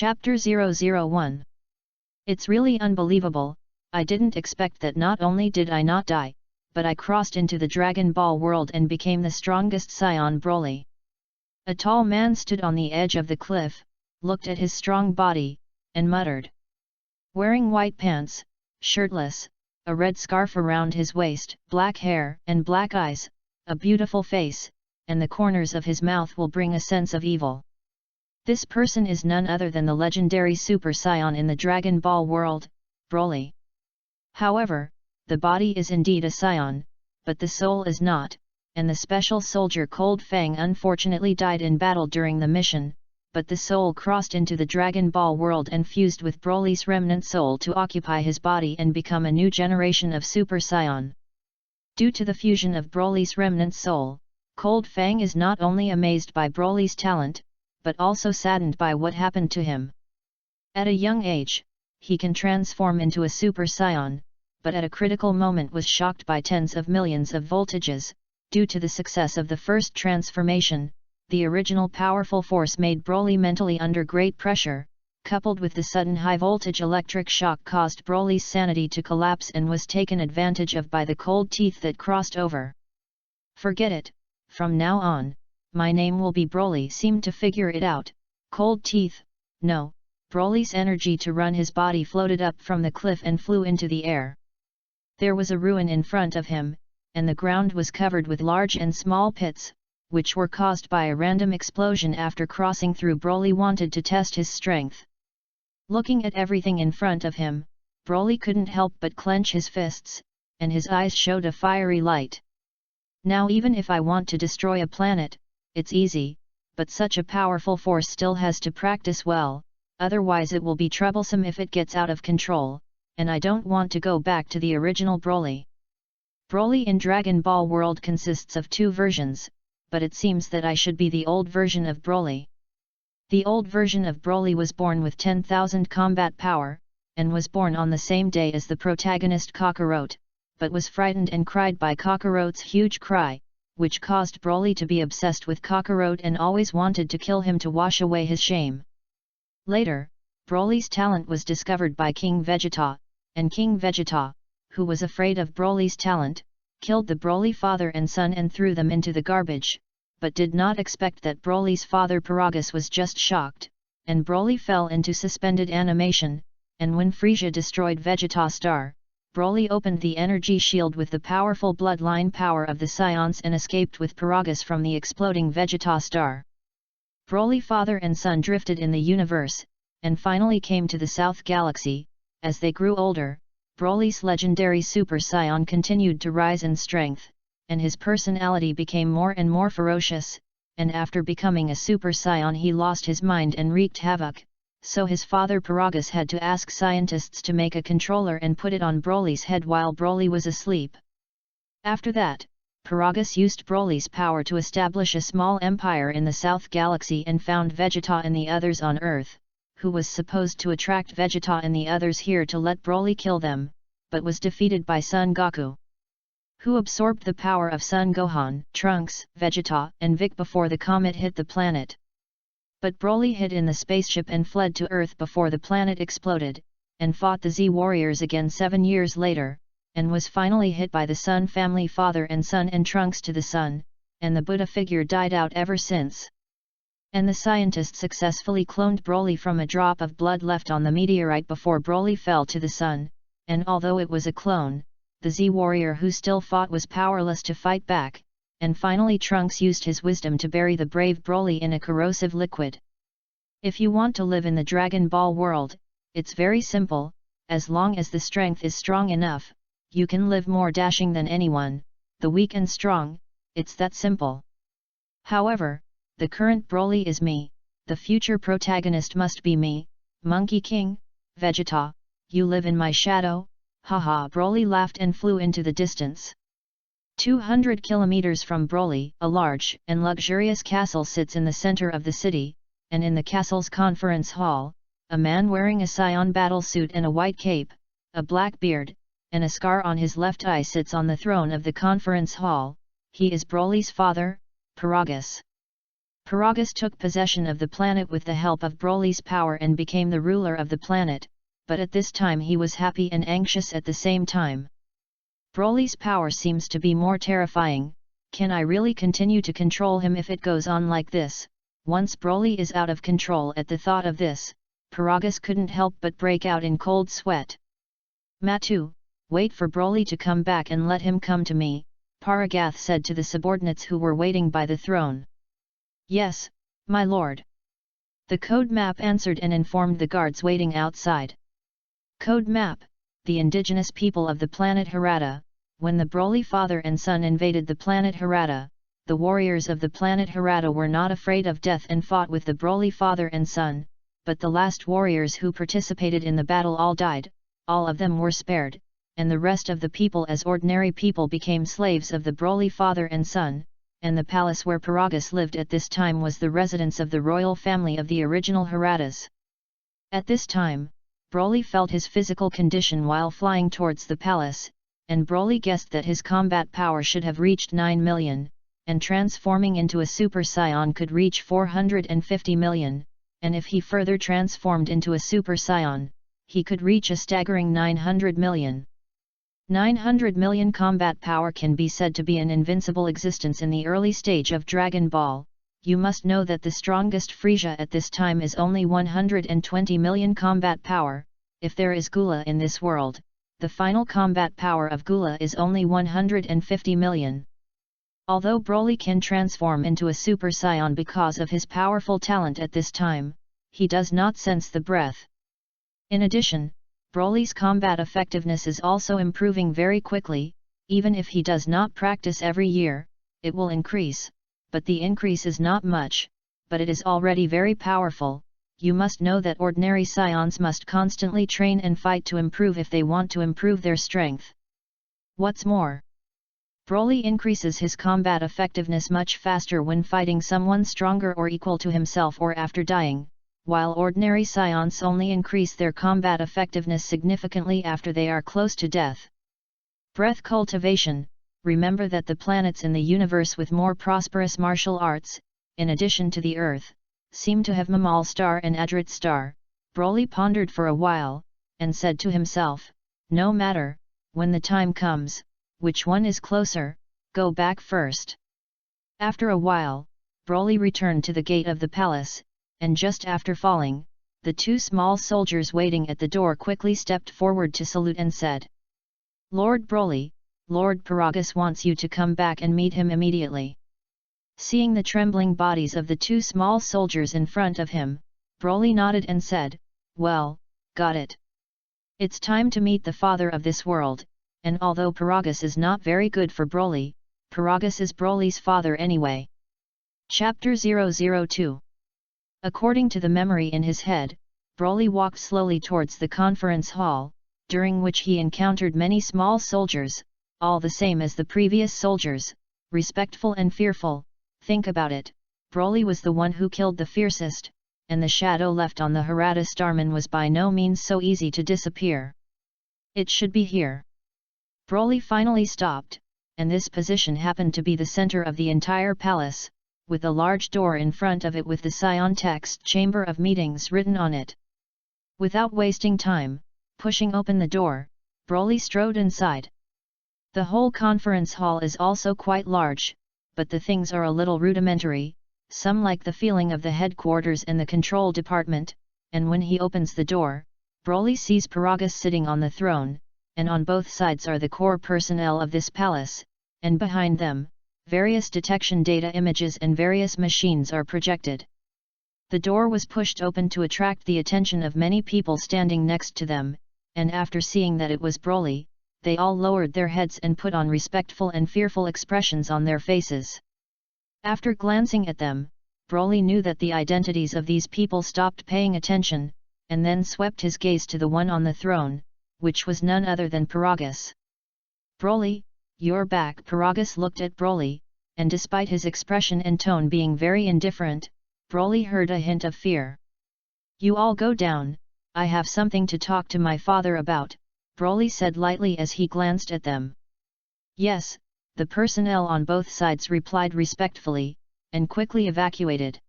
Chapter 001. It's really unbelievable. I didn't expect that. Not only did I not die, but I crossed into the Dragon Ball world and became the strongest scion Broly. A tall man stood on the edge of the cliff, looked at his strong body, and muttered. Wearing white pants, shirtless, a red scarf around his waist, black hair and black eyes, a beautiful face, and the corners of his mouth will bring a sense of evil. This person is none other than the legendary Super Saiyan in the Dragon Ball world, Broly. However, the body is indeed a Saiyan, but the soul is not, and the special soldier Cold Fang unfortunately died in battle during the mission, but the soul crossed into the Dragon Ball world and fused with Broly's remnant soul to occupy his body and become a new generation of Super Saiyan. Due to the fusion of Broly's remnant soul, Cold Fang is not only amazed by Broly's talent, but also saddened by what happened to him. At a young age, he can transform into a Super Saiyan, but at a critical moment was shocked by tens of millions of voltages. Due to the success of the first transformation, the original powerful force made Broly mentally under great pressure, coupled with the sudden high-voltage electric shock caused Broly's sanity to collapse and was taken advantage of by the cold teeth that crossed over. Forget it, from now on, my name will be Broly. Seemed to figure it out. Cold teeth, no. Broly's energy to run his body floated up from the cliff and flew into the air. There was a ruin in front of him, and the ground was covered with large and small pits, which were caused by a random explosion after crossing through. Broly wanted to test his strength. Looking at everything in front of him, Broly couldn't help but clench his fists, and his eyes showed a fiery light. Now even if I want to destroy a planet, it's easy, but such a powerful force still has to practice well, otherwise it will be troublesome if it gets out of control, and I don't want to go back to the original Broly. Broly in Dragon Ball world consists of two versions, but it seems that I should be the old version of Broly. The old version of Broly was born with 10,000 combat power, and was born on the same day as the protagonist Kakarot, but was frightened and cried by Kakarot's huge cry, which caused Broly to be obsessed with Kakarot and always wanted to kill him to wash away his shame. Later, Broly's talent was discovered by King Vegeta, and King Vegeta, who was afraid of Broly's talent, killed the Broly father and son and threw them into the garbage, but did not expect that Broly's father Paragus was just shocked, and Broly fell into suspended animation, and when Frieza destroyed Vegeta Star, Broly opened the energy shield with the powerful bloodline power of the Saiyans and escaped with Paragus from the exploding Vegeta Star. Broly father and son drifted in the universe, and finally came to the South Galaxy. As they grew older, Broly's legendary Super Saiyan continued to rise in strength, and his personality became more and more ferocious, and after becoming a Super Saiyan he lost his mind and wreaked havoc, so his father Paragus had to ask scientists to make a controller and put it on Broly's head while Broly was asleep. After that, Paragus used Broly's power to establish a small empire in the South Galaxy and found Vegeta and the others on Earth, who was supposed to attract Vegeta and the others here to let Broly kill them, but was defeated by Son Goku, who absorbed the power of Son Gohan, Trunks, Vegeta and Vic before the comet hit the planet. But Broly hid in the spaceship and fled to Earth before the planet exploded, and fought the Z-Warriors again 7 years later, and was finally hit by the Sun family father and son and Trunks to the sun, and the Buddha figure died out ever since. And the scientists successfully cloned Broly from a drop of blood left on the meteorite before Broly fell to the sun, and although it was a clone, the Z-Warrior who still fought was powerless to fight back, and finally Trunks used his wisdom to bury the brave Broly in a corrosive liquid. If you want to live in the Dragon Ball world, it's very simple, as long as the strength is strong enough, you can live more dashing than anyone, the weak and strong, it's that simple. However, the current Broly is me, the future protagonist must be me, Monkey King, Vegeta, you live in my shadow, haha. Broly laughed and flew into the distance. 200 kilometers from Broly, a large and luxurious castle sits in the center of the city, and in the castle's conference hall, a man wearing a Saiyan battle suit and a white cape, a black beard, and a scar on his left eye sits on the throne of the conference hall. He is Broly's father, Paragus. Paragus took possession of the planet with the help of Broly's power and became the ruler of the planet, but at this time he was happy and anxious at the same time. Broly's power seems to be more terrifying. Can I really continue to control him if it goes on like this? Once Broly is out of control at the thought of this, Paragus couldn't help but break out in cold sweat. Matu, wait for Broly to come back and let him come to me, Paragath said to the subordinates who were waiting by the throne. Yes, my lord. The code map answered and informed the guards waiting outside. Code map, the indigenous people of the planet Harada. When the Broly father and son invaded the planet Harada, the warriors of the planet Harada were not afraid of death and fought with the Broly father and son, but the last warriors who participated in the battle all died, all of them were spared, and the rest of the people as ordinary people became slaves of the Broly father and son, and the palace where Paragus lived at this time was the residence of the royal family of the original Haradas. At this time, Broly felt his physical condition while flying towards the palace, and Broly guessed that his combat power should have reached 9 million, and transforming into a Super Saiyan could reach 450 million, and if he further transformed into a Super Saiyan, he could reach a staggering 900 million. 900 million combat power can be said to be an invincible existence in the early stage of Dragon Ball. You must know that the strongest Frieza at this time is only 120 million combat power. If there is Gula in this world, the final combat power of Gula is only 150 million. Although Broly can transform into a Super Saiyan because of his powerful talent at this time, he does not sense the breath. In addition, Broly's combat effectiveness is also improving very quickly. Even if he does not practice every year, it will increase, but the increase is not much, but it is already very powerful. You must know that ordinary Saiyans must constantly train and fight to improve if they want to improve their strength. What's more, Broly increases his combat effectiveness much faster when fighting someone stronger or equal to himself or after dying, while ordinary Saiyans only increase their combat effectiveness significantly after they are close to death. Breath cultivation. Remember that the planets in the universe with more prosperous martial arts, in addition to the Earth, seem to have Mamal Star and Adrit Star. Broly pondered for a while, and said to himself, no matter, when the time comes, which one is closer, go back first. After a while, Broly returned to the gate of the palace, and just after falling, the two small soldiers waiting at the door quickly stepped forward to salute and said, Lord Broly, Lord Paragus wants you to come back and meet him immediately. Seeing the trembling bodies of the two small soldiers in front of him, Broly nodded and said, well, got it. It's time to meet the father of this world, and although Paragus is not very good for Broly, Paragus is Broly's father anyway. Chapter 002. According to the memory in his head, Broly walked slowly towards the conference hall, during which he encountered many small soldiers, all the same as the previous soldiers, respectful and fearful. Think about it, Broly was the one who killed the fiercest, and the shadow left on the Harada Starman was by no means so easy to disappear. It should be here. Broly finally stopped, and this position happened to be the center of the entire palace, with a large door in front of it with the Scion text Chamber of Meetings written on it. Without wasting time, pushing open the door, Broly strode inside. The whole conference hall is also quite large, but the things are a little rudimentary, some like the feeling of the headquarters and the control department, and when he opens the door, Broly sees Paragus sitting on the throne, and on both sides are the core personnel of this palace, and behind them, various detection data images and various machines are projected. The door was pushed open to attract the attention of many people standing next to them, and after seeing that it was Broly, they all lowered their heads and put on respectful and fearful expressions on their faces. After glancing at them, Broly knew that the identities of these people stopped paying attention, and then swept his gaze to the one on the throne, which was none other than Paragus. Broly, you're back. Paragus looked at Broly, and despite his expression and tone being very indifferent, Broly heard a hint of fear. You all go down, I have something to talk to my father about, Broly said lightly as he glanced at them. Yes, the personnel on both sides replied respectfully, and quickly evacuated.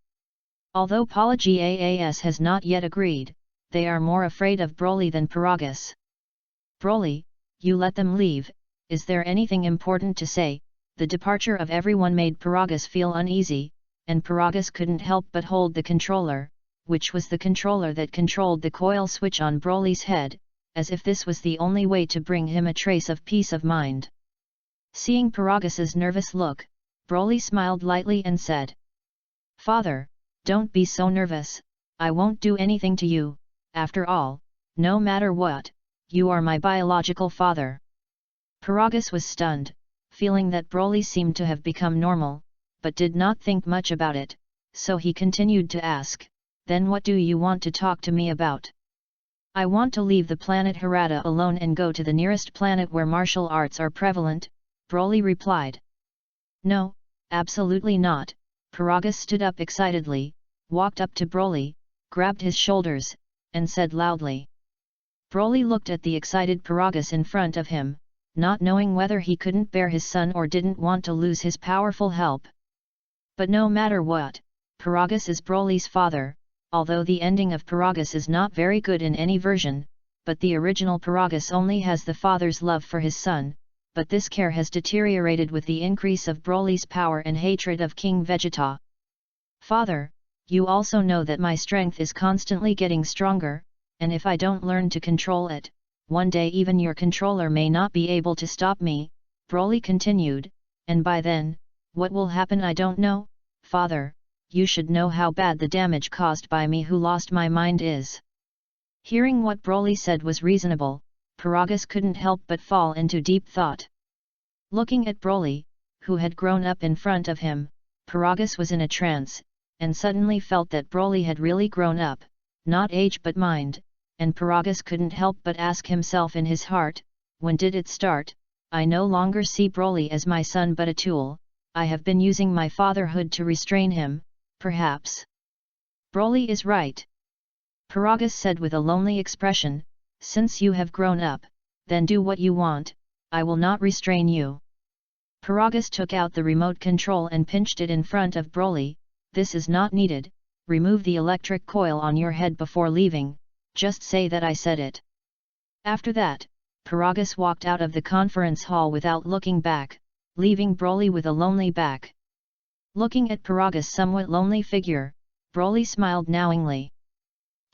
Although Polygaas has not yet agreed, they are more afraid of Broly than Paragus. Broly, you let them leave, is there anything important to say? The departure of everyone made Paragus feel uneasy, and Paragus couldn't help but hold the controller, which was the controller that controlled the coil switch on Broly's head, as if this was the only way to bring him a trace of peace of mind. Seeing Paragus's nervous look, Broly smiled lightly and said, "Father, don't be so nervous, I won't do anything to you, after all, no matter what, you are my biological father." Paragus was stunned, feeling that Broly seemed to have become normal, but did not think much about it, so he continued to ask, "Then what do you want to talk to me about?" "I want to leave the planet Harada alone and go to the nearest planet where martial arts are prevalent," Broly replied. "No, absolutely not." Paragus stood up excitedly, walked up to Broly, grabbed his shoulders, and said loudly. Broly looked at the excited Paragus in front of him, not knowing whether he couldn't bear his son or didn't want to lose his powerful help. But no matter what, Paragus is Broly's father, although the ending of Paragus is not very good in any version, but the original Paragus only has the father's love for his son, but this care has deteriorated with the increase of Broly's power and hatred of King Vegeta. "Father, you also know that my strength is constantly getting stronger, and if I don't learn to control it, one day even your controller may not be able to stop me," Broly continued, "and by then, what will happen I don't know. Father, you should know how bad the damage caused by me who lost my mind is." Hearing what Broly said was reasonable, Paragus couldn't help but fall into deep thought. Looking at Broly, who had grown up in front of him, Paragus was in a trance, and suddenly felt that Broly had really grown up, not age but mind, and Paragus couldn't help but ask himself in his heart, when did it start? I no longer see Broly as my son but a tool, I have been using my fatherhood to restrain him, perhaps. Broly is right. Paragus said with a lonely expression, "Since you have grown up, then do what you want, I will not restrain you." Paragus took out the remote control and pinched it in front of Broly. "This is not needed, remove the electric coil on your head before leaving, just say that I said it." After that, Paragus walked out of the conference hall without looking back, leaving Broly with a lonely back. Looking at Paragus' somewhat lonely figure, Broly smiled knowingly.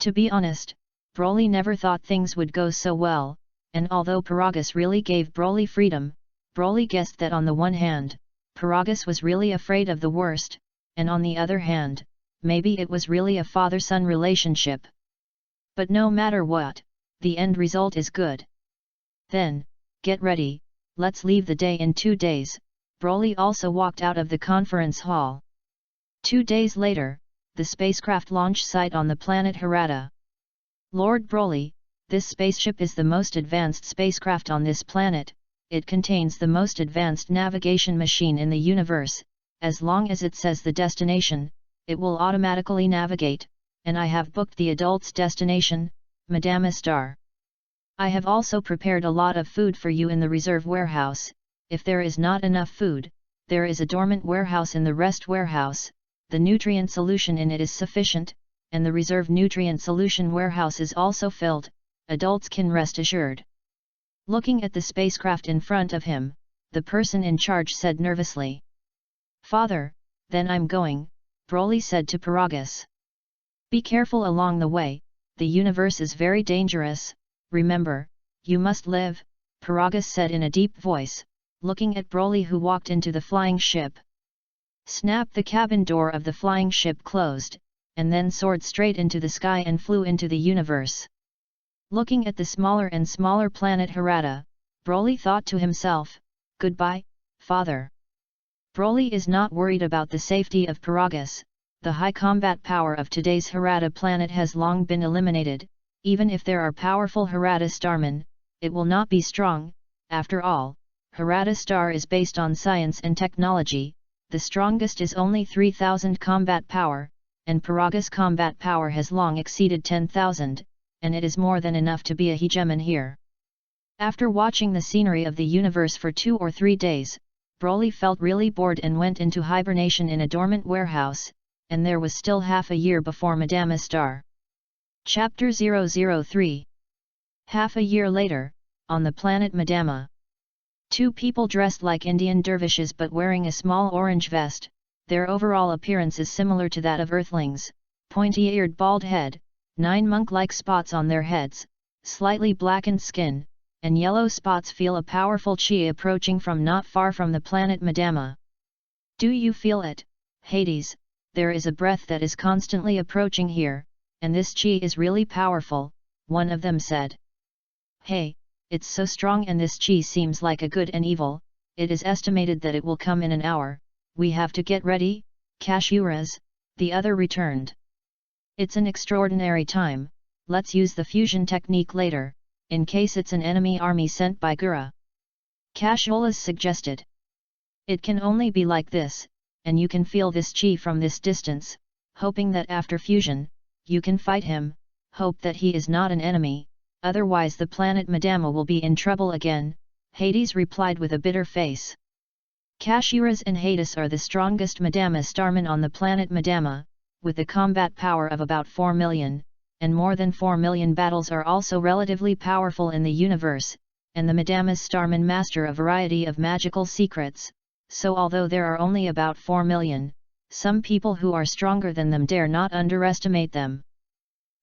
To be honest, Broly never thought things would go so well, and although Paragus really gave Broly freedom, Broly guessed that on the one hand, Paragus was really afraid of the worst, and on the other hand, maybe it was really a father-son relationship. But no matter what, the end result is good. "Then, get ready, let's leave the day in 2 days," Broly also walked out of the conference hall. 2 days later, the spacecraft launch site on the planet Harada. "Lord Broly, this spaceship is the most advanced spacecraft on this planet, it contains the most advanced navigation machine in the universe, as long as it says the destination, it will automatically navigate, and I have booked the adult's destination, Madame Star. I have also prepared a lot of food for you in the reserve warehouse. If there is not enough food, there is a dormant warehouse in the rest warehouse, the nutrient solution in it is sufficient, and the reserve nutrient solution warehouse is also filled, adults can rest assured." Looking at the spacecraft in front of him, the person in charge said nervously. "Father, then I'm going," Broly said to Paragus. "Be careful along the way, the universe is very dangerous, remember, you must live," Paragus said in a deep voice, looking at Broly who walked into the flying ship. Snap! The cabin door of the flying ship closed, and then soared straight into the sky and flew into the universe. Looking at the smaller and smaller planet Harada, Broly thought to himself, "Goodbye, father." Broly is not worried about the safety of Paragus. The high combat power of today's Harada planet has long been eliminated. Even if there are powerful Harada starmen, it will not be strong. After all, Harada Star is based on science and technology. The strongest is only 3,000 combat power, and Paragus combat power has long exceeded 10,000, and it is more than enough to be a hegemon here. After watching the scenery of the universe for 2 or 3 days, Broly felt really bored and went into hibernation in a dormant warehouse, and there was still half a year before Madame Star. Chapter 003. Half a year later, on the planet Madama. Two people dressed like Indian dervishes but wearing a small orange vest. Their overall appearance is similar to that of Earthlings, pointy-eared bald head, 9 monk-like spots on their heads, slightly blackened skin, and yellow spots. Feel a powerful chi approaching from not far from the planet Madama. Do you feel it, Hades? There is a breath that is constantly approaching here, and this chi is really powerful, one of them said. Hey, it's so strong and this chi seems like a good and evil. It is estimated that it will come in an hour. We have to get ready, Kashuras, the other returned. It's an extraordinary time, let's use the fusion technique later, in case it's an enemy army sent by Gura. Kashulas suggested. It can only be like this, and you can feel this chi from this distance, hoping that after fusion, you can fight him, hope that he is not an enemy, otherwise the planet Madama will be in trouble again, Hades replied with a bitter face. Kashuras and Hades are the strongest Madama starmen on the planet Madama, with a combat power of about 4 million, and more than 4 million battles are also relatively powerful in the universe, and the Madama starmen master a variety of magical secrets, so although there are only about 4 million, some people who are stronger than them dare not underestimate them.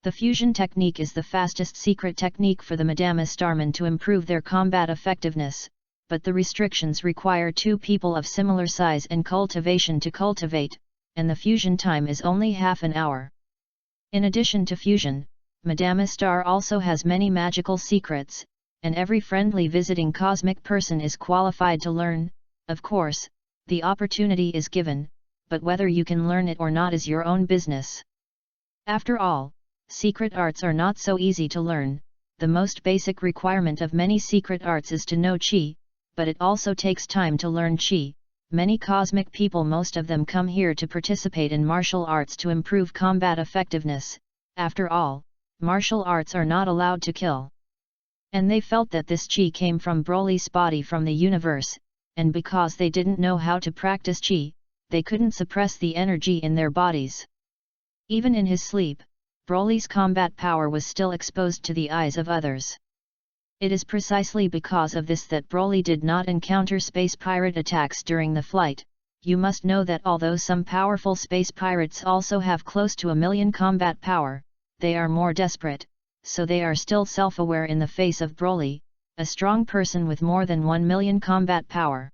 The fusion technique is the fastest secret technique for the Madama starmen to improve their combat effectiveness, but the restrictions require 2 people of similar size and cultivation to cultivate, and the fusion time is only half an hour. In addition to fusion, Madama Star also has many magical secrets, and every friendly visiting cosmic person is qualified to learn. Of course, the opportunity is given, but whether you can learn it or not is your own business. After all, secret arts are not so easy to learn. The most basic requirement of many secret arts is to know Qi, but it also takes time to learn Qi. Many cosmic people, most of them come here to participate in martial arts to improve combat effectiveness. After all, martial arts are not allowed to kill. And they felt that this Qi came from Broly's body from the universe, and because they didn't know how to practice Qi, they couldn't suppress the energy in their bodies. Even in his sleep, Broly's combat power was still exposed to the eyes of others. It is precisely because of this that Broly did not encounter space pirate attacks during the flight. You must know that although some powerful space pirates also have close to 1 million combat power, they are more desperate, so they are still self-aware in the face of Broly, a strong person with more than 1 million combat power.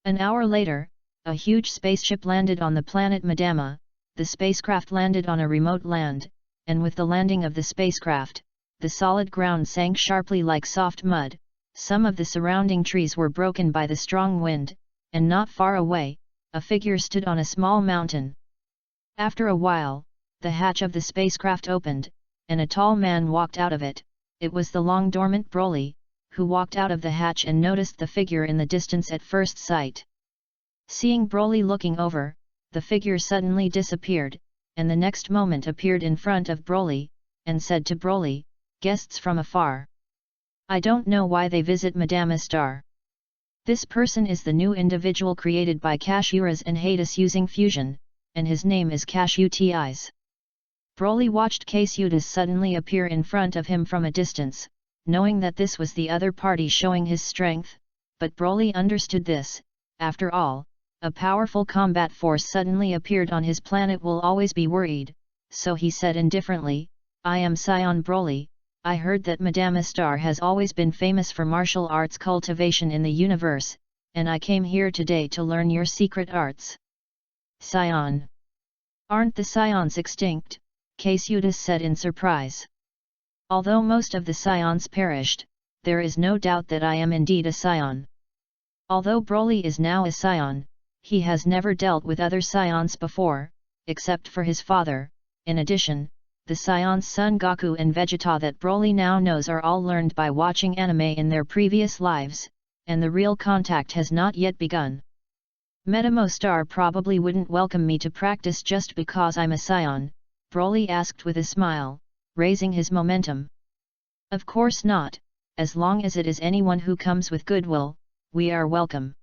An hour later, a huge spaceship landed on the planet Madama. The spacecraft landed on a remote land, and with the landing of the spacecraft, the solid ground sank sharply like soft mud. Some of the surrounding trees were broken by the strong wind, and not far away, a figure stood on a small mountain. After a while, the hatch of the spacecraft opened, and a tall man walked out of it. It was the long-dormant Broly, who walked out of the hatch and noticed the figure in the distance at first sight. Seeing Broly looking over, the figure suddenly disappeared, and the next moment appeared in front of Broly, and said to Broly, "Guests from afar. I don't know why they visit Madama Star. This person is the new individual created by Kashuras and Hades using fusion, and his name is Kashutis." Broly watched Kashutis suddenly appear in front of him from a distance, knowing that this was the other party showing his strength, but Broly understood this. After all, a powerful combat force suddenly appeared on his planet will always be worried, so he said indifferently, "I am Scion Broly. I heard that Madama Star has always been famous for martial arts cultivation in the universe, and I came here today to learn your secret arts." "Scion? Aren't the Scions extinct?" Kashutis said in surprise. "Although most of the Scions perished, there is no doubt that I am indeed a Scion. Although Broly is now a Scion, he has never dealt with other Scions before, except for his father. In addition, the Scions Son Goku and Vegeta that Broly now knows are all learned by watching anime in their previous lives, and the real contact has not yet begun. Madama Star probably wouldn't welcome me to practice just because I'm a Scion," Broly asked with a smile, raising his momentum. "Of course not, as long as it is anyone who comes with goodwill, we are welcome."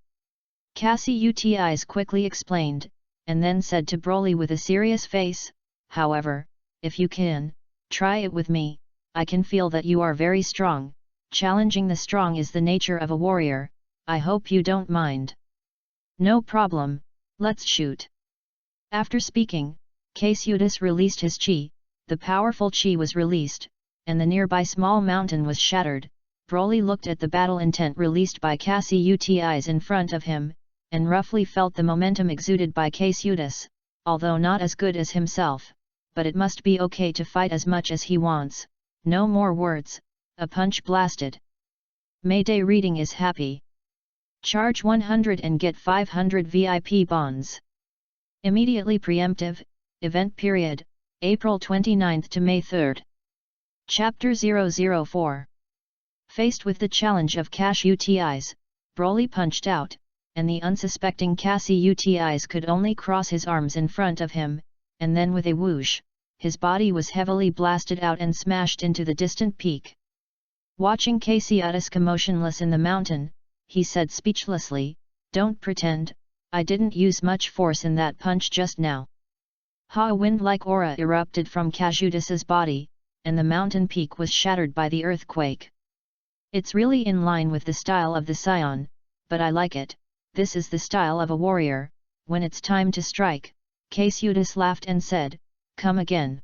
Cassius quickly explained, and then said to Broly with a serious face, "However, if you can, try it with me. I can feel that you are very strong. Challenging the strong is the nature of a warrior, I hope you don't mind." "No problem, let's shoot." After speaking, Cassius released his chi, the powerful chi was released, and the nearby small mountain was shattered. Broly looked at the battle intent released by Cassius in front of him, and roughly felt the momentum exuded by Cassius, although not as good as himself, but it must be okay to fight as much as he wants. No more words, a punch blasted. Mayday reading is happy. Charge 100 and get 500 VIP bonds. Immediately preemptive, event period, April 29 to May 3. Chapter 004. Faced with the challenge of Cassius, Broly punched out, and the unsuspecting Cassius could only cross his arms in front of him, and then with a whoosh, his body was heavily blasted out and smashed into the distant peak. Watching Cassius motionless in the mountain, he said speechlessly, "Don't pretend, I didn't use much force in that punch just now." A wind-like aura erupted from Cassius's body, and the mountain peak was shattered by the earthquake. "It's really in line with the style of the Scion, but I like it. This is the style of a warrior. When it's time to strike," Cassius laughed and said, "Come again."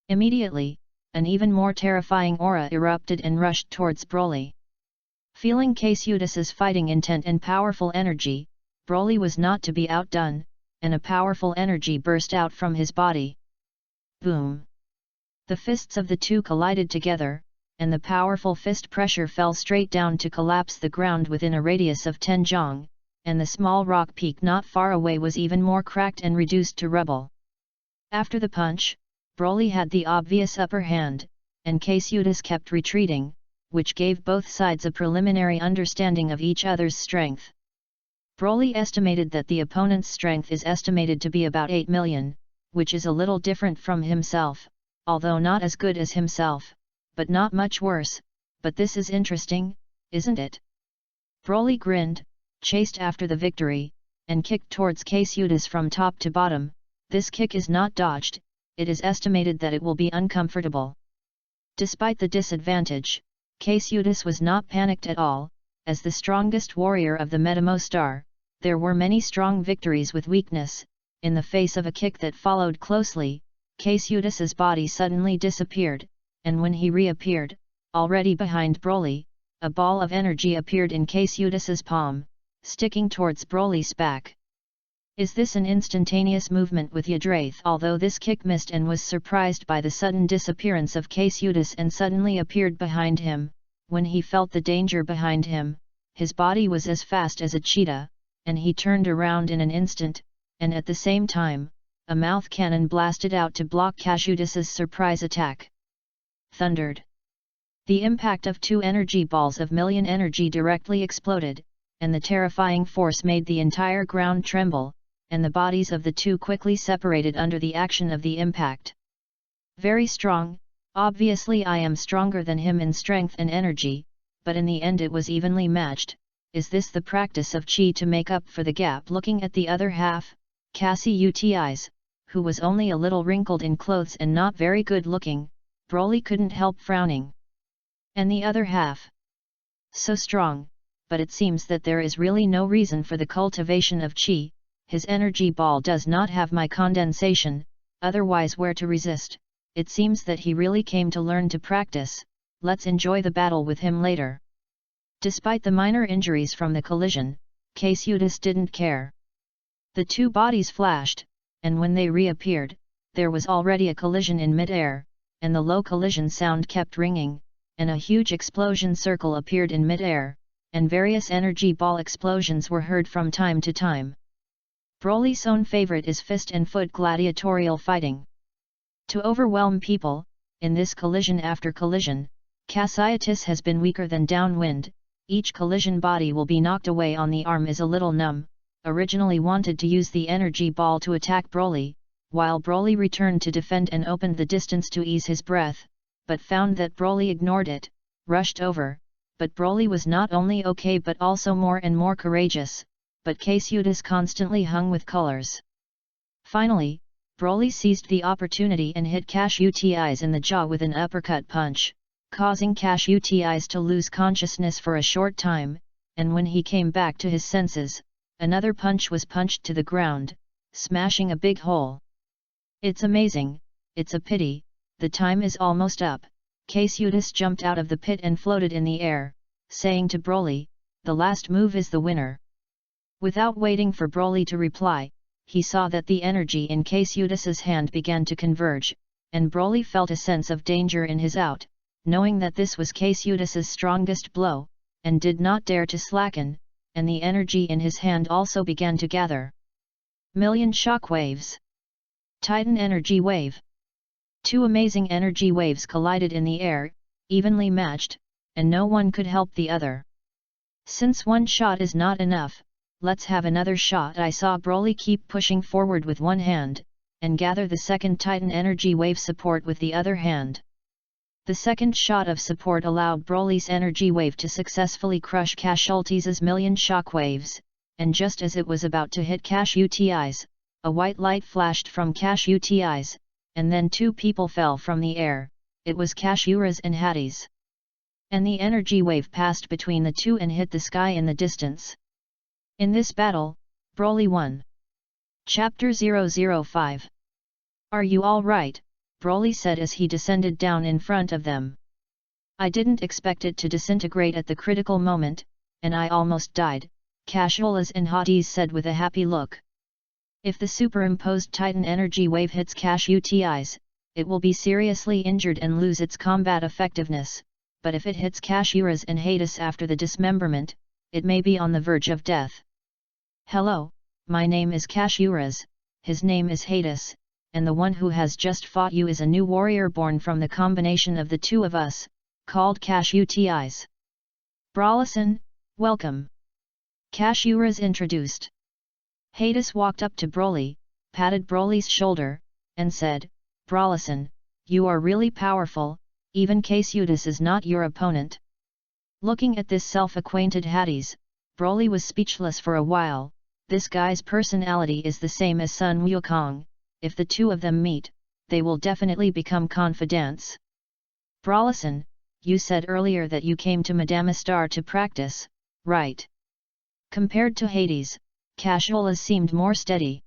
Immediately, an even more terrifying aura erupted and rushed towards Broly. Feeling Cassius's fighting intent and powerful energy, Broly was not to be outdone, and a powerful energy burst out from his body. Boom! The fists of the two collided together, and the powerful fist pressure fell straight down to collapse the ground within a radius of 10 jong, and the small rock peak not far away was even more cracked and reduced to rubble. After the punch, Broly had the obvious upper hand, and Cassius kept retreating, which gave both sides a preliminary understanding of each other's strength. Broly estimated that the opponent's strength is estimated to be about 8 million, which is a little different from himself, although not as good as himself, but not much worse. But this is interesting, isn't it? Broly grinned, chased after the victory, and kicked towards Cassius from top to bottom. This kick is not dodged, it is estimated that it will be uncomfortable. Despite the disadvantage, Cassius was not panicked at all. As the strongest warrior of the Metamo Star, there were many strong victories with weakness. In the face of a kick that followed closely, Cassius's body suddenly disappeared, and when he reappeared, already behind Broly, a ball of energy appeared in Cassius's palm, sticking towards Broly's back. Is this an instantaneous movement with Yadraith? Although this kick missed and was surprised by the sudden disappearance of Cassius and suddenly appeared behind him, when he felt the danger behind him, his body was as fast as a cheetah, and he turned around in an instant, and at the same time, a mouth cannon blasted out to block Cassius's surprise attack. Thundered. The impact of 2 energy balls of million energy directly exploded, and the terrifying force made the entire ground tremble, and the bodies of the two quickly separated under the action of the impact. Very strong, obviously I am stronger than him in strength and energy, but in the end it was evenly matched. Is this the practice of chi to make up for the gap? Looking at the other half, Cassius, who was only a little wrinkled in clothes and not very good looking, Broly couldn't help frowning. And the other half? So strong, but it seems that there is really no reason for the cultivation of chi. His energy ball does not have my condensation, otherwise where to resist? It seems that he really came to learn to practice. Let's enjoy the battle with him later. Despite the minor injuries from the collision, Cassius didn't care. The two bodies flashed, and when they reappeared, there was already a collision in mid-air, and the low collision sound kept ringing, and a huge explosion circle appeared in mid-air, and various energy ball explosions were heard from time to time. Broly's own favorite is fist and foot gladiatorial fighting. To overwhelm people, in this collision after collision, Cassius has been weaker than downwind. Each collision body will be knocked away on the arm is a little numb. Originally wanted to use the energy ball to attack Broly, while Broly returned to defend and opened the distance to ease his breath, but found that Broly ignored it, rushed over, but Broly was not only okay but also more and more courageous, but Cassius constantly hung with colors. Finally, Broly seized the opportunity and hit Cassius in the jaw with an uppercut punch, causing Cassius to lose consciousness for a short time, and when he came back to his senses, another punch was punched to the ground, smashing a big hole. "It's amazing, it's a pity, the time is almost up." Cassius jumped out of the pit and floated in the air, saying to Broly, "The last move is the winner." Without waiting for Broly to reply, he saw that the energy in Cassius's hand began to converge, and Broly felt a sense of danger in his out, knowing that this was Cassius's strongest blow, and did not dare to slacken, and the energy in his hand also began to gather. Million shockwaves. Titan energy wave. Two amazing energy waves collided in the air, evenly matched, and no one could help the other. "Since one shot is not enough, let's have another shot." I saw Broly keep pushing forward with one hand, and gather the second Titan energy wave support with the other hand. The second shot of support allowed Broly's energy wave to successfully crush Cassius's million shockwaves, and just as it was about to hit Cassius, a white light flashed from Cassius, and then two people fell from the air. It was Cassius and Hades. And the energy wave passed between the two and hit the sky in the distance. In this battle, Broly won. Chapter 005. "Are you all right?" Broly said as he descended down in front of them. "I didn't expect it to disintegrate at the critical moment, and I almost died," Cassius and Hades said with a happy look. "If the superimposed Titan energy wave hits Cassius, it will be seriously injured and lose its combat effectiveness, but if it hits Cassius and Hades after the dismemberment, it may be on the verge of death." "Hello, my name is Cassius, his name is Hades, and the one who has just fought you is a new warrior born from the combination of the two of us, called Cassius. Brawlison, welcome." Cassius introduced. Hades walked up to Broly, patted Broly's shoulder, and said, "Brawlison, you are really powerful, even Cassius is not your opponent." Looking at this self-acquainted Hades, Broly was speechless for a while. This guy's personality is the same as Sun Wukong. If the two of them meet, they will definitely become confidants. "Brawlison, you said earlier that you came to Madamistar to practice, right?" Compared to Hades, Cassius seemed more steady.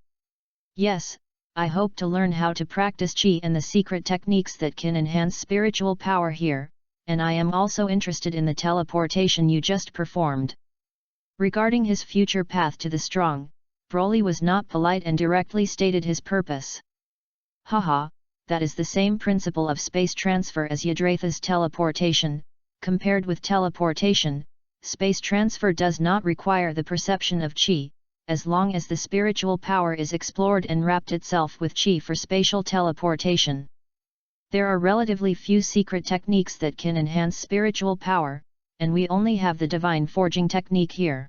"Yes, I hope to learn how to practice Qi and the secret techniques that can enhance spiritual power here, and I am also interested in the teleportation you just performed." Regarding his future path to the strong, Broly was not polite and directly stated his purpose. "Haha, that is the same principle of space transfer as Yggdrasil's teleportation. Compared with teleportation, space transfer does not require the perception of Qi, as long as the spiritual power is explored and wrapped itself with Qi for spatial teleportation. There are relatively few secret techniques that can enhance spiritual power, and we only have the divine forging technique here."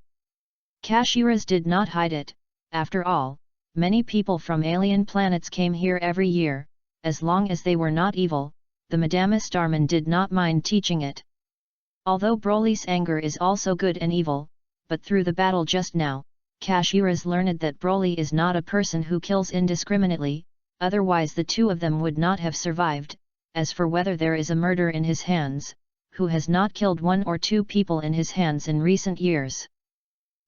Cassius did not hide it. After all, many people from alien planets came here every year. As long as they were not evil, the Madamistarman did not mind teaching it. Although Broly's anger is also good and evil, but through the battle just now, Cassius learned that Broly is not a person who kills indiscriminately, otherwise the two of them would not have survived. As for whether there is a murder in his hands, who has not killed one or two people in his hands in recent years?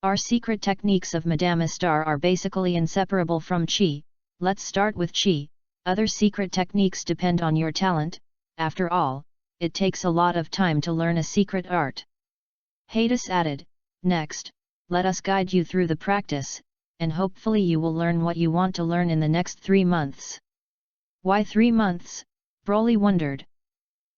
Our secret techniques of Madamistar are basically inseparable from Qi. Let's start with Qi. Other secret techniques depend on your talent. After all, it takes a lot of time to learn a secret art." Hades added, "Next, let us guide you through the practice, and hopefully you will learn what you want to learn in the next 3 months. "Why 3 months? Broly wondered.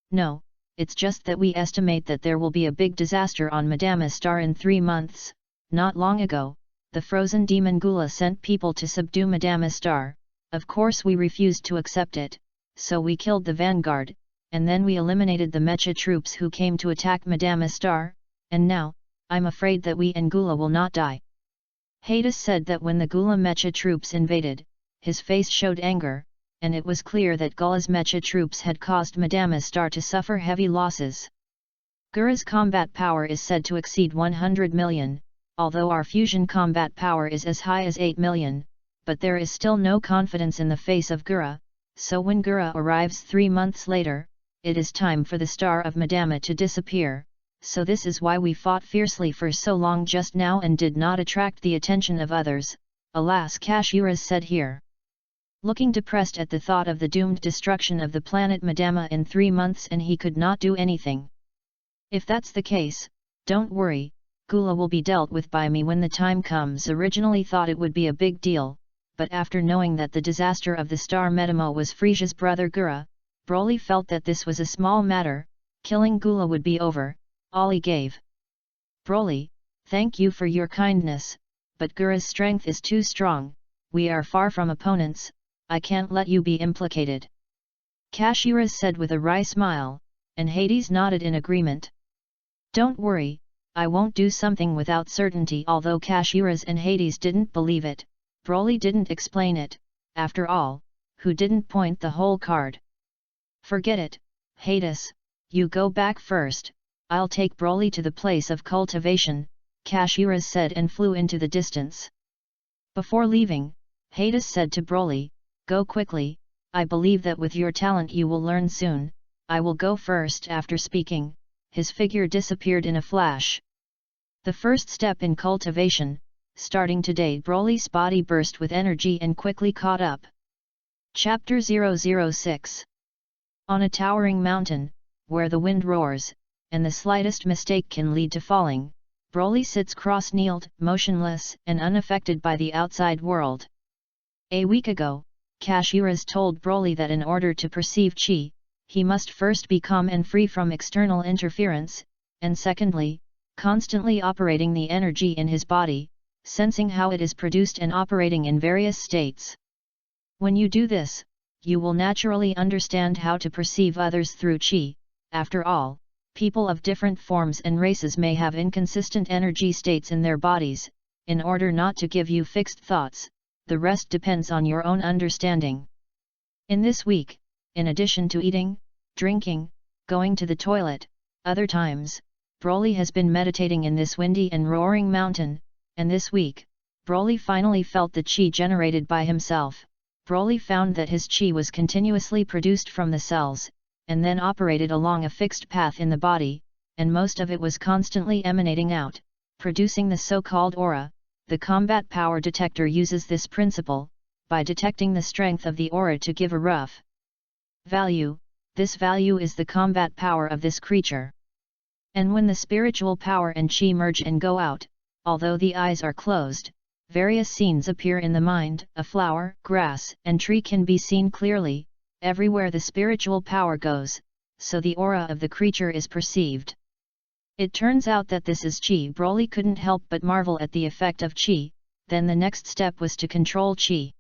"No, it's just that we estimate that there will be a big disaster on Madamistar in 3 months. Not long ago, the frozen demon Gula sent people to subdue Madamistar. Of course we refused to accept it, so we killed the vanguard, and then we eliminated the mecha troops who came to attack Madamistar, and now, I'm afraid that we and Gula will not die." Hades said that when the Gula mecha troops invaded, his face showed anger, and it was clear that Gula's mecha troops had caused Madamistar to suffer heavy losses. Gura's combat power is said to exceed 100 million, although our fusion combat power is as high as 8 million, but there is still no confidence in the face of Gura, so when Gura arrives 3 months later, it is time for the star of Madama to disappear, so this is why we fought fiercely for so long just now and did not attract the attention of others, alas, Kashiras said here. Looking depressed at the thought of the doomed destruction of the planet Madama in 3 months and he could not do anything. If that's the case, don't worry, Gula will be dealt with by me when the time comes. Originally thought it would be a big deal, but after knowing that the disaster of the star Medamo was Frisia's brother Gura, Broly felt that this was a small matter, killing Gula would be over, all he gave. Broly, thank you for your kindness, but Gura's strength is too strong, we are far from opponents, I can't let you be implicated. Kashiras said with a wry smile, and Hades nodded in agreement. Don't worry, I won't do something without certainty. Although Kashiras and Hades didn't believe it, Broly didn't explain it, after all, who didn't point the whole card? Forget it, Hades, you go back first, I'll take Broly to the place of cultivation, Kashiras said and flew into the distance. Before leaving, Hades said to Broly, go quickly, I believe that with your talent you will learn soon, I will go first. After speaking, his figure disappeared in a flash. The first step in cultivation, starting today. Broly's body burst with energy and quickly caught up. Chapter 006. On a towering mountain, where the wind roars, and the slightest mistake can lead to falling, Broly sits cross-kneeled, motionless and unaffected by the outside world. A week ago, Kashiras told Broly that in order to perceive Chi, he must first be calm and free from external interference, and secondly, constantly operating the energy in his body, sensing how it is produced and operating in various states. When you do this, you will naturally understand how to perceive others through Chi. After all, people of different forms and races may have inconsistent energy states in their bodies. In order not to give you fixed thoughts, the rest depends on your own understanding. In this week, in addition to eating, drinking, going to the toilet, other times, Broly has been meditating in this windy and roaring mountain, and this week, Broly finally felt the Chi generated by himself. Broly found that his Chi was continuously produced from the cells, and then operated along a fixed path in the body, and most of it was constantly emanating out, producing the so-called aura. The combat power detector uses this principle, by detecting the strength of the aura to give a rough value. This value is the combat power of this creature. And when the spiritual power and Chi merge and go out, although the eyes are closed, various scenes appear in the mind. A flower, grass, and tree can be seen clearly, everywhere the spiritual power goes, so the aura of the creature is perceived. It turns out that this is Chi. Broly couldn't help but marvel at the effect of Chi. Then the next step was to control Chi.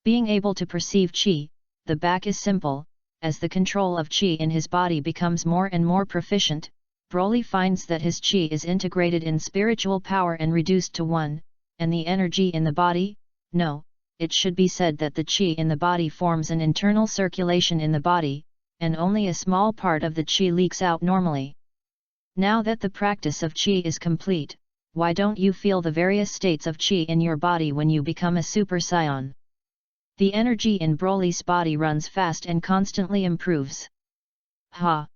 Being able to perceive Chi, the back is simple. As the control of Chi in his body becomes more and more proficient, Broly finds that his Chi is integrated in spiritual power and reduced to one, and the energy in the body? No, it should be said that the Chi in the body forms an internal circulation in the body, and only a small part of the Chi leaks out normally. Now that the practice of Chi is complete, why don't you feel the various states of Chi in your body when you become a Super Saiyan? The energy in Broly's body runs fast and constantly improves. Ha!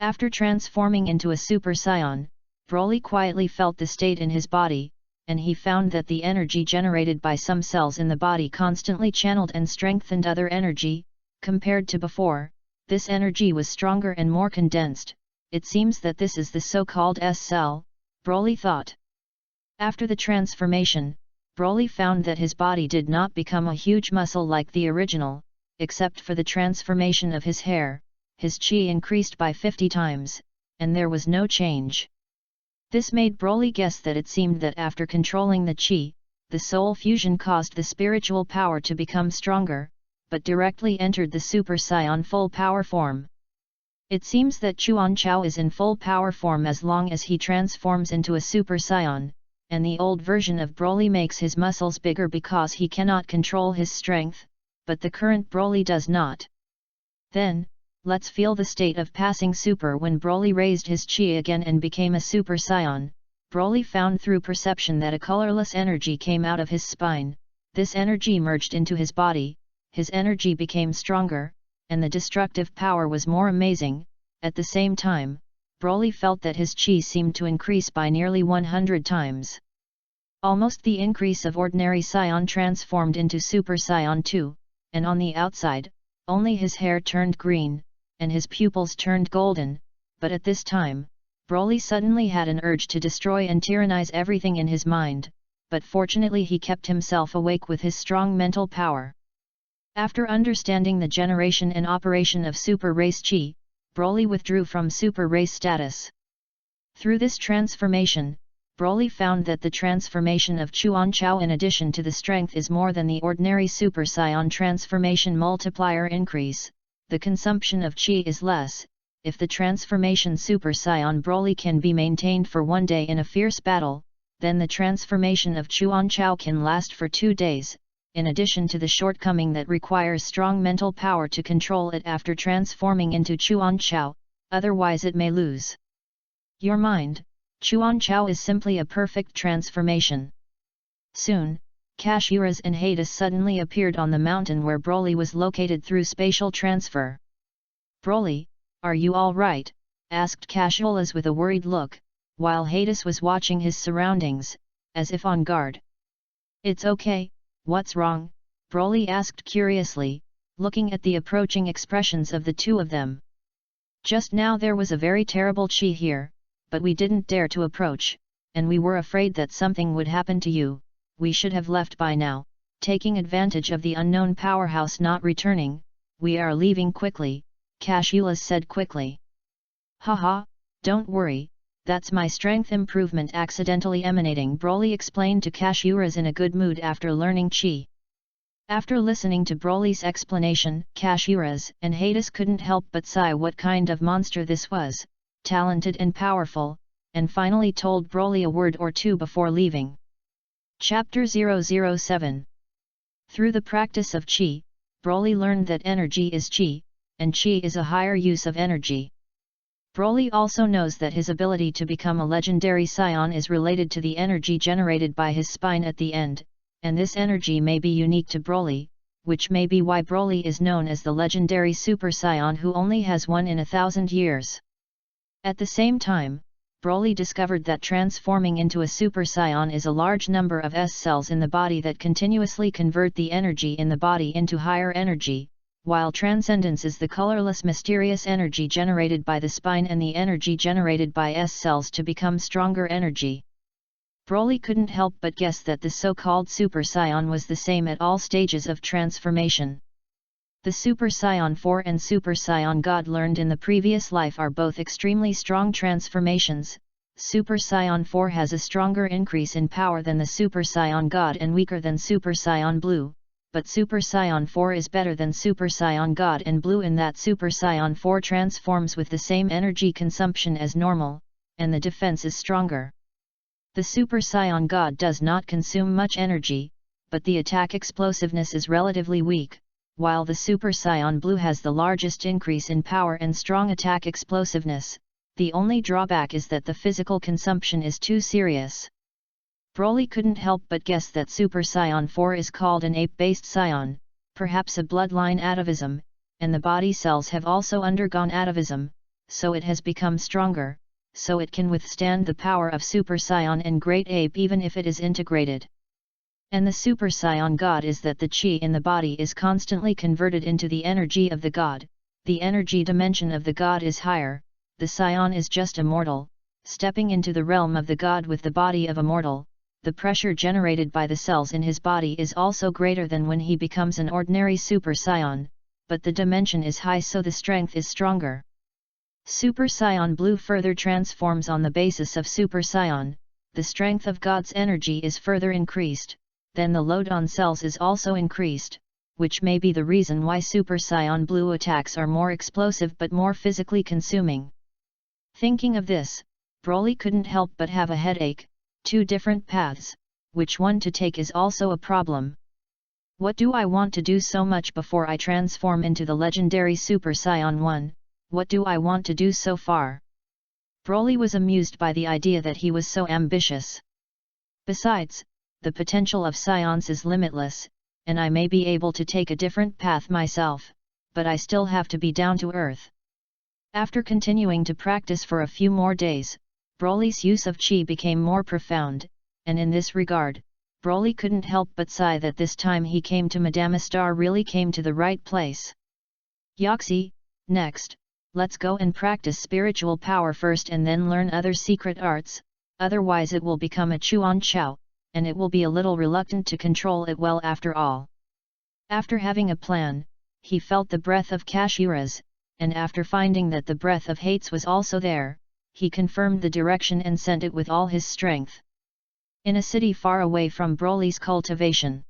After transforming into a Super Saiyan, Broly quietly felt the state in his body, and he found that the energy generated by some cells in the body constantly channeled and strengthened other energy. Compared to before, this energy was stronger and more condensed. It seems that this is the so-called S-cell, Broly thought. After the transformation, Broly found that his body did not become a huge muscle like the original, except for the transformation of his hair. His Chi increased by 50 times, and there was no change. This made Broly guess that it seemed that after controlling the Chi, the soul fusion caused the spiritual power to become stronger, but directly entered the Super Saiyan full power form. It seems that Chuan Chao is in full power form as long as he transforms into a Super Saiyan, and the old version of Broly makes his muscles bigger because he cannot control his strength, but the current Broly does not. Then, let's feel the state of passing Super when Broly raised his Chi again and became a Super Saiyan. Broly found through perception that a colorless energy came out of his spine. This energy merged into his body, his energy became stronger, and the destructive power was more amazing. At the same time, Broly felt that his chi seemed to increase by nearly 100 times. Almost the increase of ordinary Saiyan transformed into Super Saiyan 2, and on the outside, only his hair turned green, and his pupils turned golden, but at this time, Broly suddenly had an urge to destroy and tyrannize everything in his mind, but fortunately he kept himself awake with his strong mental power. After understanding the generation and operation of Super Race Chi, Broly withdrew from Super Race status. Through this transformation, Broly found that the transformation of Chuan Chao in addition to the strength is more than the ordinary Super Saiyan transformation multiplier increase, the consumption of Chi is less. If the transformation Super Saiyan Broly can be maintained for 1 day in a fierce battle, then the transformation of Chuan Chao can last for 2 days, in addition to the shortcoming that requires strong mental power to control it after transforming into Chuan Chao, otherwise it may lose your mind. Chuan Chao is simply a perfect transformation. Soon, Kashuras and Hades suddenly appeared on the mountain where Broly was located through spatial transfer. "Broly, are you all right?" asked Kashuras with a worried look, while Hades was watching his surroundings, as if on guard. "It's okay, what's wrong?" Broly asked curiously, looking at the approaching expressions of the two of them. "Just now there was a very terrible chi here, but we didn't dare to approach, and we were afraid that something would happen to you. We should have left by now, taking advantage of the unknown powerhouse not returning. We are leaving quickly," Kashulas said quickly. "Haha, don't worry, that's my strength improvement accidentally emanating," Broly explained to Kashuras in a good mood after learning chi. After listening to Broly's explanation, Kashuras and Hades couldn't help but sigh what kind of monster this was, talented and powerful, and finally told Broly a word or two before leaving. Chapter 007. Through the practice of Chi, Broly learned that energy is Chi, and Chi is a higher use of energy. Broly also knows that his ability to become a legendary Saiyan is related to the energy generated by his spine at the end, and this energy may be unique to Broly, which may be why Broly is known as the legendary Super Saiyan who only has one in 1,000 years. At the same time, Broly discovered that transforming into a Super Saiyan is a large number of S cells in the body that continuously convert the energy in the body into higher energy, while transcendence is the colorless mysterious energy generated by the spine and the energy generated by S cells to become stronger energy. Broly couldn't help but guess that the so-called Super Saiyan was the same at all stages of transformation. The Super Saiyan 4 and Super Saiyan God learned in the previous life are both extremely strong transformations. Super Saiyan 4 has a stronger increase in power than the Super Saiyan God and weaker than Super Saiyan Blue, but Super Saiyan 4 is better than Super Saiyan God and Blue in that Super Saiyan 4 transforms with the same energy consumption as normal, and the defense is stronger. The Super Saiyan God does not consume much energy, but the attack explosiveness is relatively weak, while the Super Saiyan Blue has the largest increase in power and strong attack explosiveness. The only drawback is that the physical consumption is too serious. Broly couldn't help but guess that Super Saiyan 4 is called an ape-based Saiyan, perhaps a bloodline atavism, and the body cells have also undergone atavism, so it has become stronger, so it can withstand the power of Super Saiyan and Great Ape even if it is integrated. And the Super Saiyan God is that the Chi in the body is constantly converted into the energy of the God, the energy dimension of the God is higher, the Saiyan is just a mortal, stepping into the realm of the God with the body of a mortal. The pressure generated by the cells in his body is also greater than when he becomes an ordinary Super Saiyan, but the dimension is high so the strength is stronger. Super Saiyan Blue further transforms on the basis of Super Saiyan, the strength of God's energy is further increased, then the load on cells is also increased, which may be the reason why Super Saiyan Blue attacks are more explosive but more physically consuming. Thinking of this, Broly couldn't help but have a headache. 2 different paths, which one to take is also a problem. What do I want to do so much before I transform into the legendary Super Saiyan 1, what do I want to do so far? Broly was amused by the idea that he was so ambitious. Besides, the potential of science is limitless, and I may be able to take a different path myself, but I still have to be down to earth. After continuing to practice for a few more days, Broly's use of chi became more profound, and in this regard, Broly couldn't help but sigh that this time he came to Madame Star really came to the right place. Yoxi, next, let's go and practice spiritual power first and then learn other secret arts, otherwise it will become a Chuan Chao, and it will be a little reluctant to control it well after all. After having a plan, he felt the breath of Kashira's, and after finding that the breath of Hates was also there, he confirmed the direction and sent it with all his strength. In a city far away from Broly's cultivation.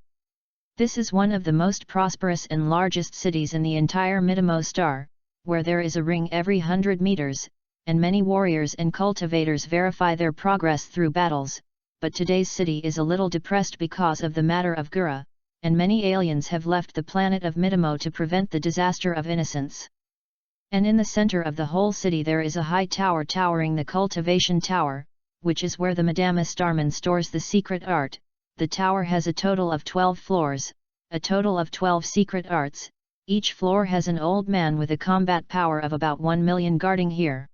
This is one of the most prosperous and largest cities in the entire Midamo Star, where there is a ring every 100 meters, and many warriors and cultivators verify their progress through battles, but today's city is a little depressed because of the matter of Gura, and many aliens have left the planet of Midamo to prevent the disaster of innocence. And in the center of the whole city there is a high tower towering the cultivation tower, which is where the Madame Starman stores the secret art. The tower has a total of 12 floors, a total of 12 secret arts, each floor has an old man with a combat power of about 1 million guarding here.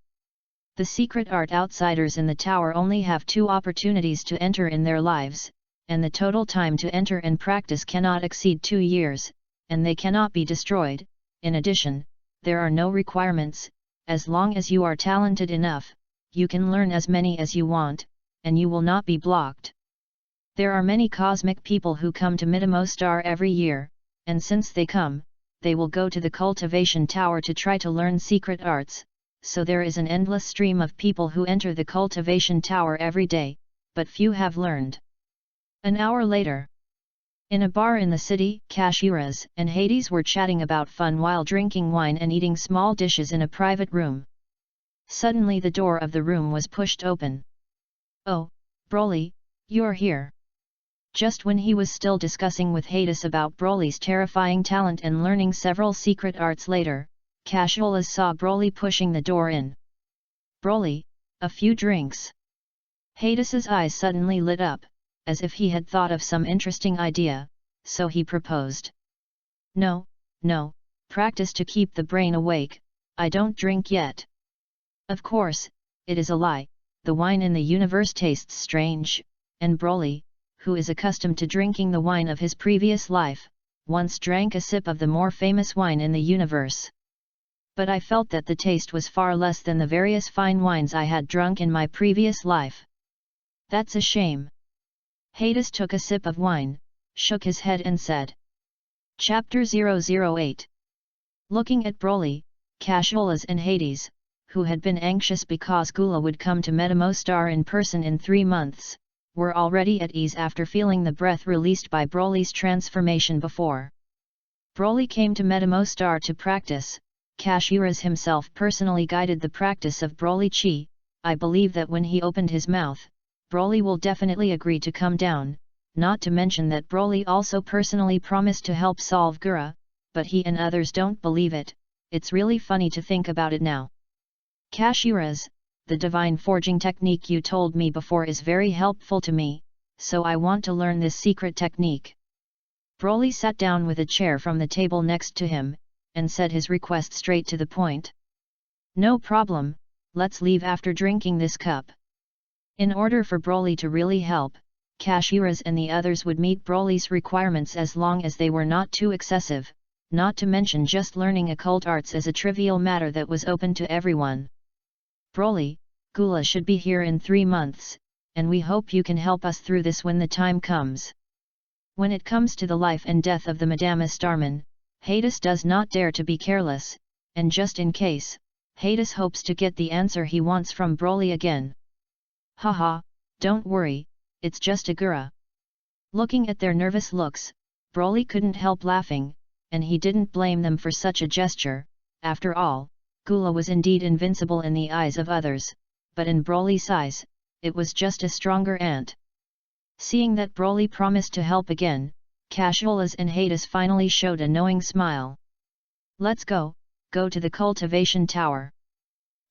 The secret art outsiders in the tower only have 2 opportunities to enter in their lives, and the total time to enter and practice cannot exceed 2 years, and they cannot be destroyed. In addition, there are no requirements, as long as you are talented enough, you can learn as many as you want, and you will not be blocked. There are many cosmic people who come to Midamo Star every year, and since they come, they will go to the cultivation tower to try to learn secret arts, so there is an endless stream of people who enter the cultivation tower every day, but few have learned. An hour later. In a bar in the city, Kashiras and Hades were chatting about fun while drinking wine and eating small dishes in a private room. Suddenly the door of the room was pushed open. "Oh, Broly, you're here." Just when he was still discussing with Hades about Broly's terrifying talent and learning several secret arts later, Kashiras saw Broly pushing the door in. "Broly, a few drinks." Hades's eyes suddenly lit up, as if he had thought of some interesting idea, so he proposed. No, practice to keep the brain awake, I don't drink yet." Of course, it is a lie, the wine in the universe tastes strange, and Broly, who is accustomed to drinking the wine of his previous life, once drank a sip of the more famous wine in the universe. But I felt that the taste was far less than the various fine wines I had drunk in my previous life. That's a shame. Hades took a sip of wine, shook his head and said. Chapter 008. Looking at Broly, Kashiras and Hades, who had been anxious because Gula would come to Midamo Star in person in 3 months, were already at ease after feeling the breath released by Broly's transformation before. Broly came to Midamo Star to practice. Kashiras himself personally guided the practice of Broly Chi. I believe that when he opened his mouth, Broly will definitely agree to come down, not to mention that Broly also personally promised to help solve Gura, but he and others don't believe it. It's really funny to think about it now. Kashiras, the divine forging technique you told me before is very helpful to me, so I want to learn this secret technique. Broly sat down with a chair from the table next to him, and said his request straight to the point. No problem, let's leave after drinking this cup. In order for Broly to really help, Kashiras and the others would meet Broly's requirements as long as they were not too excessive, not to mention just learning occult arts as a trivial matter that was open to everyone. Broly, Gula should be here in 3 months, and we hope you can help us through this when the time comes. When it comes to the life and death of the Madame Starman, Hades does not dare to be careless, and just in case, Hades hopes to get the answer he wants from Broly again. Haha, don't worry, it's just a Gura. Looking at their nervous looks, Broly couldn't help laughing, and he didn't blame them for such a gesture. After all, Gula was indeed invincible in the eyes of others, but in Broly's eyes, it was just a stronger ant. Seeing that Broly promised to help again, Kashiras and Hades finally showed a knowing smile. Let's go to the cultivation tower.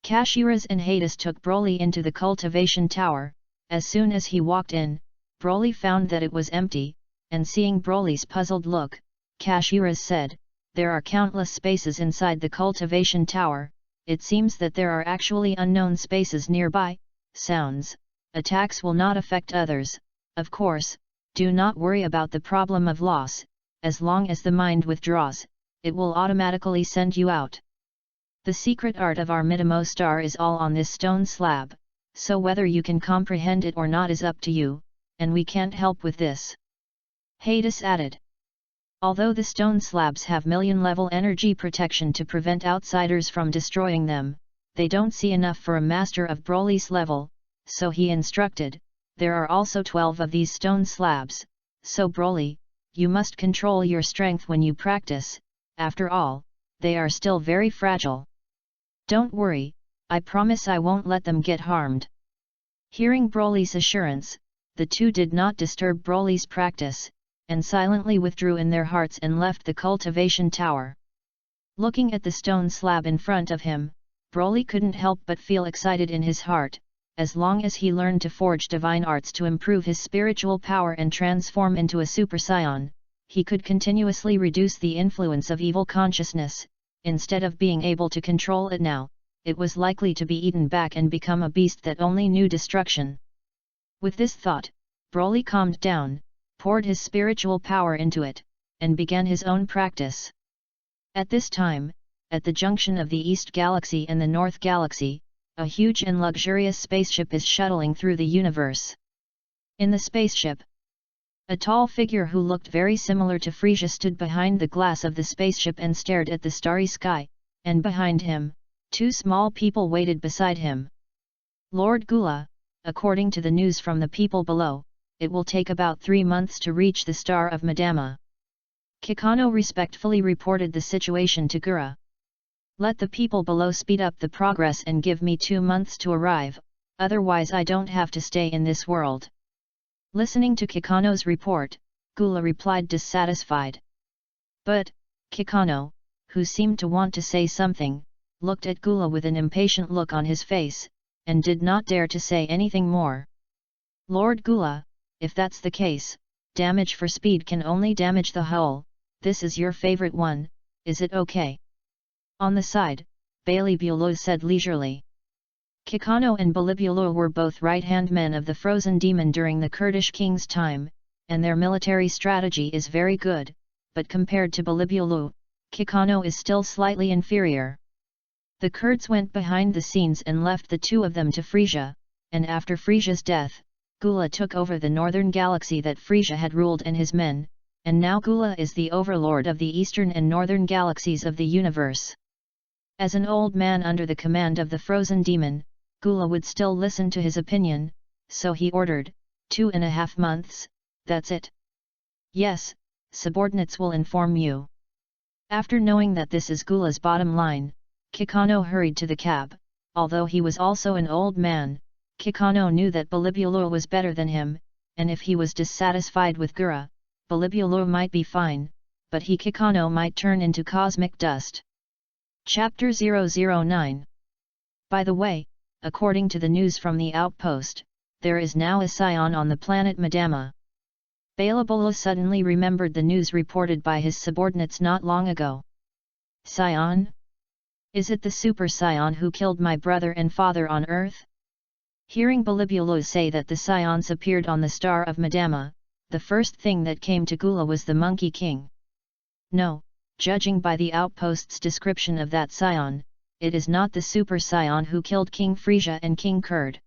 Kashiras and Hades took Broly into the cultivation tower. As soon as he walked in, Broly found that it was empty, and seeing Broly's puzzled look, Kashiras said, "There are countless spaces inside the cultivation tower, it seems that there are actually unknown spaces nearby. Sounds, attacks will not affect others, of course, do not worry about the problem of loss, as long as the mind withdraws, it will automatically send you out. The secret art of our Midamo star is all on this stone slab, so whether you can comprehend it or not is up to you, and we can't help with this." Hades added. Although the stone slabs have million-level energy protection to prevent outsiders from destroying them, they don't see enough for a master of Broly's level, so he instructed, "There are also 12 of these stone slabs, so Broly, you must control your strength when you practice, after all, they are still very fragile. Don't worry, I promise I won't let them get harmed." Hearing Broly's assurance, the two did not disturb Broly's practice, and silently withdrew in their hearts and left the cultivation tower. Looking at the stone slab in front of him, Broly couldn't help but feel excited in his heart. As long as he learned to forge divine arts to improve his spiritual power and transform into a Super Saiyan, he could continuously reduce the influence of evil consciousness. Instead of being able to control it now, it was likely to be eaten back and become a beast that only knew destruction. With this thought, Broly calmed down, poured his spiritual power into it, and began his own practice. At this time, at the junction of the East Galaxy and the North Galaxy, a huge and luxurious spaceship is shuttling through the universe. In the spaceship, a tall figure who looked very similar to Frisia stood behind the glass of the spaceship and stared at the starry sky, and behind him, two small people waited beside him. "Lord Gula, according to the news from the people below, it will take about 3 months to reach the Star of Madama." Kikano respectfully reported the situation to Gura. "Let the people below speed up the progress and give me 2 months to arrive, otherwise I don't have to stay in this world." Listening to Kikano's report, Gula replied dissatisfied. But, Kikano, who seemed to want to say something, looked at Gula with an impatient look on his face, and did not dare to say anything more. "Lord Gula, if that's the case, damage for speed can only damage the hull, this is your favorite one, is it okay?" On the side, Balibulo said leisurely. Kikano and Balibulo were both right-hand men of the Frozen Demon during the Kurdish king's time, and their military strategy is very good, but compared to Balibulo, Kikano is still slightly inferior. The Kurds went behind the scenes and left the two of them to Frisia, and after Frisia's death, Gula took over the northern galaxy that Frisia had ruled and his men, and now Gula is the overlord of the eastern and northern galaxies of the universe. As an old man under the command of the Frozen Demon, Gula would still listen to his opinion, so he ordered, 2.5 months, that's it. Yes, subordinates will inform you. After knowing that this is Gula's bottom line, Kikano hurried to the cab. Although he was also an old man, Kikano knew that Balibulo was better than him, and if he was dissatisfied with Gura, Balibulo might be fine, but Kikano might turn into cosmic dust. Chapter 009. By the way, according to the news from the outpost, there is now a scion on the planet Madama. Balibulo suddenly remembered the news reported by his subordinates not long ago. Scion? Is it the Super Scion who killed my brother and father on Earth? Hearing Balibulo say that the scions appeared on the Star of Madama, the first thing that came to Gula was the Monkey King. No, judging by the outpost's description of that scion, it is not the Super Scion who killed King Frisia and King Kurd.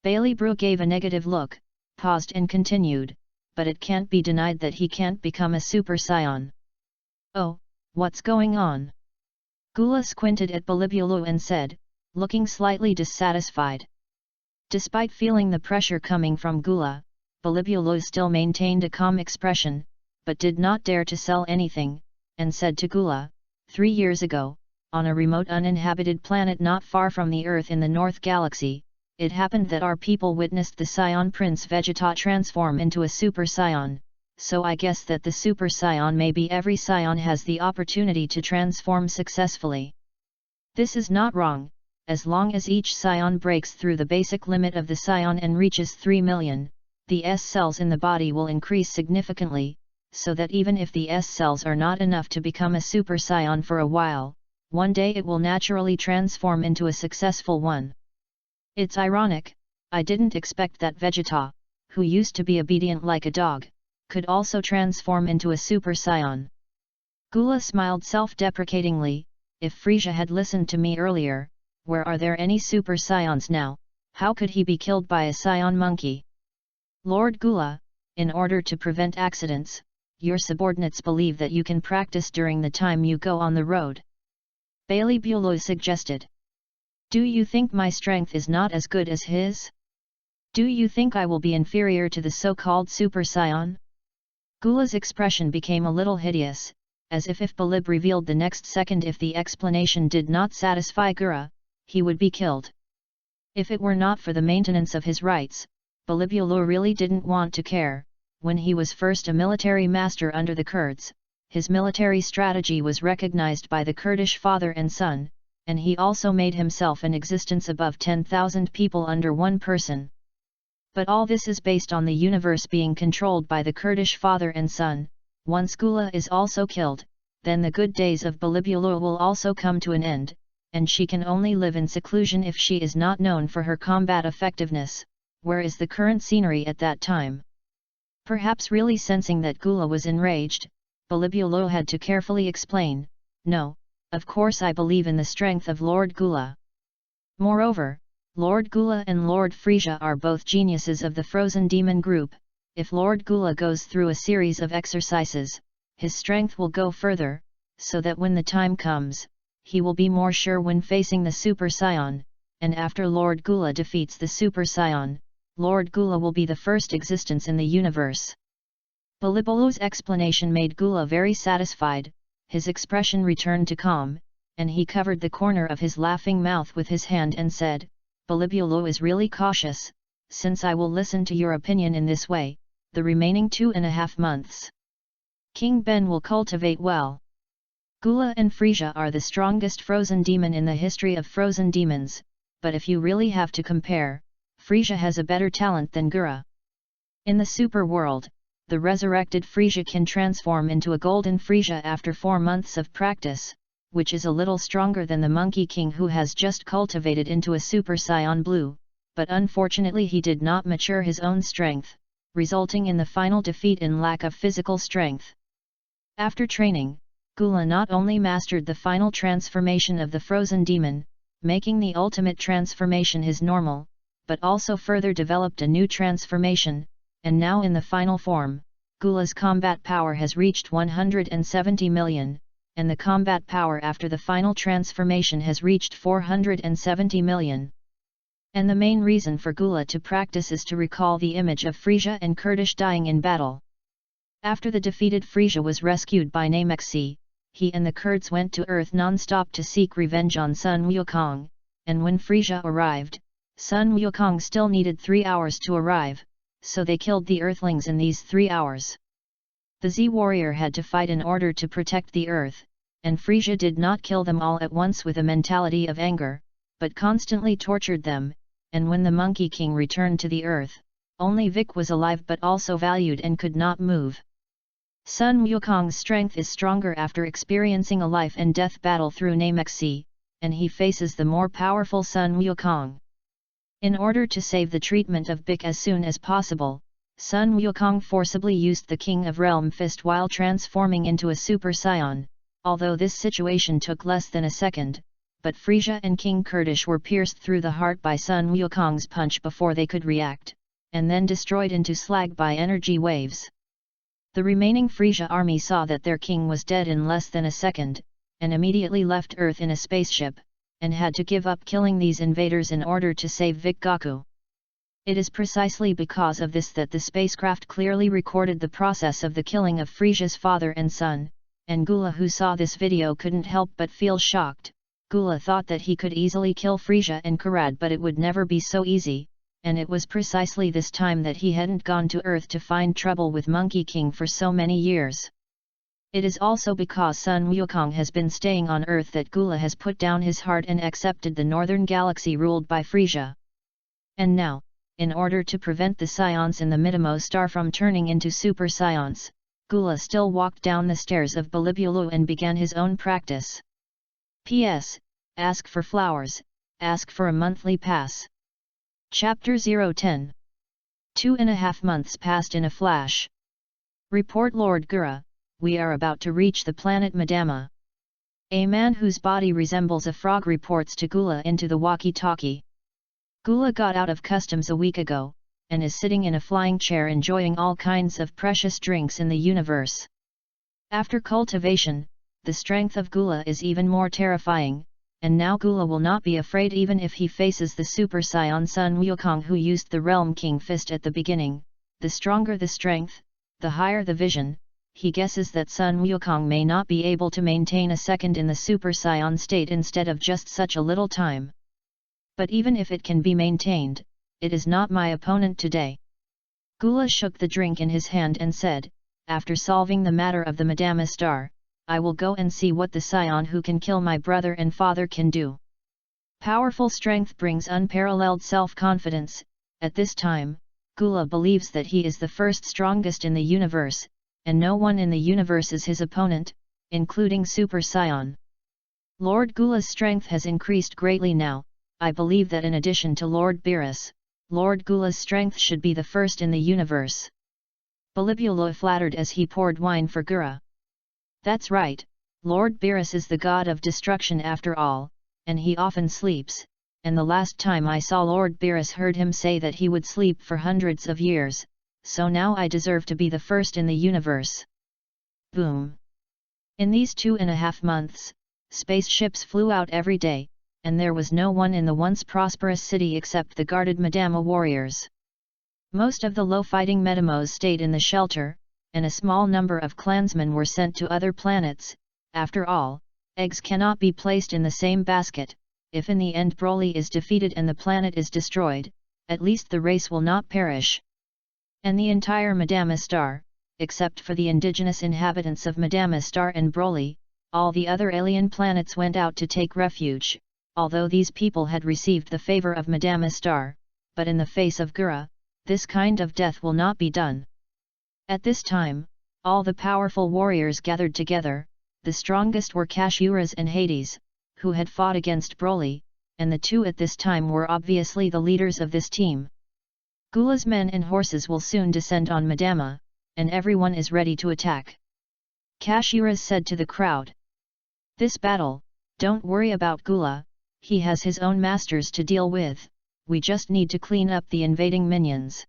Balibulo gave a negative look, paused and continued, but it can't be denied that he can't become a Super Scion. Oh, what's going on? Gula squinted at Balibulo and said, looking slightly dissatisfied. Despite feeling the pressure coming from Gula, Balibulo still maintained a calm expression, but did not dare to sell anything, and said to Gula, 3 years ago, on a remote uninhabited planet not far from the Earth in the North Galaxy, it happened that our people witnessed the Scion Prince Vegeta transform into a Super Scion, so I guess that the Super Scion maybe every Scion has the opportunity to transform successfully. This is not wrong, as long as each scion breaks through the basic limit of the scion and reaches 3 million, the S cells in the body will increase significantly, so that even if the S cells are not enough to become a super scion for a while, one day it will naturally transform into a successful one. It's ironic, I didn't expect that Vegeta, who used to be obedient like a dog, could also transform into a super scion. Gula smiled self-deprecatingly. If Frisia had listened to me earlier, where are there any super scions now? How could he be killed by a scion monkey? Lord Gula, in order to prevent accidents, your subordinates believe that you can practice during the time you go on the road. Bailey Bulow suggested. Do you think my strength is not as good as his? Do you think I will be inferior to the so-called super scion? Gula's expression became a little hideous, as if Balib revealed the next second if the explanation did not satisfy Gura, he would be killed. If it were not for the maintenance of his rights, Balibulur really didn't want to care. When he was first a military master under the Kurds, his military strategy was recognized by the Kurdish father and son, and he also made himself an existence above 10,000 people under one person. But all this is based on the universe being controlled by the Kurdish father and son. Once Gula is also killed, then the good days of Balibulur will also come to an end, and she can only live in seclusion if she is not known for her combat effectiveness. Where is the current scenery at that time? Perhaps really sensing that Gula was enraged, Balibulur had to carefully explain, no, of course I believe in the strength of Lord Gula. Moreover, Lord Gula and Lord Frisia are both geniuses of the Frozen Demon group. If Lord Gula goes through a series of exercises, his strength will go further, so that when the time comes, he will be more sure when facing the Super Scion, and after Lord Gula defeats the Super Scion, Lord Gula will be the first existence in the universe. Balibulu's explanation made Gula very satisfied, his expression returned to calm, and he covered the corner of his laughing mouth with his hand and said, Balibulu is really cautious, since I will listen to your opinion in this way, the remaining 2.5 months. King Ben will cultivate well. Gula and Frisia are the strongest frozen demon in the history of frozen demons, but if you really have to compare, Frisia has a better talent than Gura. In the super world, the resurrected Frisia can transform into a golden Frisia after 4 months of practice, which is a little stronger than the Monkey King who has just cultivated into a Super Scion Blue, but unfortunately he did not mature his own strength, resulting in the final defeat in lack of physical strength. After training, Gula not only mastered the final transformation of the frozen demon, making the ultimate transformation his normal, but also further developed a new transformation, and now in the final form, Gula's combat power has reached 170 million, and the combat power after the final transformation has reached 470 million. And the main reason for Gula to practice is to recall the image of Frisia and Kurdish dying in battle. After the defeated Frisia was rescued by Nameksi, he and the Kurds went to Earth non-stop to seek revenge on Sun Wukong, and when Frisia arrived, Sun Wukong still needed 3 hours to arrive, so they killed the Earthlings in these 3 hours. The Z-warrior had to fight in order to protect the Earth, and Frisia did not kill them all at once with a mentality of anger, but constantly tortured them, and when the Monkey King returned to the Earth, only Vic was alive but also valued and could not move. Sun Wukong's strength is stronger after experiencing a life and death battle through Nameksi, and he faces the more powerful Sun Wukong. In order to save the treatment of Bic as soon as possible, Sun Wukong forcibly used the King of Realm Fist while transforming into a Super Scion, although this situation took less than a second, but Frisia and King Kurdish were pierced through the heart by Sun Wukong's punch before they could react, and then destroyed into slag by energy waves. The remaining Frisia army saw that their king was dead in less than a second, and immediately left Earth in a spaceship, and had to give up killing these invaders in order to save Vic Gaku. It is precisely because of this that the spacecraft clearly recorded the process of the killing of Frisia's father and son, and Gula, who saw this video, couldn't help but feel shocked. Gula thought that he could easily kill Frisia and Karad, but it would never be so easy, and it was precisely this time that he hadn't gone to Earth to find trouble with Monkey King for so many years. It is also because Sun Wukong has been staying on Earth that Gula has put down his heart and accepted the northern galaxy ruled by Frisia. And now, in order to prevent the scions in the Midamo star from turning into super scions, Gula still walked down the stairs of Balibulu and began his own practice. P.S. Ask for flowers, ask for a monthly pass. Chapter 010. 2.5 months passed in a flash. Report Lord Gura, we are about to reach the planet Madama. A man whose body resembles a frog reports to Gula into the walkie-talkie. Gula got out of customs a week ago, and is sitting in a flying chair enjoying all kinds of precious drinks in the universe. After cultivation, the strength of Gula is even more terrifying, and now Gula will not be afraid even if he faces the Super Scion Sun Wukong who used the Realm King Fist at the beginning. The stronger the strength, the higher the vision. He guesses that Sun Wukong may not be able to maintain a second in the Super Scion state instead of just such a little time. But even if it can be maintained, it is not my opponent today. Gula shook the drink in his hand and said, after solving the matter of the Madama Star, I will go and see what the scion who can kill my brother and father can do. Powerful strength brings unparalleled self-confidence. At this time, Gula believes that he is the first strongest in the universe, and no one in the universe is his opponent, including Super Scion. Lord Gula's strength has increased greatly now. I believe that in addition to Lord Beerus, Lord Gula's strength should be the first in the universe. Balibulu flattered as he poured wine for Gura. That's right, Lord Beerus is the god of destruction after all, and he often sleeps, and the last time I saw Lord Beerus heard him say that he would sleep for hundreds of years, so now I deserve to be the first in the universe. Boom! In these 2.5 months, spaceships flew out every day, and there was no one in the once prosperous city except the guarded Madama warriors. Most of the low-fighting Medamos stayed in the shelter, and a small number of clansmen were sent to other planets. After all, eggs cannot be placed in the same basket. If in the end Broly is defeated and the planet is destroyed, at least the race will not perish. And the entire Madama Star, except for the indigenous inhabitants of Madama Star and Broly, all the other alien planets went out to take refuge, although these people had received the favor of Madama Star, but in the face of Gura, this kind of death will not be done. At this time, all the powerful warriors gathered together. The strongest were Kashuras and Hades, who had fought against Broly, and the two at this time were obviously the leaders of this team. Gula's men and horses will soon descend on Madama, and everyone is ready to attack. Kashuras said to the crowd. This battle, don't worry about Gula, he has his own masters to deal with, we just need to clean up the invading minions.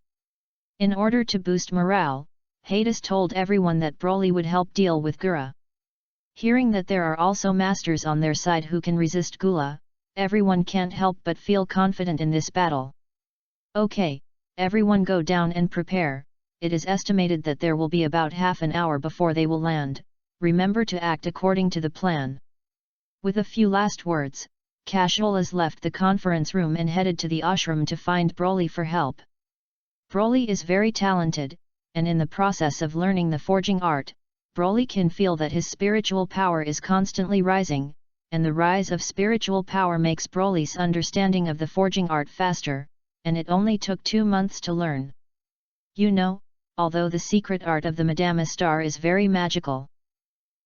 In order to boost morale, Hades told everyone that Broly would help deal with Gura. Hearing that there are also masters on their side who can resist Gula, everyone can't help but feel confident in this battle. Okay, everyone go down and prepare. It is estimated that there will be about half an hour before they will land. Remember to act according to the plan. With a few last words, Kashulas left the conference room and headed to the ashram to find Broly for help. Broly is very talented, and in the process of learning the forging art, Broly can feel that his spiritual power is constantly rising, and the rise of spiritual power makes Broly's understanding of the forging art faster, and it only took 2 months to learn. You know, although the secret art of the Madama Star is very magical.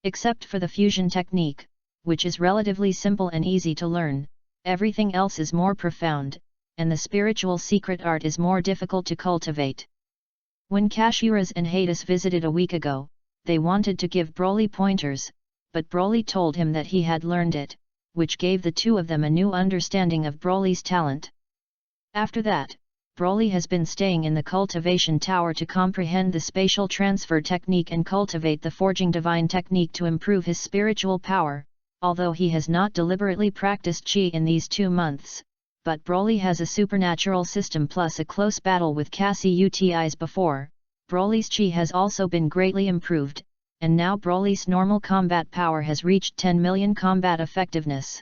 Except for the fusion technique, which is relatively simple and easy to learn, everything else is more profound, and the spiritual secret art is more difficult to cultivate. When Kashuras and Hades visited a week ago, they wanted to give Broly pointers, but Broly told him that he had learned it, which gave the two of them a new understanding of Broly's talent. After that, Broly has been staying in the cultivation tower to comprehend the spatial transfer technique and cultivate the forging divine technique to improve his spiritual power, although he has not deliberately practiced Chi in these 2 months. But Broly has a supernatural system plus a close battle with Cassie before. Broly's Chi has also been greatly improved, and now Broly's normal combat power has reached 10 million combat effectiveness.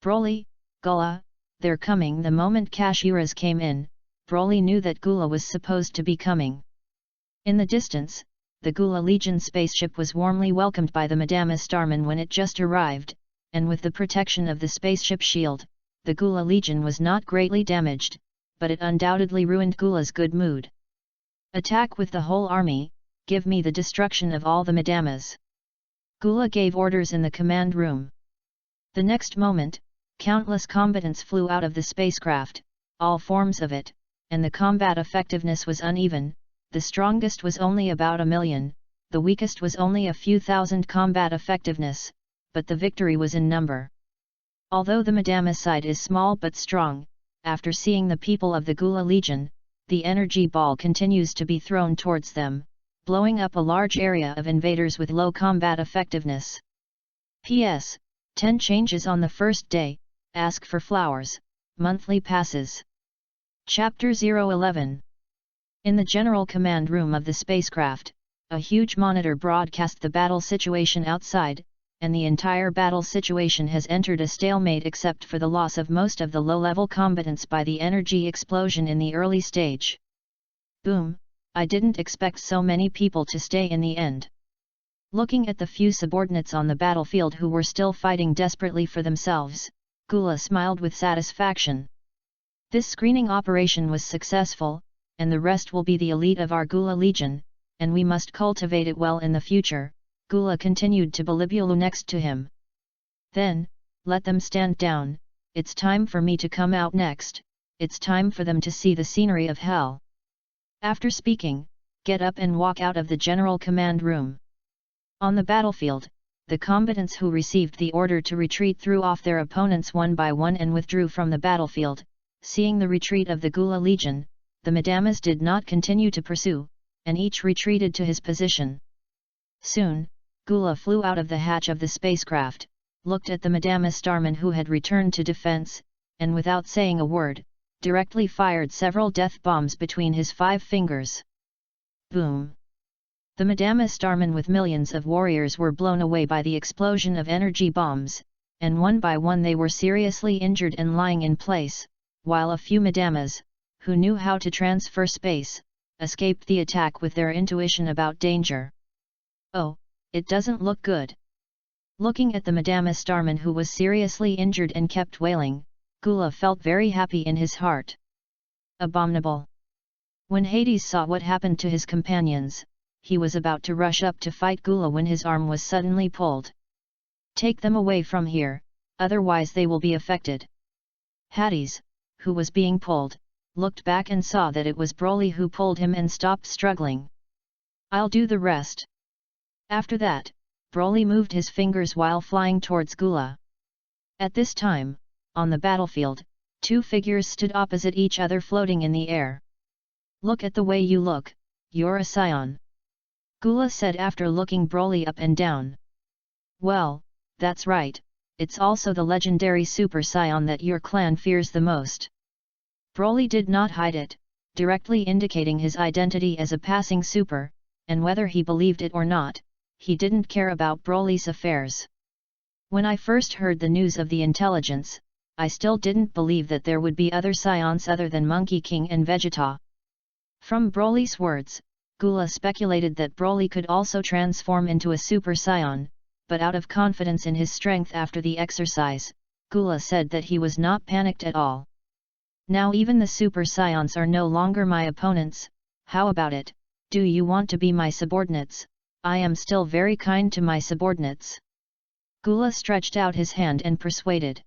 Broly, Gula, they're coming. The moment Kashuras came in, Broly knew that Gula was supposed to be coming. In the distance, the Gula Legion spaceship was warmly welcomed by the Madame Starman when it just arrived, and with the protection of the spaceship shield, the Gula Legion was not greatly damaged, but it undoubtedly ruined Gula's good mood. Attack with the whole army, give me the destruction of all the Madamas. Gula gave orders in the command room. The next moment, countless combatants flew out of the spacecraft, all forms of it, and the combat effectiveness was uneven. The strongest was only about 1,000,000, the weakest was only a few thousand combat effectiveness, but the victory was in number. Although the Madama side is small but strong, after seeing the people of the Gula Legion, the energy ball continues to be thrown towards them, blowing up a large area of invaders with low combat effectiveness. P.S. 10 changes on the first day, ask for flowers, monthly passes. Chapter 011. In the general command room of the spacecraft, a huge monitor broadcast the battle situation outside, and the entire battle situation has entered a stalemate except for the loss of most of the low-level combatants by the energy explosion in the early stage. Boom, I didn't expect so many people to stay in the end. Looking at the few subordinates on the battlefield who were still fighting desperately for themselves, Gula smiled with satisfaction. This screening operation was successful, and the rest will be the elite of our Gula Legion, and we must cultivate it well in the future. Gula continued to Balibulu next to him. Then, let them stand down, it's time for me to come out next, it's time for them to see the scenery of hell. After speaking, get up and walk out of the general command room. On the battlefield, the combatants who received the order to retreat threw off their opponents one by one and withdrew from the battlefield. Seeing the retreat of the Gula Legion, the Madamas did not continue to pursue, and each retreated to his position. Soon, Gula flew out of the hatch of the spacecraft, looked at the Madame Starman who had returned to defense, and without saying a word, directly fired several death bombs between his 5 fingers. Boom! The Madame Starman with millions of warriors were blown away by the explosion of energy bombs, and one by one they were seriously injured and lying in place, while a few Madamas, who knew how to transfer space, escaped the attack with their intuition about danger. Oh, it doesn't look good. Looking at the Madame Starman who was seriously injured and kept wailing, Gula felt very happy in his heart. Abominable! When Hades saw what happened to his companions, he was about to rush up to fight Gula when his arm was suddenly pulled. Take them away from here, otherwise they will be affected. Hades, who was being pulled, looked back and saw that it was Broly who pulled him and stopped struggling. I'll do the rest. After that, Broly moved his fingers while flying towards Gula. At this time, on the battlefield, 2 figures stood opposite each other floating in the air. Look at the way you look, you're a scion. Gula said after looking Broly up and down. Well, that's right, it's also the legendary Super Saiyan that your clan fears the most. Broly did not hide it, directly indicating his identity as a passing super, and whether he believed it or not, he didn't care about Broly's affairs. When I first heard the news of the intelligence, I still didn't believe that there would be other Scions other than Monkey King and Vegeta. From Broly's words, Gula speculated that Broly could also transform into a Super Saiyan, but out of confidence in his strength after the exercise, Gula said that he was not panicked at all. Now even the Super Saions are no longer my opponents. How about it, do you want to be my subordinates? I am still very kind to my subordinates. Gula stretched out his hand and persuaded.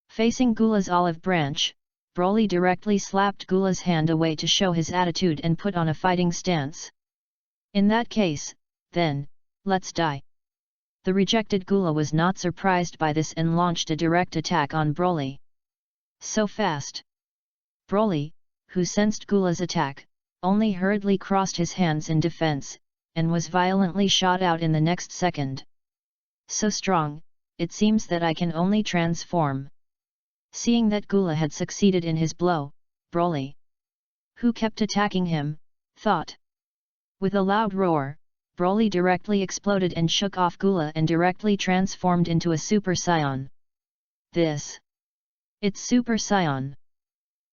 Facing Gula's olive branch, Broly directly slapped Gula's hand away to show his attitude and put on a fighting stance. In that case, then, let's die. The rejected Gula was not surprised by this and launched a direct attack on Broly. So fast! Broly, who sensed Gula's attack, only hurriedly crossed his hands in defense, and was violently shot out in the next second. So strong, it seems that I can only transform. Seeing that Gula had succeeded in his blow, Broly, who kept attacking him, thought. With a loud roar, Broly directly exploded and shook off Gula and directly transformed into a Super Saiyan. It's Super Saiyan.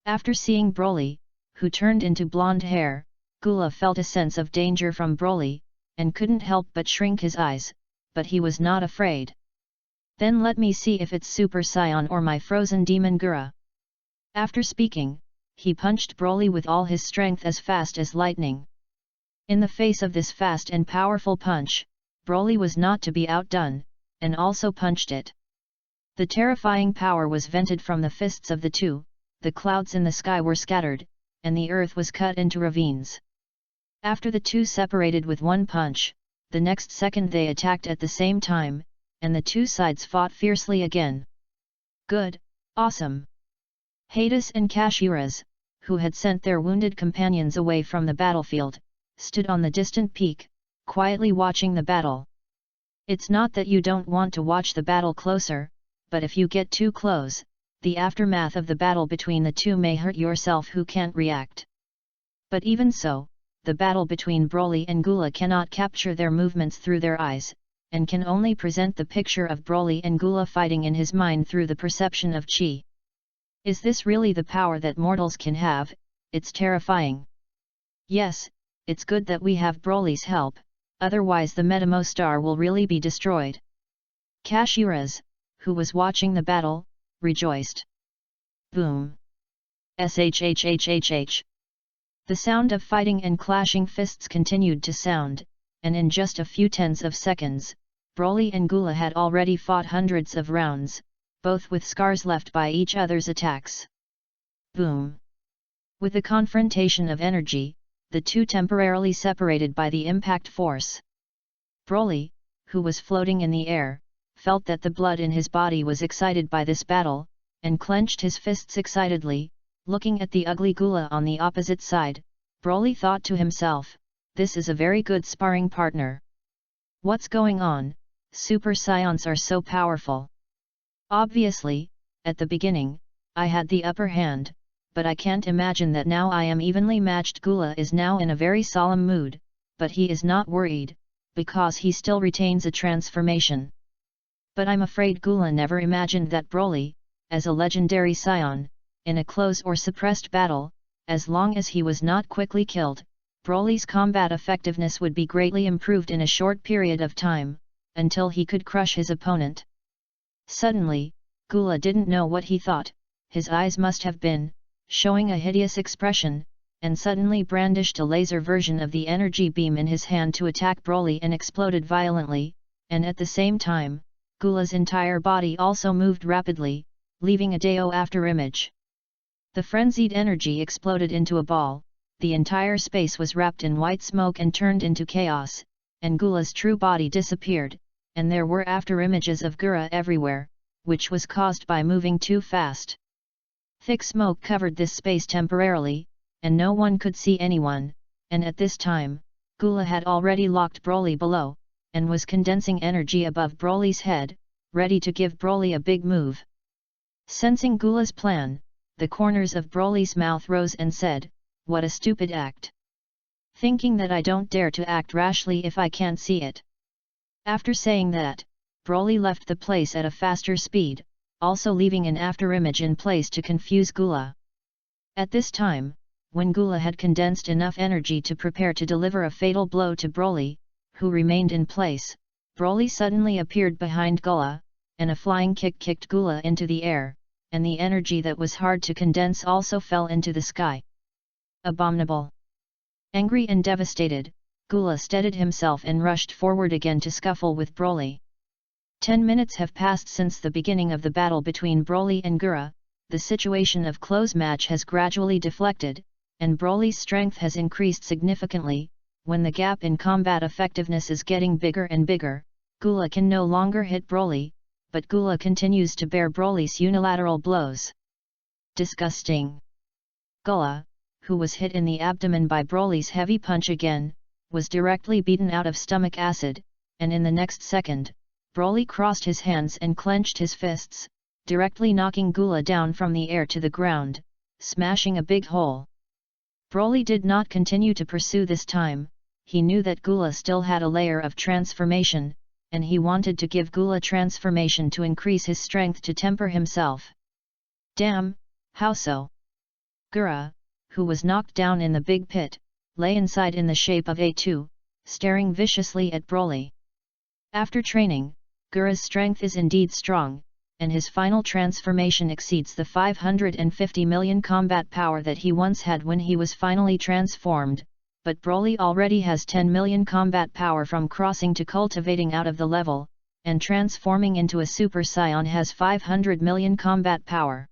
After seeing Broly, who turned into blonde hair, Gula felt a sense of danger from Broly, and couldn't help but shrink his eyes, but he was not afraid. Then let me see if it's Super Saiyan or my frozen demon Gura. After speaking, he punched Broly with all his strength as fast as lightning. In the face of this fast and powerful punch, Broly was not to be outdone, and also punched it. The terrifying power was vented from the fists of the two, the clouds in the sky were scattered, and the earth was cut into ravines. After the two separated with one punch, the next second they attacked at the same time, and the two sides fought fiercely again. Good, awesome! Hades and Kashiras, who had sent their wounded companions away from the battlefield, stood on the distant peak, quietly watching the battle. It's not that you don't want to watch the battle closer, but if you get too close, the aftermath of the battle between the two may hurt yourself who can't react. But even so, the battle between Broly and Gula cannot capture their movements through their eyes, and can only present the picture of Broly and Gula fighting in his mind through the perception of chi. Is this really the power that mortals can have? It's terrifying. Yes, it's good that we have Broly's help, otherwise the Metamo star will really be destroyed. Kashiras, who was watching the battle, rejoiced. Boom! Shhhhh! The sound of fighting and clashing fists continued to sound, and in just a few tens of seconds, Broly and Gula had already fought hundreds of rounds, both with scars left by each other's attacks. Boom! With the confrontation of energy, the two temporarily separated by the impact force. Broly, who was floating in the air, felt that the blood in his body was excited by this battle, and clenched his fists excitedly. Looking at the ugly Gula on the opposite side, Broly thought to himself, this is a very good sparring partner. What's going on? Super Saiyans are so powerful. Obviously, at the beginning, I had the upper hand, but I can't imagine that now I am evenly matched. Gula is now in a very solemn mood, but he is not worried, because he still retains a transformation. But I'm afraid Gula never imagined that Broly, as a legendary Saiyan, in a close or suppressed battle, as long as he was not quickly killed, Broly's combat effectiveness would be greatly improved in a short period of time, until he could crush his opponent. Suddenly, Gula didn't know what he thought, his eyes must have been showing a hideous expression, and suddenly brandished a laser version of the energy beam in his hand to attack Broly and exploded violently, and at the same time, Gula's entire body also moved rapidly, leaving a Dao afterimage. The frenzied energy exploded into a ball, the entire space was wrapped in white smoke and turned into chaos, and Gula's true body disappeared, and there were afterimages of Gura everywhere, which was caused by moving too fast. Thick smoke covered this space temporarily, and no one could see anyone, and at this time, Gula had already locked Broly below, and was condensing energy above Broly's head, ready to give Broly a big move. Sensing Gula's plan, the corners of Broly's mouth rose and said, "What a stupid act! Thinking that I don't dare to act rashly if I can't see it." After saying that, Broly left the place at a faster speed, also leaving an afterimage in place to confuse Gula. At this time, when Gula had condensed enough energy to prepare to deliver a fatal blow to Broly, who remained in place, Broly suddenly appeared behind Gula, and a flying kick kicked Gula into the air, and the energy that was hard to condense also fell into the sky. Abominable! Angry and devastated, Gula steadied himself and rushed forward again to scuffle with Broly. 10 minutes have passed since the beginning of the battle between Broly and Gura. The situation of close match has gradually deflected, and Broly's strength has increased significantly. When the gap in combat effectiveness is getting bigger and bigger, Gula can no longer hit Broly, but Gula continues to bear Broly's unilateral blows. Disgusting! Gula, who was hit in the abdomen by Broly's heavy punch again, was directly beaten out of stomach acid, and in the next second, Broly crossed his hands and clenched his fists, directly knocking Gula down from the air to the ground, smashing a big hole. Broly did not continue to pursue this time. He knew that Gula still had a layer of transformation, and he wanted to give Gula transformation to increase his strength to temper himself. Damn, how so? Gura, who was knocked down in the big pit, lay inside in the shape of a 2, staring viciously at Broly. After training, Gura's strength is indeed strong, and his final transformation exceeds the 550 million combat power that he once had when he was finally transformed, but Broly already has 10 million combat power from crossing to cultivating out of the level, and transforming into a Super Saiyan has 500 million combat power.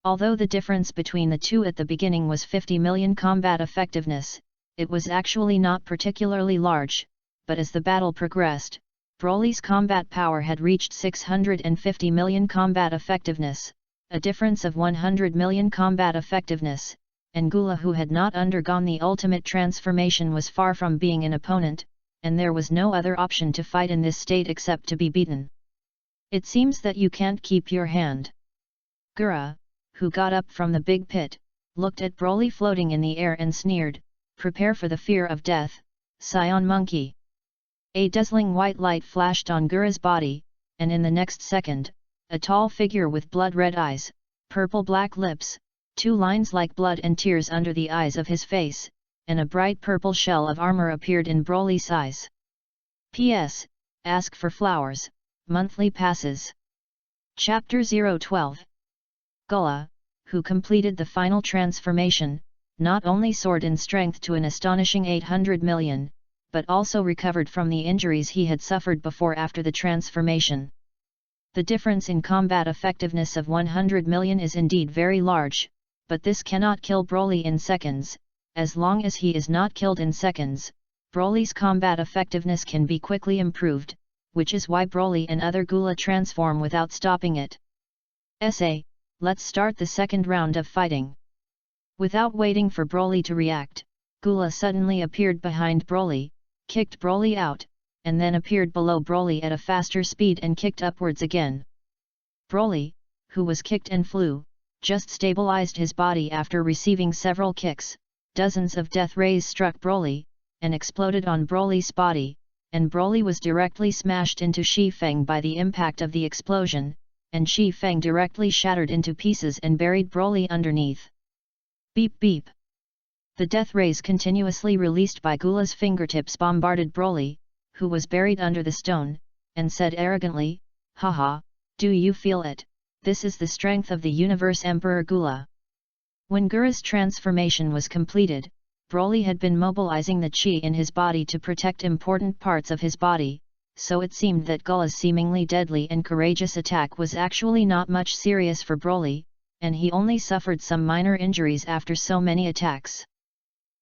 Although the difference between the two at the beginning was 50 million combat effectiveness, it was actually not particularly large, but as the battle progressed, Broly's combat power had reached 650 million combat effectiveness, a difference of 100 million combat effectiveness, and Gula, who had not undergone the ultimate transformation, was far from being an opponent, and there was no other option to fight in this state except to be beaten. It seems that you can't keep your hand. Gura, who got up from the big pit, looked at Broly floating in the air and sneered, "Prepare for the fear of death, Saiyan monkey." A dazzling white light flashed on Gura's body, and in the next second, a tall figure with blood-red eyes, purple-black lips, 2 lines like blood and tears under the eyes of his face, and a bright purple shell of armor appeared in Broly's eyes. P.S. Ask for flowers, monthly passes. Chapter 012. Gula, who completed the final transformation, not only soared in strength to an astonishing 800 million, but also recovered from the injuries he had suffered before after the transformation. The difference in combat effectiveness of 100 million is indeed very large, but this cannot kill Broly in seconds. As long as he is not killed in seconds, Broly's combat effectiveness can be quickly improved, which is why Broly and other Gula transform without stopping it. Let's start the second round of fighting. Without waiting for Broly to react, Gula suddenly appeared behind Broly, kicked Broly out, and then appeared below Broly at a faster speed and kicked upwards again. Broly, who was kicked and flew, just stabilized his body after receiving several kicks. Dozens of death rays struck Broly, and exploded on Broly's body, and Broly was directly smashed into Shi Feng by the impact of the explosion, and Shi Feng directly shattered into pieces and buried Broly underneath. Beep beep. The death rays continuously released by Gula's fingertips bombarded Broly, who was buried under the stone, and said arrogantly, "Haha, do you feel it? This is the strength of the universe Emperor Gula." When Gura's transformation was completed, Broly had been mobilizing the chi in his body to protect important parts of his body, so it seemed that Gula's seemingly deadly and courageous attack was actually not much serious for Broly, and he only suffered some minor injuries after so many attacks.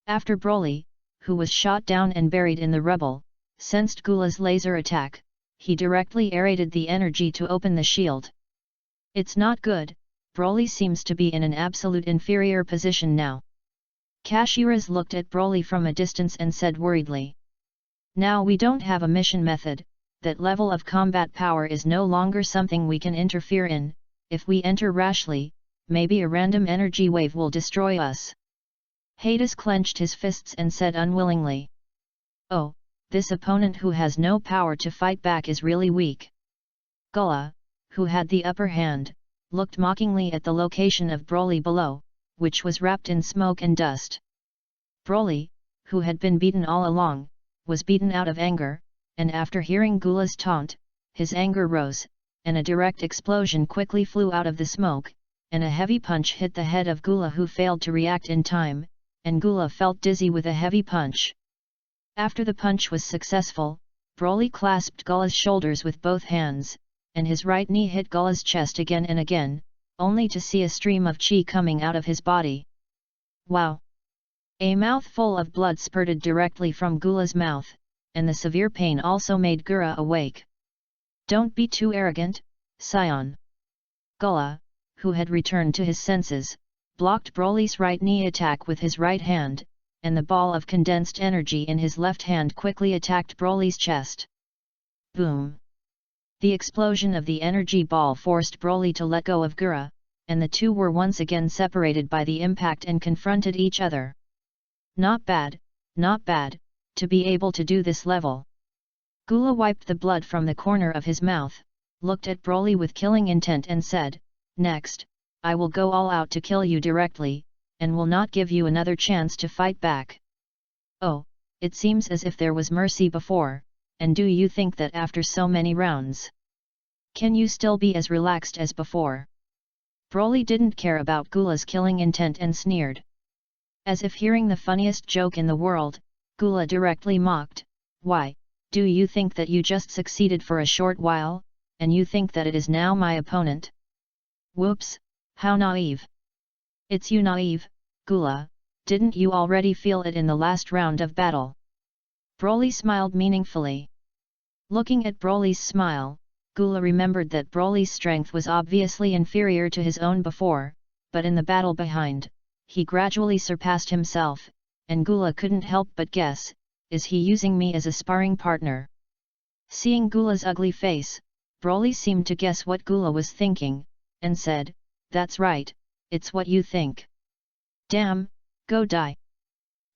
After Broly, who was shot down and buried in the rubble, sensed Gula's laser attack, he directly aerated the energy to open the shield. It's not good, Broly seems to be in an absolute inferior position now. Kashiras looked at Broly from a distance and said worriedly. Now we don't have a mission method, that level of combat power is no longer something we can interfere in. If we enter rashly, maybe a random energy wave will destroy us. Hades clenched his fists and said unwillingly. Oh, this opponent who has no power to fight back is really weak. Gula, who had the upper hand, looked mockingly at the location of Broly below, which was wrapped in smoke and dust. Broly, who had been beaten all along, was beaten out of anger, and after hearing Gula's taunt, his anger rose, and a direct explosion quickly flew out of the smoke, and a heavy punch hit the head of Gula, who failed to react in time, and Gula felt dizzy with a heavy punch. After the punch was successful, Broly clasped Gula's shoulders with both hands, and his right knee hit Gula's chest again and again, only to see a stream of chi coming out of his body. Wow! A mouthful of blood spurted directly from Gula's mouth, and the severe pain also made Gura awake. Don't be too arrogant, Saiyan. Gula, who had returned to his senses, blocked Broly's right knee attack with his right hand, and the ball of condensed energy in his left hand quickly attacked Broly's chest. Boom! The explosion of the energy ball forced Broly to let go of Gura, and the two were once again separated by the impact and confronted each other. Not bad, to be able to do this level. Gula wiped the blood from the corner of his mouth, looked at Broly with killing intent and said, "Next, I will go all out to kill you directly, and will not give you another chance to fight back." Oh, it seems as if there was mercy before, and do you think that after so many rounds, can you still be as relaxed as before? Broly didn't care about Gula's killing intent and sneered. As if hearing the funniest joke in the world, Gula directly mocked, "Why, do you think that you just succeeded for a short while, and you think that it is now my opponent? Whoops, how naive! It's you naive, Gula, didn't you already feel it in the last round of battle?" Broly smiled meaningfully. Looking at Broly's smile, Gula remembered that Broly's strength was obviously inferior to his own before, but in the battle behind, he gradually surpassed himself, and Gula couldn't help but guess, is he using me as a sparring partner? Seeing Gula's ugly face, Broly seemed to guess what Gula was thinking, and said, "That's right, it's what you think. Damn, go die."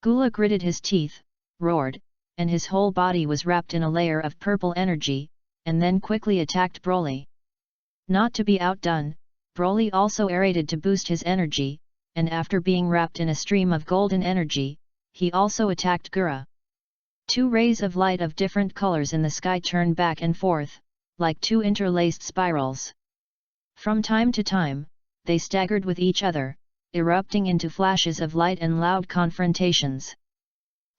Gula gritted his teeth, roared, and his whole body was wrapped in a layer of purple energy, and then quickly attacked Broly. Not to be outdone, Broly also aerated to boost his energy, and after being wrapped in a stream of golden energy, he also attacked Gura. Two rays of light of different colors in the sky turned back and forth, like two interlaced spirals. From time to time, they staggered with each other, erupting into flashes of light and loud confrontations.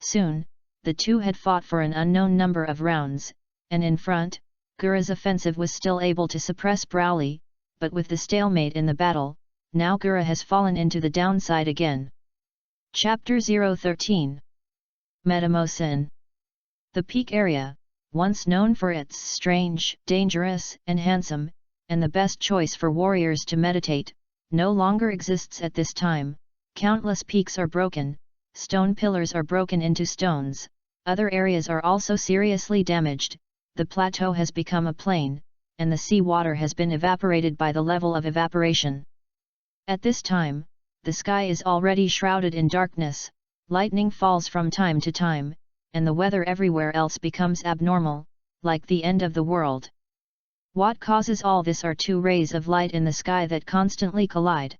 Soon, the two had fought for an unknown number of rounds, and in front, Gura's offensive was still able to suppress Broly, but with the stalemate in the battle, now Gura has fallen into the downside again. Chapter 013 Metamorphosis. The peak area, once known for its strange, dangerous, and handsome, and the best choice for warriors to meditate, no longer exists at this time. Countless peaks are broken, stone pillars are broken into stones, other areas are also seriously damaged, the plateau has become a plain, and the sea water has been evaporated by the level of evaporation. At this time, the sky is already shrouded in darkness, lightning falls from time to time, and the weather everywhere else becomes abnormal, like the end of the world. What causes all this are two rays of light in the sky that constantly collide.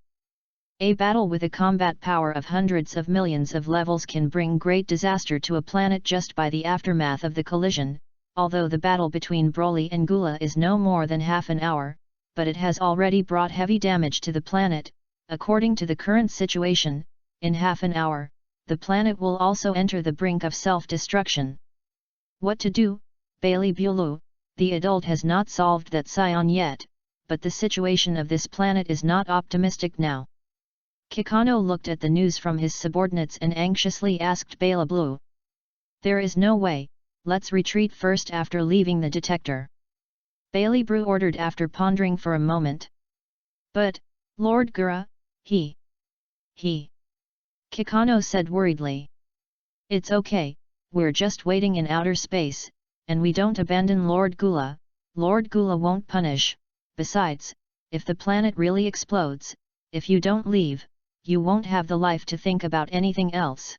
A battle with a combat power of hundreds of millions of levels can bring great disaster to a planet just by the aftermath of the collision. Although the battle between Broly and Gula is no more than half an hour, but it has already brought heavy damage to the planet. According to the current situation, in half an hour, the planet will also enter the brink of self-destruction. What to do? Bailey Bulu, the adult, has not solved that scion yet, but the situation of this planet is not optimistic now. Kikano looked at the news from his subordinates and anxiously asked Bailey Blue. "There is no way, let's retreat first after leaving the detector." Bailey Blue ordered after pondering for a moment. "But, Lord Gura, he. Kikano said worriedly. "It's okay, we're just waiting in outer space, and we don't abandon Lord Gula won't punish. Besides, if the planet really explodes, if you don't leave, you won't have the life to think about anything else."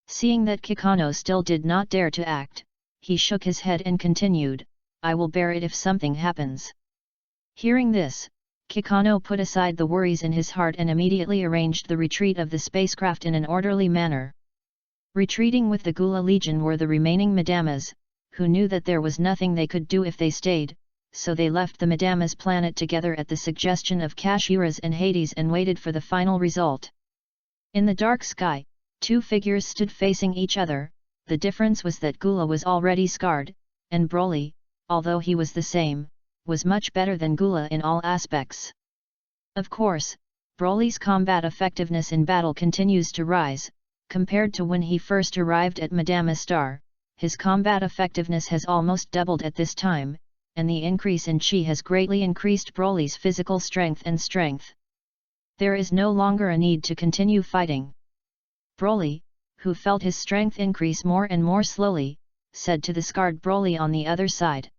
Seeing that Kikano still did not dare to act, he shook his head and continued, "I will bear it if something happens." Hearing this, Kikano put aside the worries in his heart and immediately arranged the retreat of the spacecraft in an orderly manner. Retreating with the Gula Legion were the remaining Madamas, who knew that there was nothing they could do if they stayed, so they left the Madamas planet together at the suggestion of Kashuras and Hades and waited for the final result. In the dark sky, two figures stood facing each other. The difference was that Gula was already scarred, and Broly, although he was the same, was much better than Gula in all aspects. Of course, Broly's combat effectiveness in battle continues to rise. Compared to when he first arrived at Madama Star, his combat effectiveness has almost doubled at this time, and the increase in chi has greatly increased Broly's physical strength and strength. There is no longer a need to continue fighting. Broly, who felt his strength increase more and more slowly, said to the scarred Broly on the other side.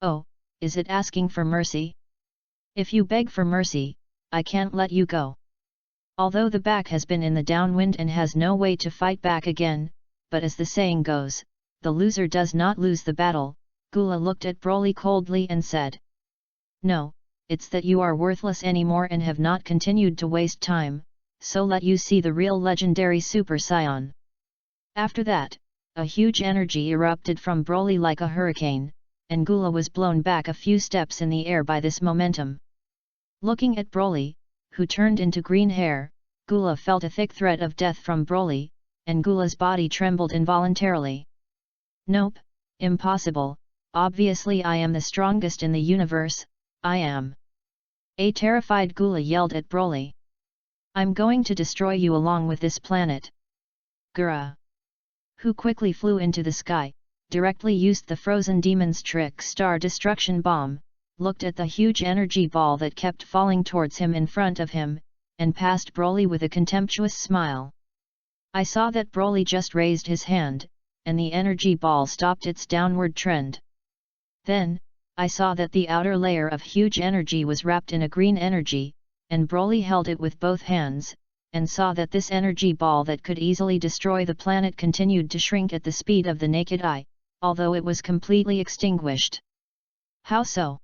"Oh, is it asking for mercy? If you beg for mercy, I can't let you go." Although the back has been in the downwind and has no way to fight back again, but as the saying goes, the loser does not lose the battle, Gula looked at Broly coldly and said. "No, it's that you are worthless anymore and have not continued to waste time, so let you see the real legendary Super Saiyan." After that, a huge energy erupted from Broly like a hurricane, and Gula was blown back a few steps in the air by this momentum. Looking at Broly, who turned into green hair, Gula felt a thick threat of death from Broly, and Gula's body trembled involuntarily. Nope, impossible, obviously I am the strongest in the universe, I am. A terrified Gula yelled at Broly. I'm going to destroy you along with this planet. Gura, who quickly flew into the sky, directly used the frozen demon's trick star destruction bomb, looked at the huge energy ball that kept falling towards him in front of him, and passed Broly with a contemptuous smile. I saw that Broly just raised his hand, and the energy ball stopped its downward trend. Then, I saw that the outer layer of huge energy was wrapped in a green energy, and Broly held it with both hands, and saw that this energy ball that could easily destroy the planet continued to shrink at the speed of the naked eye, although it was completely extinguished. How so?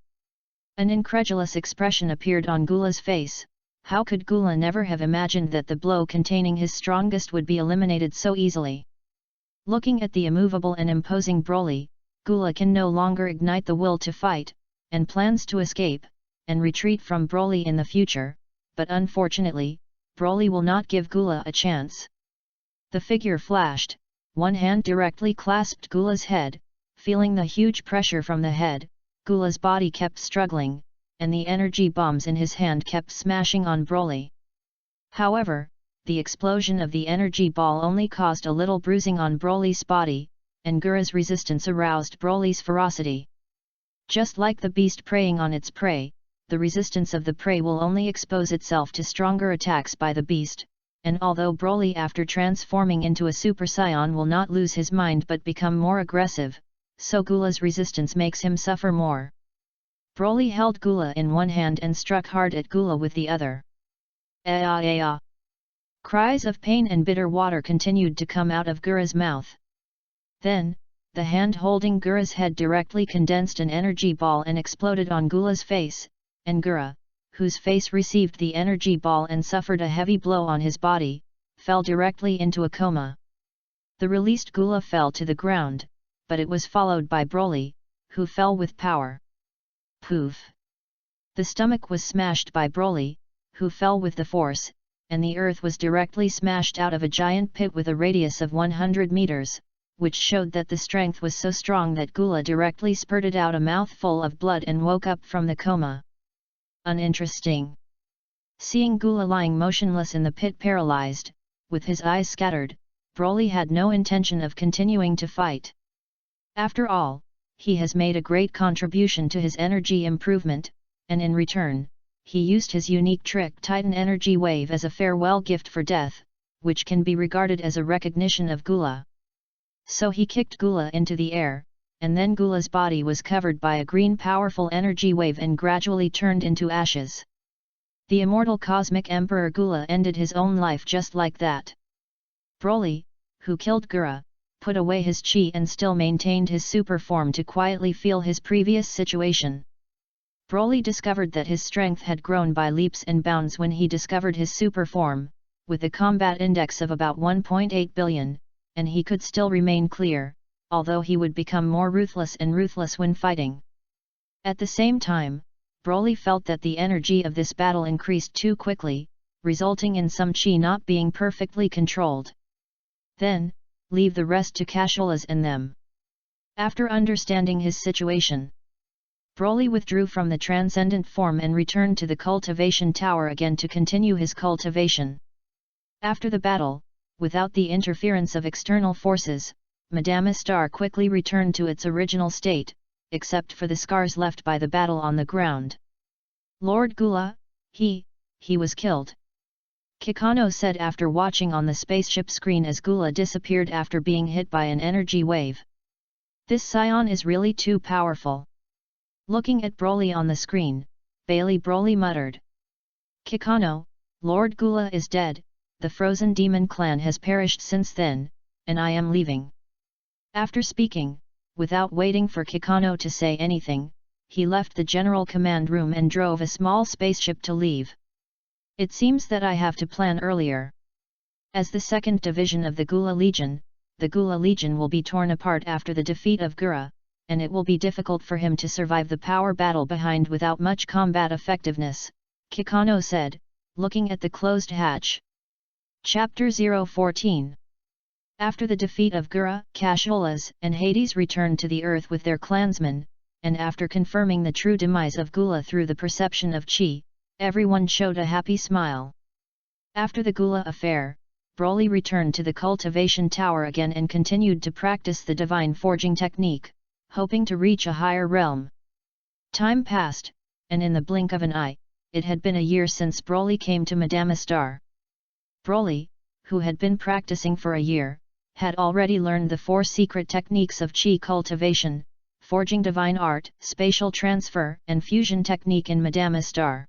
An incredulous expression appeared on Gula's face. How could Gula never have imagined that the blow containing his strongest would be eliminated so easily? Looking at the immovable and imposing Broly, Gula can no longer ignite the will to fight, and plans to escape, and retreat from Broly in the future, but unfortunately, Broly will not give Gula a chance. The figure flashed, one hand directly clasped Gula's head, feeling the huge pressure from the head, Gula's body kept struggling, and the energy bombs in his hand kept smashing on Broly. However, the explosion of the energy ball only caused a little bruising on Broly's body, and Gura's resistance aroused Broly's ferocity. Just like the beast preying on its prey, the resistance of the prey will only expose itself to stronger attacks by the beast, and although Broly after transforming into a Super Saiyan will not lose his mind but become more aggressive, so Gula's resistance makes him suffer more. Broly held Gula in one hand and struck hard at Gula with the other. Aa! Cries of pain and bitter water continued to come out of Gura's mouth. Then, the hand holding Gura's head directly condensed an energy ball and exploded on Gula's face, and Gura, whose face received the energy ball and suffered a heavy blow on his body, fell directly into a coma. The released Gula fell to the ground, but it was followed by Broly, who fell with power. Poof! The stomach was smashed by Broly, who fell with the force, and the earth was directly smashed out of a giant pit with a radius of 100 meters, which showed that the strength was so strong that Gula directly spurted out a mouthful of blood and woke up from the coma. Uninteresting. Seeing Gula lying motionless in the pit paralyzed, with his eyes scattered, Broly had no intention of continuing to fight. After all, he has made a great contribution to his energy improvement, and in return, he used his unique trick Titan Energy Wave as a farewell gift for death, which can be regarded as a recognition of Gula. So he kicked Gula into the air, and then Gula's body was covered by a green powerful energy wave and gradually turned into ashes. The immortal Cosmic Emperor Gula ended his own life just like that. Broly, who killed Gura, put away his chi and still maintained his super form to quietly feel his previous situation. Broly discovered that his strength had grown by leaps and bounds when he discovered his super form, with a combat index of about 1.8 billion, and he could still remain clear, although he would become more ruthless when fighting. At the same time, Broly felt that the energy of this battle increased too quickly, resulting in some chi not being perfectly controlled. Then, leave the rest to Casholas and them. After understanding his situation, Broly withdrew from the transcendent form and returned to the cultivation tower again to continue his cultivation. After the battle, without the interference of external forces, Madame Star quickly returned to its original state, except for the scars left by the battle on the ground. Lord Gula, he was killed. Kikano said after watching on the spaceship screen as Gula disappeared after being hit by an energy wave. This Scion is really too powerful. Looking at Broly on the screen, Bailey Broly muttered. Kikano, Lord Gula is dead, the Frozen Demon clan has perished since then, and I am leaving. After speaking, without waiting for Kikano to say anything, he left the general command room and drove a small spaceship to leave. It seems that I have to plan earlier. As the second division of the Gula Legion, the Gula Legion will be torn apart after the defeat of Gura, and it will be difficult for him to survive the power battle behind without much combat effectiveness, Kikano said, looking at the closed hatch. Chapter 014. After the defeat of Gura, Kasholas and Hades returned to the earth with their clansmen, and after confirming the true demise of Gula through the perception of Chi, everyone showed a happy smile. After the Gula affair, Broly returned to the cultivation tower again and continued to practice the divine forging technique, hoping to reach a higher realm. Time passed, and in the blink of an eye, it had been a year since Broly came to Madamistar. Broly, who had been practicing for a year, had already learned the 4 secret techniques of Chi cultivation, forging divine art, spatial transfer and fusion technique in Madamistar.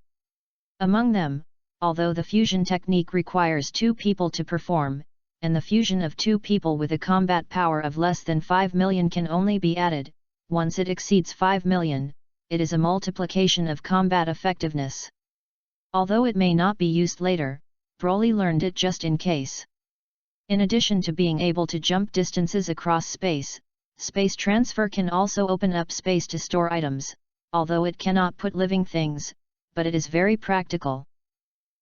Among them, although the fusion technique requires 2 people to perform, and the fusion of 2 people with a combat power of less than 5 million can only be added, once it exceeds 5 million, it is a multiplication of combat effectiveness. Although it may not be used later, Broly learned it just in case. In addition to being able to jump distances across space, space transfer can also open up space to store items, although it cannot put living things, but it is very practical.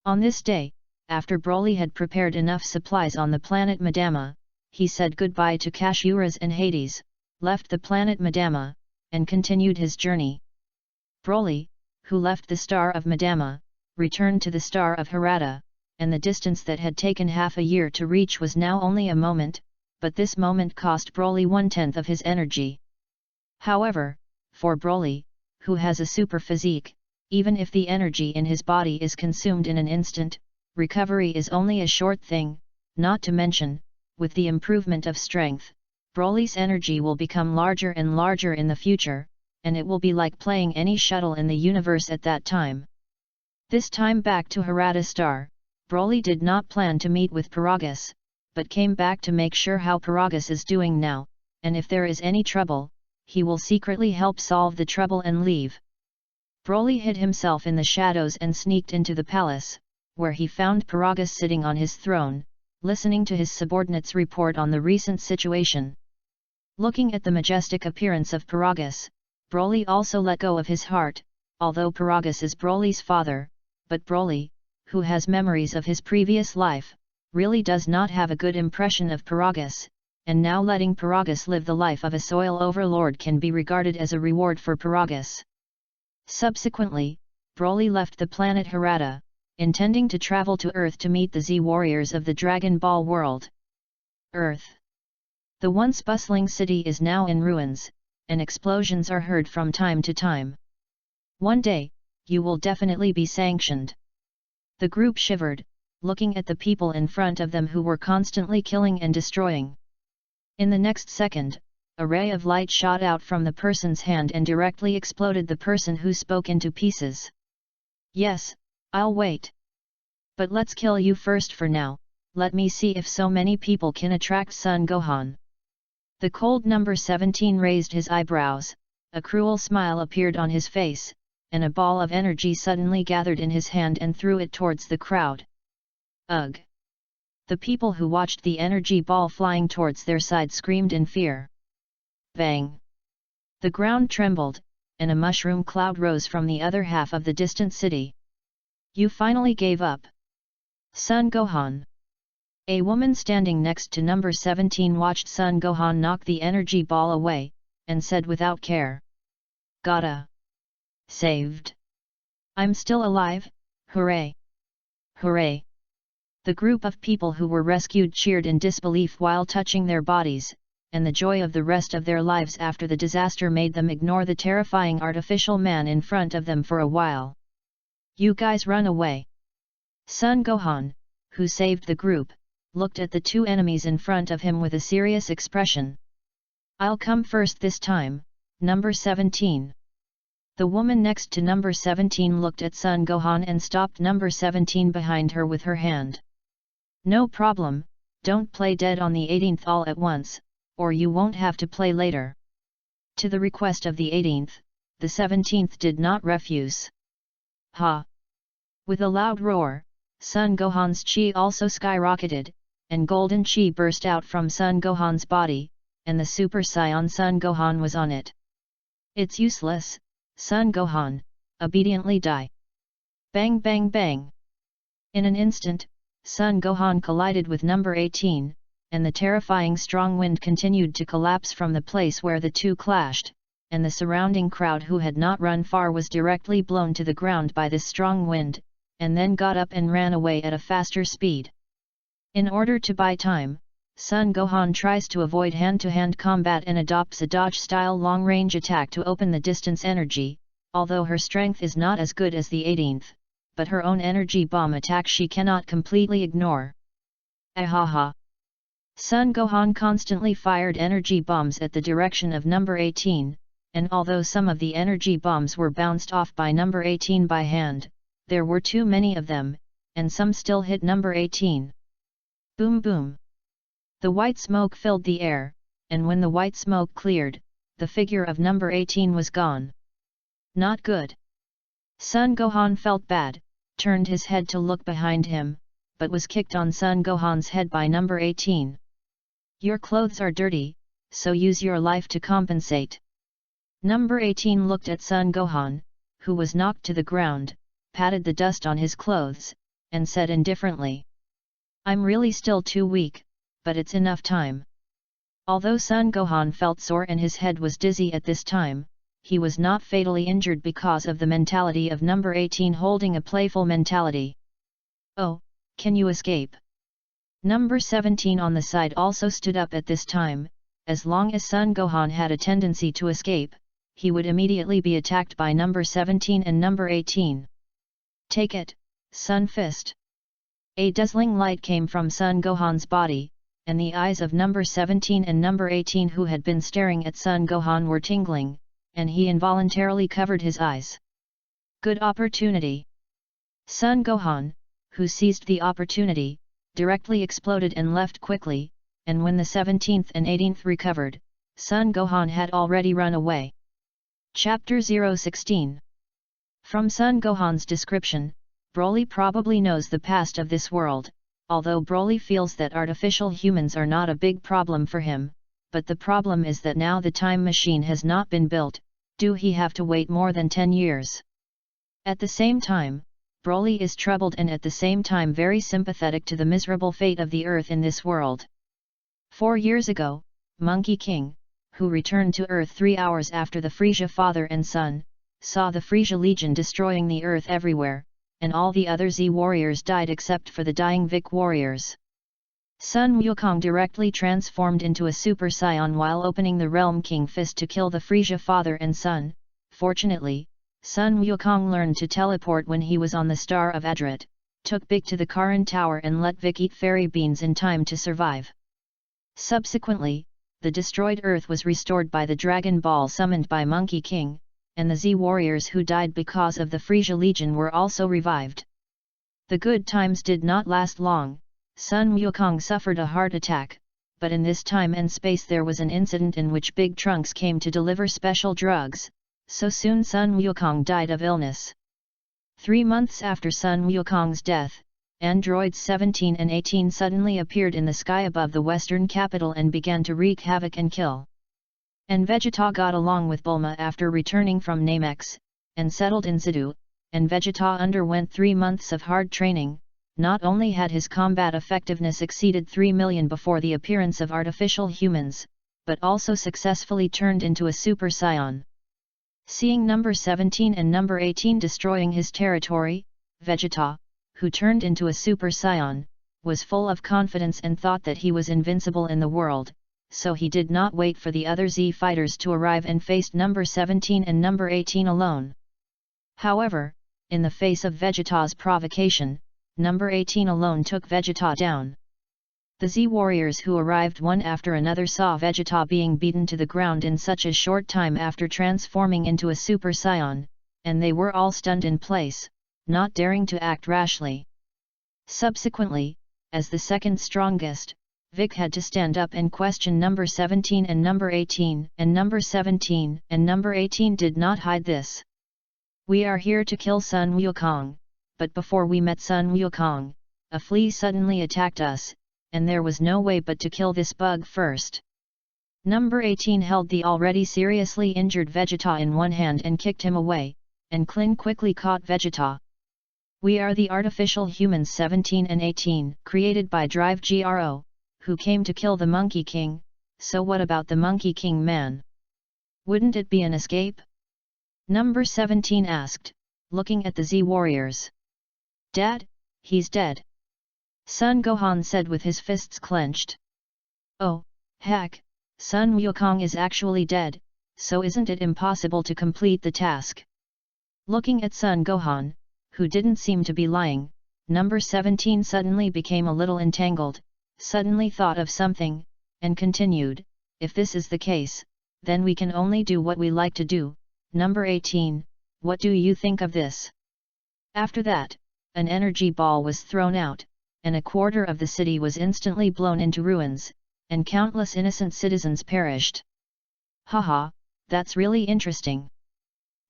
On this day, after Broly had prepared enough supplies on the planet Madama, he said goodbye to Kashuras and Hades, left the planet Madama, and continued his journey. Broly, who left the star of Madama, returned to the star of Harada, and the distance that had taken half a year to reach was now only a moment, but this moment cost Broly 1/10 of his energy. However, for Broly, who has a super physique, even if the energy in his body is consumed in an instant, recovery is only a short thing, not to mention, with the improvement of strength, Broly's energy will become larger and larger in the future, and it will be like playing any shuttle in the universe at that time. This time back to Harada Star, Broly did not plan to meet with Paragus, but came back to make sure how Paragus is doing now, and if there is any trouble, he will secretly help solve the trouble and leave. Broly hid himself in the shadows and sneaked into the palace, where he found Paragus sitting on his throne, listening to his subordinates' report on the recent situation. Looking at the majestic appearance of Paragus, Broly also let go of his heart, although Paragus is Broly's father, but Broly, who has memories of his previous life, really does not have a good impression of Paragus, and now letting Paragus live the life of a soil overlord can be regarded as a reward for Paragus. Subsequently, Broly left the planet Harada, intending to travel to Earth to meet the Z warriors of the Dragon Ball world. Earth. The once bustling city is now in ruins, and explosions are heard from time to time. One day, you will definitely be sanctioned. The group shivered, looking at the people in front of them who were constantly killing and destroying. In the next second, a ray of light shot out from the person's hand and directly exploded the person who spoke into pieces. Yes, I'll wait. But let's kill you first for now, let me see if so many people can attract Son Gohan. The cold number 17 raised his eyebrows, a cruel smile appeared on his face, and a ball of energy suddenly gathered in his hand and threw it towards the crowd. Ugh! The people who watched the energy ball flying towards their side screamed in fear. Bang! The ground trembled, and a mushroom cloud rose from the other half of the distant city. You finally gave up. Son Gohan. A woman standing next to number 17 watched Son Gohan knock the energy ball away, and said without care. Gotta. Saved. I'm still alive, hooray! Hooray! The group of people who were rescued cheered in disbelief while touching their bodies, and the joy of the rest of their lives after the disaster made them ignore the terrifying artificial man in front of them for a while. You guys run away. Son Gohan, who saved the group, looked at the 2 enemies in front of him with a serious expression. I'll come first this time, number 17. The woman next to number 17 looked at Son Gohan and stopped number 17 behind her with her hand. No problem, don't play dead on the 18th all at once, or you won't have to play later. To the request of the 18th, the 17th did not refuse. Ha! With a loud roar, Son Gohan's chi also skyrocketed, and golden chi burst out from Sun Gohan's body, and the Super Saiyan Sun Gohan was on it. It's useless, Sun Gohan, obediently die. Bang bang bang. In an instant, Sun Gohan collided with number 18, and the terrifying strong wind continued to collapse from the place where the two clashed, and the surrounding crowd who had not run far was directly blown to the ground by this strong wind, and then got up and ran away at a faster speed. In order to buy time, Sun Gohan tries to avoid hand-to-hand combat and adopts a dodge-style long-range attack to open the distance energy, although her strength is not as good as the 18th, but her own energy bomb attack she cannot completely ignore. Ahaha! Sun Gohan constantly fired energy bombs at the direction of number 18, and although some of the energy bombs were bounced off by number 18 by hand, there were too many of them, and some still hit number 18. Boom boom! The white smoke filled the air, and when the white smoke cleared, the figure of number 18 was gone. Not good. Sun Gohan felt bad, turned his head to look behind him, but was kicked on Sun Gohan's head by number 18. Your clothes are dirty, so use your life to compensate. Number 18 looked at Sun Gohan, who was knocked to the ground, patted the dust on his clothes, and said indifferently, I'm really still too weak, but it's enough time. Although Sun Gohan felt sore and his head was dizzy at this time, he was not fatally injured because of the mentality of number 18 holding a playful mentality. Oh, can you escape? Number 17 on the side also stood up at this time. As long as Sun Gohan had a tendency to escape, he would immediately be attacked by number 17 and number 18. Take it, Sun Fist! A dazzling light came from Sun Gohan's body, and the eyes of number 17 and number 18 who had been staring at Sun Gohan were tingling, and he involuntarily covered his eyes. Good opportunity! Sun Gohan, who seized the opportunity, directly exploded and left quickly, and when the 17th and 18th recovered, Sun Gohan had already run away. Chapter 016. From Sun Gohan's description, Broly probably knows the past of this world, although Broly feels that artificial humans are not a big problem for him, but the problem is that now the time machine has not been built, do he have to wait more than 10 years? At the same time, Broly is troubled and at the same time very sympathetic to the miserable fate of the Earth in this world. 4 years ago, Monkey King, who returned to Earth 3 hours after the Frieza father and son, saw the Frieza Legion destroying the Earth everywhere, and all the other Z warriors died except for the dying Vic warriors. Sun Wukong directly transformed into a Super Saiyan while opening the Realm King Fist to kill the Frieza father and son. Fortunately, Sun Wukong learned to teleport when he was on the Star of Adrat, took Vic to the Karin Tower and let Vic eat fairy beans in time to survive. Subsequently, the destroyed Earth was restored by the Dragon Ball summoned by Monkey King, and the Z warriors who died because of the Frieza Legion were also revived. The good times did not last long. Sun Wukong suffered a heart attack, but in this time and space there was an incident in which Big Trunks came to deliver special drugs, so soon Sun Wukong died of illness. 3 months after Sun Wukong's death, androids 17 and 18 suddenly appeared in the sky above the western capital and began to wreak havoc and kill. And Vegeta got along with Bulma after returning from Namex, and settled in Zidu, and Vegeta underwent 3 months of hard training. Not only had his combat effectiveness exceeded 3 million before the appearance of artificial humans, but also successfully turned into a Super Saiyan. Seeing number 17 and number 18 destroying his territory, Vegeta, who turned into a Super Saiyan, was full of confidence and thought that he was invincible in the world, so he did not wait for the other Z fighters to arrive and faced number 17 and number 18 alone. However, in the face of Vegeta's provocation, number 18 alone took Vegeta down. The Z warriors who arrived one after another saw Vegeta being beaten to the ground in such a short time after transforming into a Super Saiyan, and they were all stunned in place, not daring to act rashly. Subsequently, as the second strongest, Vic had to stand up and question number 17 and number 18, and number 17 and number 18 did not hide this. We are here to kill Sun Wukong, but before we met Sun Wukong, a flea suddenly attacked us, and there was no way but to kill this bug first. Number 18 held the already seriously injured Vegeta in one hand and kicked him away, and Klin quickly caught Vegeta. We are the artificial humans 17 and 18, created by Drive Gro, who came to kill the Monkey King, so what about the Monkey King man? Wouldn't it be an escape? Number 17 asked, looking at the Z warriors. Dad, he's dead. Son Gohan said with his fists clenched. Oh, heck, Sun Wukong is actually dead, so isn't it impossible to complete the task? Looking at Son Gohan, who didn't seem to be lying, number 17 suddenly became a little entangled, suddenly thought of something, and continued, if this is the case, then we can only do what we like to do. Number 18, what do you think of this? After that, an energy ball was thrown out, and a quarter of the city was instantly blown into ruins, and countless innocent citizens perished. Haha, that's really interesting.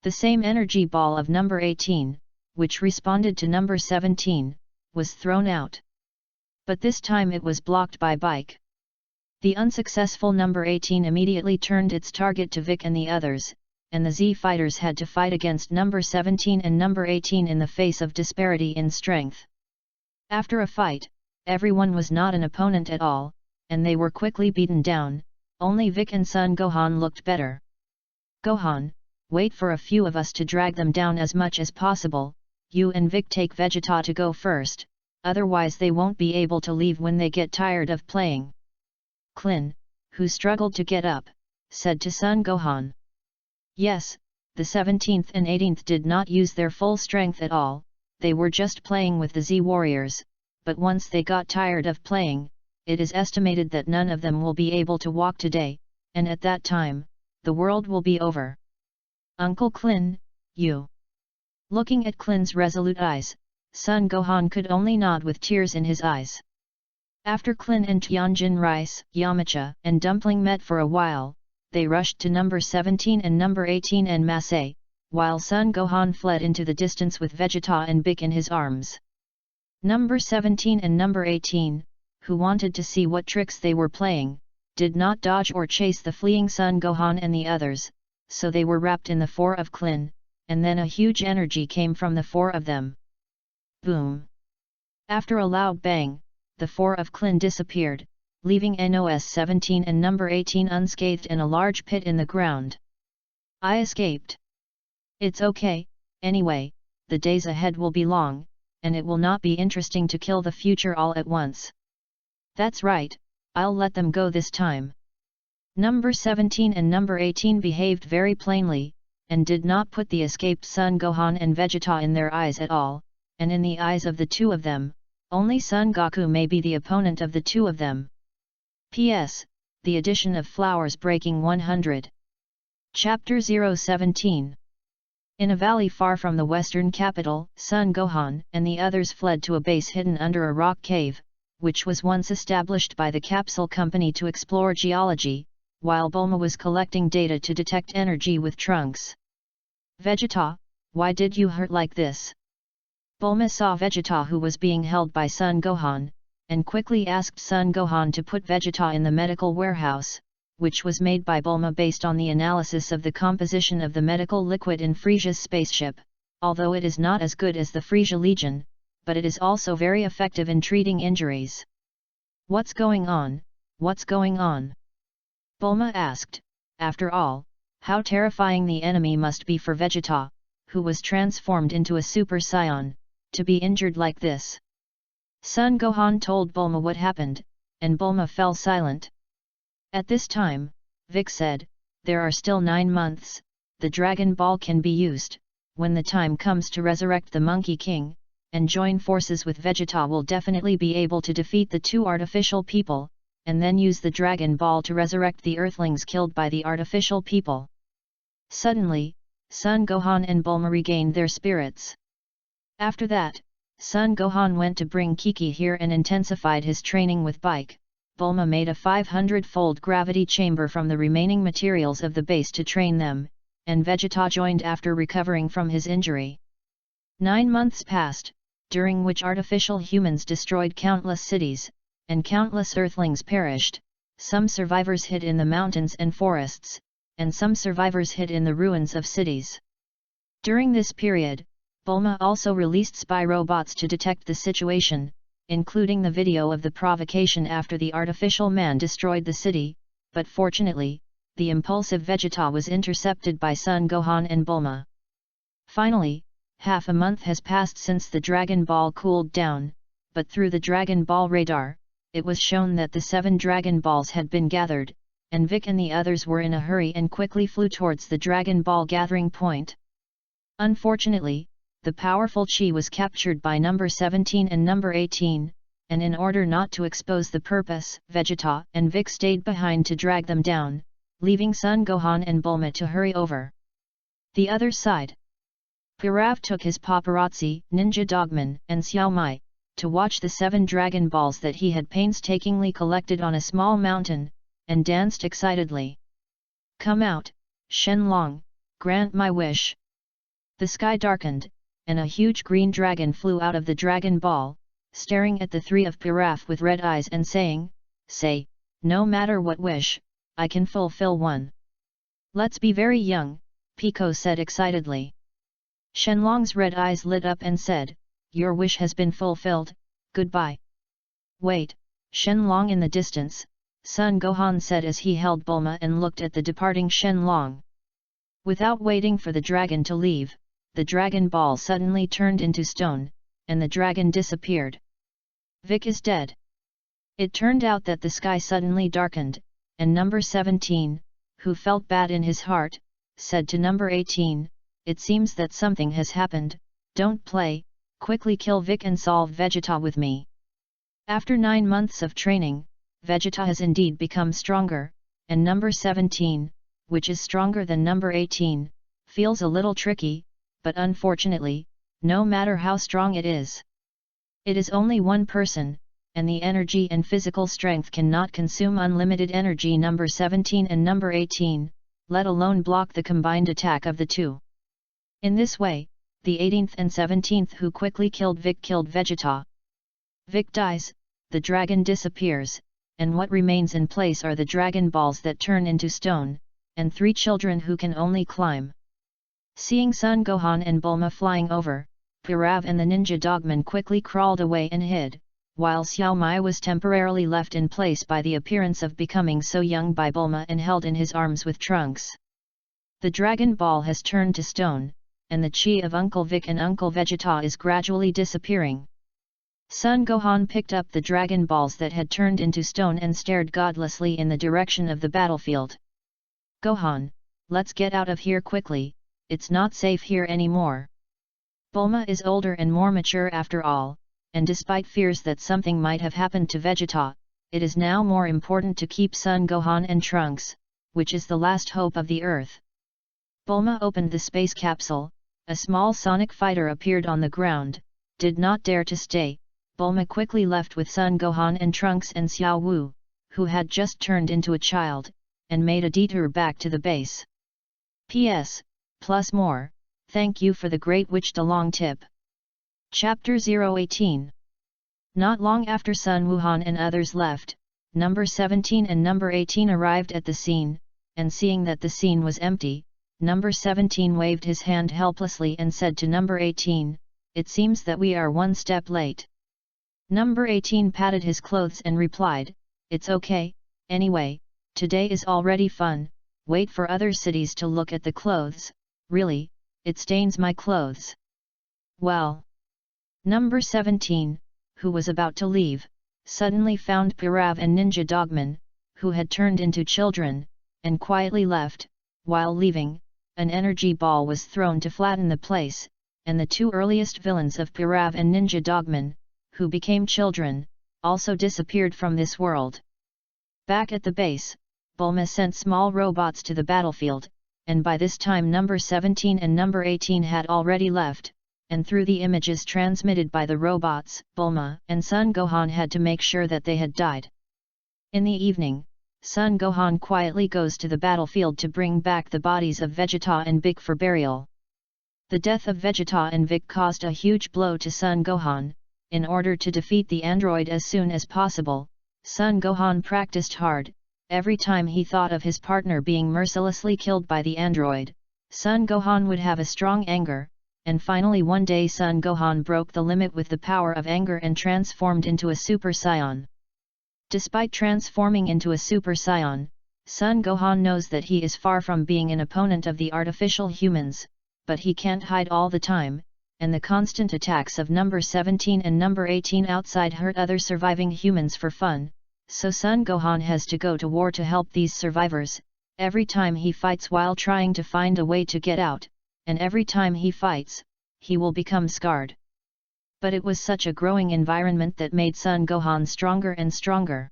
The same energy ball of number 18, which responded to number 17, was thrown out. But this time it was blocked by Bike. The unsuccessful number 18 immediately turned its target to Vic and the others, and the Z fighters had to fight against number 17 and number 18 in the face of disparity in strength. After a fight, everyone was not an opponent at all, and they were quickly beaten down, only Vic and Son Gohan looked better. Gohan, wait for a few of us to drag them down as much as possible. You and Vic take Vegeta to go first, otherwise they won't be able to leave when they get tired of playing. Klin, who struggled to get up, said to Son Gohan. Yes, the 17th and 18th did not use their full strength at all, they were just playing with the Z warriors, but once they got tired of playing, it is estimated that none of them will be able to walk today, and at that time, the world will be over. Uncle Klin, you. Looking at Klin's resolute eyes, Son Gohan could only nod with tears in his eyes. After Klin and Tianjin Rice, Yamcha, and Dumpling met for a while, they rushed to number 17 and number 18 en masse, while Son Gohan fled into the distance with Vegeta and Bic in his arms. Number 17 and number 18, who wanted to see what tricks they were playing, did not dodge or chase the fleeing Son Gohan and the others, so they were wrapped in the four of Klin, and then a huge energy came from the four of them. Boom! After a loud bang, the four of Klin disappeared, leaving NOS 17 and number 18 unscathed in a large pit in the ground. I escaped. It's okay, anyway, the days ahead will be long, and it will not be interesting to kill the future all at once. That's right, I'll let them go this time. Number 17 and number 18 behaved very plainly, and did not put the escaped Son Gohan and Vegeta in their eyes at all, and in the eyes of the two of them, only Son Goku may be the opponent of the two of them. P.S. The addition of flowers breaking 100. Chapter 017. In a valley far from the western capital, Son Gohan and the others fled to a base hidden under a rock cave, which was once established by the Capsule Company to explore geology, while Bulma was collecting data to detect energy with Trunks. Vegeta, why did you hurt like this? Bulma saw Vegeta who was being held by Son Gohan, and quickly asked Son Gohan to put Vegeta in the medical warehouse, which was made by Bulma based on the analysis of the composition of the medical liquid in Frisia's spaceship, although it is not as good as the Frisia Legion, but it is also very effective in treating injuries. What's going on, what's going on? Bulma asked. After all, how terrifying the enemy must be for Vegeta, who was transformed into a Super Saiyan, to be injured like this. Son Gohan told Bulma what happened, and Bulma fell silent. At this time, Vic said, there are still 9 months, the Dragon Ball can be used, when the time comes to resurrect the Monkey King, and join forces with Vegeta will definitely be able to defeat the two artificial people, and then use the Dragon Ball to resurrect the Earthlings killed by the artificial people. Suddenly, Son Gohan and Bulma regained their spirits. After that, Son Gohan went to bring Kiki here and intensified his training with Bike. Bulma made a 500-fold gravity chamber from the remaining materials of the base to train them, and Vegeta joined after recovering from his injury. 9 months passed, during which artificial humans destroyed countless cities, and countless Earthlings perished, some survivors hid in the mountains and forests, and some survivors hid in the ruins of cities. During this period, Bulma also released spy robots to detect the situation, including the video of the provocation after the artificial man destroyed the city, but fortunately, the impulsive Vegeta was intercepted by Son Gohan and Bulma. Finally, half a month has passed since the Dragon Ball cooled down, but through the Dragon Ball radar, it was shown that the 7 Dragon Balls had been gathered, and Vic and the others were in a hurry and quickly flew towards the Dragon Ball gathering point. Unfortunately, the powerful Chi was captured by number 17 and number 18, and in order not to expose the purpose, Vegeta and Vic stayed behind to drag them down, leaving Son Gohan and Bulma to hurry over. The other side. Pirav took his paparazzi, Ninja Dogman, and Xiao Mai, to watch the 7 Dragon Balls that he had painstakingly collected on a small mountain, and danced excitedly. "Come out, Shenlong, grant my wish." The sky darkened, and a huge green dragon flew out of the Dragon Ball, staring at the 3 of Piraf with red eyes and saying, "Say, no matter what wish, I can fulfill one." "Let's be very young," Pico said excitedly. Shenlong's red eyes lit up and said, "Your wish has been fulfilled, goodbye." "Wait, Shenlong." In the distance, Son Gohan said as he held Bulma and looked at the departing Shenlong. Without waiting for the dragon to leave, the Dragon Ball suddenly turned into stone, and the dragon disappeared. Vic is dead. It turned out that the sky suddenly darkened, and number 17, who felt bad in his heart, said to number 18, "It seems that something has happened, don't play, quickly kill Vic and solve Vegeta with me." After 9 months of training, Vegeta has indeed become stronger, and number 17, which is stronger than number 18, feels a little tricky, but unfortunately, no matter how strong it is only one person, and the energy and physical strength cannot consume unlimited energy number 17 and number 18, let alone block the combined attack of the two. In this way, the 18th and 17th who quickly killed Vic killed Vegeta. Vic dies, the dragon disappears, and what remains in place are the Dragon Balls that turn into stone, and 3 children who can only climb. Seeing Son Gohan and Bulma flying over, Pirav and the Ninja Dogman quickly crawled away and hid, while Xiao Mai was temporarily left in place by the appearance of becoming so young by Bulma and held in his arms with Trunks. The Dragon Ball has turned to stone, and the chi of Uncle Vic and Uncle Vegeta is gradually disappearing. Son Gohan picked up the Dragon Balls that had turned into stone and stared godlessly in the direction of the battlefield. "Gohan, let's get out of here quickly, it's not safe here anymore." Bulma is older and more mature after all, and despite fears that something might have happened to Vegeta, it is now more important to keep Son Gohan and Trunks, which is the last hope of the Earth. Bulma opened the space capsule, a small sonic fighter appeared on the ground, did not dare to stay. Bulma quickly left with Son Gohan and Trunks and Xiao Wu, who had just turned into a child, and made a detour back to the base. P.S. Plus more, thank you for the Great Witch Dalong tip. Chapter 018. Not long after Sun Wuhan and others left, number 17 and number 18 arrived at the scene, and seeing that the scene was empty, number 17 waved his hand helplessly and said to number 18, "It seems that we are one step late." Number 18 patted his clothes and replied, "It's okay, anyway, today is already fun, wait for other cities to look at the clothes, really, it stains my clothes." Well. Number 17, who was about to leave, suddenly found Pirav and Ninja Dogman, who had turned into children, and quietly left. While leaving, an energy ball was thrown to flatten the place, and the 2 earliest villains of Pirav and Ninja Dogman, who became children, also disappeared from this world. Back at the base, Bulma sent small robots to the battlefield, and by this time number 17 and number 18 had already left, and through the images transmitted by the robots, Bulma and Son Gohan had to make sure that they had died. In the evening, Son Gohan quietly goes to the battlefield to bring back the bodies of Vegeta and Vic for burial. The death of Vegeta and Vic caused a huge blow to Son Gohan. In order to defeat the android as soon as possible, Son Gohan practiced hard. Every time he thought of his partner being mercilessly killed by the android, Son Gohan would have a strong anger, and finally one day Son Gohan broke the limit with the power of anger and transformed into a Super Saiyan. Despite transforming into a Super Saiyan, Son Gohan knows that he is far from being an opponent of the artificial humans, but he can't hide all the time, and the constant attacks of number 17 and number 18 outside hurt other surviving humans for fun, so Son Gohan has to go to war to help these survivors. Every time he fights while trying to find a way to get out, and every time he fights, he will become scarred. But it was such a growing environment that made Son Gohan stronger and stronger.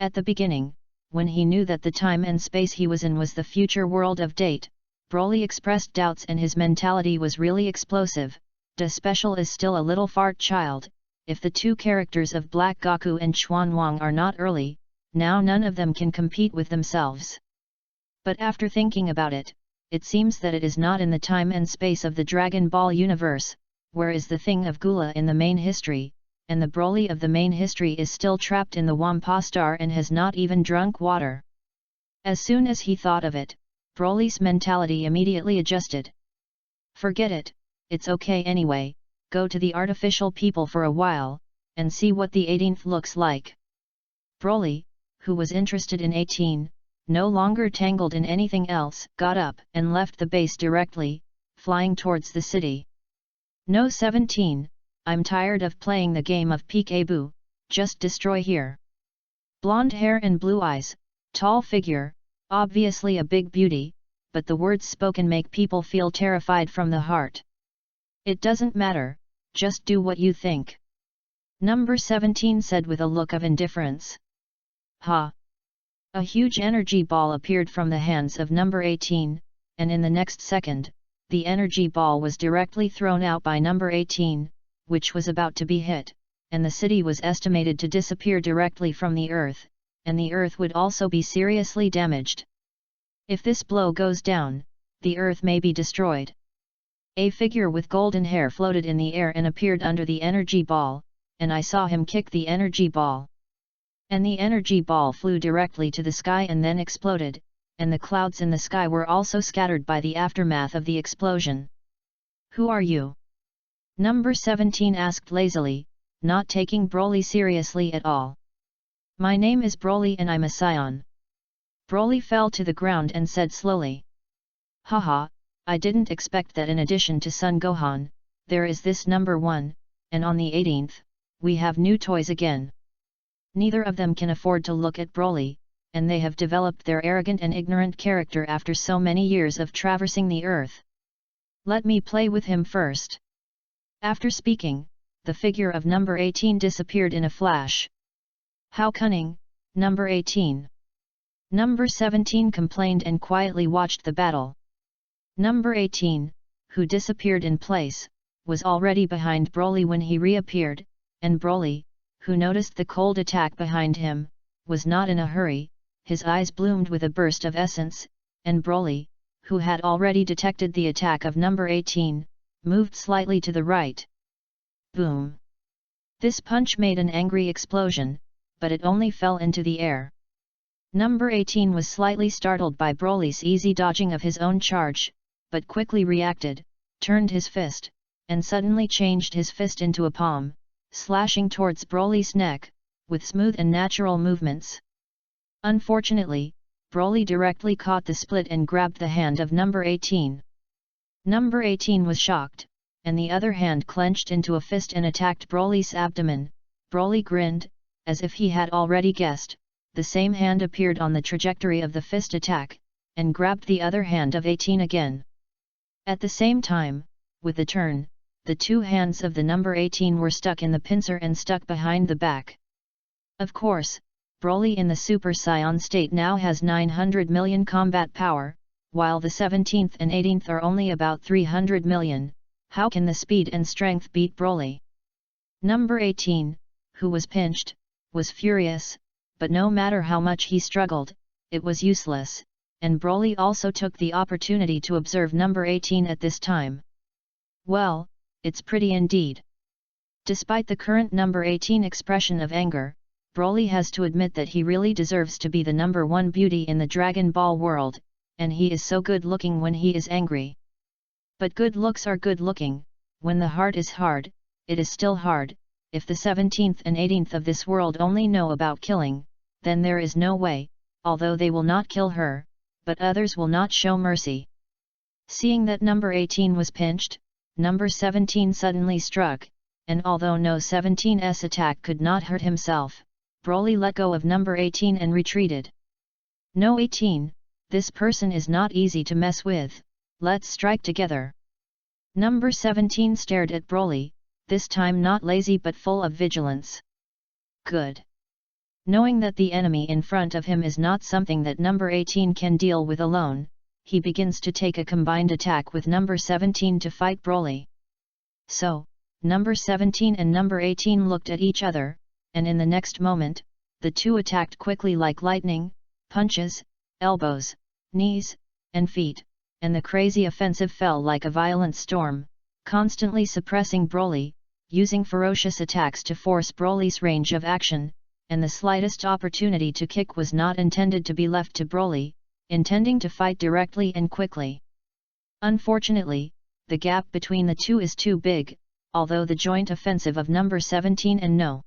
At the beginning, when he knew that the time and space he was in was the future world of Date, Broly expressed doubts and his mentality was really explosive. Da Special is still a little fart child. If the two characters of Black Goku and Chuan Wang are not early, now none of them can compete with themselves. But after thinking about it, it seems that it is not in the time and space of the Dragon Ball universe, where is the thing of Gula in the main history, and the Broly of the main history is still trapped in the Wampa Star and has not even drunk water. As soon as he thought of it, Broly's mentality immediately adjusted. Forget it, it's okay anyway, go to the artificial people for a while, and see what the 18th looks like. Broly, who was interested in 18, no longer tangled in anything else, got up and left the base directly, flying towards the city. No 17, I'm tired of playing the game of peekaboo, just destroy here. Blonde hair and blue eyes, tall figure, obviously a big beauty, but the words spoken make people feel terrified from the heart. It doesn't matter, just do what you think. Number 17 said with a look of indifference. Ha! A huge energy ball appeared from the hands of number 18, and in the next second, the energy ball was directly thrown out by number 18, which was about to be hit, and the city was estimated to disappear directly from the earth, and the earth would also be seriously damaged. If this blow goes down, the earth may be destroyed. A figure with golden hair floated in the air and appeared under the energy ball, and I saw him kick the energy ball. And the energy ball flew directly to the sky and then exploded, and the clouds in the sky were also scattered by the aftermath of the explosion. Who are you? Number 17 asked lazily, not taking Broly seriously at all. My name is Broly and I'm a Saiyan. Broly fell to the ground and said slowly. Haha, I didn't expect that in addition to Son Gohan, there is this number 1, and on the 18th, we have new toys again. Neither of them can afford to look at Broly, and they have developed their arrogant and ignorant character after so many years of traversing the earth. Let me play with him first. After speaking, the figure of number 18 disappeared in a flash. How cunning, number 18. Number 17 complained and quietly watched the battle. Number 18, who disappeared in place, was already behind Broly when he reappeared, and Broly, who noticed the cold attack behind him, was not in a hurry. His eyes bloomed with a burst of essence, and Broly, who had already detected the attack of number 18, moved slightly to the right. Boom! This punch made an angry explosion, but it only fell into the air. Number 18 was slightly startled by Broly's easy dodging of his own charge, but quickly reacted, turned his fist, and suddenly changed his fist into a palm, slashing towards Broly's neck, with smooth and natural movements. Unfortunately, Broly directly caught the split and grabbed the hand of number 18. Number 18 was shocked, and the other hand clenched into a fist and attacked Broly's abdomen. Broly grinned, as if he had already guessed. The same hand appeared on the trajectory of the fist attack, and grabbed the other hand of 18 again. At the same time, with the turn, the two hands of the number 18 were stuck in the pincer and stuck behind the back. Of course, Broly in the Super Saiyan state now has 900 million combat power, while the 17th and 18th are only about 300 million, how can the speed and strength beat Broly? Number 18, who was pinched, was furious, but no matter how much he struggled, it was useless, and Broly also took the opportunity to observe number 18 at this time. Well, it's pretty indeed. Despite the current number 18 expression of anger, Broly has to admit that he really deserves to be the number one beauty in the Dragon Ball world, and he is so good looking when he is angry. But good looks are good looking, when the heart is hard, it is still hard. If the 17th and 18th of this world only know about killing, then there is no way, although they will not kill her, but others will not show mercy. Seeing that number 18 was pinched, number 17 suddenly struck, and although no 17's attack could not hurt himself, Broly let go of number 18 and retreated. No 18, this person is not easy to mess with, let's strike together. Number 17 stared at Broly, this time not lazy but full of vigilance. Good. Knowing that the enemy in front of him is not something that number 18 can deal with alone, he begins to take a combined attack with number 17 to fight Broly. So, number 17 and number 18 looked at each other, and in the next moment, the two attacked quickly like lightning, punches, elbows, knees, and feet, and the crazy offensive fell like a violent storm, constantly suppressing Broly, using ferocious attacks to force Broly's range of action, and the slightest opportunity to kick was not intended to be left to Broly, intending to fight directly and quickly. Unfortunately, the gap between the two is too big, although the joint offensive of number 17 and no.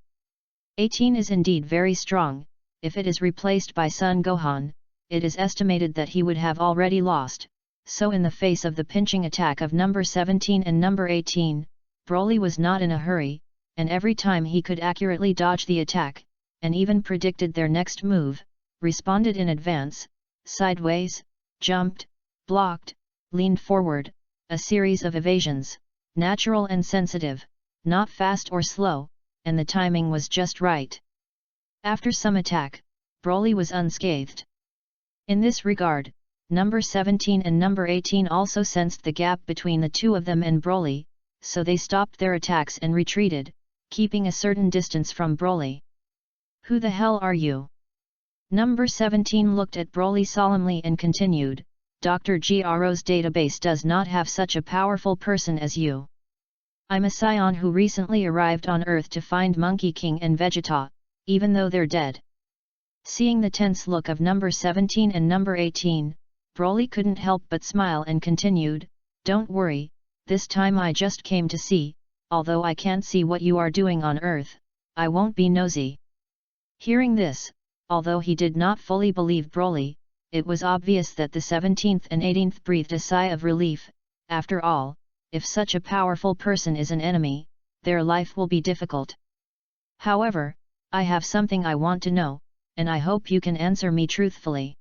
18 is indeed very strong. If it is replaced by Son Gohan, it is estimated that he would have already lost, so in the face of the pinching attack of number 17 and number 18, Broly was not in a hurry, and every time he could accurately dodge the attack, and even predicted their next move, responded in advance, sideways, jumped, blocked, leaned forward, a series of evasions, natural and sensitive, not fast or slow, and the timing was just right. After some attack, Broly was unscathed. In this regard, number 17 and number 18 also sensed the gap between the two of them and Broly, so they stopped their attacks and retreated, keeping a certain distance from Broly. Who the hell are you? Number 17 looked at Broly solemnly and continued, Dr. Gro's database does not have such a powerful person as you. I'm a scion who recently arrived on Earth to find Monkey King and Vegeta, even though they're dead. Seeing the tense look of number 17 and number 18, Broly couldn't help but smile and continued, don't worry, this time I just came to see, although I can't see what you are doing on Earth, I won't be nosy. Hearing this, although he did not fully believe Broly, it was obvious that the 17th and 18th breathed a sigh of relief. After all, if such a powerful person is an enemy, their life will be difficult. However, I have something I want to know, and I hope you can answer me truthfully.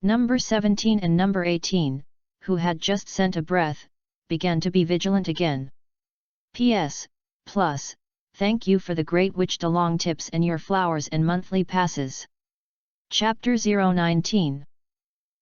Number 17 and number 18, who had just sent a breath, began to be vigilant again. P.S. Plus, thank you for the great Witchdalong tips and your flowers and monthly passes. Chapter 019.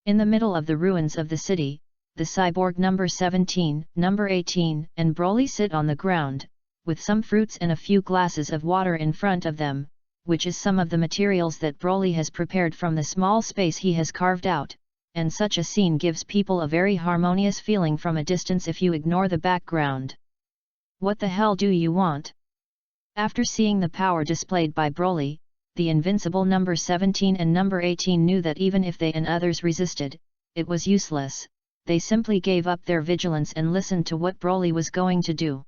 In the middle of the ruins of the city, the cyborg number 17, number 18, and Broly sit on the ground, with some fruits and a few glasses of water in front of them, which is some of the materials that Broly has prepared from the small space he has carved out, and such a scene gives people a very harmonious feeling from a distance if you ignore the background. What the hell do you want? After seeing the power displayed by Broly, the invincible number 17 and number 18 knew that even if they and others resisted, it was useless. They simply gave up their vigilance and listened to what Broly was going to do.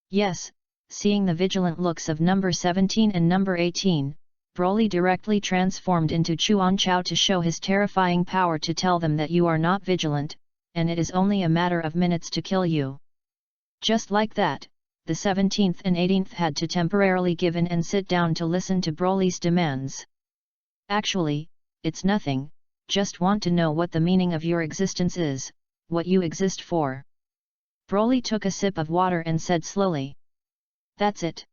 Yes, seeing the vigilant looks of number 17 and number 18, Broly directly transformed into Chuan Chao to show his terrifying power to tell them that you are not vigilant, and it is only a matter of minutes to kill you. Just like that, the 17th and 18th had to temporarily give in and sit down to listen to Broly's demands. Actually, it's nothing, just want to know what the meaning of your existence is, what you exist for. Broly took a sip of water and said slowly. That's it.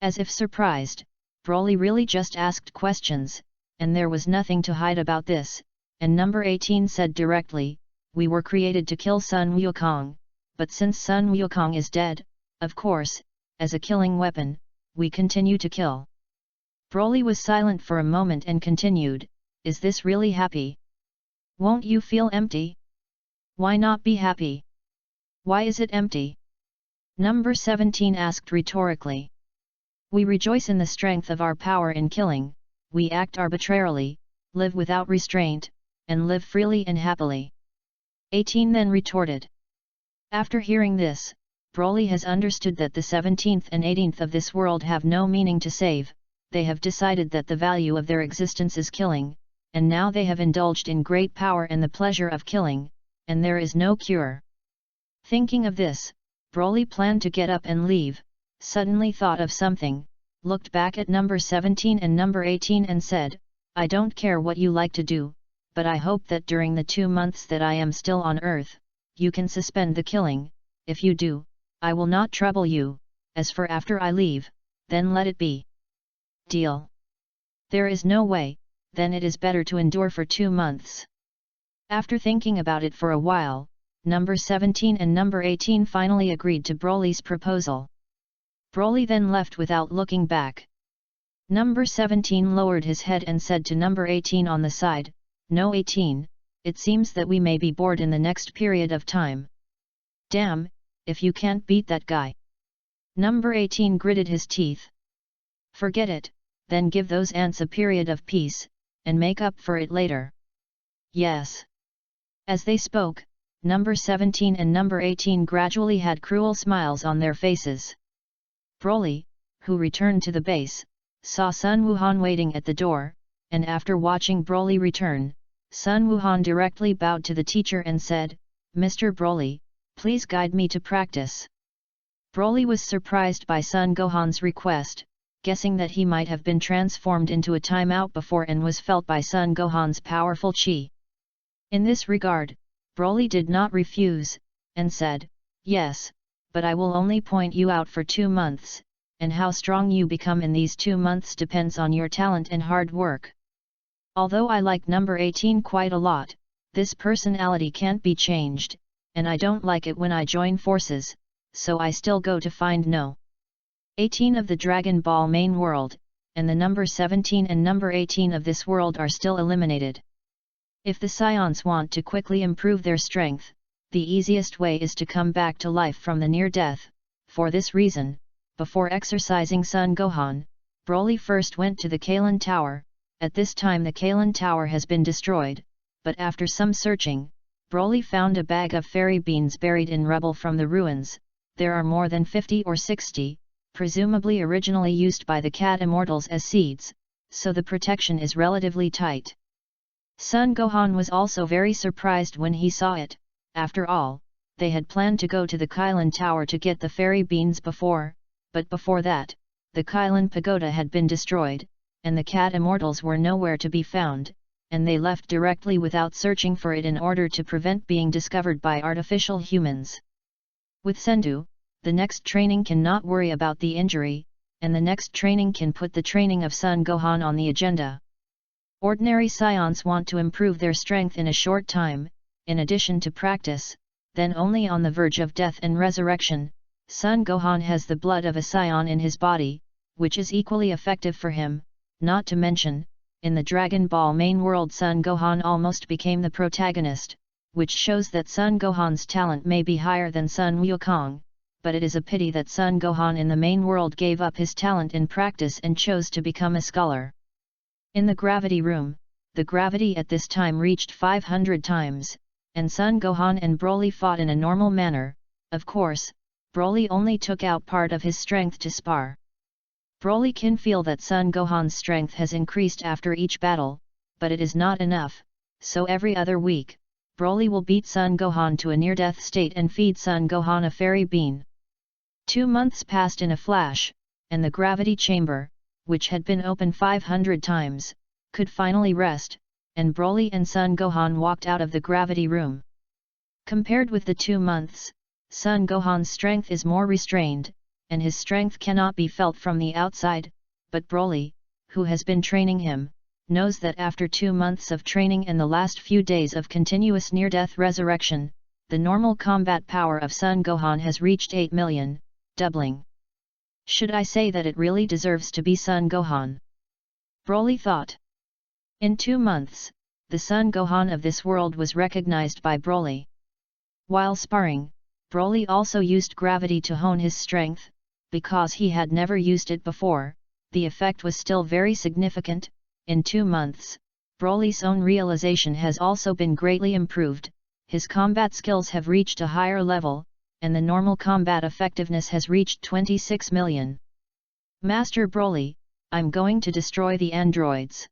As if surprised, Broly really just asked questions, and there was nothing to hide about this, and number 18 said directly, we were created to kill Sun Wukong, but since Sun Wukong is dead, of course, as a killing weapon, we continue to kill. Broly was silent for a moment and continued, is this really happy? Won't you feel empty? Why not be happy? Why is it empty? Number 17 asked rhetorically. We rejoice in the strength of our power in killing, we act arbitrarily, live without restraint, and live freely and happily. 18 then retorted. After hearing this, Broly has understood that the 17th and 18th of this world have no meaning to save, they have decided that the value of their existence is killing, and now they have indulged in great power and the pleasure of killing, and there is no cure. Thinking of this, Broly planned to get up and leave, suddenly thought of something, looked back at number 17 and number 18 and said, I don't care what you like to do, but I hope that during the 2 months that I am still on Earth, you can suspend the killing. If you do, I will not trouble you, as for after I leave, then let it be. Deal. There is no way, then it is better to endure for 2 months. After thinking about it for a while, number 17 and number 18 finally agreed to Broly's proposal. Broly then left without looking back. Number 17 lowered his head and said to number 18 on the side, No 18, it seems that we may be bored in the next period of time. Damn, if you can't beat that guy. Number 18 gritted his teeth. Forget it, then give those ants a period of peace, and make up for it later. Yes. As they spoke, number 17 and number 18 gradually had cruel smiles on their faces. Broly, who returned to the base, saw Sun Wuhan waiting at the door, and after watching Broly return, Sun Wuhan directly bowed to the teacher and said, Mr. Broly, please guide me to practice. Broly was surprised by Sun Gohan's request, guessing that he might have been transformed into a timeout before and was felt by Sun Gohan's powerful chi. In this regard, Broly did not refuse, and said, Yes, but I will only point you out for 2 months, and how strong you become in these 2 months depends on your talent and hard work. Although I like number 18 quite a lot, this personality can't be changed, and I don't like it when I join forces, so I still go to find No. 18 of the Dragon Ball main world, and the number 17 and number 18 of this world are still eliminated. If the Scions want to quickly improve their strength, the easiest way is to come back to life from the near death. For this reason, before exercising Sun Gohan, Broly first went to the Kalen Tower. At this time the Kalen Tower has been destroyed, but after some searching, Broly found a bag of fairy beans buried in rubble from the ruins. There are more than 50 or 60, presumably originally used by the cat immortals as seeds, so the protection is relatively tight. Sun Gohan was also very surprised when he saw it. After all, they had planned to go to the Kailan Tower to get the fairy beans before, but before that, the Kailan Pagoda had been destroyed, and the cat immortals were nowhere to be found, and they left directly without searching for it in order to prevent being discovered by artificial humans. With Sendu, the next training can not worry about the injury, and the next training can put the training of Sun Gohan on the agenda. Ordinary Scions want to improve their strength in a short time, in addition to practice, then only on the verge of death and resurrection. Sun Gohan has the blood of a Scion in his body, which is equally effective for him, not to mention, in the Dragon Ball main world Sun Gohan almost became the protagonist, which shows that Sun Gohan's talent may be higher than Sun Wukong, but it is a pity that Sun Gohan in the main world gave up his talent in practice and chose to become a scholar. In the gravity room, the gravity at this time reached 500 times, and Sun Gohan and Broly fought in a normal manner. Of course, Broly only took out part of his strength to spar. Broly can feel that Sun Gohan's strength has increased after each battle, but it is not enough, so every other week, Broly will beat Sun Gohan to a near-death state and feed Sun Gohan a fairy bean. 2 months passed in a flash, and the gravity chamber, which had been open 500 times, could finally rest, and Broly and Sun Gohan walked out of the gravity room. Compared with the 2 months, Sun Gohan's strength is more restrained, and his strength cannot be felt from the outside, but Broly, who has been training him, knows that after 2 months of training and the last few days of continuous near-death resurrection, the normal combat power of Sun Gohan has reached 8 million, doubling. Should I say that it really deserves to be Sun Gohan? Broly thought. In 2 months, the Sun Gohan of this world was recognized by Broly. While sparring, Broly also used gravity to hone his strength. because he had never used it before, the effect was still very significant. In 2 months, Broly's own realization has also been greatly improved, his combat skills have reached a higher level, and the normal combat effectiveness has reached 26 million. Master Broly, I'm going to destroy the androids.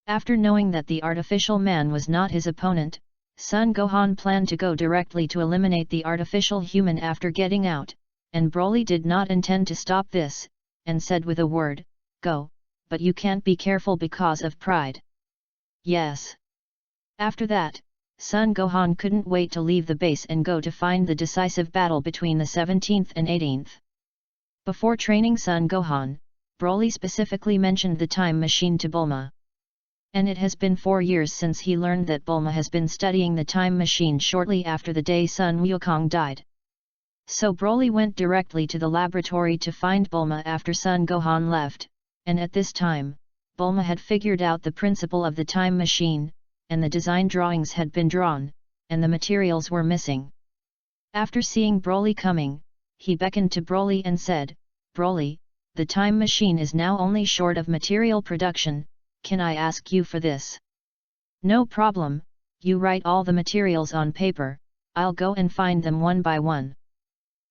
After knowing that the artificial man was not his opponent, Son Gohan planned to go directly to eliminate the artificial human after getting out, and Broly did not intend to stop this, and said with a word, "Go, but you can't be careful because of pride." Yes. After that, Son Gohan couldn't wait to leave the base and go to find the decisive battle between the 17th and 18th. Before training Son Gohan, Broly specifically mentioned the time machine to Bulma. And it has been 4 years since he learned that Bulma has been studying the time machine shortly after the day Sun Wukong died. So Broly went directly to the laboratory to find Bulma after Son Gohan left, and at this time, Bulma had figured out the principle of the time machine, and the design drawings had been drawn, and the materials were missing. After seeing Broly coming, he beckoned to Broly and said, "Broly, the time machine is now only short of material production, can I ask you for this?" "No problem, you write all the materials on paper, I'll go and find them one by one."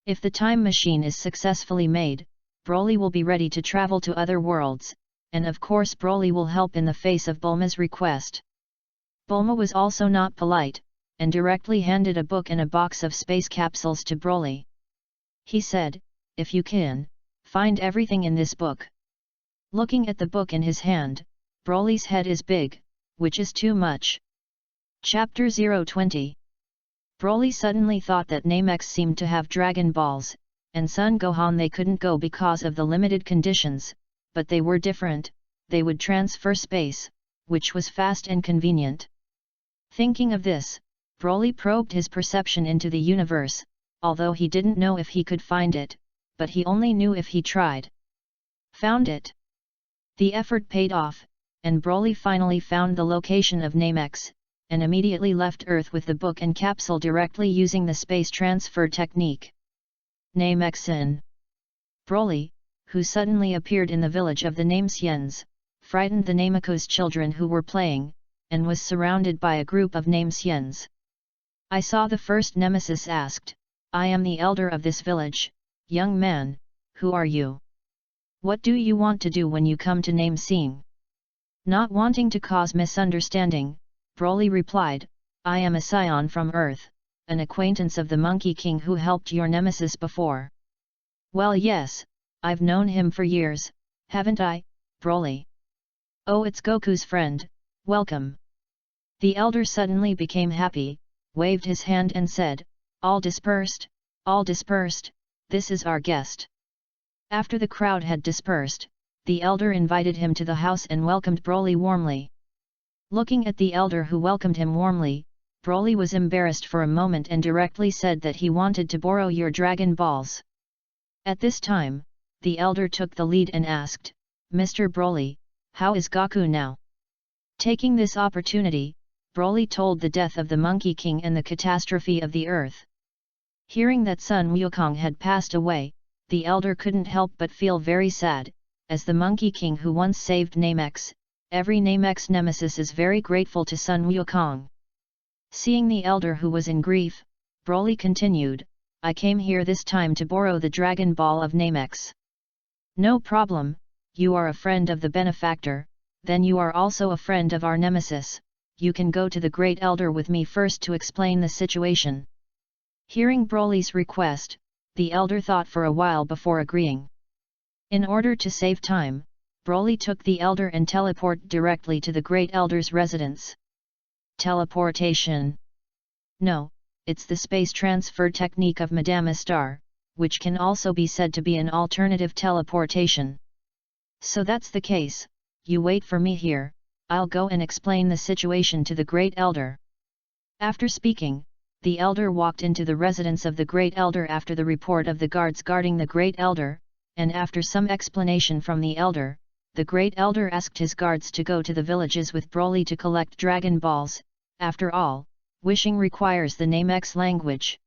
If the time machine is successfully made, Broly will be ready to travel to other worlds, and of course Broly will help in the face of Bulma's request. Bulma was also not polite, and directly handed a book and a box of space capsules to Broly. He said, "If you can, find everything in this book." Looking at the book in his hand, Broly's head is big, which is too much. Chapter 020. Broly suddenly thought that Namex seemed to have Dragon Balls, and Son Gohan they couldn't go because of the limited conditions, but they were different, they would transfer space, which was fast and convenient. Thinking of this, Broly probed his perception into the universe, although he didn't know if he could find it, but he only knew if he tried. Found it. The effort paid off, and Broly finally found the location of Namex, and immediately left Earth with the book and capsule directly using the space transfer technique. Namexin. Broly, who suddenly appeared in the village of the Namexians, frightened the Nameko's children who were playing, and was surrounded by a group of Namexians. I saw the first nemesis asked, "I am the elder of this village, young man, who are you? What do you want to do when you come to Namesing?" Not wanting to cause misunderstanding, Broly replied, "I am a scion from Earth, an acquaintance of the Monkey King who helped your nemesis before." "Well yes, I've known him for years, haven't I, Broly?" "Oh, it's Goku's friend, welcome." The elder suddenly became happy, waved his hand and said, all dispersed, this is our guest." After the crowd had dispersed, the elder invited him to the house and welcomed Broly warmly. Looking at the elder who welcomed him warmly, Broly was embarrassed for a moment and directly said that he wanted to borrow your Dragon Balls. At this time, the elder took the lead and asked, "Mr. Broly, how is Goku now?" Taking this opportunity, Broly told the death of the Monkey King and the catastrophe of the Earth. Hearing that Sun Wukong had passed away, the elder couldn't help but feel very sad, as the Monkey King who once saved Namex, every Namex nemesis is very grateful to Sun Wukong. Seeing the elder who was in grief, Broly continued, "I came here this time to borrow the Dragon Ball of Namex." "No problem, you are a friend of the benefactor, then you are also a friend of our nemesis, you can go to the Great Elder with me first to explain the situation." Hearing Broly's request, the elder thought for a while before agreeing. In order to save time, Broly took the elder and teleported directly to the Great Elder's residence. Teleportation. No, it's the space transfer technique of Madame Star, which can also be said to be an alternative teleportation. "So that's the case, you wait for me here, I'll go and explain the situation to the Great Elder." After speaking, the elder walked into the residence of the Great Elder after the report of the guards guarding the Great Elder, and after some explanation from the elder, the Great Elder asked his guards to go to the villages with Broly to collect Dragon Balls. After all, wishing requires the Namex language.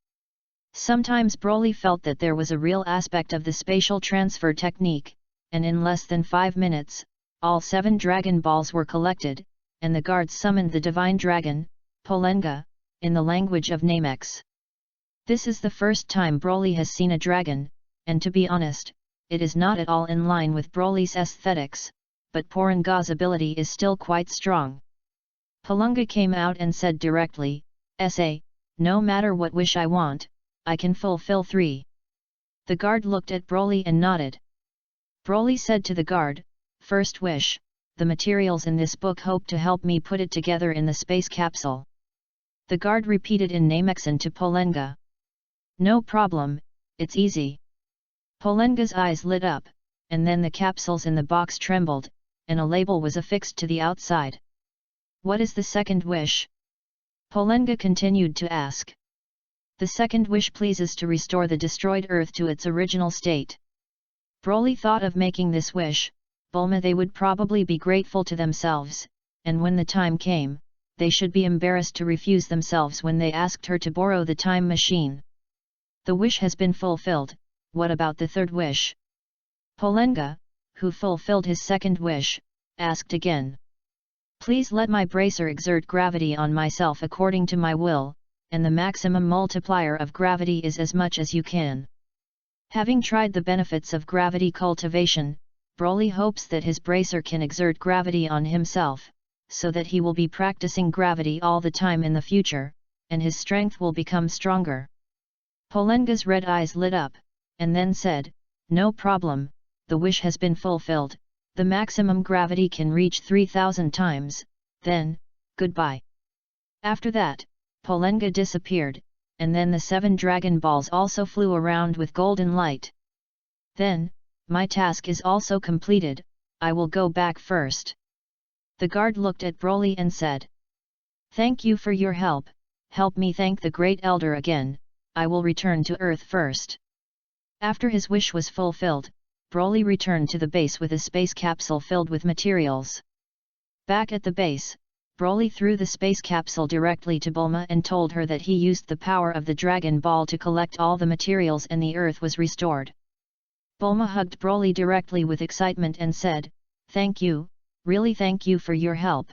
Sometimes Broly felt that there was a real aspect of the spatial transfer technique, and in less than 5 minutes, all 7 Dragon Balls were collected, and the guards summoned the Divine Dragon, Polenga, in the language of Namex. This is the first time Broly has seen a dragon, and to be honest, it is not at all in line with Broly's aesthetics, but Porenga's ability is still quite strong. Polenga came out and said directly, no matter what wish I want, I can fulfill 3. The guard looked at Broly and nodded. Broly said to the guard, first wish, the materials in this book hope to help me put it together in the space capsule. The guard repeated in Namexan to Polenga. No problem, it's easy. Polenga's eyes lit up, and then the capsules in the box trembled, and a label was affixed to the outside. What is the second wish? Polenga continued to ask. The second wish pleases to restore the destroyed Earth to its original state. Broly thought of making this wish, Bulma they would probably be grateful to themselves, and when the time came, they should be embarrassed to refuse themselves when they asked her to borrow the time machine. The wish has been fulfilled, what about the third wish? Polenga, who fulfilled his second wish, asked again. Please let my bracer exert gravity on myself according to my will, and the maximum multiplier of gravity is as much as you can. Having tried the benefits of gravity cultivation, Broly hopes that his bracer can exert gravity on himself, so that he will be practicing gravity all the time in the future, and his strength will become stronger. Polenga's red eyes lit up, and then said, no problem, the wish has been fulfilled, the maximum gravity can reach 3,000 times, then, goodbye. After that, Polenga disappeared, and then the 7 Dragon Balls also flew around with golden light. Then, my task is also completed, I will go back first. The guard looked at Broly and said. Thank you for your help me thank the Great Elder again, I will return to Earth first. After his wish was fulfilled, Broly returned to the base with a space capsule filled with materials. Back at the base, Broly threw the space capsule directly to Bulma and told her that he used the power of the Dragon Ball to collect all the materials and the Earth was restored. Bulma hugged Broly directly with excitement and said, thank you, really thank you for your help.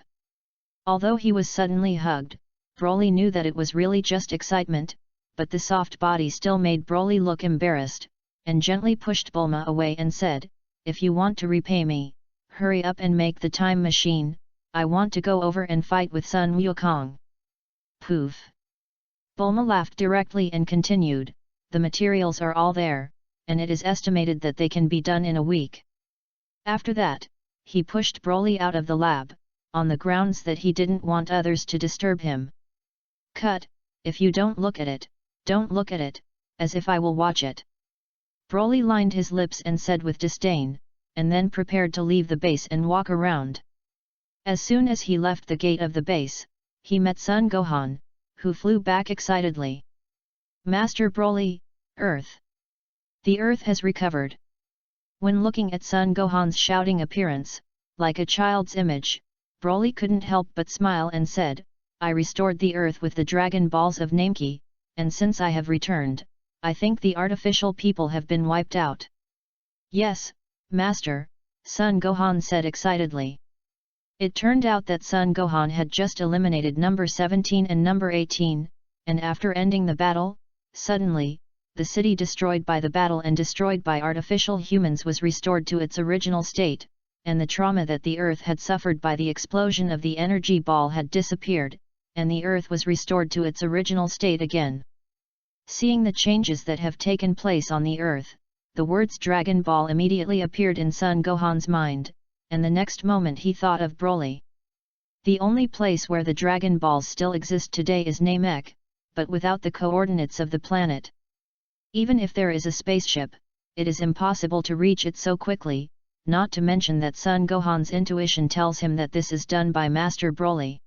Although he was suddenly hugged, Broly knew that it was really just excitement, but the soft body still made Broly look embarrassed, and gently pushed Bulma away and said, if you want to repay me, hurry up and make the time machine, I want to go over and fight with Sun Wukong. Poof! Bulma laughed directly and continued, the materials are all there, and it is estimated that they can be done in a week. After that, he pushed Broly out of the lab, on the grounds that he didn't want others to disturb him. Cut, if you don't look at it, don't look at it, as if I will watch it. Broly lined his lips and said with disdain, and then prepared to leave the base and walk around. As soon as he left the gate of the base, he met Son Gohan, who flew back excitedly. Master Broly, Earth! The Earth has recovered. When looking at Son Gohan's shouting appearance, like a child's image, Broly couldn't help but smile and said, I restored the Earth with the Dragon Balls of Nameki, and since I have returned, I think the artificial people have been wiped out. Yes, Master, Son Gohan said excitedly. It turned out that Son Gohan had just eliminated number 17 and number 18, and after ending the battle, suddenly, the city destroyed by the battle and destroyed by artificial humans was restored to its original state, and the trauma that the Earth had suffered by the explosion of the energy ball had disappeared, and the Earth was restored to its original state again. Seeing the changes that have taken place on the Earth, the words Dragon Ball immediately appeared in Son Gohan's mind, and the next moment he thought of Broly. The only place where the Dragon Balls still exist today is Namek, but without the coordinates of the planet. Even if there is a spaceship, it is impossible to reach it so quickly, not to mention that Son Gohan's intuition tells him that this is done by Master Broly.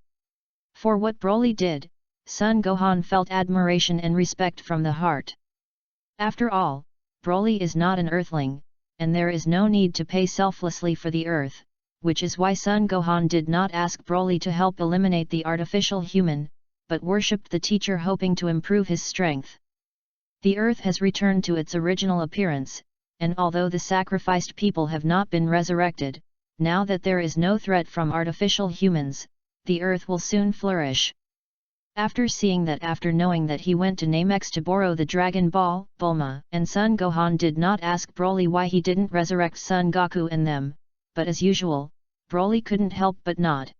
For what Broly did, Son Gohan felt admiration and respect from the heart. After all, Broly is not an Earthling, and there is no need to pay selflessly for the Earth, which is why Son Gohan did not ask Broly to help eliminate the artificial human, but worshipped the teacher hoping to improve his strength. The earth has returned to its original appearance, and although the sacrificed people have not been resurrected, now that there is no threat from artificial humans, the earth will soon flourish. After seeing that, after knowing that, he went to Namex to borrow the Dragon Ball. Bulma and Son Gohan did not ask Broly why he didn't resurrect Son Goku and them, but as usual, Broly couldn't help but nod.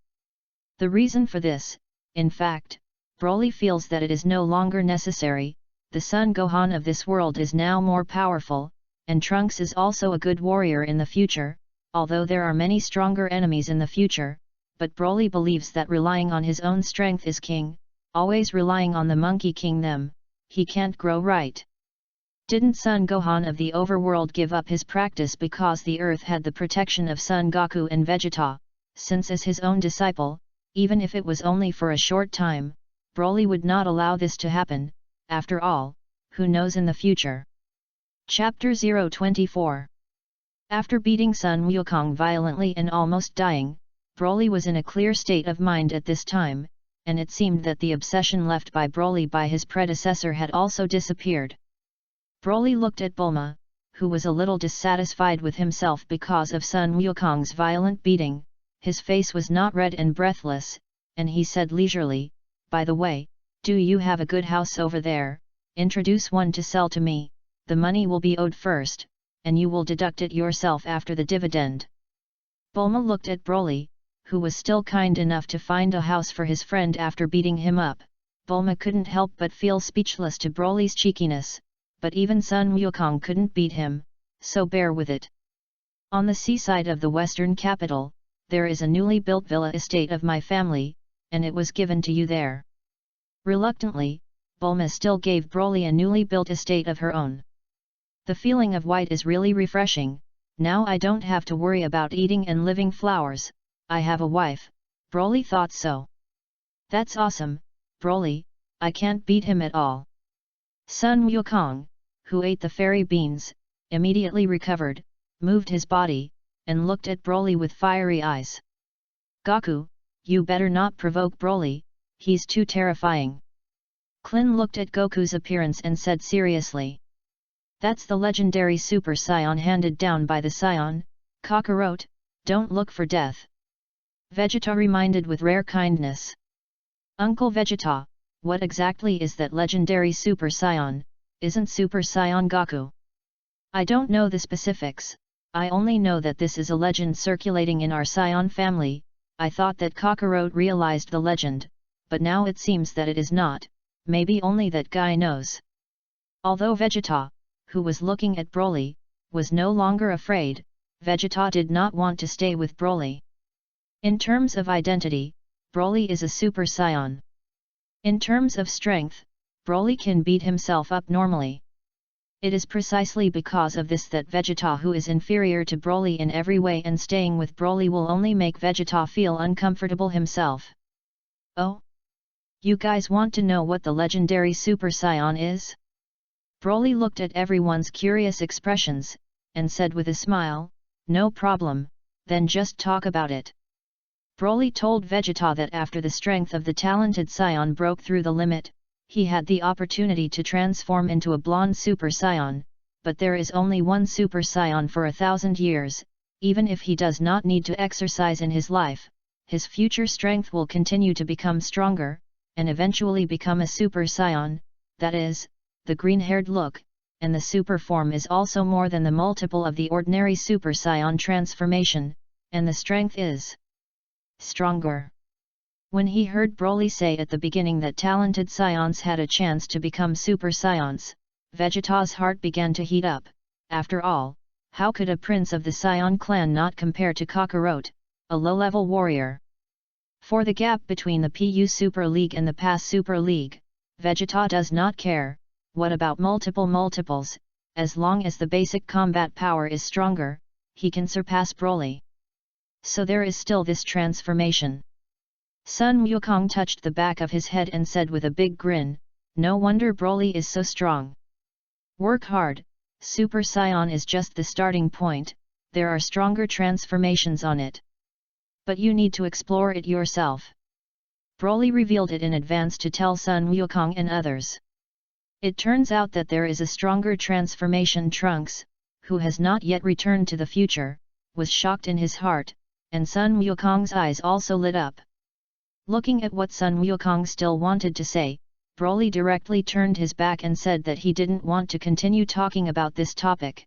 The reason for this, in fact, Broly feels that it is no longer necessary. The Son Gohan of this world is now more powerful, and Trunks is also a good warrior in the future, although there are many stronger enemies in the future, but Broly believes that relying on his own strength is king. Always relying on the Monkey King them, he can't grow right. Didn't Son Gohan of the overworld give up his practice because the earth had the protection of Son Goku and Vegeta, since as his own disciple, even if it was only for a short time, Broly would not allow this to happen. After all, who knows in the future. Chapter 024. After beating Sun Wukong violently and almost dying, Broly was in a clear state of mind at this time, and it seemed that the obsession left by Broly by his predecessor had also disappeared. Broly looked at Bulma, who was a little dissatisfied with himself because of Sun Wukong's violent beating. His face was not red and breathless, and he said leisurely, "By the way, do you have a good house over there? Introduce one to sell to me. The money will be owed first, and you will deduct it yourself after the dividend." Bulma looked at Broly, who was still kind enough to find a house for his friend after beating him up. Bulma couldn't help but feel speechless to Broly's cheekiness, but even Sun Wukong couldn't beat him, so bear with it. On the seaside of the western capital, there is a newly built villa estate of my family, and it was given to you there. Reluctantly, Bulma still gave Broly a newly built estate of her own. The feeling of white is really refreshing. Now I don't have to worry about eating and living flowers. I have a wife. Broly thought so. That's awesome, Broly, I can't beat him at all. Sun Wukong, who ate the fairy beans, immediately recovered, moved his body, and looked at Broly with fiery eyes. Goku, you better not provoke Broly, he's too terrifying. Klin looked at Goku's appearance and said seriously. That's the legendary Super Saiyan handed down by the Saiyan, Kakarot, don't look for death. Vegeta reminded with rare kindness. Uncle Vegeta, what exactly is that legendary Super Saiyan? Isn't Super Saiyan Goku? I don't know the specifics, I only know that this is a legend circulating in our Saiyan family. I thought that Kakarot realized the legend, but now it seems that it is not, maybe only that guy knows. Although Vegeta, who was looking at Broly, was no longer afraid, Vegeta did not want to stay with Broly. In terms of identity, Broly is a Super Saiyan. In terms of strength, Broly can beat himself up normally. It is precisely because of this that Vegeta, who is inferior to Broly in every way, and staying with Broly will only make Vegeta feel uncomfortable himself. Oh? You guys want to know what the legendary Super Saiyan is? Broly looked at everyone's curious expressions, and said with a smile, "No problem, then just talk about it." Broly told Vegeta that after the strength of the talented Saiyan broke through the limit, he had the opportunity to transform into a blonde Super Saiyan, but there is only one Super Saiyan for 1,000 years, even if he does not need to exercise in his life, his future strength will continue to become stronger, and eventually become a Super Saiyan, that is, the green-haired look, and the super form is also more than the multiple of the ordinary Super Saiyan transformation, and the strength is stronger. When he heard Broly say at the beginning that talented Saiyans had a chance to become Super Saiyans, Vegeta's heart began to heat up. After all, how could a prince of the Saiyan clan not compare to Kakarot, a low-level warrior? For the gap between the PU Super League and the PAS Super League, Vegeta does not care. What about multiples? As long as the basic combat power is stronger, he can surpass Broly. So there is still this transformation. Sun Wukong touched the back of his head and said with a big grin, "No wonder Broly is so strong. Work hard, Super Saiyan is just the starting point, there are stronger transformations on it. But you need to explore it yourself." Broly revealed it in advance to tell Sun Wukong and others. It turns out that there is a stronger transformation. Trunks, who has not yet returned to the future, was shocked in his heart, and Sun Wukong's eyes also lit up. Looking at what Sun Wukong still wanted to say, Broly directly turned his back and said that he didn't want to continue talking about this topic.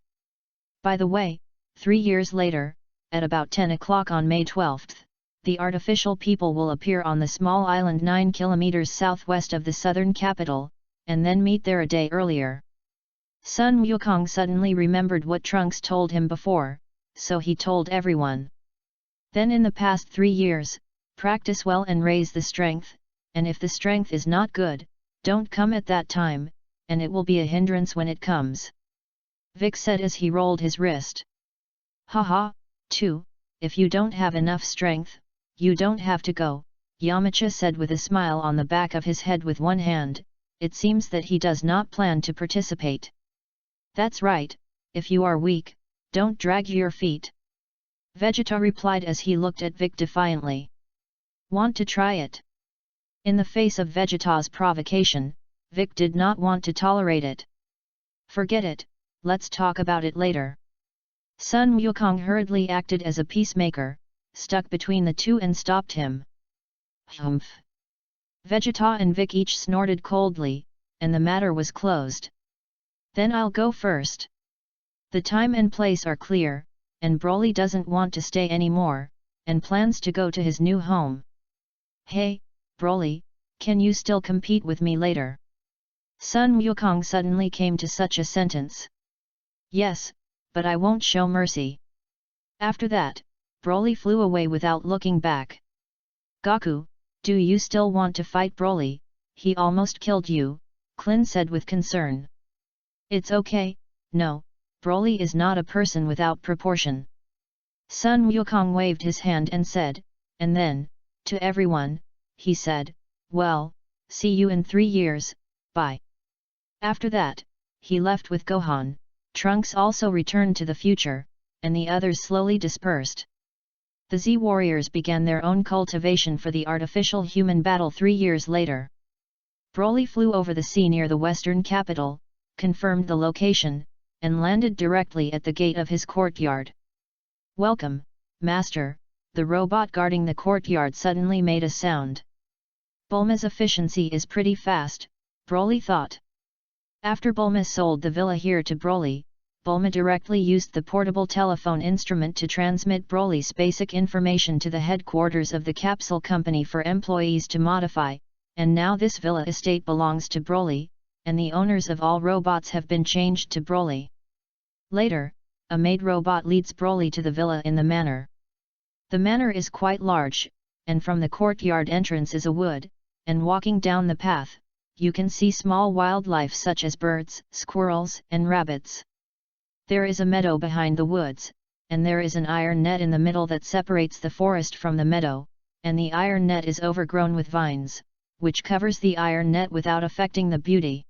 By the way, 3 years later, at about 10 o'clock on May 12th, the artificial people will appear on the small island 9 kilometers southwest of the southern capital, and then meet there a day earlier. Sun Wukong suddenly remembered what Trunks told him before, so he told everyone. Then in the past 3 years, practice well and raise the strength, and if the strength is not good, don't come at that time, and it will be a hindrance when it comes. Vic said as he rolled his wrist. Haha, too, if you don't have enough strength, you don't have to go, Yamcha said with a smile on the back of his head with one hand. It seems that he does not plan to participate. That's right, if you are weak, don't drag your feet. Vegeta replied as he looked at Vic defiantly. Want to try it? In the face of Vegeta's provocation, Vic did not want to tolerate it. Forget it, let's talk about it later. Sun Wukong hurriedly acted as a peacemaker, stuck between the two and stopped him. Humph! Vegeta and Vic each snorted coldly, and the matter was closed. Then I'll go first. The time and place are clear, and Broly doesn't want to stay anymore, and plans to go to his new home. Hey, Broly, can you still compete with me later? Sun Wukong suddenly came to such a sentence. Yes, but I won't show mercy. After that, Broly flew away without looking back. Goku, do you still want to fight Broly? He almost killed you, Klin said with concern. It's okay, no, Broly is not a person without proportion. Sun Wukong waved his hand and said, and then, to everyone, he said, well, see you in 3 years, bye. After that, he left with Gohan. Trunks also returned to the future, and the others slowly dispersed. The Z warriors began their own cultivation for the artificial human battle 3 years later. Broly flew over the sea near the western capital, confirmed the location, and landed directly at the gate of his courtyard. Welcome, Master, the robot guarding the courtyard suddenly made a sound. Bulma's efficiency is pretty fast, Broly thought. After Bulma sold the villa here to Broly, Bulma directly used the portable telephone instrument to transmit Broly's basic information to the headquarters of the capsule company for employees to modify, and now this villa estate belongs to Broly, and the owners of all robots have been changed to Broly. Later, a maid robot leads Broly to the villa in the manor. The manor is quite large, and from the courtyard entrance is a wood, and walking down the path, you can see small wildlife such as birds, squirrels, and rabbits. There is a meadow behind the woods, and there is an iron net in the middle that separates the forest from the meadow, and the iron net is overgrown with vines, which covers the iron net without affecting the beauty.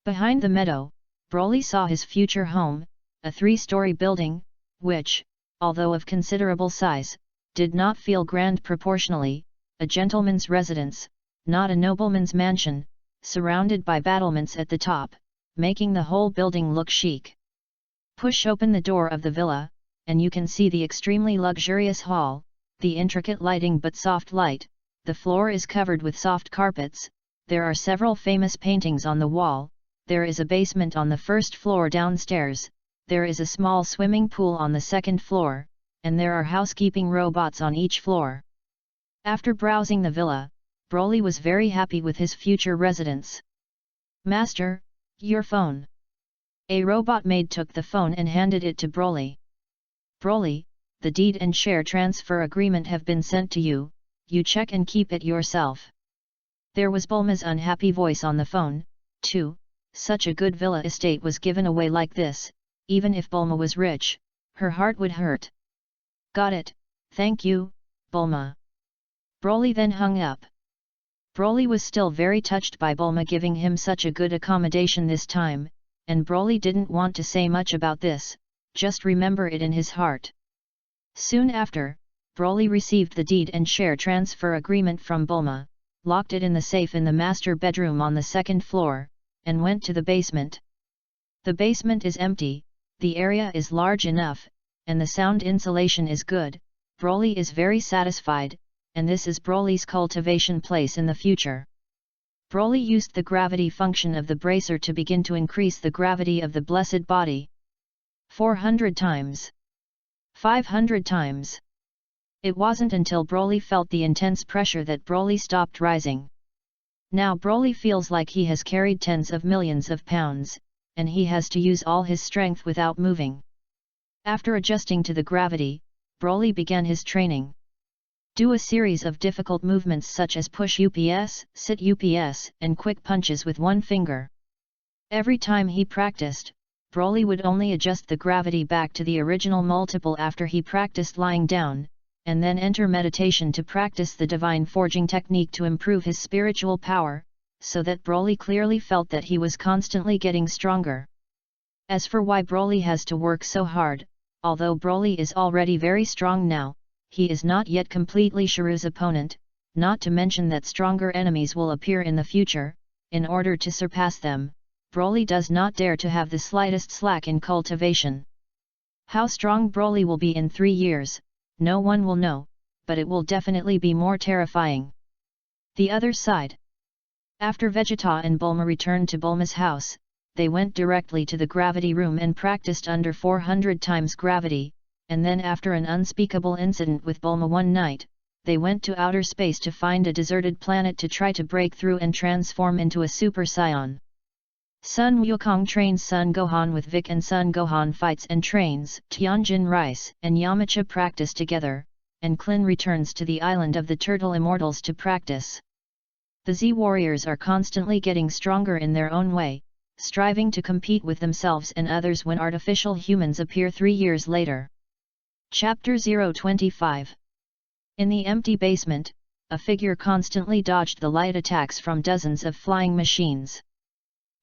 Behind the meadow, Broly saw his future home, a 3-story building, which, although of considerable size, did not feel grand proportionally, a gentleman's residence, not a nobleman's mansion, surrounded by battlements at the top, making the whole building look chic. Push open the door of the villa, and you can see the extremely luxurious hall, the intricate lighting but soft light, the floor is covered with soft carpets, there are several famous paintings on the wall, there is a basement on the first floor downstairs, there is a small swimming pool on the second floor, and there are housekeeping robots on each floor. After browsing the villa, Broly was very happy with his future residence. Master, your phone. A robot maid took the phone and handed it to Broly. Broly, the deed and share transfer agreement have been sent to you, you check and keep it yourself. There was Bulma's unhappy voice on the phone, too. Such a good villa estate was given away like this, even if Bulma was rich, her heart would hurt. Got it, thank you, Bulma. Broly then hung up. Broly was still very touched by Bulma giving him such a good accommodation this time, and Broly didn't want to say much about this, just remember it in his heart. Soon after, Broly received the deed and share transfer agreement from Bulma, locked it in the safe in the master bedroom on the second floor, and went to the basement. The basement is empty, the area is large enough, and the sound insulation is good. Broly is very satisfied, and this is Broly's cultivation place in the future. Broly used the gravity function of the bracer to begin to increase the gravity of the blessed body. 400 times. 500 times. It wasn't until Broly felt the intense pressure that Broly stopped rising. Now Broly feels like he has carried tens of millions of pounds, and he has to use all his strength without moving. After adjusting to the gravity, Broly began his training. Do a series of difficult movements such as push UPS, sit UPS, and quick punches with one finger. Every time he practiced, Broly would only adjust the gravity back to the original multiple after he practiced lying down, and then enter meditation to practice the divine forging technique to improve his spiritual power, so that Broly clearly felt that he was constantly getting stronger. As for why Broly has to work so hard, although Broly is already very strong now, he is not yet completely Shiru's opponent, not to mention that stronger enemies will appear in the future. In order to surpass them, Broly does not dare to have the slightest slack in cultivation. How strong Broly will be in 3 years, no one will know, but it will definitely be more terrifying. The other side. After Vegeta and Bulma returned to Bulma's house, they went directly to the gravity room and practiced under 400 times gravity, and then after an unspeakable incident with Bulma one night, they went to outer space to find a deserted planet to try to break through and transform into a Super Saiyan. Sun Wukong trains Sun Gohan with Vic, and Sun Gohan fights and trains Tianjin Rice and Yamcha practice together, and Klin returns to the island of the Turtle Immortals to practice. The Z warriors are constantly getting stronger in their own way, striving to compete with themselves and others when artificial humans appear 3 years later. Chapter 025. In the empty basement, a figure constantly dodged the light attacks from dozens of flying machines.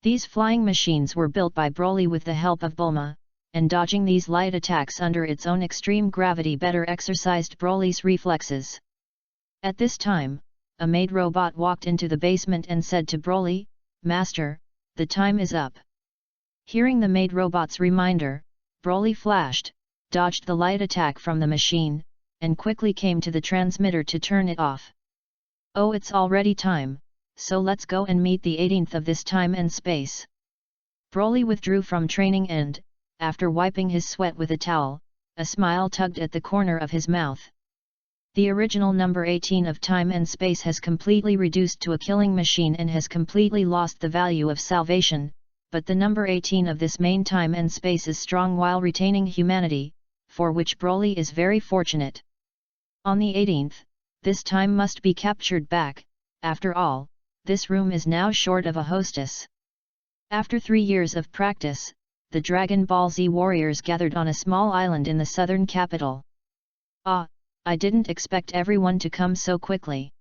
These flying machines were built by Broly with the help of Bulma, and dodging these light attacks under its own extreme gravity better exercised Broly's reflexes. At this time, a maid robot walked into the basement and said to Broly, "Master, the time is up." Hearing the maid robot's reminder, Broly flashed, dodged the light attack from the machine, and quickly came to the transmitter to turn it off. "Oh, it's already time, so let's go and meet the 18th of this time and space." Broly withdrew from training and, after wiping his sweat with a towel, a smile tugged at the corner of his mouth. The original number 18 of time and space has completely reduced to a killing machine and has completely lost the value of salvation, but the number 18 of this main time and space is strong while retaining humanity, for which Broly is very fortunate. On the 18th, this time must be captured back. After all, this room is now short of a hostess. After 3 years of practice, the Dragon Ball Z warriors gathered on a small island in the southern capital. "Ah, I didn't expect everyone to come so quickly."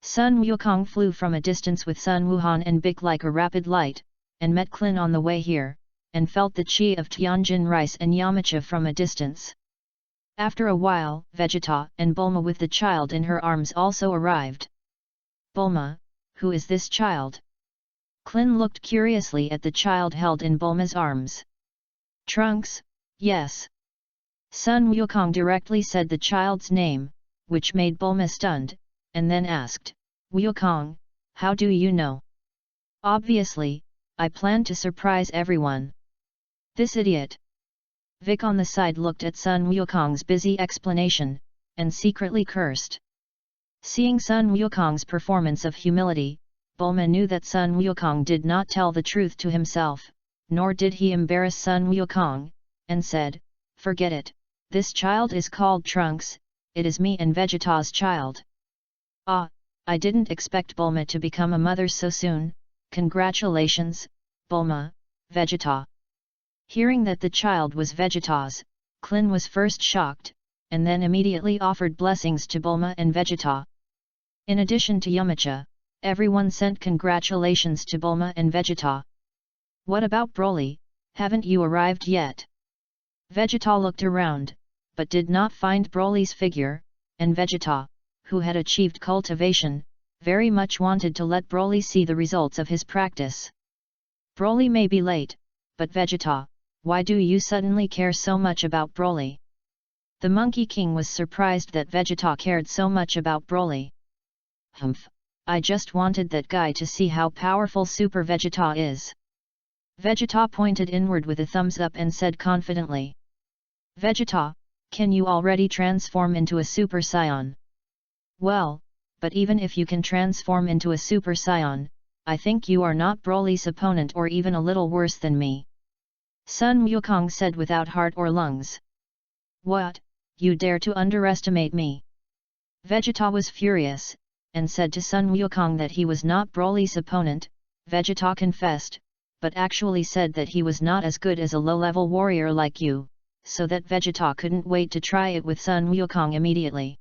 Sun Wukong flew from a distance with Sun Wuhan and Bic like a rapid light, and met Klin on the way here, and felt the chi of Tianjin Rice and Yamcha from a distance. After a while, Vegeta and Bulma with the child in her arms also arrived. "Bulma, who is this child?" Klin looked curiously at the child held in Bulma's arms. "Trunks, yes." Sun Wukong directly said the child's name, which made Bulma stunned, and then asked, "Wukong, how do you know?" "Obviously, I plan to surprise everyone." "This idiot." Vic on the side looked at Sun Wukong's busy explanation, and secretly cursed. Seeing Sun Wukong's performance of humility, Bulma knew that Sun Wukong did not tell the truth to himself, nor did he embarrass Sun Wukong, and said, "Forget it, this child is called Trunks, it is me and Vegeta's child." "Ah, I didn't expect Bulma to become a mother so soon, congratulations, Bulma, Vegeta." Hearing that the child was Vegeta's, Klin was first shocked, and then immediately offered blessings to Bulma and Vegeta. In addition to Yamcha, everyone sent congratulations to Bulma and Vegeta. "What about Broly, haven't you arrived yet?" Vegeta looked around, but did not find Broly's figure, and Vegeta, who had achieved cultivation, very much wanted to let Broly see the results of his practice. Broly may be late, but Vegeta, why do you suddenly care so much about Broly? The Monkey King was surprised that Vegeta cared so much about Broly. Humph, I just wanted that guy to see how powerful Super Vegeta is. Vegeta pointed inward with a thumbs up and said confidently. Vegeta, can you already transform into a Super Saiyan? Well, but even if you can transform into a Super Saiyan, I think you are not Broly's opponent or even a little worse than me. Sun Wukong said without heart or lungs. What, you dare to underestimate me? Vegeta was furious, and said to Sun Wukong that he was not Broly's opponent. Vegeta confessed, but actually said that he was not as good as a low-level warrior like you, so that Vegeta couldn't wait to try it with Sun Wukong immediately.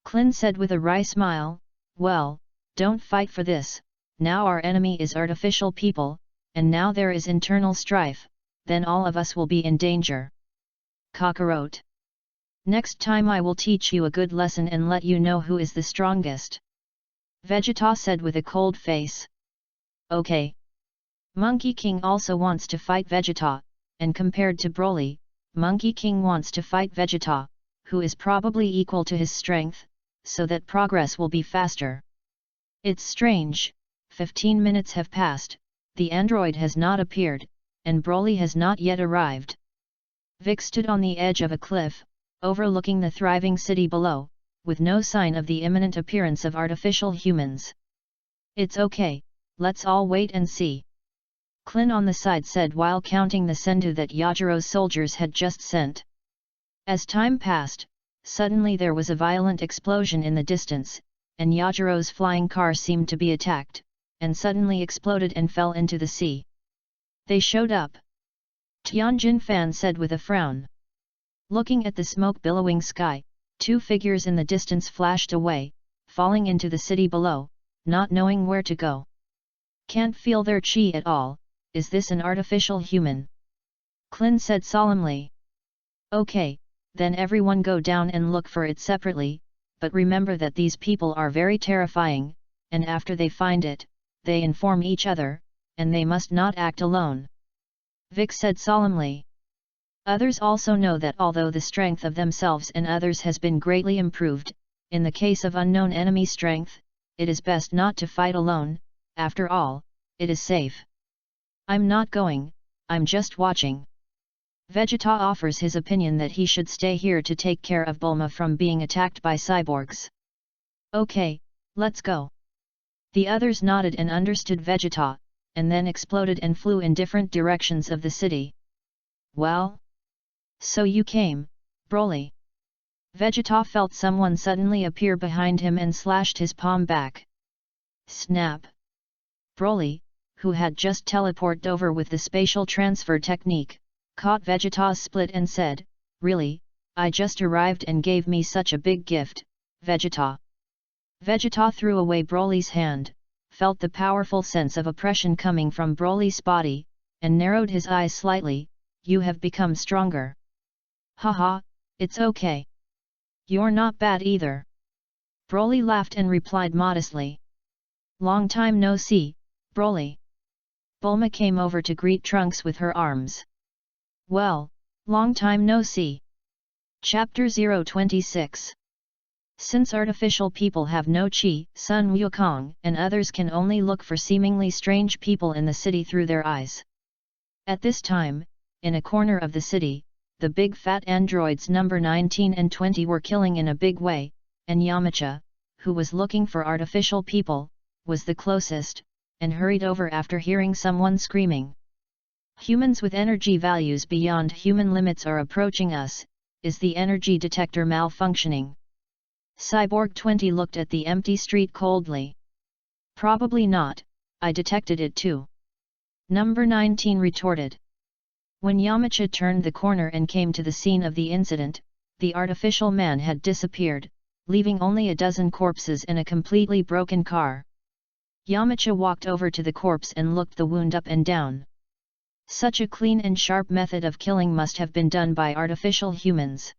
Klin said with a wry smile, well, don't fight for this, now our enemy is artificial people, and now there is internal strife, then all of us will be in danger. Kakarot. Next time I will teach you a good lesson and let you know who is the strongest. Vegeta said with a cold face. Okay. Monkey King also wants to fight Vegeta, and compared to Broly, Monkey King wants to fight Vegeta, who is probably equal to his strength, so that progress will be faster. It's strange, 15 minutes have passed, the android has not appeared, and Broly has not yet arrived. Vic stood on the edge of a cliff, overlooking the thriving city below, with no sign of the imminent appearance of artificial humans. It's okay, let's all wait and see. Klin on the side said while counting the sendu that Yajiro's soldiers had just sent. As time passed, suddenly there was a violent explosion in the distance, and Yajiro's flying car seemed to be attacked, and suddenly exploded and fell into the sea. They showed up. Tianjin Fan said with a frown. Looking at the smoke-billowing sky, two figures in the distance flashed away, falling into the city below, not knowing where to go. Can't feel their chi at all, is this an artificial human? Klin said solemnly. Okay, then everyone go down and look for it separately, but remember that these people are very terrifying, and after they find it, they inform each other, and they must not act alone. Vic said solemnly. Others also know that although the strength of themselves and others has been greatly improved, in the case of unknown enemy strength, it is best not to fight alone, after all, it is safe. I'm not going, I'm just watching. Vegeta offers his opinion that he should stay here to take care of Bulma from being attacked by cyborgs. Okay, let's go. The others nodded and understood Vegeta, and then exploded and flew in different directions of the city. Well? So you came, Broly. Vegeta felt someone suddenly appear behind him and slashed his palm back. Snap! Broly, who had just teleported over with the spatial transfer technique, caught Vegeta's split and said, really, I just arrived and gave me such a big gift, Vegeta. Vegeta threw away Broly's hand, felt the powerful sense of oppression coming from Broly's body, and narrowed his eyes slightly, you have become stronger. Haha, it's okay. You're not bad either. Broly laughed and replied modestly. Long time no see, Broly. Bulma came over to greet Trunks with her arms. Well, long time no see. Chapter 026. Since artificial people have no chi, Sun Wukong and others can only look for seemingly strange people in the city through their eyes. At this time, in a corner of the city, the big fat androids number 19 and 20 were killing in a big way, and Yamcha, who was looking for artificial people, was the closest, and hurried over after hearing someone screaming. Humans with energy values beyond human limits are approaching us, is the energy detector malfunctioning? Cyborg 20 looked at the empty street coldly. Probably not, I detected it too. Number 19 retorted. When Yamcha turned the corner and came to the scene of the incident, the artificial man had disappeared, leaving only a dozen corpses and a completely broken car. Yamcha walked over to the corpse and looked the wound up and down. Such a clean and sharp method of killing must have been done by artificial humans.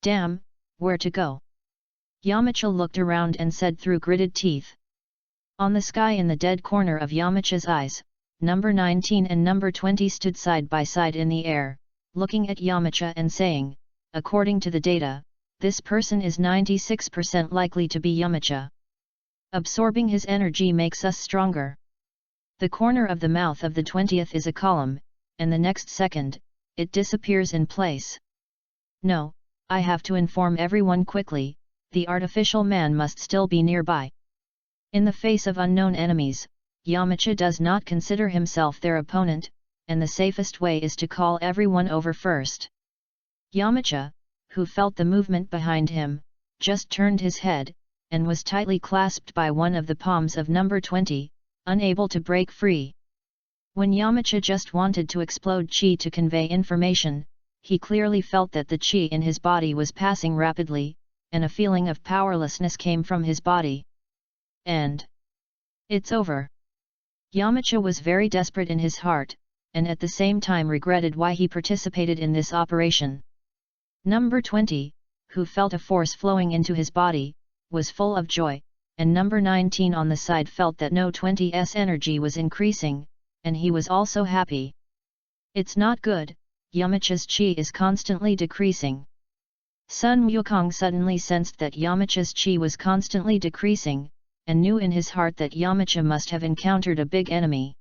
Damn, where to go? Yamcha looked around and said through gritted teeth. On the sky in the dead corner of Yamcha's eyes, number 19 and number 20 stood side by side in the air, looking at Yamcha and saying, according to the data, this person is 96% likely to be Yamcha. Absorbing his energy makes us stronger. The corner of the mouth of the 20th is a column, and the next second, it disappears in place. No, I have to inform everyone quickly, the artificial man must still be nearby. In the face of unknown enemies, Yamcha does not consider himself their opponent, and the safest way is to call everyone over first. Yamcha, who felt the movement behind him, just turned his head, and was tightly clasped by one of the palms of number 20, unable to break free. When Yamcha just wanted to explode chi to convey information, he clearly felt that the chi in his body was passing rapidly, and a feeling of powerlessness came from his body. And it's over. Yamcha was very desperate in his heart, and at the same time regretted why he participated in this operation. Number 20, who felt a force flowing into his body, was full of joy, and number 19 on the side felt that no 20's energy was increasing, and he was also happy. It's not good, Yamcha's chi is constantly decreasing. Sun Wukong suddenly sensed that Yamcha's chi was constantly decreasing, and knew in his heart that Yamcha must have encountered a big enemy.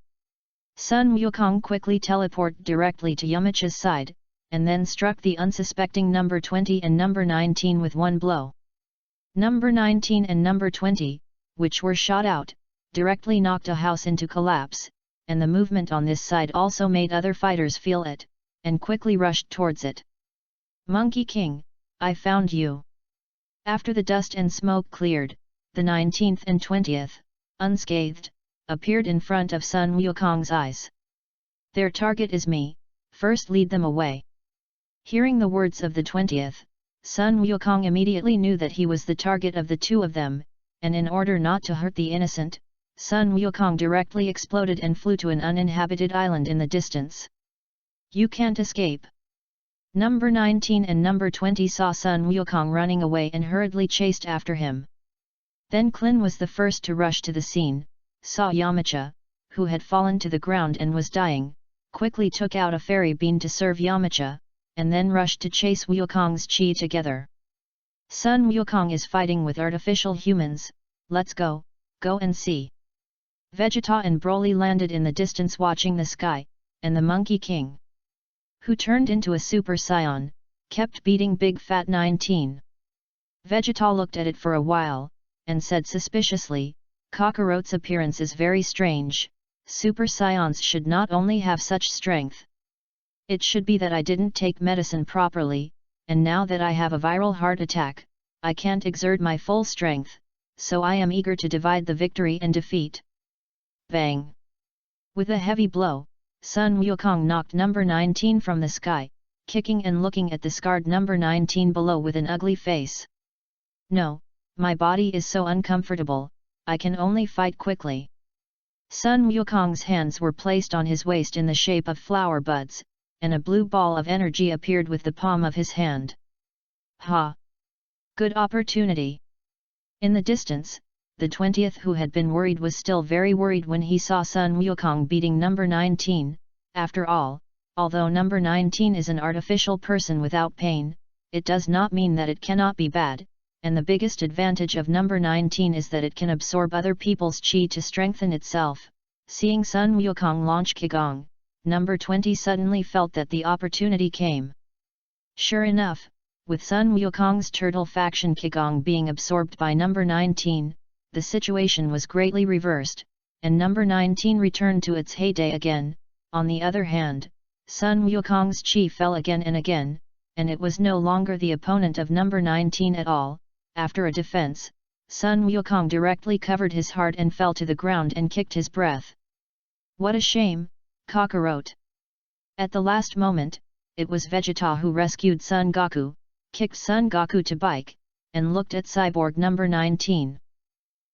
Sun Wukong quickly teleported directly to Yamcha's side, and then struck the unsuspecting number 20 and number 19 with one blow. Number 19 and number 20, which were shot out, directly knocked a house into collapse, and the movement on this side also made other fighters feel it, and quickly rushed towards it. Monkey King, I found you. After the dust and smoke cleared, the 19th and 20th, unscathed, appeared in front of Sun Wukong's eyes. Their target is me, first lead them away. Hearing the words of the 20th, Sun Wukong immediately knew that he was the target of the two of them, and in order not to hurt the innocent, Sun Wukong directly exploded and flew to an uninhabited island in the distance. You can't escape. Number 19 and number 20 saw Sun Wukong running away and hurriedly chased after him. Then Klin was the first to rush to the scene, saw Yamcha, who had fallen to the ground and was dying, quickly took out a fairy bean to serve Yamcha, and then rushed to chase Wukong's chi together. Sun Wukong is fighting with artificial humans, let's go and see. Vegeta and Broly landed in the distance watching the sky, and the Monkey King, who turned into a Super Saiyan, kept beating Big Fat 19. Vegeta looked at it for a while, and said suspiciously, Kakarot's appearance is very strange, Super Saiyans should not only have such strength. It should be that I didn't take medicine properly, and now that I have a viral heart attack, I can't exert my full strength, so I am eager to divide the victory and defeat. Bang! With a heavy blow, Sun Wukong knocked number 19 from the sky, kicking and looking at the scarred number 19 below with an ugly face. No, my body is so uncomfortable, I can only fight quickly. Sun Wukong's hands were placed on his waist in the shape of flower buds, and a blue ball of energy appeared with the palm of his hand. Ha! Good opportunity! In the distance, the 20th who had been worried was still very worried when he saw Sun Wukong beating number 19, after all, although number 19 is an artificial person without pain, it does not mean that it cannot be bad, and the biggest advantage of number 19 is that it can absorb other people's chi to strengthen itself. Seeing Sun Wukong launch Qigong, number 20 suddenly felt that the opportunity came. Sure enough, with Sun Wukong's Turtle Faction Qigong being absorbed by number 19, the situation was greatly reversed, and number 19 returned to its heyday again. On the other hand, Sun Wukong's chi fell again and again, and it was no longer the opponent of number 19 at all. After a defense, Sun Wukong directly covered his heart and fell to the ground and kicked his breath. What a shame, Kakarot! At the last moment, it was Vegeta who rescued Son Goku, kicked Son Goku to bike, and looked at cyborg number 19.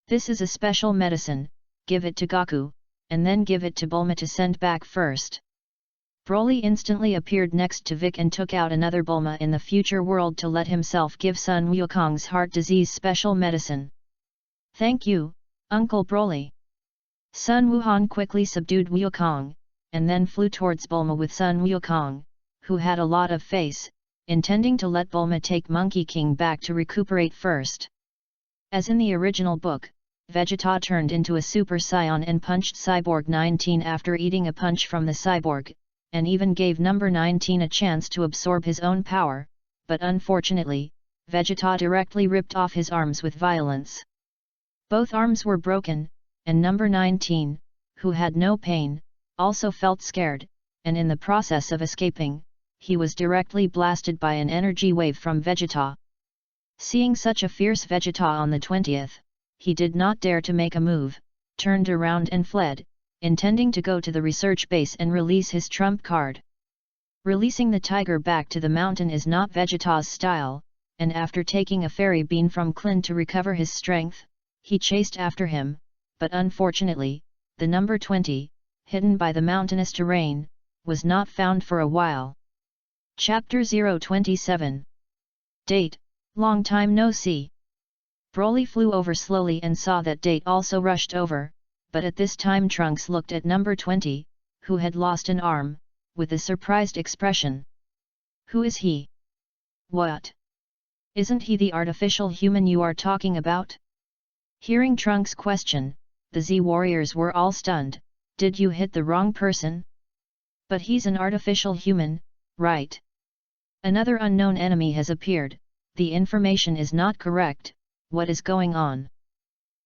This is a special medicine, give it to Goku, and then give it to Bulma to send back first. Broly instantly appeared next to Vic and took out another Bulma in the future world to let himself give Sun Wukong's heart disease special medicine. Thank you, Uncle Broly. Sun Wukong quickly subdued Wukong, and then flew towards Bulma with Sun Wukong, who had a lot of face, intending to let Bulma take Monkey King back to recuperate first. As in the original book, Vegeta turned into a Super Saiyan and punched Cyborg 19 after eating a punch from the cyborg, and even gave number 19 a chance to absorb his own power, but unfortunately, Vegeta directly ripped off his arms with violence. Both arms were broken, and number 19, who had no pain, also felt scared, and in the process of escaping, he was directly blasted by an energy wave from Vegeta. Seeing such a fierce Vegeta on the 20th, he did not dare to make a move, turned around and fled, intending to go to the research base and release his trump card. Releasing the tiger back to the mountain is not Vegeta's style, and after taking a fairy bean from Klin to recover his strength, he chased after him, but unfortunately, the number 20, hidden by the mountainous terrain, was not found for a while. Chapter 027. Date, long time no see. Broly flew over slowly and saw that Date also rushed over, but at this time Trunks looked at number 20, who had lost an arm, with a surprised expression. Who is he? What? Isn't he the artificial human you are talking about? Hearing Trunks' question, the Z warriors were all stunned. Did you hit the wrong person? But he's an artificial human, right? Another unknown enemy has appeared, the information is not correct, what is going on?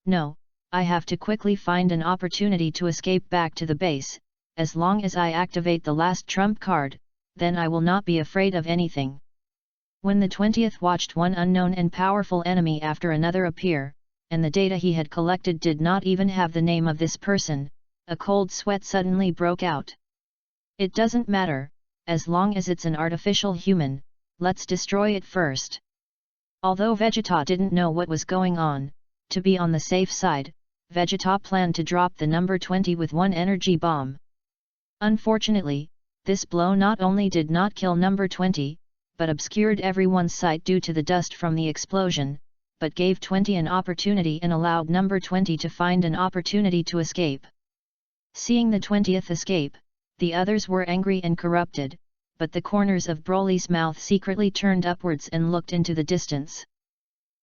No, I have to quickly find an opportunity to escape back to the base, as long as I activate the last trump card, then I will not be afraid of anything. When the 20th watched one unknown and powerful enemy after another appear, and the data he had collected did not even have the name of this person, a cold sweat suddenly broke out. It doesn't matter, as long as it's an artificial human, let's destroy it first. Although Vegeta didn't know what was going on, to be on the safe side, Vegeta planned to drop the number 20 with one energy bomb. Unfortunately, this blow not only did not kill number 20, but obscured everyone's sight due to the dust from the explosion, but gave 20 an opportunity and allowed number 20 to find an opportunity to escape. Seeing the 20th escape, the others were angry and corrupted, but the corners of Broly's mouth secretly turned upwards and looked into the distance.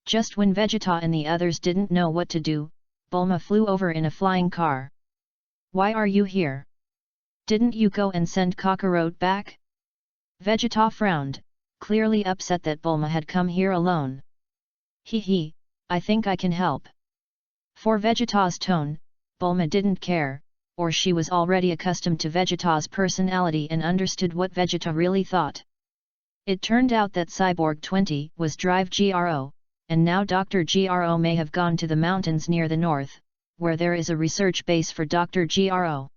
Just when Vegeta and the others didn't know what to do, Bulma flew over in a flying car. Why are you here? Didn't you go and send Kakarot back? Vegeta frowned, clearly upset that Bulma had come here alone. Hee, I think I can help. For Vegeta's tone, Bulma didn't care, or she was already accustomed to Vegeta's personality and understood what Vegeta really thought. It turned out that Cyborg 20 was Drive Gro, and now Dr. Gro may have gone to the mountains near the north, where there is a research base for Dr. Gro.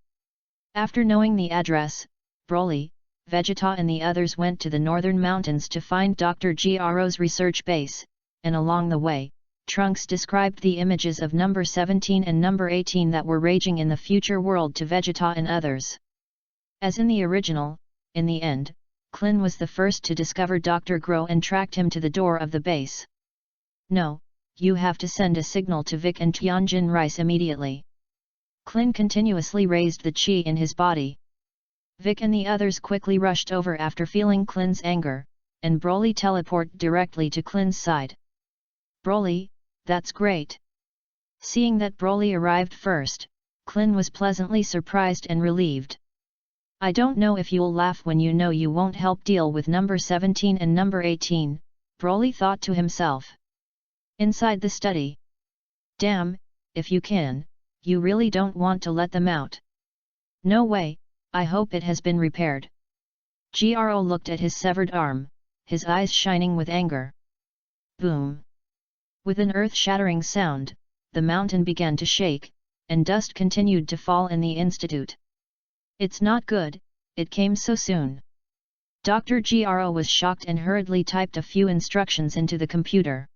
After knowing the address, Broly, Vegeta and the others went to the northern mountains to find Dr. Gro's research base, and along the way, Trunks described the images of number 17 and number 18 that were raging in the future world to Vegeta and others. As in the original, in the end, Klin was the first to discover Dr. Gro and tracked him to the door of the base. No, you have to send a signal to Vic and Tianjin Rice immediately. Klin continuously raised the chi in his body. Vic and the others quickly rushed over after feeling Klin's anger, and Broly teleported directly to Klin's side. Broly, that's great. Seeing that Broly arrived first, Klin was pleasantly surprised and relieved. I don't know if you'll laugh when you know you won't help deal with number 17 and number 18, Broly thought to himself. Inside the study. Damn, if you can, you really don't want to let them out. No way, I hope it has been repaired. Gro looked at his severed arm, his eyes shining with anger. Boom. With an earth-shattering sound, the mountain began to shake, and dust continued to fall in the institute. It's not good, it came so soon. Dr. Gro was shocked and hurriedly typed a few instructions into the computer.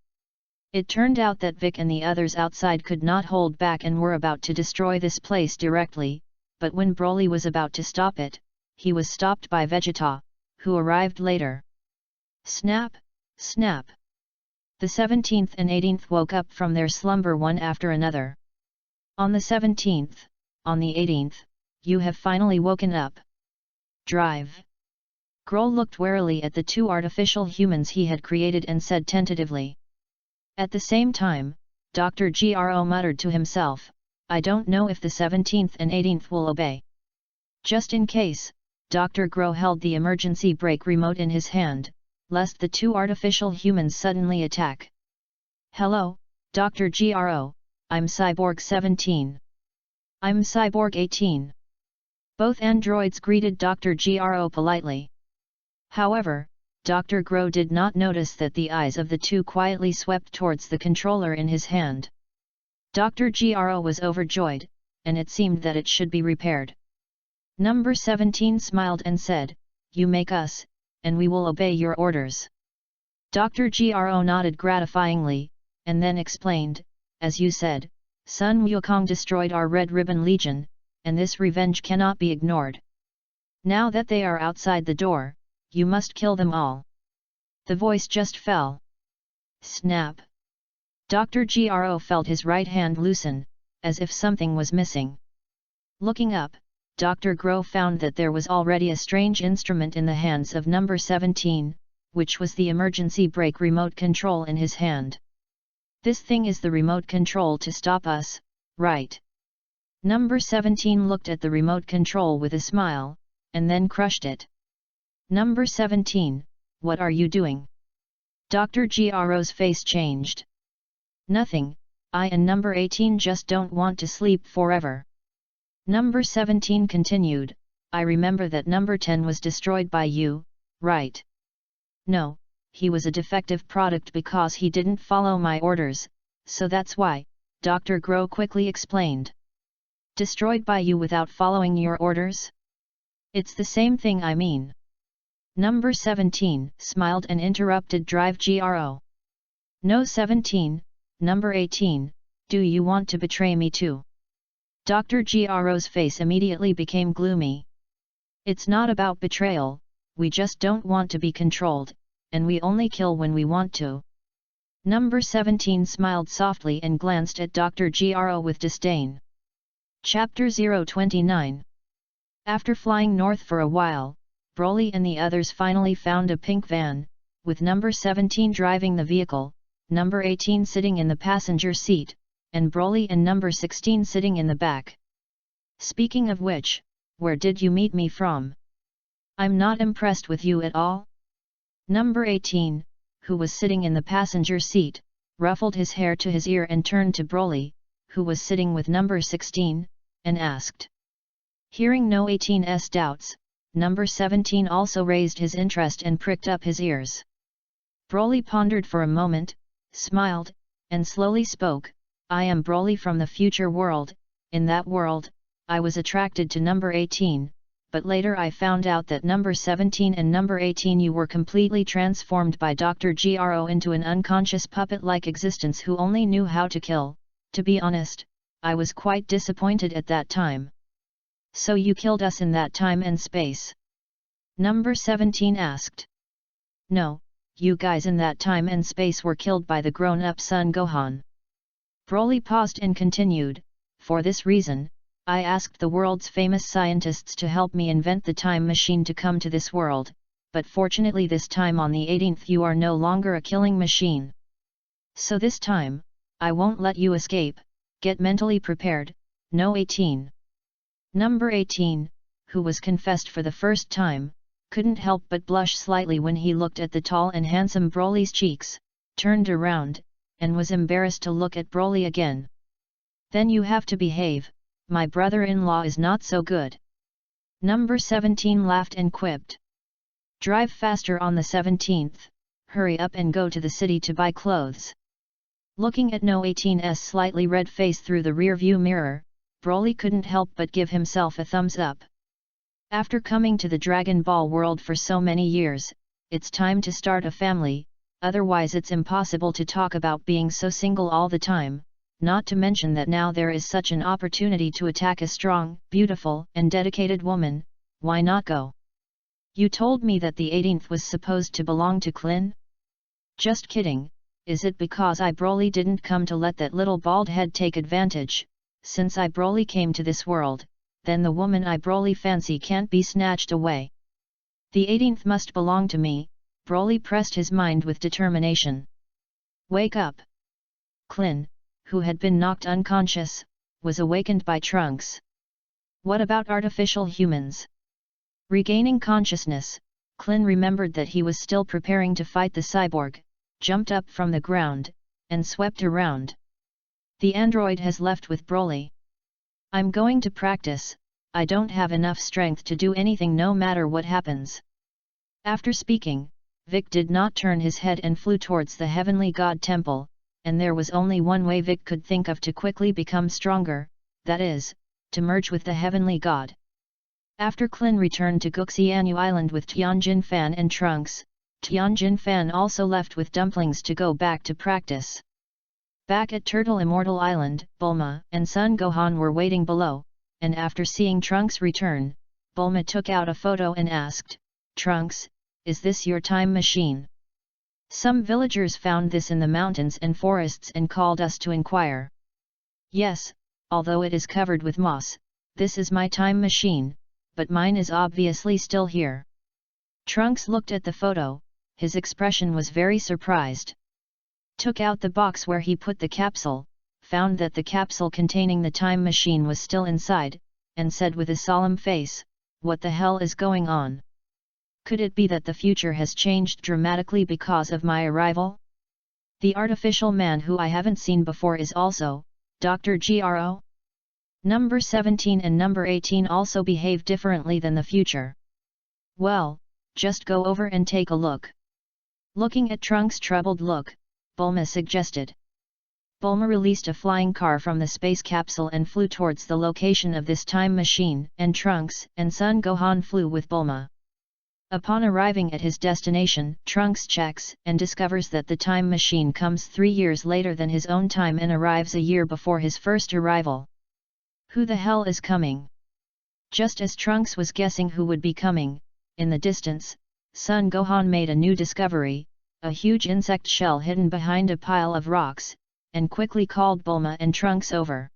It turned out that Vic and the others outside could not hold back and were about to destroy this place directly, but when Broly was about to stop it, he was stopped by Vegeta, who arrived later. Snap, snap. The 17th and 18th woke up from their slumber one after another. On the 17th, on the 18th, you have finally woken up. Drive. Grohl looked warily at the two artificial humans he had created and said tentatively. At the same time, Dr. Gro muttered to himself, I don't know if the 17th and 18th will obey. Just in case, Dr. Grohl held the emergency brake remote in his hand, lest the two artificial humans suddenly attack. Hello, Dr. Gro, I'm Cyborg 17. I'm Cyborg 18. Both androids greeted Dr. Gro politely. However, Dr. Grohl did not notice that the eyes of the two quietly swept towards the controller in his hand. Dr. Gro was overjoyed, and it seemed that it should be repaired. Number 17 smiled and said, You make us, and we will obey your orders. Dr. Gro nodded gratifyingly, and then explained, As you said, Sun Wukong destroyed our Red Ribbon Legion, and this revenge cannot be ignored. Now that they are outside the door, you must kill them all. The voice just fell. Snap! Dr. Gro felt his right hand loosen, as if something was missing. Looking up, Dr. Grohl found that there was already a strange instrument in the hands of number 17, which was the emergency brake remote control in his hand. This thing is the remote control to stop us, right? Number 17 looked at the remote control with a smile, and then crushed it. Number 17, what are you doing? Dr. Gro's face changed. Nothing, I and number 18 just don't want to sleep forever. Number 17 continued, I remember that number 10 was destroyed by you, right? No, he was a defective product because he didn't follow my orders, so that's why, Dr. Grohl quickly explained. Destroyed by you without following your orders? It's the same thing I mean. Number 17 smiled and interrupted Drive Gro. No 17, number 18, do you want to betray me too? Dr. Gro's face immediately became gloomy. It's not about betrayal, we just don't want to be controlled, and we only kill when we want to. Number 17 smiled softly and glanced at Dr. Gro with disdain. Chapter 029. After flying north for a while, Broly and the others finally found a pink van, with number 17 driving the vehicle, number 18 sitting in the passenger seat, and Broly and number 16 sitting in the back. Speaking of which, where did you meet me from? I'm not impressed with you at all. Number 18, who was sitting in the passenger seat, ruffled his hair to his ear and turned to Broly, who was sitting with number 16, and asked. Hearing no 18's doubts, number 17 also raised his interest and pricked up his ears. Broly pondered for a moment, smiled, and slowly spoke, I am Broly from the future world. In that world, I was attracted to number 18, but later I found out that number 17 and number 18 you were completely transformed by Dr. Gro into an unconscious puppet-like existence who only knew how to kill. To be honest, I was quite disappointed at that time. So you killed us in that time and space? Number 17 asked. No, you guys in that time and space were killed by the grown-up Son Gohan. Broly paused and continued, for this reason, I asked the world's famous scientists to help me invent the time machine to come to this world, but fortunately this time on the 18th you are no longer a killing machine. So this time, I won't let you escape, get mentally prepared, no 18. Number 18, who was confessed for the first time, couldn't help but blush slightly when he looked at the tall and handsome Broly's cheeks, turned around, and was embarrassed to look at Broly again. Then you have to behave, my brother-in-law is not so good. Number 17 laughed and quipped. Drive faster on the 17th, hurry up and go to the city to buy clothes. Looking at no 18's slightly red face through the rear-view mirror, Broly couldn't help but give himself a thumbs up. After coming to the Dragon Ball world for so many years, it's time to start a family. Otherwise it's impossible to talk about being so single all the time, not to mention that now there is such an opportunity to attack a strong, beautiful, and dedicated woman, why not go? You told me that the 18th was supposed to belong to Klin? Just kidding, is it because I Broly didn't come to let that little bald head take advantage, since I Broly came to this world, then the woman I Broly fancy can't be snatched away. The 18th must belong to me. Broly pressed his mind with determination. Wake up! Klin, who had been knocked unconscious, was awakened by Trunks. What about artificial humans? Regaining consciousness, Klin remembered that he was still preparing to fight the cyborg, jumped up from the ground, and swept around. The android has left with Broly. I'm going to practice. I don't have enough strength to do anything no matter what happens. After speaking, Vic did not turn his head and flew towards the Heavenly God Temple, and there was only one way Vic could think of to quickly become stronger, that is, to merge with the Heavenly God. After Klin returned to Guxianyu Island with Tianjin Fan and Trunks, Tianjin Fan also left with Dumplings to go back to practice. Back at Turtle Immortal Island, Bulma and Son Gohan were waiting below, and after seeing Trunks return, Bulma took out a photo and asked, "Trunks, is this your time machine? Some villagers found this in the mountains and forests and called us to inquire." "Yes, although it is covered with moss, this is my time machine, but mine is obviously still here." Trunks looked at the photo, his expression was very surprised. Took out the box where he put the capsule, found that the capsule containing the time machine was still inside, and said with a solemn face, "What the hell is going on? Could it be that the future has changed dramatically because of my arrival? The artificial man who I haven't seen before is also Dr. Gro? Number 17 and number 18 also behave differently than the future. Well, just go over and take a look." Looking at Trunks' troubled look, Bulma suggested. Bulma released a flying car from the space capsule and flew towards the location of this time machine, and Trunks and Son Gohan flew with Bulma. Upon arriving at his destination, Trunks checks and discovers that the time machine comes 3 years later than his own time and arrives a year before his first arrival. Who the hell is coming? Just as Trunks was guessing who would be coming, in the distance, Son Gohan made a new discovery, a huge insect shell hidden behind a pile of rocks, and quickly called Bulma and Trunks over.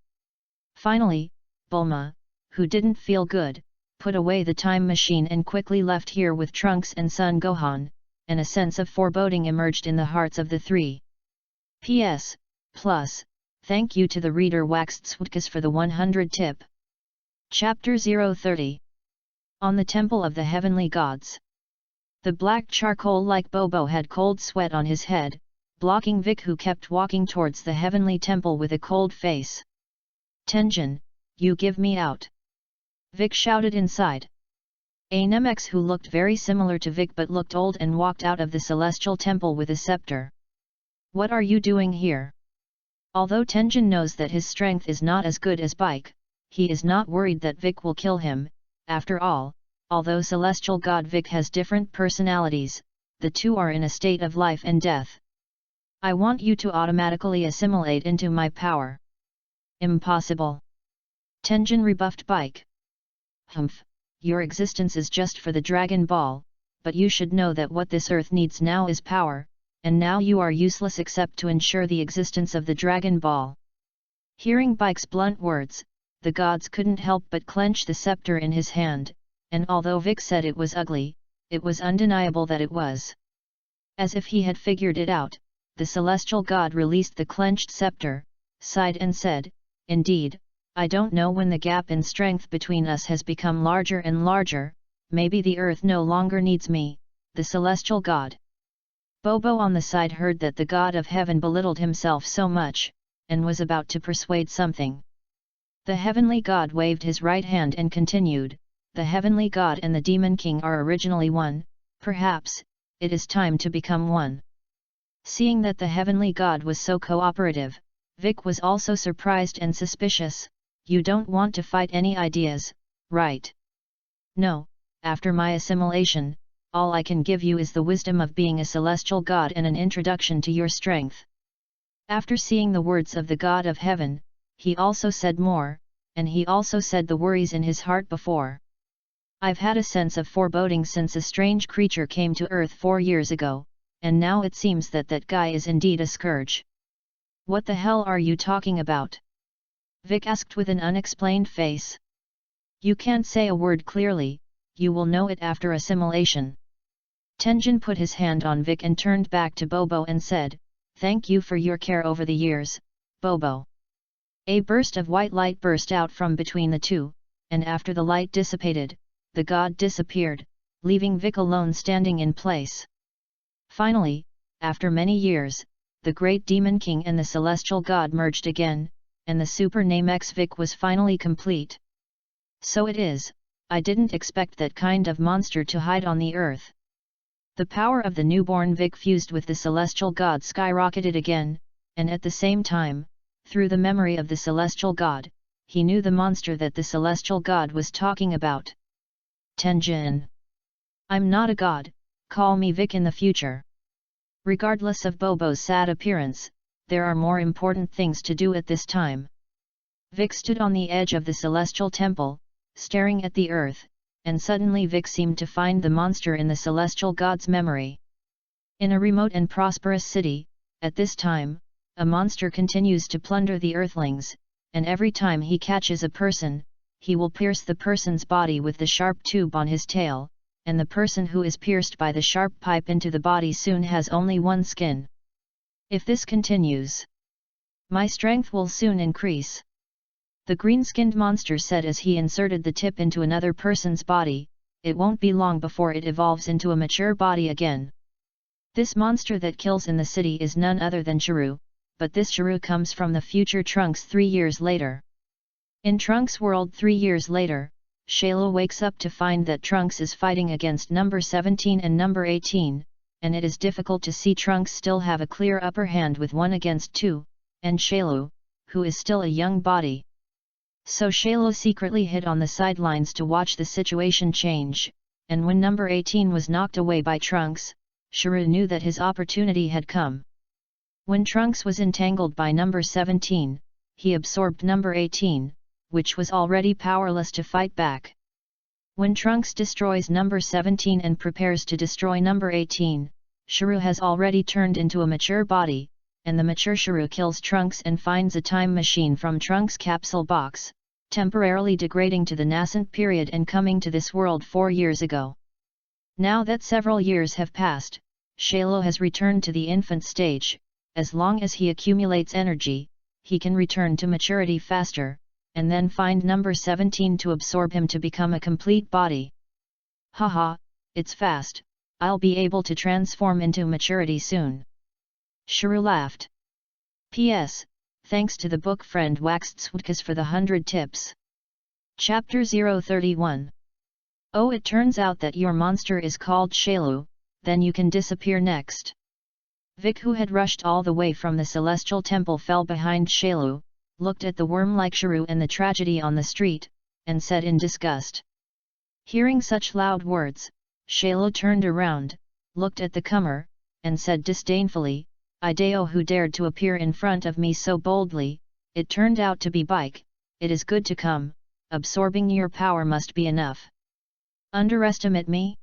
Finally, Bulma, who didn't feel good, put away the time machine and quickly left here with Trunks and Son Gohan, and a sense of foreboding emerged in the hearts of the three. P.S. Plus, thank you to the reader Waxtswutkas for the 100 tip. Chapter 030. On the Temple of the Heavenly Gods. The black charcoal-like Bobo had cold sweat on his head, blocking Vic, who kept walking towards the Heavenly Temple with a cold face. "Tenjin, you give me out!" Vic shouted inside. A Nemex who looked very similar to Vic but looked old and walked out of the Celestial Temple with a scepter. "What are you doing here?" Although Tenjin knows that his strength is not as good as Bike, he is not worried that Vic will kill him. After all, although Celestial God Vic has different personalities, the two are in a state of life and death. "I want you to automatically assimilate into my power." "Impossible!" Tenjin rebuffed Bike. "Humph, your existence is just for the Dragon Ball, but you should know that what this earth needs now is power, and now you are useless except to ensure the existence of the Dragon Ball." Hearing Bike's blunt words, the gods couldn't help but clench the scepter in his hand, and although Vic said it was ugly, it was undeniable that it was. As if he had figured it out, the Celestial God released the clenched scepter, sighed and said, "Indeed, I don't know when the gap in strength between us has become larger and larger, maybe the earth no longer needs me, the Celestial God." Bobo on the side heard that the God of Heaven belittled himself so much, and was about to persuade something. The Heavenly God waved his right hand and continued, "The Heavenly God and the Demon King are originally one, perhaps, it is time to become one." Seeing that the Heavenly God was so cooperative, Vic was also surprised and suspicious. "You don't want to fight any ideas, right?" "No, after my assimilation, all I can give you is the wisdom of being a celestial god and an introduction to your strength." After seeing the words of the God of Heaven, he also said more, and he also said the worries in his heart before. "I've had a sense of foreboding since a strange creature came to Earth 4 years ago, and now it seems that that guy is indeed a scourge." "What the hell are you talking about?" Vic asked with an unexplained face. You can't say a word clearly, you will know it after assimilation. Tenjin put his hand on Vic and turned back to Bobo and said, Thank you for your care over the years, Bobo. A burst of white light burst out from between the two, and after the light dissipated, the god disappeared, leaving Vic alone standing in place. Finally, after many years, the great demon king and the celestial god merged again, and the super name X-Vic was finally complete. So it is, I didn't expect that kind of monster to hide on the earth. The power of the newborn Vic fused with the celestial god skyrocketed again, and at the same time, through the memory of the celestial god, he knew the monster that the celestial god was talking about. Tenjin. I'm not a god, call me Vic in the future. Regardless of Bobo's sad appearance, there are more important things to do at this time. Vic stood on the edge of the celestial temple, staring at the earth, and suddenly Vic seemed to find the monster in the celestial god's memory. In a remote and prosperous city, at this time, a monster continues to plunder the earthlings, and every time he catches a person, he will pierce the person's body with the sharp tube on his tail, and the person who is pierced by the sharp pipe into the body soon has only one skin. If this continues, my strength will soon increase. The green-skinned monster said as he inserted the tip into another person's body, it won't be long before it evolves into a mature body again. This monster that kills in the city is none other than Chiru, but this Chiru comes from the future Trunks 3 years later. In Trunks' world 3 years later, Shayla wakes up to find that Trunks is fighting against number 17 and number 18, and it is difficult to see Trunks still have a clear upper hand with 1 against 2, and Shayla, who is still a young body. So Shayla secretly hid on the sidelines to watch the situation change, and when number 18 was knocked away by Trunks, Shuru knew that his opportunity had come. When Trunks was entangled by number 17, he absorbed number 18, which was already powerless to fight back. When Trunks destroys number 17 and prepares to destroy number 18, Shuru has already turned into a mature body, and the mature Shuru kills Trunks and finds a time machine from Trunks' capsule box, temporarily degrading to the nascent period and coming to this world 4 years ago. Now that several years have passed, Shayla has returned to the infant stage. As long as he accumulates energy, he can return to maturity faster, and then find number 17 to absorb him to become a complete body. Haha, it's fast, I'll be able to transform into maturity soon. Shuru laughed. P.S. Thanks to the book friend Waxed Swutkas for the 100 tips. Chapter 031. Oh, it turns out that your monster is called Shaylu, then you can disappear next. Vic, who had rushed all the way from the celestial temple, fell behind Shaylu, looked at the worm-like Shuru and the tragedy on the street, and said in disgust. Hearing such loud words, Shaylu turned around, looked at the comer, and said disdainfully, Ideo, who dared to appear in front of me so boldly, it turned out to be Bike, it is good to come, absorbing your power must be enough. Underestimate me?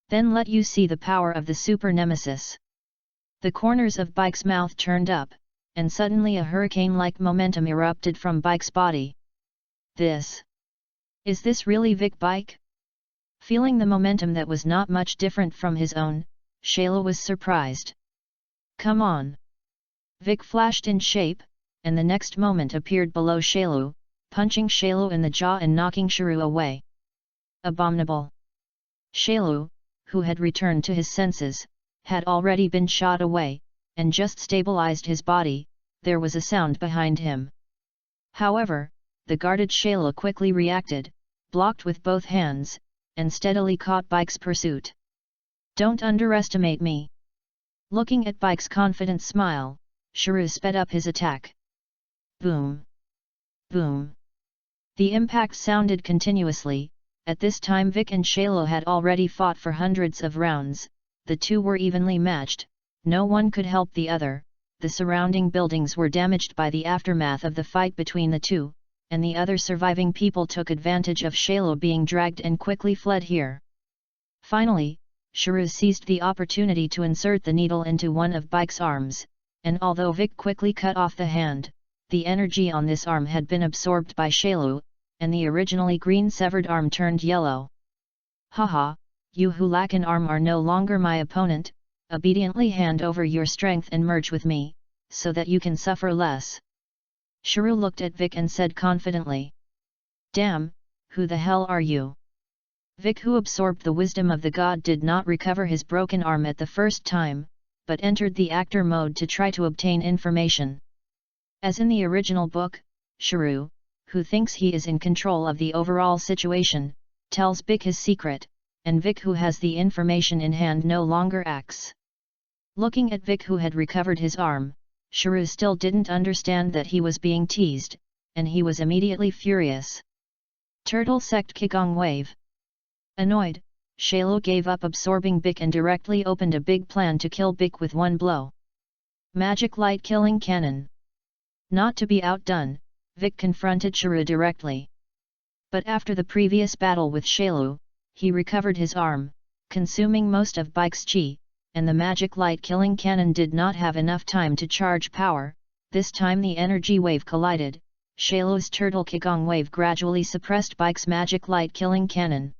Then let you see the power of the super nemesis. The corners of Bike's mouth turned up, and suddenly a hurricane-like momentum erupted from Bike's body. Is this really Vic Bike? Feeling the momentum that was not much different from his own, Shayla was surprised. Come on! Vic flashed in shape, and the next moment appeared below Shaylu, punching Shaylu in the jaw and knocking Shuru away. Abominable! Shaylu, who had returned to his senses, had already been shot away, and just stabilized his body. There was a sound behind him. However, the guarded Shayla quickly reacted, blocked with both hands, and steadily caught Bike's pursuit. Don't underestimate me! Looking at Bike's confident smile, Shuru sped up his attack. Boom! Boom! The impact sounded continuously. At this time Vic and Shayla had already fought for hundreds of rounds. The two were evenly matched, no one could help the other. The surrounding buildings were damaged by the aftermath of the fight between the two, and the other surviving people took advantage of Shayla being dragged and quickly fled here. Finally, Shuru seized the opportunity to insert the needle into one of Bike's arms, and although Vic quickly cut off the hand, the energy on this arm had been absorbed by Shailu, and the originally green severed arm turned yellow. Haha, you who lack an arm are no longer my opponent, obediently hand over your strength and merge with me, so that you can suffer less. Shuru looked at Vic and said confidently. Damn, who the hell are you? Vic, who absorbed the wisdom of the god, did not recover his broken arm at the first time, but entered the actor mode to try to obtain information. As in the original book, Shuru, who thinks he is in control of the overall situation, tells Vic his secret, and Vic, who has the information in hand, no longer acts. Looking at Vic, who had recovered his arm, Shuru still didn't understand that he was being teased, and he was immediately furious. Turtle Sect Qigong Wave. Annoyed, Shailu gave up absorbing Vic and directly opened a big plan to kill Vic with one blow. Magic Light Killing Cannon. Not to be outdone, Vic confronted Shuru directly. But after the previous battle with Shailu, he recovered his arm, consuming most of Vic's chi, and the Magic Light Killing Cannon did not have enough time to charge power. This time the energy wave collided. Shailu's Turtle Qigong Wave gradually suppressed Vic's Magic Light Killing Cannon.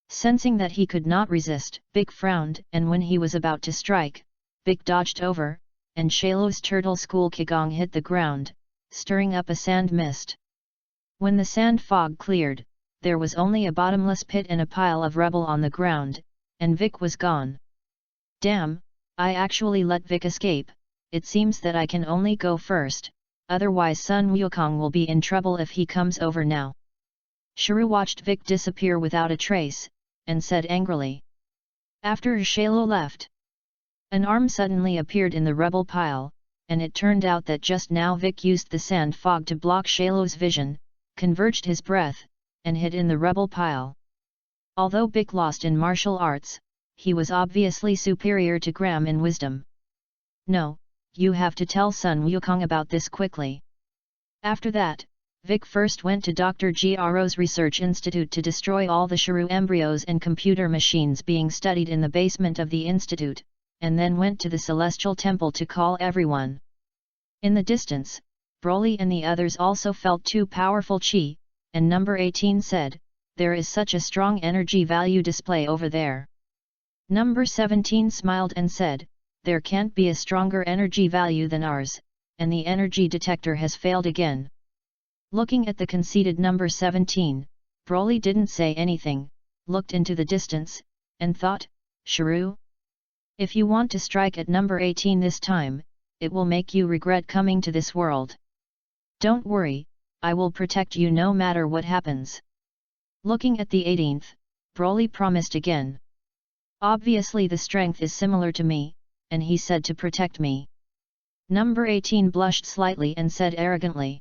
Sensing that he could not resist, Vic frowned, and when he was about to strike, Vic dodged over, and Shailu's Turtle School Qigong hit the ground, stirring up a sand mist. When the sand fog cleared, there was only a bottomless pit and a pile of rubble on the ground, and Vic was gone. Damn, I actually let Vic escape. It seems that I can only go first, otherwise Sun Wukong will be in trouble if he comes over now. Shuru watched Vic disappear without a trace, and said angrily. After Shailu left, an arm suddenly appeared in the rubble pile, and it turned out that just now Vic used the sand fog to block Shailu's vision, converged his breath, and hid in the rubble pile. Although Vic lost in martial arts, he was obviously superior to Graham in wisdom. No, you have to tell Sun Wukong about this quickly. After that, Vic first went to Dr. Gro's research institute to destroy all the Shuru embryos and computer machines being studied in the basement of the institute, and then went to the Celestial Temple to call everyone. In the distance, Broly and the others also felt too powerful chi, and number 18 said, "There is such a strong energy value display over there." Number 17 smiled and said, "There can't be a stronger energy value than ours, and the energy detector has failed again." Looking at the conceited number 17, Broly didn't say anything, looked into the distance, and thought, "Shuru? If you want to strike at number 18 this time, it will make you regret coming to this world. Don't worry, I will protect you no matter what happens." Looking at the 18th, Broly promised again. "Obviously the strength is similar to me, and he said to protect me." Number 18 blushed slightly and said arrogantly.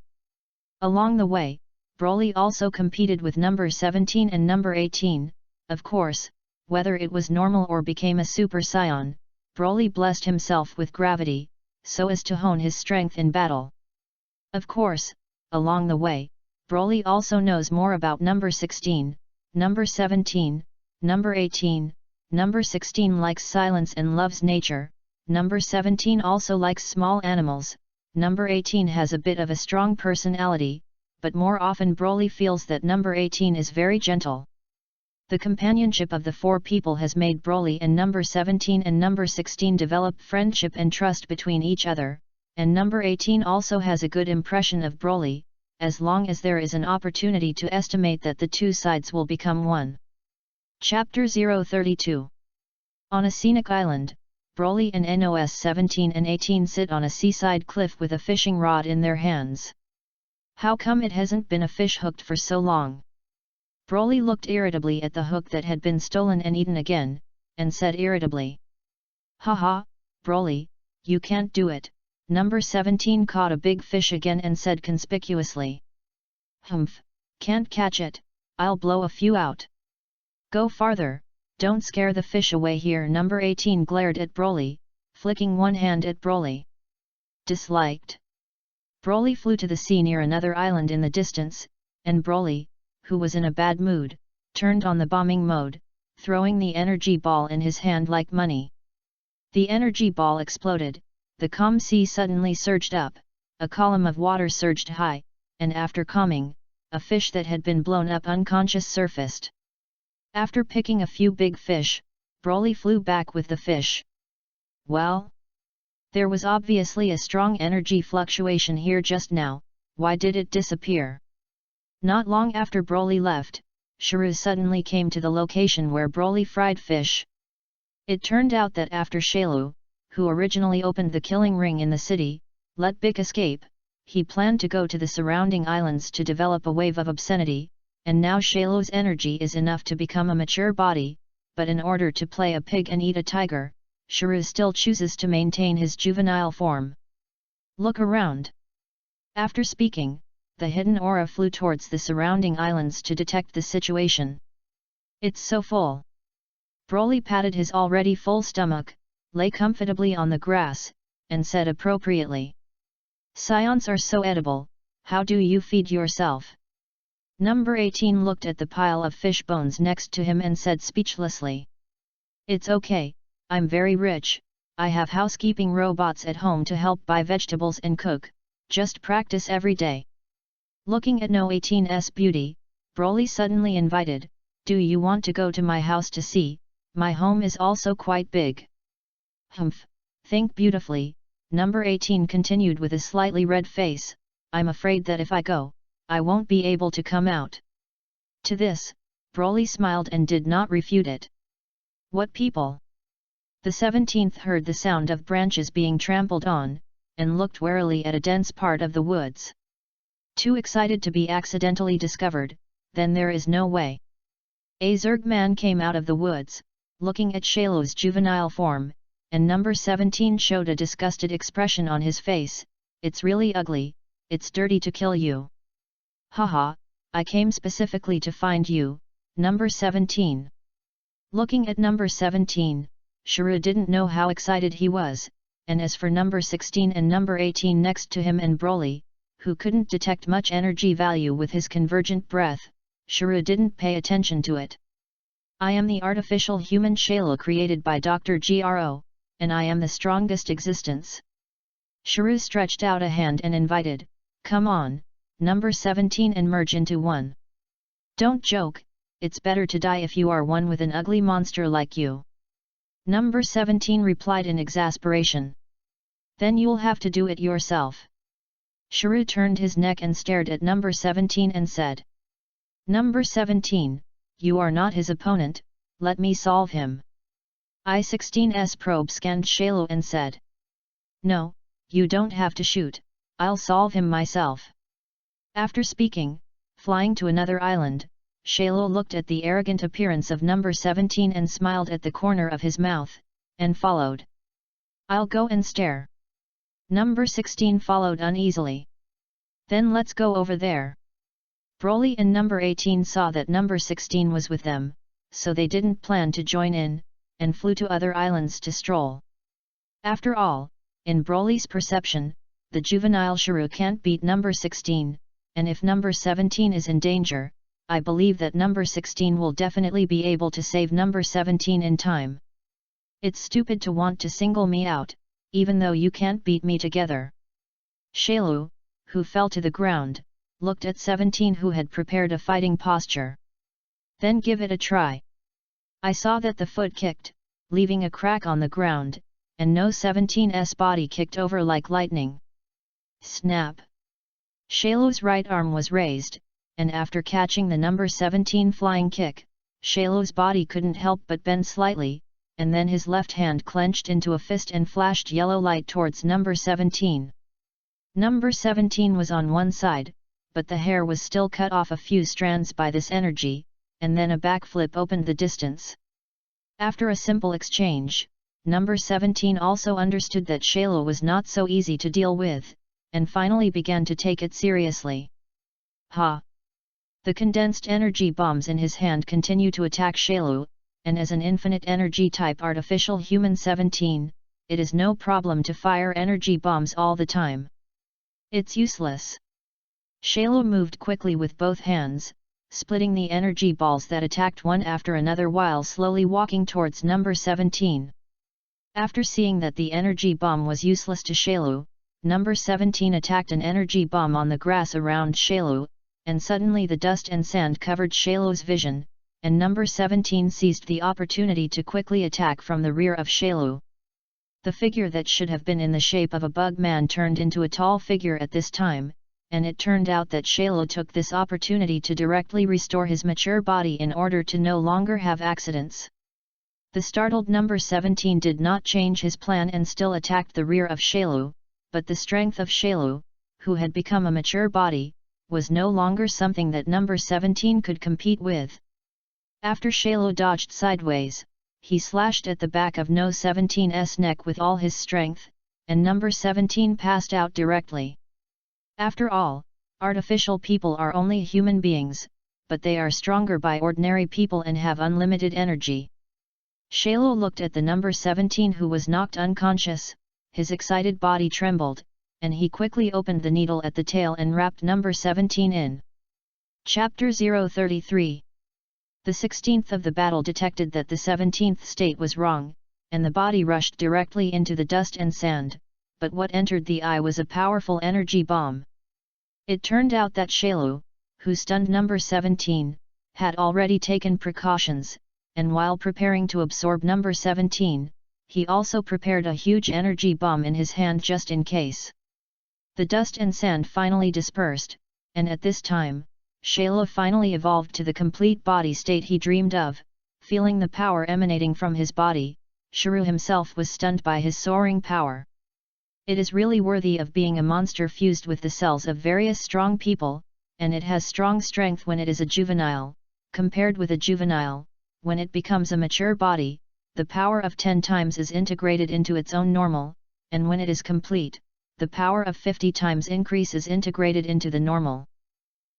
Along the way, Broly also competed with number 17 and number 18, of course, whether it was normal or became a Super Saiyan, Broly blessed himself with gravity, so as to hone his strength in battle. Of course, along the way, Broly also knows more about number 16, number 17, number 18, number 16 likes silence and loves nature, number 17 also likes small animals, number 18 has a bit of a strong personality, but more often Broly feels that number 18 is very gentle. The companionship of the four people has made Broly and number 17 and number 16 develop friendship and trust between each other, and number 18 also has a good impression of Broly, as long as there is an opportunity to estimate that the two sides will become one. Chapter 032. On a scenic island, Broly and NOS 17 and 18 sit on a seaside cliff with a fishing rod in their hands. How come it hasn't been a fish hooked for so long? Broly looked irritably at the hook that had been stolen and eaten again, and said irritably. Haha, Broly, you can't do it. Number 17 caught a big fish again and said conspicuously. Humph, can't catch it, I'll blow a few out. Go farther. Don't scare the fish away here. Number 18 glared at Broly, flicking one hand at Broly. Disliked. Broly flew to the sea near another island in the distance, and Broly, who was in a bad mood, turned on the bombing mode, throwing the energy ball in his hand like money. The energy ball exploded, the calm sea suddenly surged up, a column of water surged high, and after calming, a fish that had been blown up unconscious surfaced. After picking a few big fish, Broly flew back with the fish. Well? There was obviously a strong energy fluctuation here just now, why did it disappear? Not long after Broly left, Shrew suddenly came to the location where Broly fried fish. It turned out that after Shailu, who originally opened the killing ring in the city, let Bic escape, he planned to go to the surrounding islands to develop a wave of obscenity, and now Shailu's energy is enough to become a mature body, but in order to play a pig and eat a tiger, Shrew still chooses to maintain his juvenile form. Look around. After speaking, the hidden aura flew towards the surrounding islands to detect the situation. It's so full. Broly patted his already full stomach, lay comfortably on the grass, and said appropriately. Scions are so edible, how do you feed yourself? Number 18 looked at the pile of fish bones next to him and said speechlessly. It's okay, I'm very rich, I have housekeeping robots at home to help buy vegetables and cook, just practice every day. Looking at No 18's beauty, Broly suddenly invited, do you want to go to my house to see, my home is also quite big. Humph, think beautifully, number 18 continued with a slightly red face, I'm afraid that if I go, I won't be able to come out. To this, Broly smiled and did not refute it. What people? The 17th heard the sound of branches being trampled on, and looked warily at a dense part of the woods. Too excited to be accidentally discovered, then there is no way. A Zerg man came out of the woods, looking at Shailu's juvenile form, and number 17 showed a disgusted expression on his face, it's really ugly, it's dirty to kill you. Haha, I came specifically to find you, number 17. Looking at number 17, Shrew didn't know how excited he was, and as for number 16 and number 18 next to him and Broly, who couldn't detect much energy value with his convergent breath, Shrew didn't pay attention to it. I am the artificial human Shailu created by Dr. Gro, and I am the strongest existence. Shrew stretched out a hand and invited, come on, number 17 and merge into one. Don't joke, it's better to die if you are one with an ugly monster like you. Number 17 replied in exasperation. Then you'll have to do it yourself. Shrew turned his neck and stared at number 17 and said. Number 17, you are not his opponent, let me solve him. I-16's probe scanned Shailu and said. No, you don't have to shoot, I'll solve him myself. After speaking, flying to another island, Shailu looked at the arrogant appearance of number 17 and smiled at the corner of his mouth, and followed. I'll go and stare. Number 16 followed uneasily. Then let's go over there. Broly and number 18 saw that number 16 was with them, so they didn't plan to join in, and flew to other islands to stroll. After all, in Broly's perception, the juvenile Shrew can't beat number 16, and if number 17 is in danger, I believe that number 16 will definitely be able to save number 17 in time. It's stupid to want to single me out, even though you can't beat me together. Shailu, who fell to the ground, looked at 17 who had prepared a fighting posture. Then give it a try. I saw that the foot kicked, leaving a crack on the ground, and no 17's body kicked over like lightning. Snap! Shailu's right arm was raised, and after catching the number 17 flying kick, Shailu's body couldn't help but bend slightly, and then his left hand clenched into a fist and flashed yellow light towards number 17. Number 17 was on one side, but the hair was still cut off a few strands by this energy, and then a backflip opened the distance. After a simple exchange, number 17 also understood that Shailu was not so easy to deal with, and finally began to take it seriously. Ha! The condensed energy bombs in his hand continue to attack Shailu, and as an infinite energy type artificial human 17, it is no problem to fire energy bombs all the time. It's useless. Shailu moved quickly with both hands, splitting the energy balls that attacked one after another while slowly walking towards number 17. After seeing that the energy bomb was useless to Shailu, number 17 attacked an energy bomb on the grass around Shailu, and suddenly the dust and sand covered Shailu's vision, and number 17 seized the opportunity to quickly attack from the rear of Shailu. The figure that should have been in the shape of a bug man turned into a tall figure at this time, and it turned out that Shailu took this opportunity to directly restore his mature body in order to no longer have accidents. The startled number 17 did not change his plan and still attacked the rear of Shailu, but the strength of Shailu, who had become a mature body, was no longer something that number 17 could compete with. After Shailu dodged sideways, he slashed at the back of No 17's neck with all his strength, and number 17 passed out directly. After all, artificial people are only human beings, but they are stronger by ordinary people and have unlimited energy. Shailu looked at the number 17 who was knocked unconscious, his excited body trembled, and he quickly opened the needle at the tail and wrapped number 17 in. Chapter 033. The 16th of the battle detected that the 17th state was wrong, and the body rushed directly into the dust and sand, but what entered the eye was a powerful energy bomb. It turned out that Shailu, who stunned number 17, had already taken precautions, and while preparing to absorb number 17, he also prepared a huge energy bomb in his hand just in case. The dust and sand finally dispersed, and at this time, Shailu finally evolved to the complete body state he dreamed of. Feeling the power emanating from his body, Shailu himself was stunned by his soaring power. It is really worthy of being a monster fused with the cells of various strong people, and it has strong strength when it is a juvenile. Compared with a juvenile, when it becomes a mature body, the power of 10 times is integrated into its own normal, and when it is complete, the power of 50 times increase is integrated into the normal.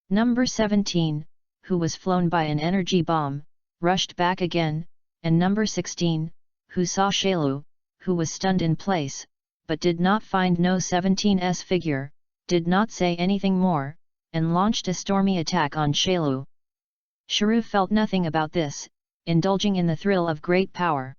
Number 17, who was flown by an energy bomb, rushed back again, and number 16, who saw Shailu, who was stunned in place, but did not find No 17's figure, did not say anything more, and launched a stormy attack on Shailu. Shailu felt nothing about this, indulging in the thrill of great power.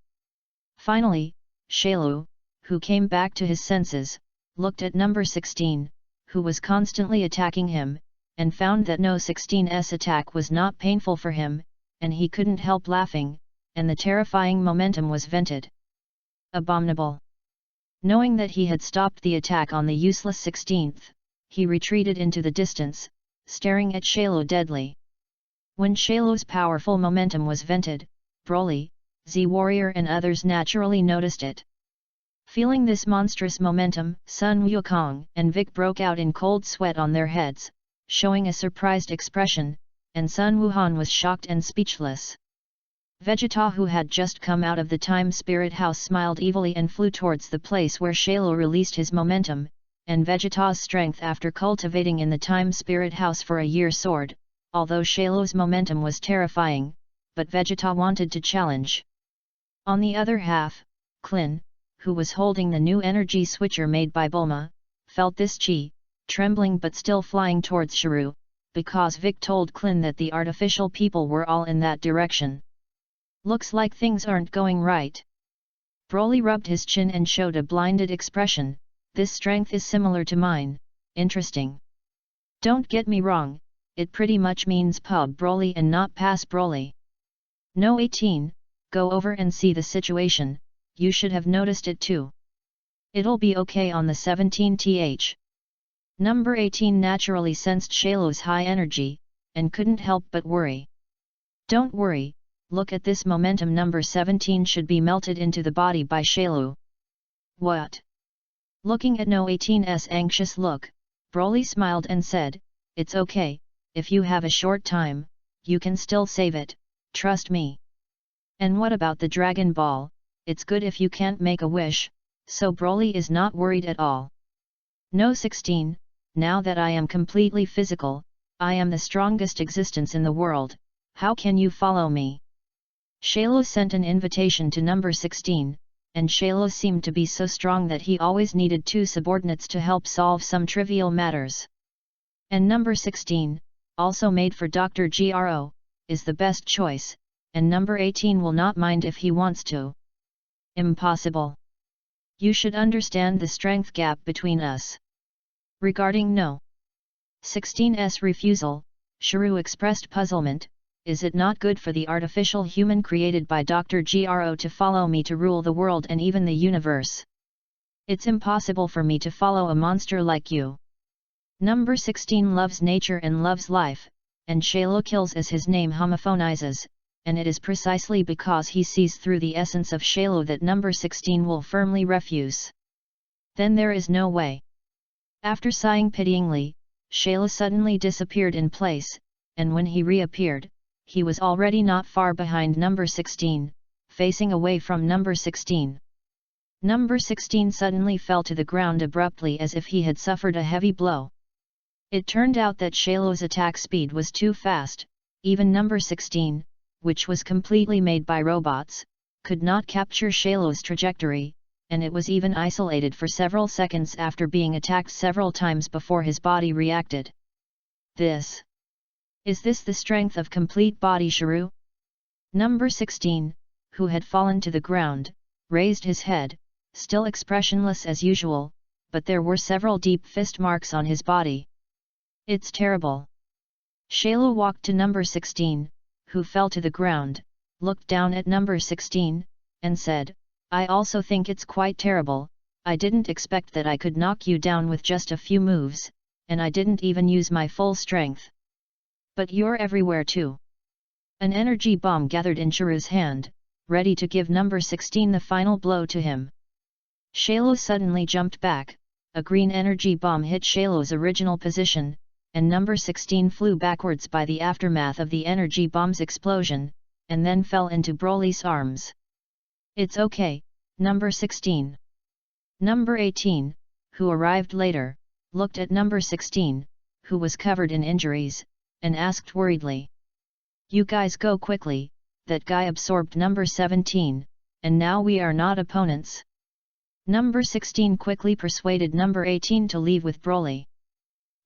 Finally, Shailu, who came back to his senses, looked at number 16, who was constantly attacking him, and found that No 16's attack was not painful for him, and he couldn't help laughing, and the terrifying momentum was vented. Abominable! Knowing that he had stopped the attack on the useless 16th, he retreated into the distance, staring at Shailu deadly. When Shailu's powerful momentum was vented, Broly, Z-Warrior and others naturally noticed it. Feeling this monstrous momentum, Sun Wukong and Vic broke out in cold sweat on their heads, showing a surprised expression, and Sun Wuhan was shocked and speechless. Vegeta, who had just come out of the Time Spirit House, smiled evilly and flew towards the place where Shailu released his momentum, and Vegeta's strength after cultivating in the Time Spirit House for a year soared, although Shailu's momentum was terrifying, but Vegeta wanted to challenge. On the other half, Klin, who was holding the new energy switcher made by Bulma, felt this chi, trembling but still flying towards Shailu, because Vic told Klin that the artificial people were all in that direction. Looks like things aren't going right. Broly rubbed his chin and showed a blinded expression. This strength is similar to mine. Interesting. Don't get me wrong, it pretty much means pub Broly and not pass Broly. No 18, go over and see the situation, you should have noticed it too. It'll be okay on the 17th. Number 18 naturally sensed Shailu's high energy, and couldn't help but worry. Don't worry, look at this momentum. Number 17 should be melted into the body by Shailu. What? Looking at No 18's anxious look, Broly smiled and said, it's okay, if you have a short time, you can still save it, trust me. And what about the Dragon Ball? It's good if you can't make a wish, so Broly is not worried at all. No 16, now that I am completely physical, I am the strongest existence in the world, how can you follow me? Shailu sent an invitation to number 16, and Shailu seemed to be so strong that he always needed 2 subordinates to help solve some trivial matters. And number 16, also made for Dr. Gro, is the best choice, and number 18 will not mind if he wants to. Impossible. You should understand the strength gap between us. Regarding No. 16's refusal, Shrew expressed puzzlement. Is it not good for the artificial human created by Dr. Gro to follow me to rule the world and even the universe? It's impossible for me to follow a monster like you. Number 16 loves nature and loves life, and Shaylo kills as his name homophonizes, and it is precisely because he sees through the essence of Shaylo that number 16 will firmly refuse. Then there is no way. After sighing pityingly, Shaylo suddenly disappeared in place, and when he reappeared, he was already not far behind number 16, facing away from number 16. Number 16 suddenly fell to the ground abruptly as if he had suffered a heavy blow. It turned out that Shaylo's attack speed was too fast. Even number 16, which was completely made by robots, could not capture Shaylo's trajectory, and it was even isolated for several seconds after being attacked several times before his body reacted. Is this the strength of complete body Shrew? Number 16, who had fallen to the ground, raised his head, still expressionless as usual, but there were several deep fist marks on his body. It's terrible. Shaylo walked to number 16, who fell to the ground, looked down at number 16, and said, I also think it's quite terrible. I didn't expect that I could knock you down with just a few moves, and I didn't even use my full strength. But you're everywhere too. An energy bomb gathered in Shrew's hand, ready to give number 16 the final blow to him. Shaylo suddenly jumped back, a green energy bomb hit Shaylo's original position, and number 16 flew backwards by the aftermath of the energy bomb's explosion, and then fell into Broly's arms. It's okay, number 16. Number 18, who arrived later, looked at number 16, who was covered in injuries, and asked worriedly. You guys go quickly, that guy absorbed number 17, and now we are not opponents. Number 16 quickly persuaded number 18 to leave with Broly.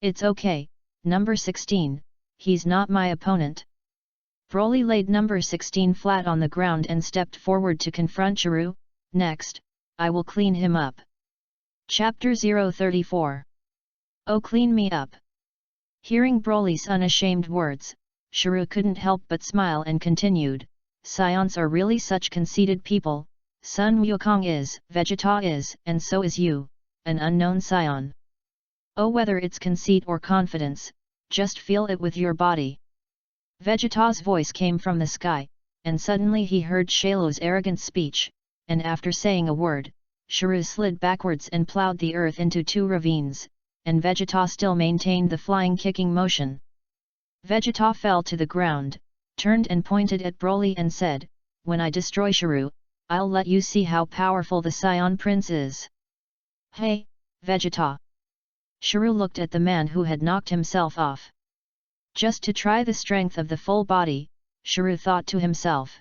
It's okay, number 16, he's not my opponent. Broly laid number 16 flat on the ground and stepped forward to confront Shrew. Next, I will clean him up. Chapter 034. Oh, clean me up. Hearing Broly's unashamed words, Shrew couldn't help but smile and continued, Scions are really such conceited people. Sun Wukong is, Vegeta is, and so is you, an unknown Scion. Oh, whether it's conceit or confidence, just feel it with your body. Vegeta's voice came from the sky, and suddenly he heard Shaylo's arrogant speech, and after saying a word, Shrew slid backwards and plowed the earth into two ravines, and Vegeta still maintained the flying kicking motion. Vegeta fell to the ground, turned and pointed at Broly and said, When I destroy Shrew, I'll let you see how powerful the Scion Prince is. Hey, Vegeta! Shrew looked at the man who had knocked himself off. Just to try the strength of the full body, Shrew thought to himself.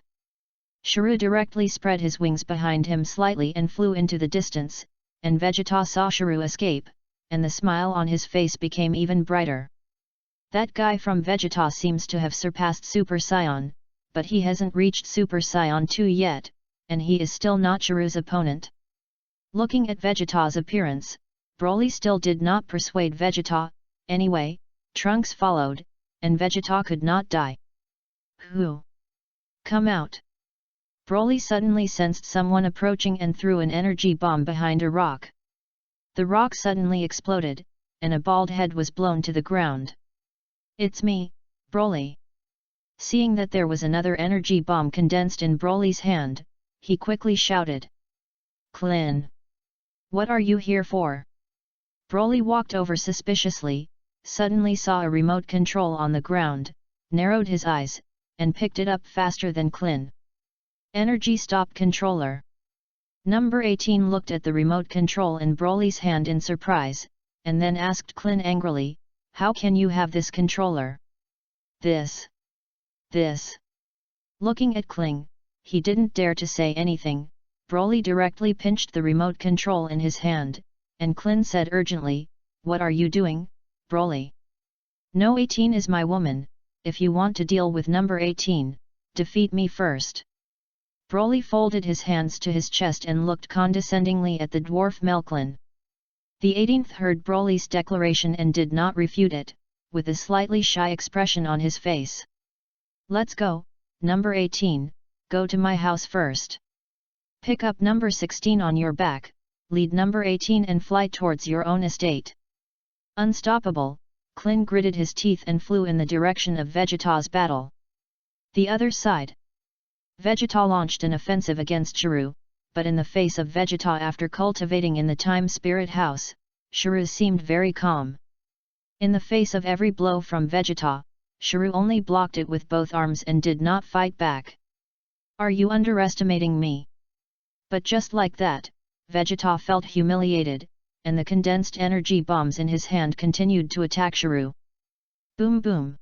Shrew directly spread his wings behind him slightly and flew into the distance, and Vegeta saw Shrew escape, and the smile on his face became even brighter. That guy from Vegeta seems to have surpassed Super Saiyan, but he hasn't reached Super Saiyan 2 yet, and he is still not Shrew's opponent. Looking at Vegeta's appearance, Broly still did not persuade Vegeta. Anyway, Trunks followed, and Vegeta could not die. Who? Come out! Broly suddenly sensed someone approaching and threw an energy bomb behind a rock. The rock suddenly exploded, and a bald head was blown to the ground. It's me, Broly. Seeing that there was another energy bomb condensed in Broly's hand, he quickly shouted. Klin! What are you here for? Broly walked over suspiciously, suddenly saw a remote control on the ground, narrowed his eyes, and picked it up faster than Klin. Energy Stop Controller. Number 18 looked at the remote control in Broly's hand in surprise, and then asked Klin angrily, How can you have this controller? This. Looking at Klin, he didn't dare to say anything. Broly directly pinched the remote control in his hand, and Klin said urgently, What are you doing, Broly? No, 18 is my woman. If you want to deal with number 18, defeat me first. Broly folded his hands to his chest and looked condescendingly at the dwarf Melklin. The 18th heard Broly's declaration and did not refute it, with a slightly shy expression on his face. "Let's go, number 18, go to my house first. Pick up number 16 on your back, lead number 18 and fly towards your own estate." Unstoppable, Klin gritted his teeth and flew in the direction of Vegeta's battle. The other side. Vegeta launched an offensive against Shuru, but in the face of Vegeta after cultivating in the Time Spirit House, Shuru seemed very calm. In the face of every blow from Vegeta, Shuru only blocked it with both arms and did not fight back. "Are you underestimating me?" But just like that, Vegeta felt humiliated, and the condensed energy bombs in his hand continued to attack Shuru. Boom boom!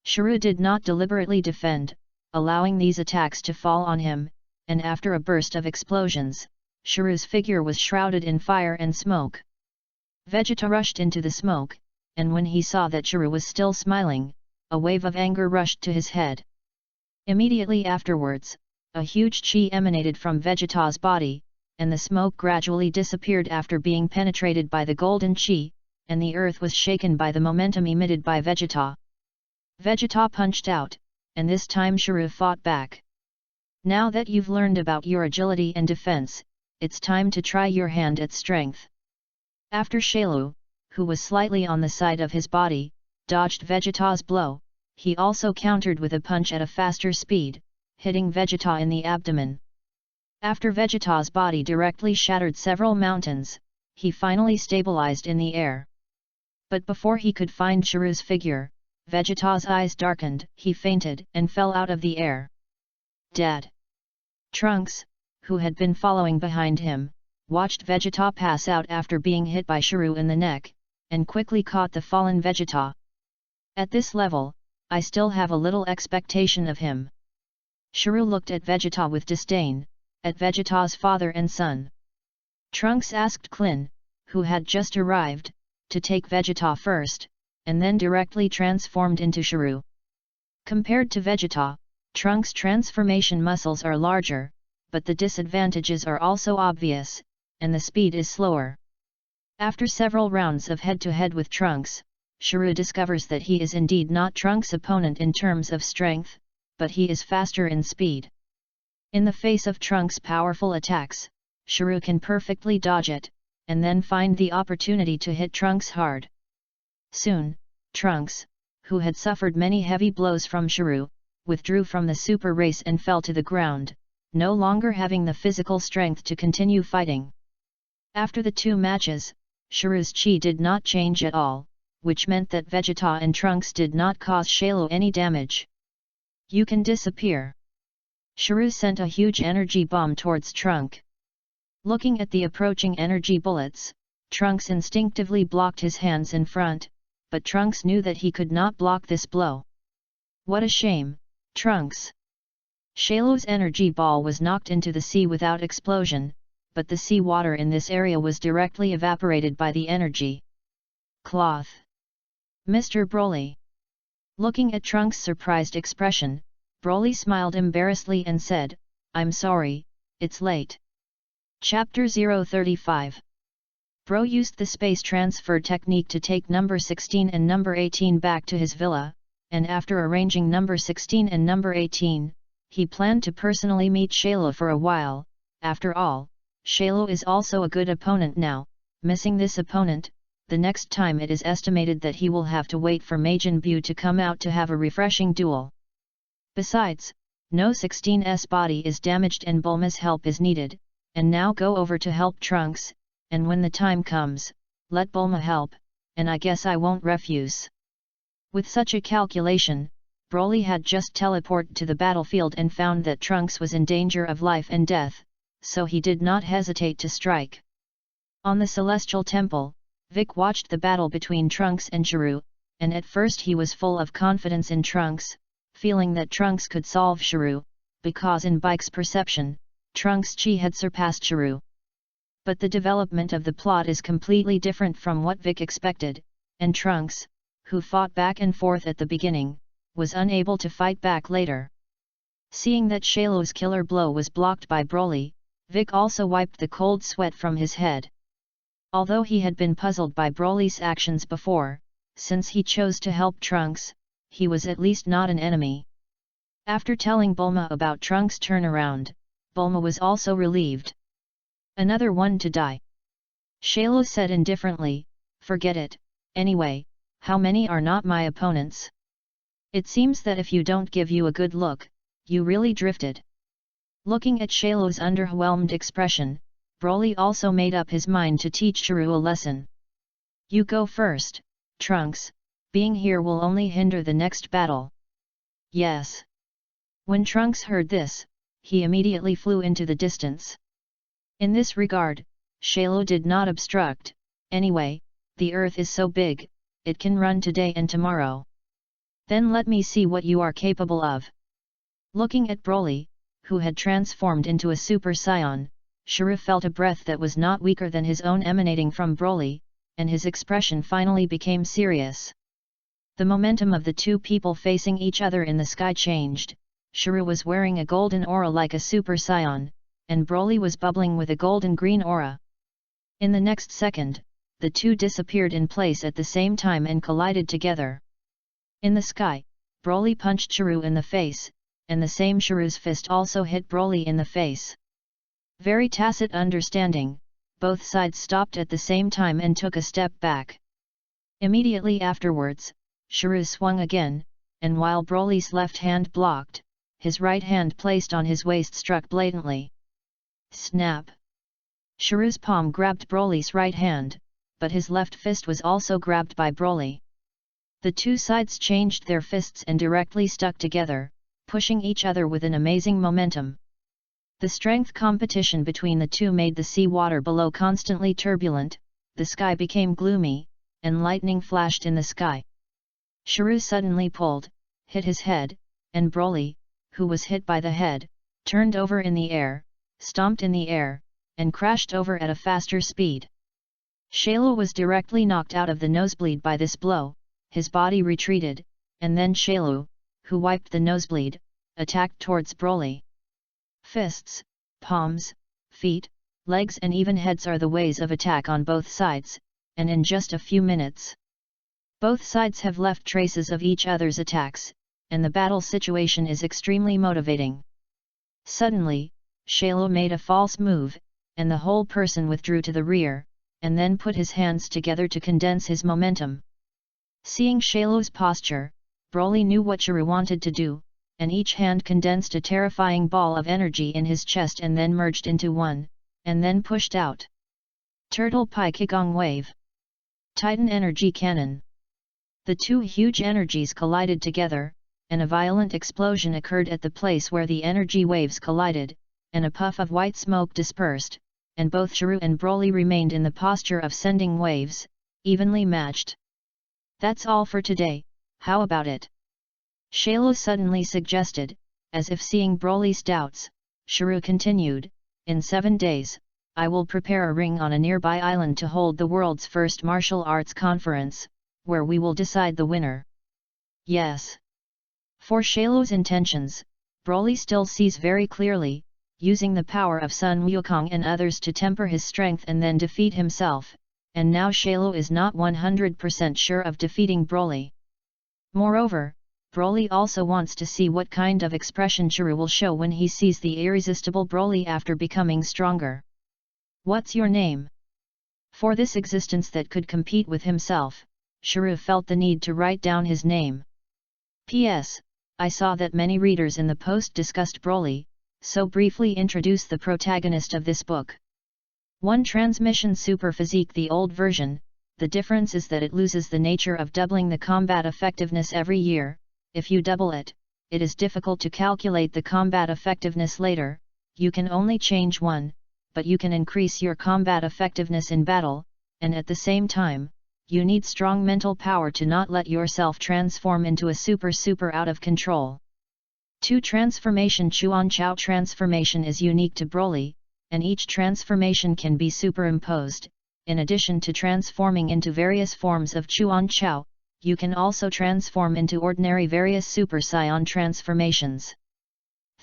Shuru did not deliberately defend, allowing these attacks to fall on him, and after a burst of explosions, Shuru's figure was shrouded in fire and smoke. Vegeta rushed into the smoke, and when he saw that Shuru was still smiling, a wave of anger rushed to his head. Immediately afterwards, a huge chi emanated from Vegeta's body, and the smoke gradually disappeared after being penetrated by the golden chi, and the earth was shaken by the momentum emitted by Vegeta. Vegeta punched out, and this time Shuru fought back. "Now that you've learned about your agility and defense, it's time to try your hand at strength." After Shailu, who was slightly on the side of his body, dodged Vegeta's blow, he also countered with a punch at a faster speed, hitting Vegeta in the abdomen. After Vegeta's body directly shattered several mountains, he finally stabilized in the air. But before he could find Shuru's figure, Vegeta's eyes darkened, he fainted and fell out of the air. Dead. Trunks, who had been following behind him, watched Vegeta pass out after being hit by Shuru in the neck, and quickly caught the fallen Vegeta. "At this level, I still have a little expectation of him." Shuru looked at Vegeta with disdain, at Vegeta's father and son. Trunks asked Klin, who had just arrived, to take Vegeta first, and then directly transformed into Shuru. Compared to Vegeta, Trunks' transformation muscles are larger, but the disadvantages are also obvious, and the speed is slower. After several rounds of head-to-head with Trunks, Shuru discovers that he is indeed not Trunks' opponent in terms of strength, but he is faster in speed. In the face of Trunks' powerful attacks, Shuru can perfectly dodge it, and then find the opportunity to hit Trunks hard. Soon, Trunks, who had suffered many heavy blows from Shuru, withdrew from the super race and fell to the ground, no longer having the physical strength to continue fighting. After the two matches, Shuru's chi did not change at all, which meant that Vegeta and Trunks did not cause Shailu any damage. "You can disappear." Shuru sent a huge energy bomb towards Trunks. Looking at the approaching energy bullets, Trunks instinctively blocked his hands in front, but Trunks knew that he could not block this blow. "What a shame, Trunks!" Shailu's energy ball was knocked into the sea without explosion, but the sea water in this area was directly evaporated by the energy. "Cloth! Mr. Broly!" Looking at Trunks' surprised expression, Broly smiled embarrassedly and said, "I'm sorry, it's late." Chapter 035. Bro used the space transfer technique to take number 16 and number 18 back to his villa, and after arranging number 16 and number 18, he planned to personally meet Shailu for a while. After all, Shailu is also a good opponent now. Missing this opponent, the next time it is estimated that he will have to wait for Majin Buu to come out to have a refreshing duel. Besides, no 16's body is damaged and Bulma's help is needed, and now go over to help Trunks, and when the time comes, let Bulma help, and I guess I won't refuse. With such a calculation, Broly had just teleported to the battlefield and found that Trunks was in danger of life and death, so he did not hesitate to strike. On the Celestial Temple, Vic watched the battle between Trunks and Shuru, and at first he was full of confidence in Trunks, feeling that Trunks could solve Shuru, because in Bike's perception, Trunks' chi had surpassed Shuru. But the development of the plot is completely different from what Vic expected, and Trunks, who fought back and forth at the beginning, was unable to fight back later. Seeing that Shailo's killer blow was blocked by Broly, Vic also wiped the cold sweat from his head. Although he had been puzzled by Broly's actions before, since he chose to help Trunks, he was at least not an enemy. After telling Bulma about Trunks' turnaround, Bulma was also relieved. Another one to die. Shailo said indifferently, forget it, anyway, how many are not my opponents? It seems that if you don't give you a good look, you really drifted. Looking at Shailo's underwhelmed expression, Broly also made up his mind to teach Chiru a lesson. You go first, Trunks, being here will only hinder the next battle. Yes. When Trunks heard this, he immediately flew into the distance. In this regard, Shailo did not obstruct, anyway, the earth is so big, it can run today and tomorrow. Then let me see what you are capable of. Looking at Broly, who had transformed into a Super Saiyan, Chiru felt a breath that was not weaker than his own emanating from Broly, and his expression finally became serious. The momentum of the two people facing each other in the sky changed. Chiru was wearing a golden aura like a Super Saiyan, and Broly was bubbling with a golden-green aura. In the next second, the two disappeared in place at the same time and collided together. In the sky, Broly punched Chiru in the face, and the same Chiru's fist also hit Broly in the face. Very tacit understanding, both sides stopped at the same time and took a step back. Immediately afterwards, Chiru swung again, and while Broly's left hand blocked, his right hand placed on his waist struck blatantly. Snap! Chiru's palm grabbed Broly's right hand, but his left fist was also grabbed by Broly. The two sides changed their fists and directly stuck together, pushing each other with an amazing momentum. The strength competition between the two made the sea water below constantly turbulent, the sky became gloomy, and lightning flashed in the sky. Chiru suddenly pulled, hit his head, and Broly, who was hit by the head, turned over in the air, stomped in the air, and crashed over at a faster speed. Shailo was directly knocked out of the nosebleed by this blow, his body retreated, and then Shailo, who wiped the nosebleed, attacked towards Broly. Fists, palms, feet, legs and even heads are the ways of attack on both sides, and in just a few minutes, both sides have left traces of each other's attacks, and the battle situation is extremely motivating. Suddenly, Shailo made a false move, and the whole person withdrew to the rear, and then put his hands together to condense his momentum. Seeing Shailo's posture, Broly knew what Chiru wanted to do, and each hand condensed a terrifying ball of energy in his chest and then merged into one, and then pushed out. Turtle Pi Kigong Wave. Titan Energy Cannon. The two huge energies collided together, and a violent explosion occurred at the place where the energy waves collided, and a puff of white smoke dispersed, and both Chiru and Broly remained in the posture of sending waves, evenly matched. That's all for today, how about it? Shailo suddenly suggested, as if seeing Broly's doubts. Chiru continued, in 7 days, I will prepare a ring on a nearby island to hold the world's first martial arts conference, where we will decide the winner. Yes. For Shailo's intentions, Broly still sees very clearly, using the power of Sun Wukong and others to temper his strength and then defeat himself, and now Shailo is not 100% sure of defeating Broly. Moreover, Broly also wants to see what kind of expression Chiru will show when he sees the irresistible Broly after becoming stronger. What's your name? For this existence that could compete with himself, Chiru felt the need to write down his name. P.S. I saw that many readers in the post discussed Broly, so briefly introduce the protagonist of this book. 1 Transmission Super Physique. The old version, the difference is that it loses the nature of doubling the combat effectiveness every year. If you double it, it is difficult to calculate the combat effectiveness later. You can only change one, but you can increase your combat effectiveness in battle, and at the same time, you need strong mental power to not let yourself transform into a super out of control. 2 Transformation. Chuan Chao transformation is unique to Broly, and each transformation can be superimposed. In addition to transforming into various forms of Chuan Chao, you can also transform into ordinary various Super Saiyan transformations.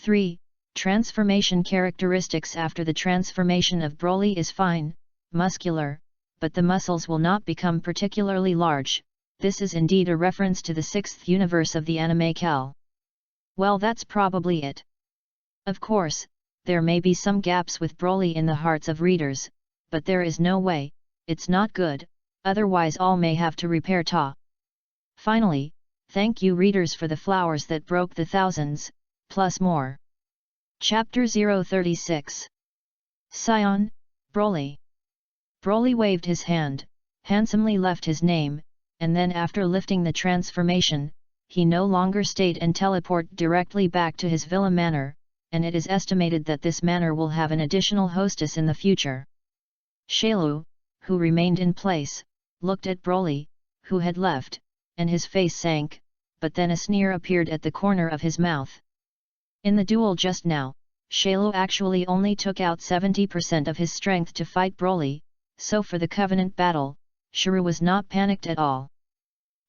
3. Transformation characteristics. After the transformation of Broly is fine, muscular, but the muscles will not become particularly large. This is indeed a reference to the 6th universe of the anime Cal. Well, that's probably it. Of course, there may be some gaps with Broly in the hearts of readers, but there is no way, it's not good, otherwise all may have to repair ta. Finally, thank you readers for the flowers that broke the thousands, plus more. Chapter 036. Scion, Broly. Broly waved his hand, handsomely left his name, and then after lifting the transformation, he no longer stayed and teleported directly back to his villa manor, and it is estimated that this manor will have an additional hostess in the future. Shailu, who remained in place, looked at Broly, who had left, and his face sank, but then a sneer appeared at the corner of his mouth. In the duel just now, Shailu actually only took out 70% of his strength to fight Broly, so for the Covenant battle, Shuru was not panicked at all.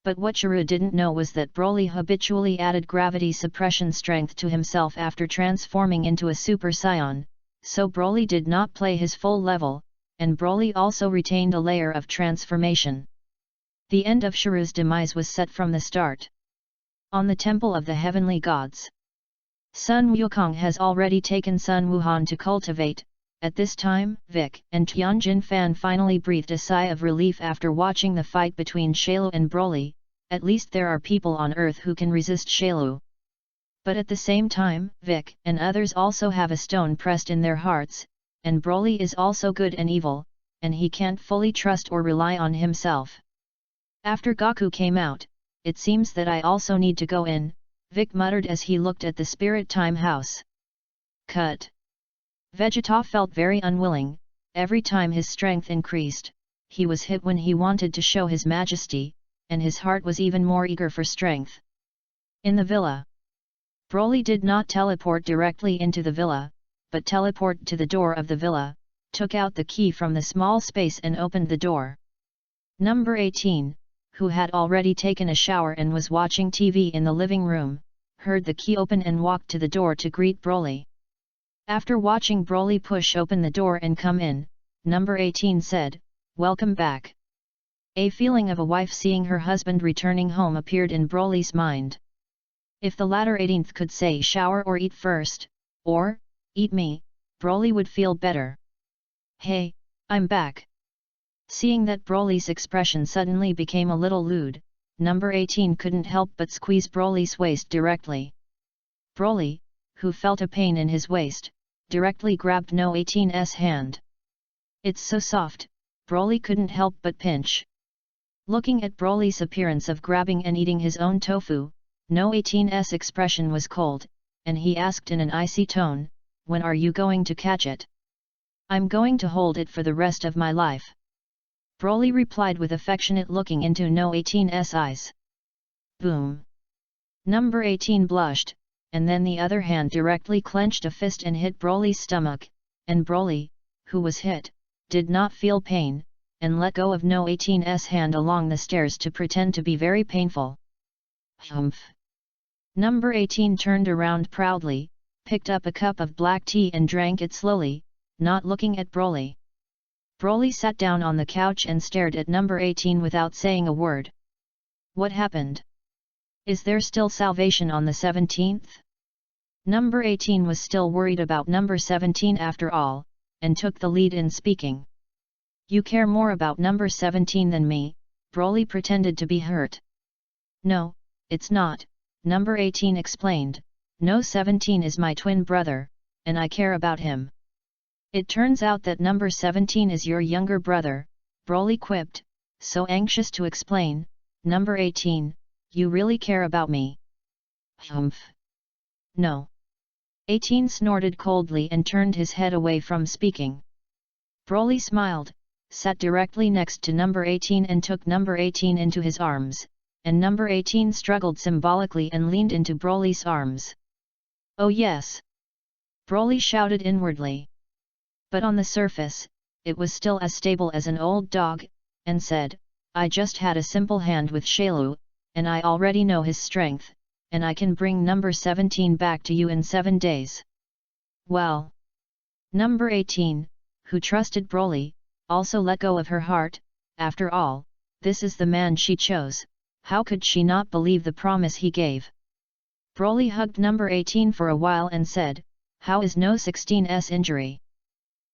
But what Shuru didn't know was that Broly habitually added gravity suppression strength to himself after transforming into a Super Saiyan, so Broly did not play his full level, and Broly also retained a layer of transformation. The end of Shuru's demise was set from the start. On the Temple of the Heavenly Gods. Sun Wukong has already taken Sun Wuhan to cultivate. At this time, Vic and Tianjin Fan finally breathed a sigh of relief after watching the fight between Shailu and Broly. At least there are people on Earth who can resist Shailu. But at the same time, Vic and others also have a stone pressed in their hearts, and Broly is also good and evil, and he can't fully trust or rely on himself. After Goku came out, it seems that I also need to go in, Vic muttered as he looked at the Spirit Time House. Cut. Vegeta felt very unwilling. Every time his strength increased, he was hit when he wanted to show his majesty, and his heart was even more eager for strength. In the villa. Broly did not teleport directly into the villa, but teleported to the door of the villa, took out the key from the small space and opened the door. Number 18, who had already taken a shower and was watching TV in the living room, heard the key open and walked to the door to greet Broly. After watching Broly push open the door and come in, number 18 said, "Welcome back." A feeling of a wife seeing her husband returning home appeared in Broly's mind. If the latter 18th could say shower or eat first, or, eat me, Broly would feel better. "Hey, I'm back." Seeing that Broly's expression suddenly became a little lewd, number 18 couldn't help but squeeze Broly's waist directly. Broly, who felt a pain in his waist, directly grabbed No 18's hand. "It's so soft," Broly couldn't help but pinch. Looking at Broly's appearance of grabbing and eating his own tofu, No 18's expression was cold, and he asked in an icy tone, "When are you going to catch it?" "I'm going to hold it for the rest of my life," Broly replied with affectionate looking into No 18's eyes. Boom! Number 18 blushed, and then the other hand directly clenched a fist and hit Broly's stomach, and Broly, who was hit, did not feel pain, and let go of No 18's hand along the stairs to pretend to be very painful. Humph! Number 18 turned around proudly, picked up a cup of black tea and drank it slowly, not looking at Broly. Broly sat down on the couch and stared at number 18 without saying a word. What happened? Is there still salvation on the 17th? Number 18 was still worried about number 17 after all, and took the lead in speaking. "You care more about number 17 than me," Broly pretended to be hurt. "No, it's not," number 18 explained. "No 17 is my twin brother, and I care about him." "It turns out that number 17 is your younger brother," Broly quipped, so anxious to explain. "Number 18, you really care about me?" "Humph! No." 18 snorted coldly and turned his head away from speaking. Broly smiled, sat directly next to number 18 and took number 18 into his arms, and number 18 struggled symbolically and leaned into Broly's arms. "Oh yes!" Broly shouted inwardly. But on the surface, it was still as stable as an old dog, and said, "I just had a simple hand with Shailu, and I already know his strength, and I can bring number 17 back to you in 7 days. Well. Number 18, who trusted Broly, also let go of her heart. After all, this is the man she chose, how could she not believe the promise he gave? Broly hugged number 18 for a while and said, "How is No 16's injury?"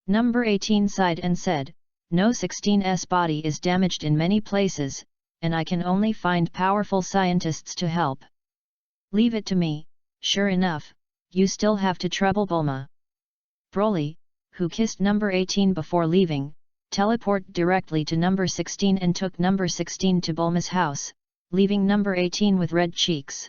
Number 18 sighed and said, "No 16's body is damaged in many places, and I can only find powerful scientists to help. Leave it to me." Sure enough, you still have to trouble Bulma. Broly, who kissed number 18 before leaving, teleported directly to number 16 and took number 16 to Bulma's house, leaving number 18 with red cheeks.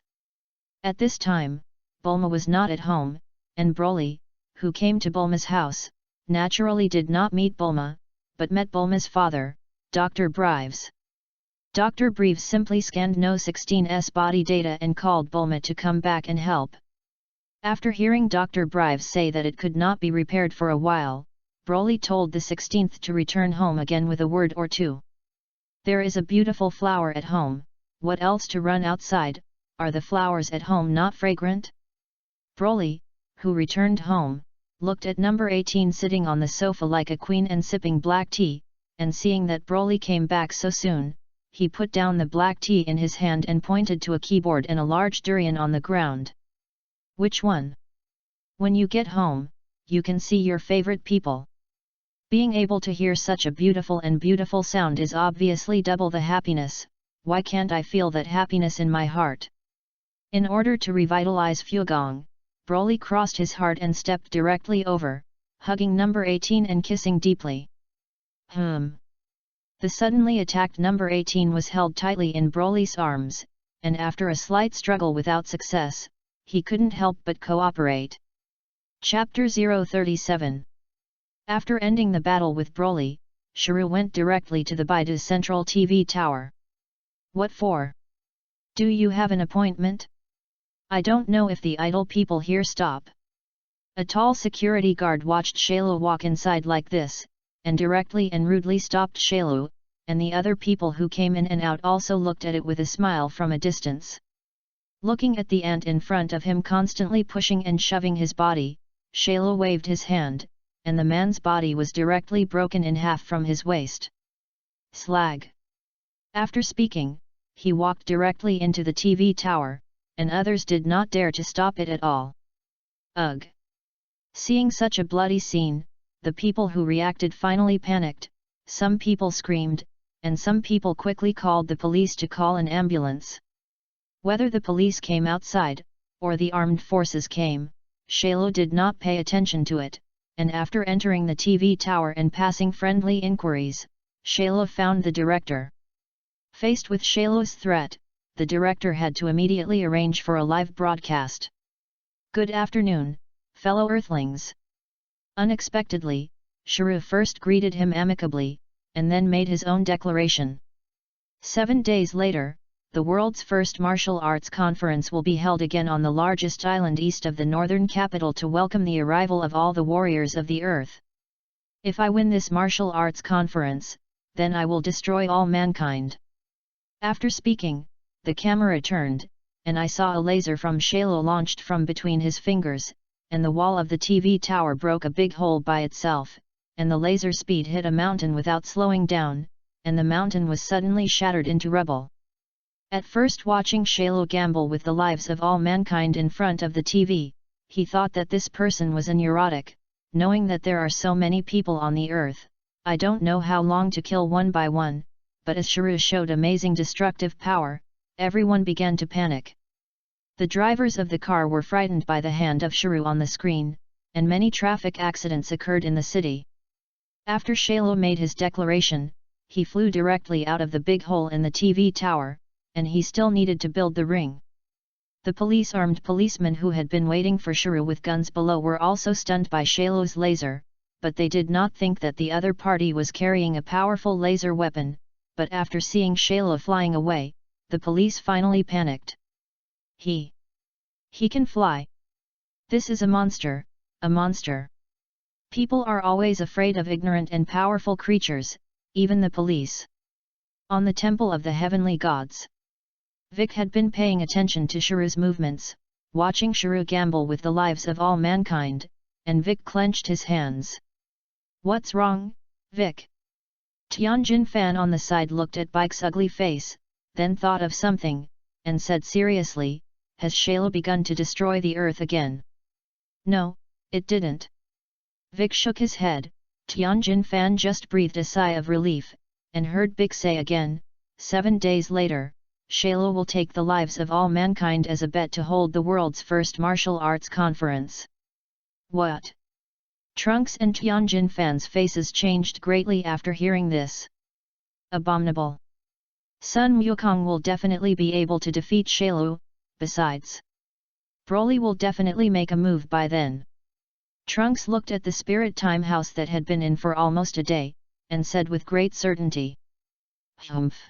At this time, Bulma was not at home, and Broly, who came to Bulma's house, naturally did not meet Bulma, but met Bulma's father, Dr. Brives. Dr. Brives simply scanned No 16's body data and called Bulma to come back and help. After hearing Dr. Brives say that it could not be repaired for a while, Broly told the 16th to return home again with a word or two. "There is a beautiful flower at home, what else to run outside? Are the flowers at home not fragrant?" Broly, who returned home, looked at number 18 sitting on the sofa like a queen and sipping black tea, and seeing that Broly came back so soon, he put down the black tea in his hand and pointed to a keyboard and a large durian on the ground. "Which one? When you get home, you can see your favorite people." Being able to hear such a beautiful sound is obviously double the happiness. Why can't I feel that happiness in my heart? In order to revitalize Fugong, Broly crossed his heart and stepped directly over, hugging number 18 and kissing deeply. The suddenly attacked number 18 was held tightly in Broly's arms, and after a slight struggle without success, he couldn't help but cooperate. Chapter 037. After ending the battle with Broly, Shiryu went directly to the Baidu Central TV tower. "What for? Do you have an appointment? I don't know if the idle people here stop." A tall security guard watched Shailu walk inside like this, and directly and rudely stopped Shailu, and the other people who came in and out also looked at it with a smile from a distance. Looking at the ant in front of him constantly pushing and shoving his body, Shailu waved his hand, and the man's body was directly broken in half from his waist. Slag. After speaking, he walked directly into the TV tower, and others did not dare to stop it at all. Ugh! Seeing such a bloody scene, the people who reacted finally panicked, some people screamed, and some people quickly called the police to call an ambulance. Whether the police came outside, or the armed forces came, Shailu did not pay attention to it, and after entering the TV tower and passing friendly inquiries, Shailu found the director. Faced with Shailu's threat, the director had to immediately arrange for a live broadcast. "Good afternoon, fellow Earthlings." Unexpectedly, Shiryu first greeted him amicably, and then made his own declaration. 7 days later, the world's first martial arts conference will be held again on the largest island east of the northern capital to welcome the arrival of all the warriors of the earth. If I win this martial arts conference, then I will destroy all mankind. After speaking, the camera turned, and I saw a laser from Shailu launched from between his fingers, and the wall of the TV tower broke a big hole by itself, and the laser speed hit a mountain without slowing down, and the mountain was suddenly shattered into rubble. At first, watching Shailu gamble with the lives of all mankind in front of the TV, he thought that this person was a neurotic, knowing that there are so many people on the earth, I don't know how long to kill one by one, but as Shiryu showed amazing destructive power, everyone began to panic. The drivers of the car were frightened by the hand of Shiryu on the screen, and many traffic accidents occurred in the city. After Shailu made his declaration, he flew directly out of the big hole in the TV tower, and he still needed to build the ring. The armed policemen who had been waiting for Shiryu with guns below were also stunned by Shailu's laser, but they did not think that the other party was carrying a powerful laser weapon, but after seeing Shailu flying away, the police finally panicked. He can fly. This is a monster, a monster. People are always afraid of ignorant and powerful creatures, even the police. On the temple of the heavenly gods. Vic had been paying attention to Shiru's movements, watching Shiru gamble with the lives of all mankind, and Vic clenched his hands. "What's wrong, Vic?" Tianjin Fan on the side looked at Bike's ugly face, then thought of something, and said seriously, "Has Shayla begun to destroy the earth again?" "No, it didn't." Vic shook his head. Tianjin Fan just breathed a sigh of relief, and heard Vic say again, 7 days later, Shayla will take the lives of all mankind as a bet to hold the world's first martial arts conference. What? Trunks and Tianjin Fan's faces changed greatly after hearing this. Abominable. Sun Wukong will definitely be able to defeat Shayla, besides, Broly will definitely make a move by then. Trunks looked at the spirit time house that had been in for almost a day, and said with great certainty. Humph.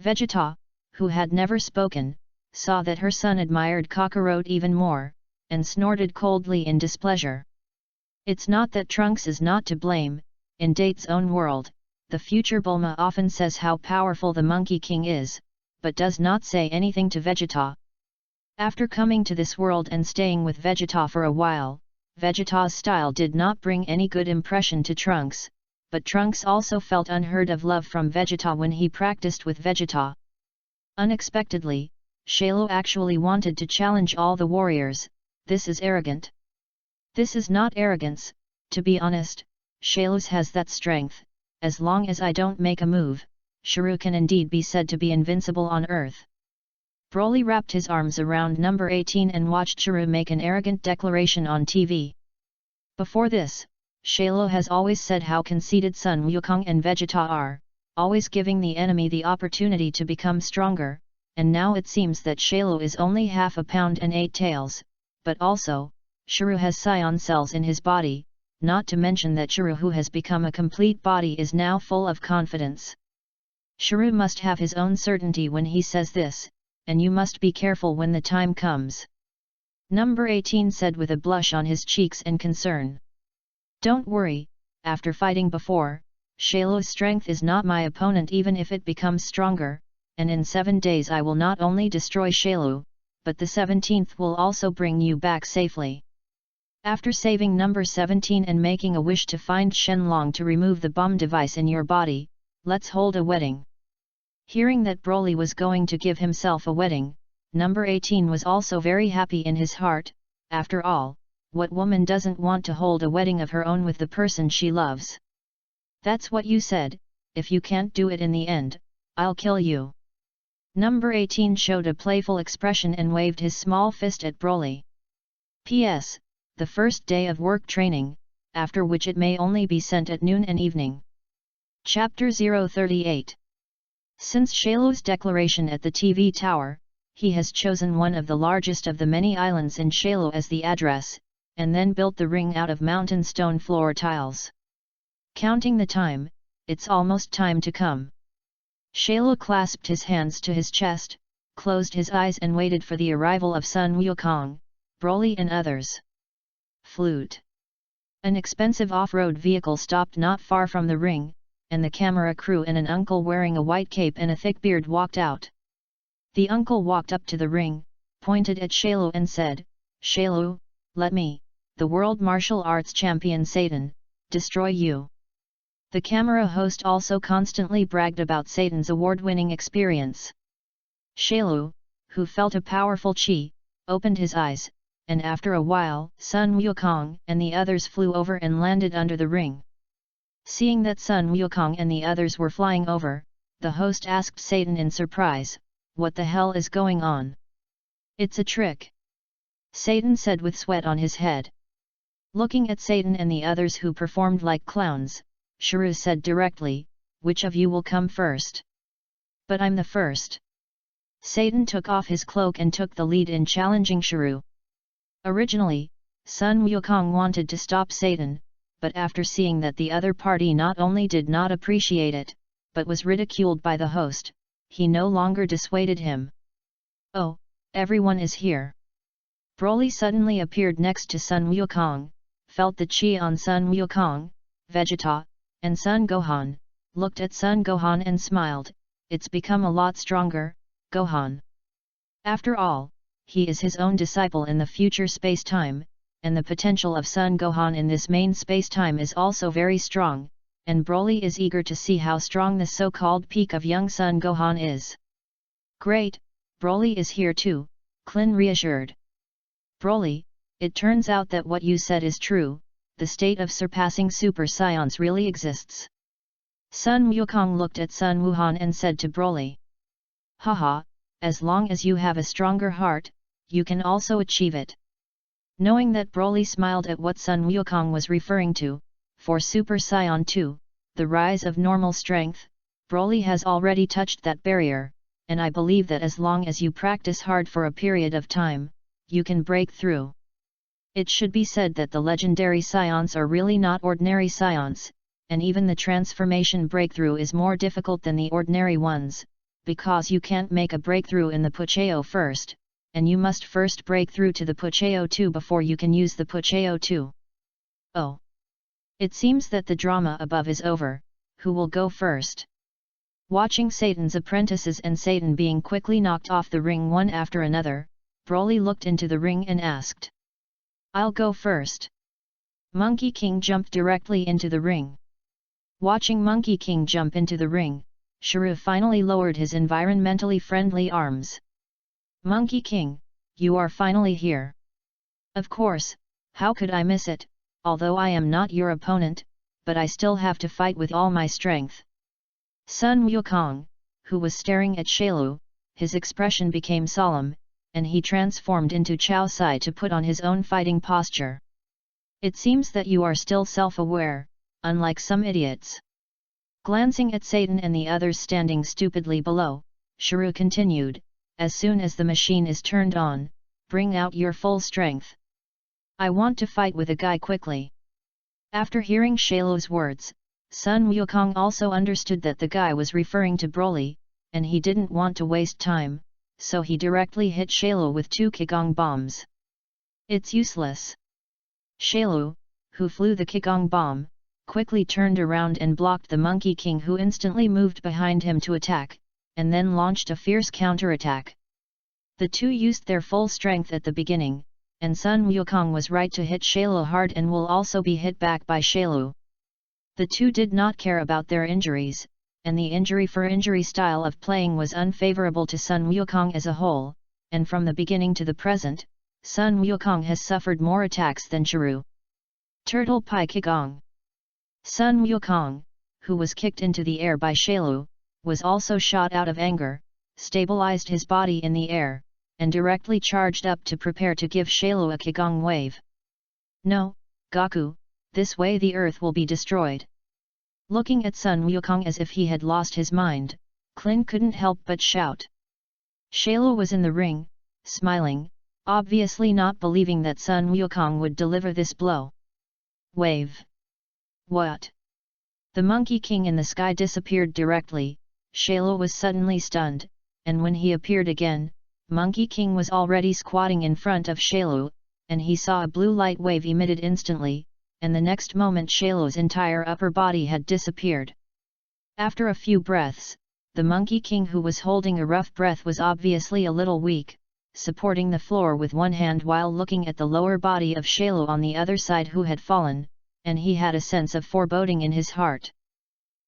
Vegeta, who had never spoken, saw that her son admired Kakarot even more, and snorted coldly in displeasure. It's not that Trunks is not to blame. In Date's own world, the future Bulma often says how powerful the Monkey King is, but does not say anything to Vegeta. After coming to this world and staying with Vegeta for a while, Vegeta's style did not bring any good impression to Trunks, but Trunks also felt unheard of love from Vegeta when he practiced with Vegeta. Unexpectedly, Shayla actually wanted to challenge all the warriors. This is arrogant. This is not arrogance, to be honest. Shayla has that strength. As long as I don't make a move, Shiru can indeed be said to be invincible on Earth. Broly wrapped his arms around number 18 and watched Shiru make an arrogant declaration on TV. Before this, Shayla has always said how conceited Sun Wukong and Vegeta are, always giving the enemy the opportunity to become stronger, and now it seems that Shayla is only half a pound and 8 tails, but also, Shiru has Scion cells in his body, not to mention that Shiru, who has become a complete body, is now full of confidence. Shiru must have his own certainty when he says this, and you must be careful when the time comes. Number 18 said with a blush on his cheeks and concern. Don't worry, after fighting before, Shayla's strength is not my opponent even if it becomes stronger, and in 7 days I will not only destroy Shayla, but the 17th will also bring you back safely. After saving number 17 and making a wish to find Shenlong to remove the bomb device in your body, let's hold a wedding. Hearing that Broly was going to give himself a wedding, number 18 was also very happy in his heart. After all, what woman doesn't want to hold a wedding of her own with the person she loves? That's what you said. If you can't do it in the end, I'll kill you. Number 18 showed a playful expression and waved his small fist at Broly. P.S. The first day of work training, after which it may only be sent at noon and evening. Chapter 038. Since Shayla's declaration at the TV tower, he has chosen one of the largest of the many islands in Shayla as the address, and then built the ring out of mountain stone floor tiles. Counting the time, it's almost time to come. Shayla clasped his hands to his chest, closed his eyes and waited for the arrival of Sun Wukong, Broly and others. Flute. An expensive off-road vehicle stopped not far from the ring, and the camera crew and an uncle wearing a white cape and a thick beard walked out. The uncle walked up to the ring, pointed at Shayla and said, "Shayla, let me, the world martial arts champion Satan, destroy you." The camera host also constantly bragged about Satan's award-winning experience. Shayla, who felt a powerful chi, opened his eyes, and after a while Sun Wukong and the others flew over and landed under the ring. Seeing that Sun Wukong and the others were flying over, the host asked Satan in surprise, "What the hell is going on?" "It's a trick," Satan said with sweat on his head. Looking at Satan and the others who performed like clowns, Shiru said directly, "Which of you will come first?" "But I'm the first." Satan took off his cloak and took the lead in challenging Shiru. Originally, Sun Wukong wanted to stop Satan, but after seeing that the other party not only did not appreciate it, but was ridiculed by the host, he no longer dissuaded him. "Oh, everyone is here." Broly suddenly appeared next to Sun Wukong, felt the chi on Sun Wukong, Vegeta, and Sun Gohan, looked at Sun Gohan and smiled. "It's become a lot stronger, Gohan." After all, he is his own disciple in the future space-time, and the potential of Son Gohan in this main space-time is also very strong, and Broly is eager to see how strong the so-called peak of young Son Gohan is. Great, Broly is here too, Klin reassured. Broly, it turns out that what you said is true, the state of surpassing Super Saiyans really exists. Sun Wukong looked at Sun Wuhan and said to Broly. Haha, as long as you have a stronger heart, you can also achieve it. Knowing that Broly smiled at what Sun Wukong was referring to, for Super Saiyan 2, the rise of normal strength, Broly has already touched that barrier, and I believe that as long as you practice hard for a period of time, you can break through. It should be said that the legendary Saiyans are really not ordinary Saiyans, and even the transformation breakthrough is more difficult than the ordinary ones, because you can't make a breakthrough in the Pucheo first, and you must first break through to the Pucheo 2 before you can use the Pucheo 2. Oh! It seems that the drama above is over. Who will go first? Watching Satan's apprentices and Satan being quickly knocked off the ring one after another, Broly looked into the ring and asked. I'll go first. Monkey King jumped directly into the ring. Watching Monkey King jump into the ring, Shiryu finally lowered his environmentally friendly arms. Monkey King, you are finally here. Of course, how could I miss it, although I am not your opponent, but I still have to fight with all my strength. Sun Wukong, who was staring at Shailu, his expression became solemn, and he transformed into Chao Sai to put on his own fighting posture. It seems that you are still self-aware, unlike some idiots. Glancing at Satan and the others standing stupidly below, Shiryu continued, as soon as the machine is turned on, bring out your full strength. I want to fight with a guy quickly. After hearing Shailu's words, Sun Wukong also understood that the guy was referring to Broly, and he didn't want to waste time, so he directly hit Shailu with 2 Qigong bombs. It's useless. Shailu, who flew the Qigong bomb, quickly turned around and blocked the Monkey King, who instantly moved behind him to attack, and then launched a fierce counterattack. The two used their full strength at the beginning, and Sun Wukong was right to hit Shailu hard and will also be hit back by Shailu. The two did not care about their injuries, and the injury-for-injury style of playing was unfavorable to Sun Wukong as a whole, and from the beginning to the present, Sun Wukong has suffered more attacks than Shiryu. Turtle Pie Qigong. Sun Wukong, who was kicked into the air by Shailu, was also shot out of anger, stabilized his body in the air, and directly charged up to prepare to give Shailu a Qigong wave. No, Goku, this way the earth will be destroyed. Looking at Sun Wukong as if he had lost his mind, Klin couldn't help but shout. Shailu was in the ring, smiling, obviously not believing that Sun Wukong would deliver this blow. Wave. What? The Monkey King in the sky disappeared directly. Shailu was suddenly stunned, and when he appeared again, Monkey King was already squatting in front of Shailu, and he saw a blue light wave emitted instantly, and the next moment Shailu's entire upper body had disappeared. After a few breaths, the Monkey King, who was holding a rough breath, was obviously a little weak, supporting the floor with one hand while looking at the lower body of Shailu on the other side, who had fallen, and he had a sense of foreboding in his heart.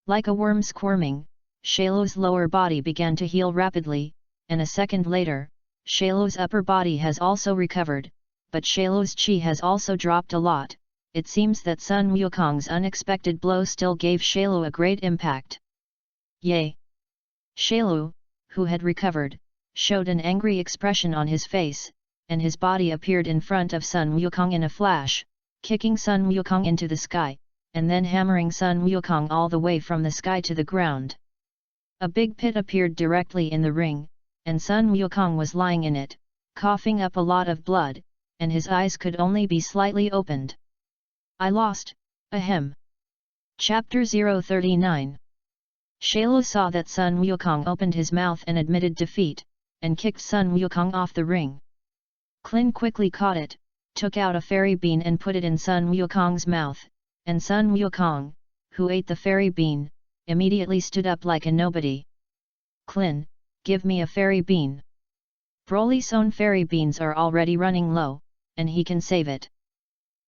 Like a worm squirming, Shailu's lower body began to heal rapidly, and a second later, Shailu's upper body has also recovered, but Shailu's chi has also dropped a lot. It seems that Sun Wukong's unexpected blow still gave Shailu a great impact. Yay! Shailu, who had recovered, showed an angry expression on his face, and his body appeared in front of Sun Wukong in a flash, kicking Sun Wukong into the sky, and then hammering Sun Wukong all the way from the sky to the ground. A big pit appeared directly in the ring, and Sun Wukong was lying in it, coughing up a lot of blood, and his eyes could only be slightly opened. I lost, ahem. Chapter 039. Shailu saw that Sun Wukong opened his mouth and admitted defeat, and kicked Sun Wukong off the ring. Klin quickly caught it, took out a fairy bean and put it in Sun Wukong's mouth, and Sun Wukong, who ate the fairy bean, immediately stood up like a nobody. Klin, give me a fairy bean. Broly's own fairy beans are already running low, and he can save it.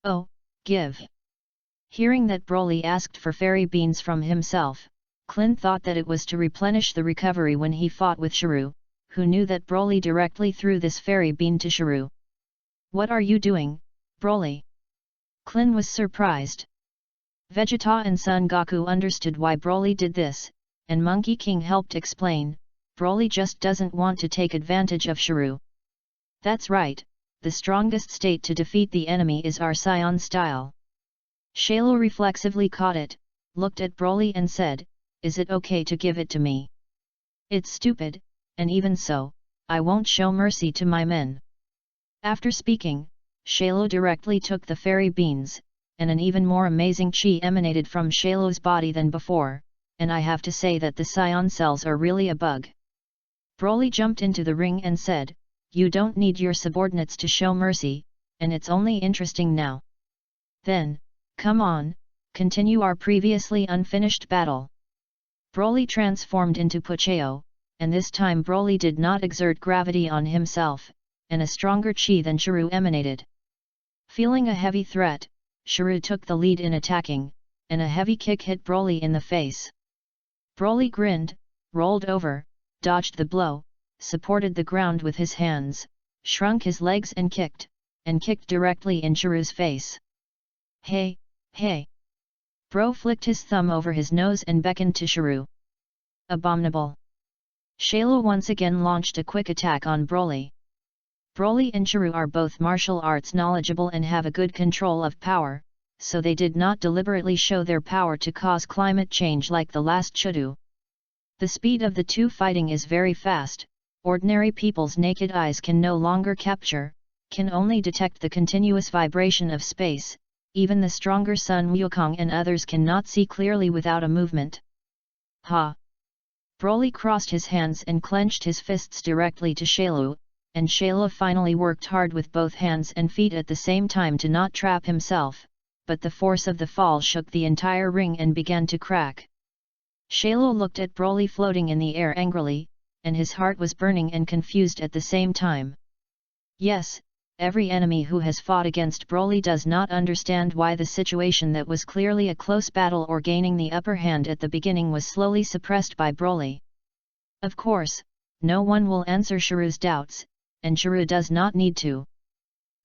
Oh, give. Hearing that Broly asked for fairy beans from himself, Clint thought that it was to replenish the recovery when he fought with Shrew, who knew that Broly directly threw this fairy bean to Shrew. What are you doing, Broly? Clint was surprised. Vegeta and Son Goku understood why Broly did this, and Monkey King helped explain, Broly just doesn't want to take advantage of Shrew. That's right, the strongest state to defeat the enemy is our Saiyan style. Shalo reflexively caught it, looked at Broly and said, is it okay to give it to me? It's stupid, and even so, I won't show mercy to my men. After speaking, Shalo directly took the fairy beans, and an even more amazing chi emanated from Shalo's body than before, and I have to say that the Saiyan cells are really a bug. Broly jumped into the ring and said, you don't need your subordinates to show mercy, and it's only interesting now. Then, come on, continue our previously unfinished battle. Broly transformed into Pucheo, and this time Broly did not exert gravity on himself, and a stronger chi than Shrew emanated. Feeling a heavy threat, Shrew took the lead in attacking, and a heavy kick hit Broly in the face. Broly grinned, rolled over, dodged the blow, supported the ground with his hands, shrunk his legs and kicked directly in Shrew's face. Hey, hey! Bro flicked his thumb over his nose and beckoned to Shrew. Abominable! Shalo once again launched a quick attack on Broly. Broly and Shrew are both martial arts knowledgeable and have a good control of power, so they did not deliberately show their power to cause climate change like the last Chudu. The speed of the two fighting is very fast, ordinary people's naked eyes can no longer capture, can only detect the continuous vibration of space, even the stronger Sun Wukong and others cannot see clearly without a movement. Ha! Broly crossed his hands and clenched his fists directly to Shalo, and Shalo finally worked hard with both hands and feet at the same time to not trap himself, but the force of the fall shook the entire ring and began to crack. Shalo looked at Broly floating in the air angrily, and his heart was burning and confused at the same time. Yes, every enemy who has fought against Broly does not understand why the situation that was clearly a close battle or gaining the upper hand at the beginning was slowly suppressed by Broly. Of course, no one will answer Shrew's doubts, and Shrew does not need to.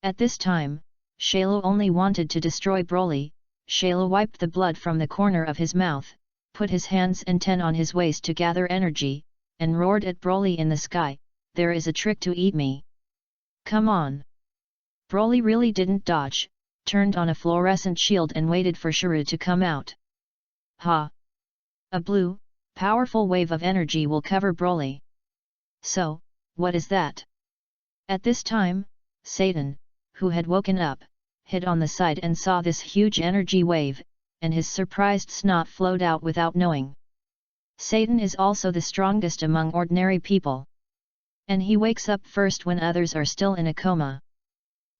At this time, Shalo only wanted to destroy Broly. Shalo wiped the blood from the corner of his mouth, put his hands and ten on his waist to gather energy, and roared at Broly in the sky, there is a trick to eat me. Come on! Broly really didn't dodge, turned on a fluorescent shield and waited for Shrew to come out. Ha! A blue, powerful wave of energy will cover Broly. So, what is that? At this time, Satan, who had woken up, hid on the side and saw this huge energy wave, and his surprised snot flowed out without knowing. Satan is also the strongest among ordinary people. And he wakes up first when others are still in a coma.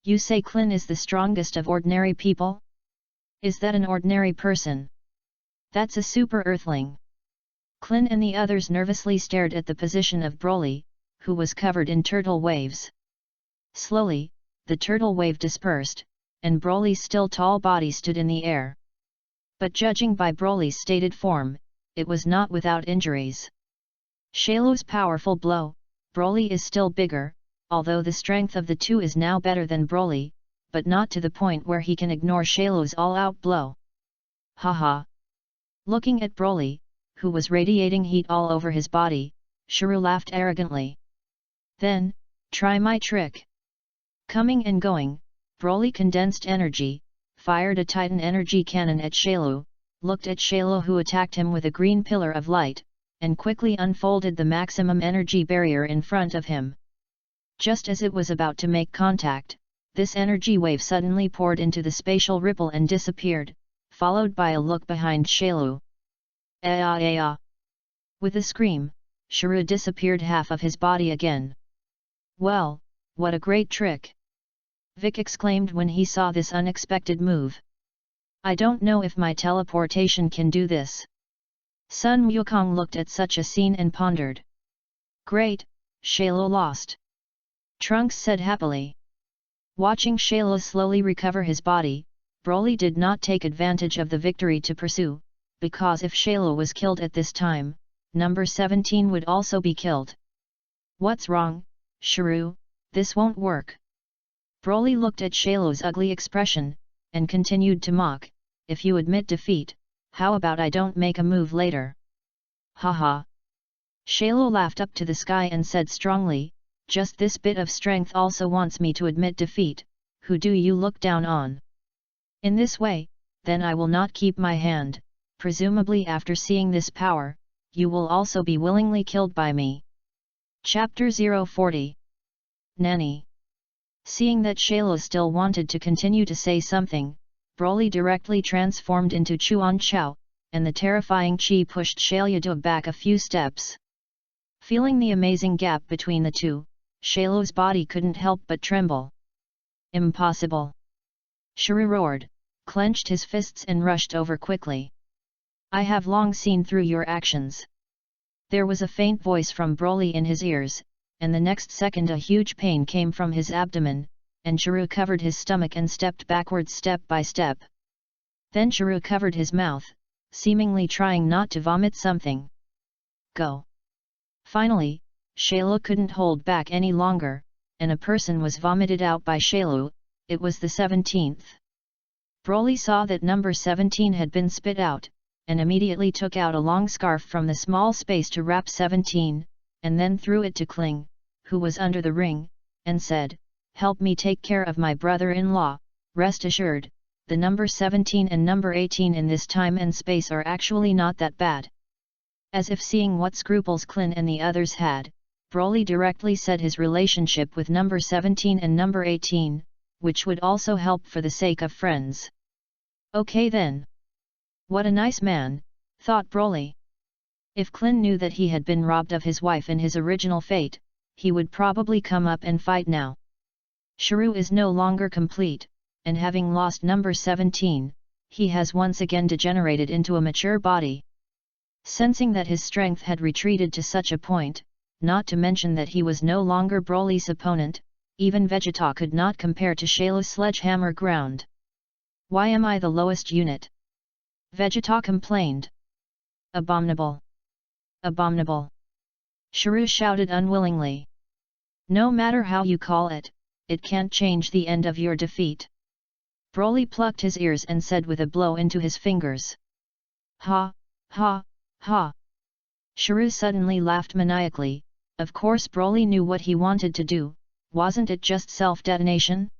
You say Klin is the strongest of ordinary people? Is that an ordinary person? That's a super earthling. Klin and the others nervously stared at the position of Broly, who was covered in turtle waves. Slowly, the turtle wave dispersed, and Broly's still tall body stood in the air. But judging by Broly's stated form, it was not without injuries. Shalo's powerful blow, Broly is still bigger, although the strength of the two is now better than Broly, but not to the point where he can ignore Shalo's all-out blow. Haha! Looking at Broly, who was radiating heat all over his body, Shrew laughed arrogantly. Then, try my trick. Coming and going, Broly condensed energy, fired a Titan energy cannon at Shalo, looked at Shalo who attacked him with a green pillar of light, and quickly unfolded the maximum energy barrier in front of him. Just as it was about to make contact, this energy wave suddenly poured into the spatial ripple and disappeared, followed by a look behind Shalo. Aa! With a scream, Shrew disappeared half of his body again. Well, what a great trick! Vic exclaimed when he saw this unexpected move. I don't know if my teleportation can do this. Sun Wukong looked at such a scene and pondered. Great, Shalo lost. Trunks said happily. Watching Shayla slowly recover his body, Broly did not take advantage of the victory to pursue, because if Shayla was killed at this time, number 17 would also be killed. What's wrong, Shiryu? This won't work. Broly looked at Shayla's ugly expression, and continued to mock, if you admit defeat, how about I don't make a move later? Haha. Shayla laughed up to the sky and said strongly, just this bit of strength also wants me to admit defeat, who do you look down on? In this way, then I will not keep my hand, presumably after seeing this power, you will also be willingly killed by me. Chapter 040. Nanny. Seeing that Shayla still wanted to continue to say something, Broly directly transformed into Chuan Chao, and the terrifying chi pushed Shayla back a few steps. Feeling the amazing gap between the two, Shayla's body couldn't help but tremble. Impossible! Shiryu roared, clenched his fists and rushed over quickly. I have long seen through your actions. There was a faint voice from Broly in his ears, and the next second a huge pain came from his abdomen, and Shiryu covered his stomach and stepped backwards step by step. Then Shiryu covered his mouth, seemingly trying not to vomit something. Go! Finally, Shayla couldn't hold back any longer, and a person was vomited out by Shayla. It was the 17th. Broly saw that number 17 had been spit out, and immediately took out a long scarf from the small space to wrap 17, and then threw it to Kling, who was under the ring, and said, help me take care of my brother-in-law. Rest assured, the number 17 and number 18 in this time and space are actually not that bad. As if seeing what scruples Kling and the others had, Broly directly said his relationship with number 17 and number 18, which would also help for the sake of friends. Okay then. What a nice man, thought Broly. If Kling knew that he had been robbed of his wife in his original fate, he would probably come up and fight now. Shiryu is no longer complete, and having lost number 17, he has once again degenerated into a mature body. Sensing that his strength had retreated to such a point, not to mention that he was no longer Broly's opponent, even Vegeta could not compare to Shayla's sledgehammer ground. Why am I the lowest unit? Vegeta complained. Abominable! Abominable! Shiryu shouted unwillingly. No matter how you call it, it can't change the end of your defeat. Broly plucked his ears and said with a blow into his fingers. Ha, ha, ha! Shiryu suddenly laughed maniacally. Of course Broly knew what he wanted to do, wasn't it just self-detonation?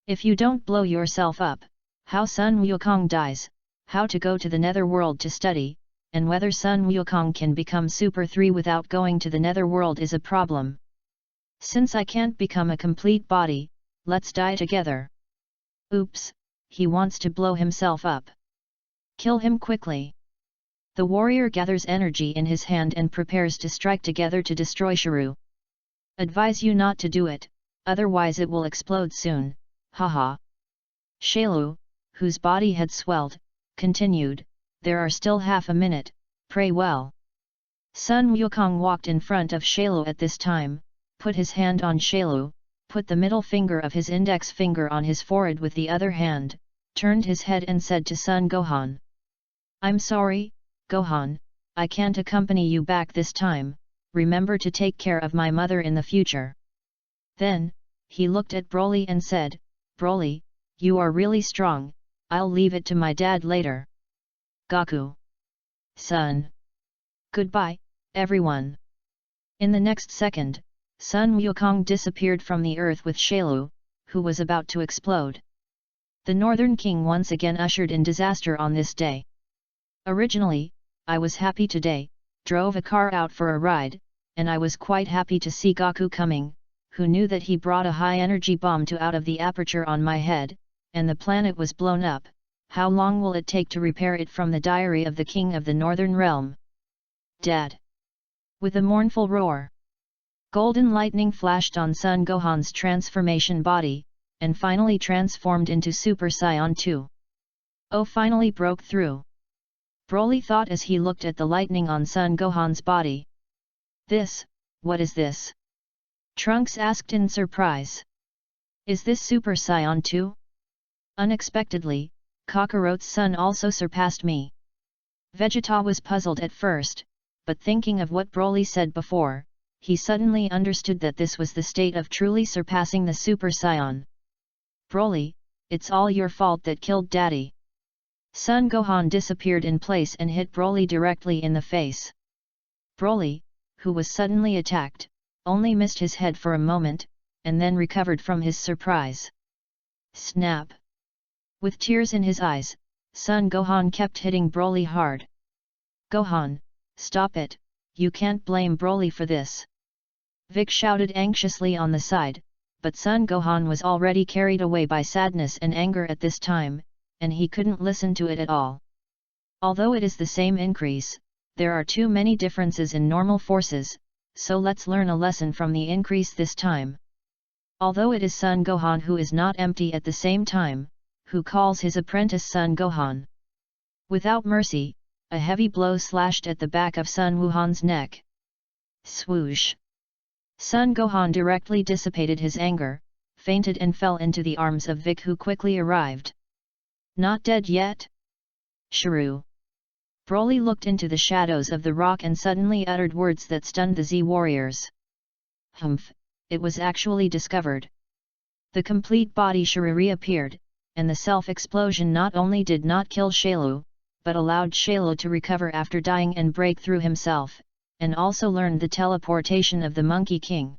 If you don't blow yourself up, how Sun Wukong dies, how to go to the netherworld to study, and whether Sun Wukong can become Super 3 without going to the netherworld is a problem. Since I can't become a complete body, let's die together. Oops, he wants to blow himself up. Kill him quickly. The warrior gathers energy in his hand and prepares to strike together to destroy Shiryu. Advise you not to do it, otherwise it will explode soon, haha. Shayla, whose body had swelled, continued, there are still half a minute, pray well. Sun Wukong walked in front of Shayla at this time, put his hand on Shayla, put the middle finger of his index finger on his forehead with the other hand, turned his head and said to Sun Gohan. I'm sorry, Gohan, I can't accompany you back this time, remember to take care of my mother in the future. Then, he looked at Broly and said, Broly, you are really strong, I'll leave it to my dad later. Goku. Son. Goodbye, everyone. In the next second, Sun Wukong disappeared from the earth with Shayla, who was about to explode. The Northern King once again ushered in disaster on this day. Originally, I was happy today, drove a car out for a ride, and I was quite happy to see Goku coming, who knew that he brought a high-energy bomb out of the aperture on my head, and the planet was blown up. How long will it take to repair it? From the Diary of the King of the Northern Realm. Dad! With a mournful roar, golden lightning flashed on Son Gohan's transformation body, and finally transformed into Super Saiyan 2. Oh, finally broke through! Broly thought as he looked at the lightning on Son Gohan's body. What is this? Trunks asked in surprise. Is this Super Saiyan too? Unexpectedly, Kakarot's son also surpassed me. Vegeta was puzzled at first, but thinking of what Broly said before, he suddenly understood that this was the state of truly surpassing the Super Saiyan. Broly, it's all your fault that killed Daddy. Son Gohan disappeared in place and hit Broly directly in the face. Broly, who was suddenly attacked, only missed his head for a moment, and then recovered from his surprise. Snap! With tears in his eyes, Son Gohan kept hitting Broly hard. Gohan, stop it, you can't blame Broly for this. Vic shouted anxiously on the side, but Son Gohan was already carried away by sadness and anger at this time, and he couldn't listen to it at all. Although it is the same increase, there are too many differences in normal forces, so let's learn a lesson from the increase this time. Although it is Son Gohan who is not empty at the same time, who calls his apprentice Son Gohan. Without mercy, a heavy blow slashed at the back of Sun Wuhan's neck. Swoosh! Son Gohan directly dissipated his anger, fainted and fell into the arms of Vic, who quickly arrived. Not dead yet? Shrew! Broly looked into the shadows of the rock and suddenly uttered words that stunned the Z-warriors. Humph! It was actually discovered. The complete body Shrew reappeared, and the self-explosion not only did not kill Shailu, but allowed Shailu to recover after dying and break through himself, and also learned the teleportation of the Monkey King.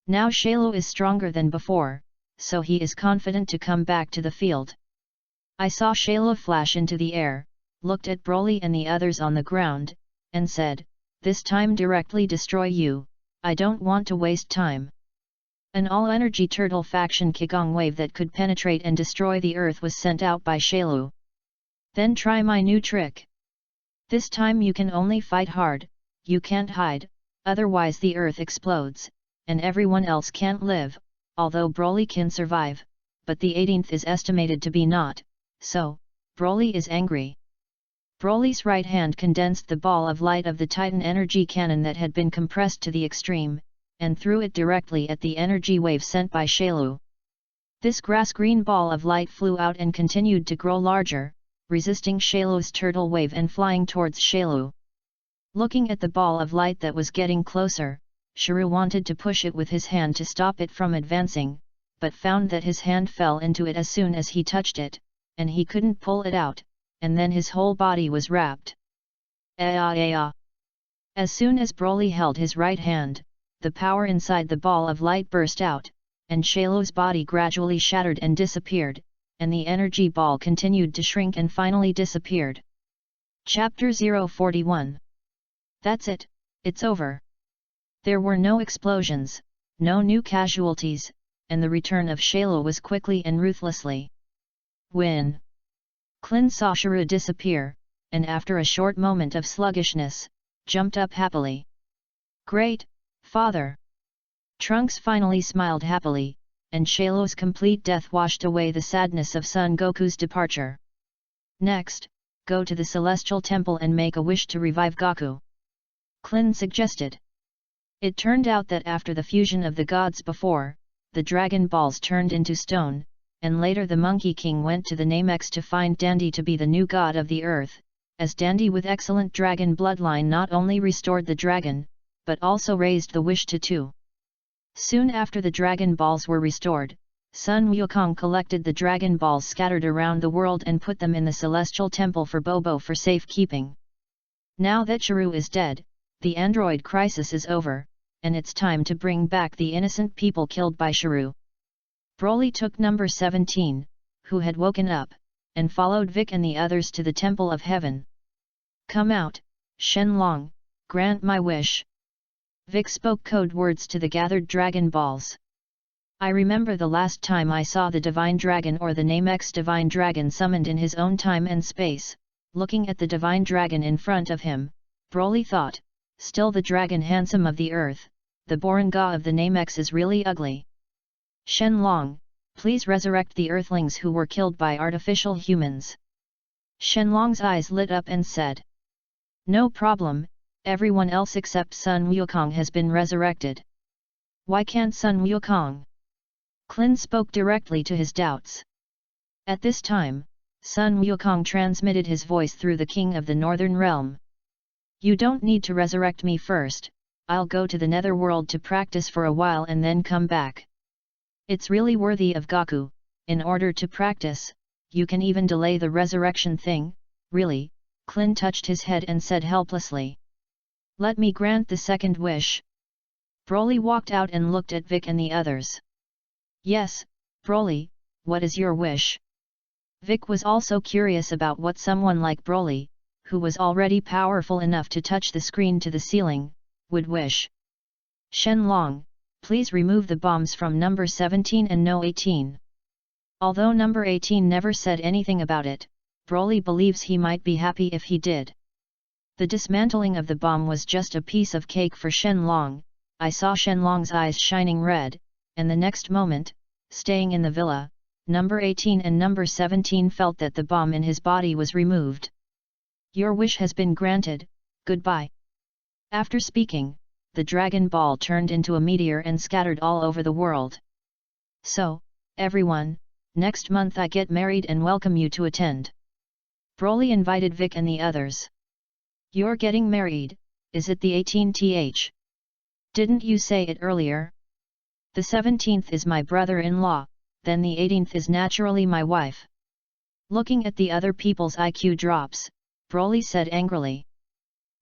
Now Shailu is stronger than before, so he is confident to come back to the field. I saw Shailu flash into the air, looked at Broly and the others on the ground, and said, "This time directly destroy you, I don't want to waste time." An all-energy turtle faction Qigong wave that could penetrate and destroy the earth was sent out by Shailu. Then try my new trick. This time you can only fight hard, you can't hide, otherwise the earth explodes, and everyone else can't live, although Broly can survive, but the 18th is estimated to be not, so, Broly is angry. Broly's right hand condensed the ball of light of the Titan energy cannon that had been compressed to the extreme, and threw it directly at the energy wave sent by Shailu. This grass-green ball of light flew out and continued to grow larger, resisting Shailu's turtle wave and flying towards Shailu. Looking at the ball of light that was getting closer, Shrew wanted to push it with his hand to stop it from advancing, but found that his hand fell into it as soon as he touched it, and he couldn't pull it out, and then his whole body was wrapped. As soon as Broly held his right hand, the power inside the ball of light burst out, and Shailu's body gradually shattered and disappeared, and the energy ball continued to shrink and finally disappeared. Chapter 041. That's it, it's over. There were no explosions, no new casualties, and the return of Shailu was quickly and ruthlessly. When Klin saw Shrew disappear, and after a short moment of sluggishness, jumped up happily. Great, Father! Trunks finally smiled happily, and Shailu's complete death washed away the sadness of Son Goku's departure. Next, go to the Celestial Temple and make a wish to revive Goku. Klin suggested. It turned out that after the fusion of the gods before, the Dragon Balls turned into stone, and later the Monkey King went to the Namex to find Dandy to be the new god of the earth, as Dandy with excellent dragon bloodline not only restored the dragon, but also raised the wish to 2. Soon after the Dragon Balls were restored, Sun Wukong collected the Dragon Balls scattered around the world and put them in the Celestial Temple for Bobo for safekeeping. Now that Shrew is dead, the android crisis is over, and it's time to bring back the innocent people killed by Shrew. Broly took number 17, who had woken up, and followed Vic and the others to the Temple of Heaven. Come out, Shenlong, grant my wish. Vic spoke code words to the gathered Dragon Balls. I remember the last time I saw the Divine Dragon or the Namex Divine Dragon summoned in his own time and space. Looking at the Divine Dragon in front of him, Broly thought, still the dragon handsome of the earth, the Borenga of the Namex is really ugly. Shenlong, please resurrect the earthlings who were killed by artificial humans. Shenlong's eyes lit up and said. No problem, everyone else except Sun Wukong has been resurrected. Why can't Sun Wukong? Clin spoke directly to his doubts. At this time, Sun Wukong transmitted his voice through the king of the northern realm. You don't need to resurrect me first, I'll go to the netherworld to practice for a while and then come back. It's really worthy of Gaku. In order to practice, you can even delay the resurrection thing, really. Clin touched his head and said helplessly. Let me grant the second wish. Broly walked out and looked at Vic and the others. Yes, Broly, what is your wish? Vic was also curious about what someone like Broly, who was already powerful enough to touch the screen to the ceiling, would wish. Shenlong, please remove the bombs from number 17 and no 18. Although number 18 never said anything about it, Broly believes he might be happy if he did. The dismantling of the bomb was just a piece of cake for Shenlong. I saw Shenlong's eyes shining red, and the next moment, staying in the villa, number 18 and number 17 felt that the bomb in his body was removed. Your wish has been granted, goodbye. After speaking, the Dragon Ball turned into a meteor and scattered all over the world. So, everyone, next month I get married and welcome you to attend. Broly invited Vic and the others. You're getting married, is it the 18th? Didn't you say it earlier? The 17th is my brother-in-law, then the 18th is naturally my wife. Looking at the other people's IQ drops, Broly said angrily.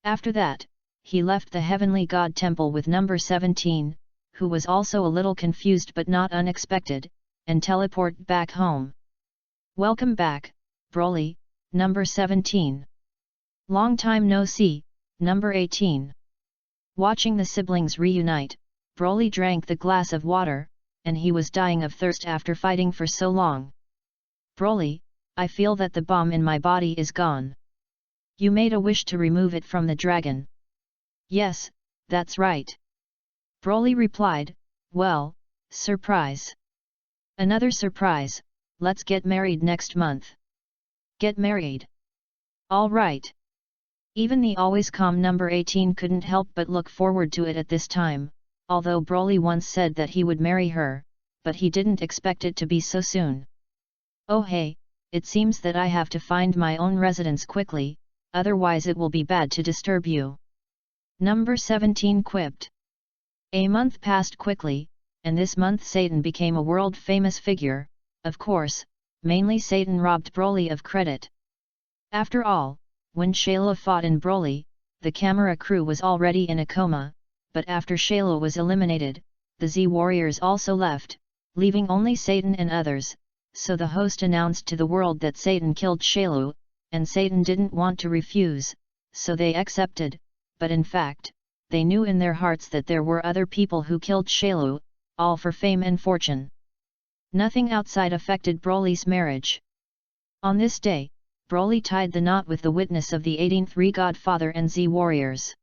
After that, he left the Heavenly God Temple with number 17, who was also a little confused but not unexpected, and teleported back home. Welcome back, Broly, number 17. Long time no see, number 18. Watching the siblings reunite, Broly drank the glass of water, and he was dying of thirst after fighting for so long. Broly, I feel that the bomb in my body is gone. You made a wish to remove it from the dragon. Yes, that's right. Broly replied, well, surprise. Another surprise, let's get married next month. Get married. All right. Even the always calm number 18 couldn't help but look forward to it at this time, although Broly once said that he would marry her, but he didn't expect it to be so soon. Oh hey, it seems that I have to find my own residence quickly, otherwise it will be bad to disturb you. Number 17 quipped. A month passed quickly, and this month Satan became a world-famous figure. Of course, mainly Satan robbed Broly of credit. After all, when Shayla fought in Broly, the camera crew was already in a coma, but after Shayla was eliminated, the Z Warriors also left, leaving only Satan and others, so the host announced to the world that Satan killed Shayla, and Satan didn't want to refuse, so they accepted, but in fact, they knew in their hearts that there were other people who killed Shayla, all for fame and fortune. Nothing outside affected Broly's marriage. On this day, Broly tied the knot with the witness of the 18th Re-Godfather and Z Warriors.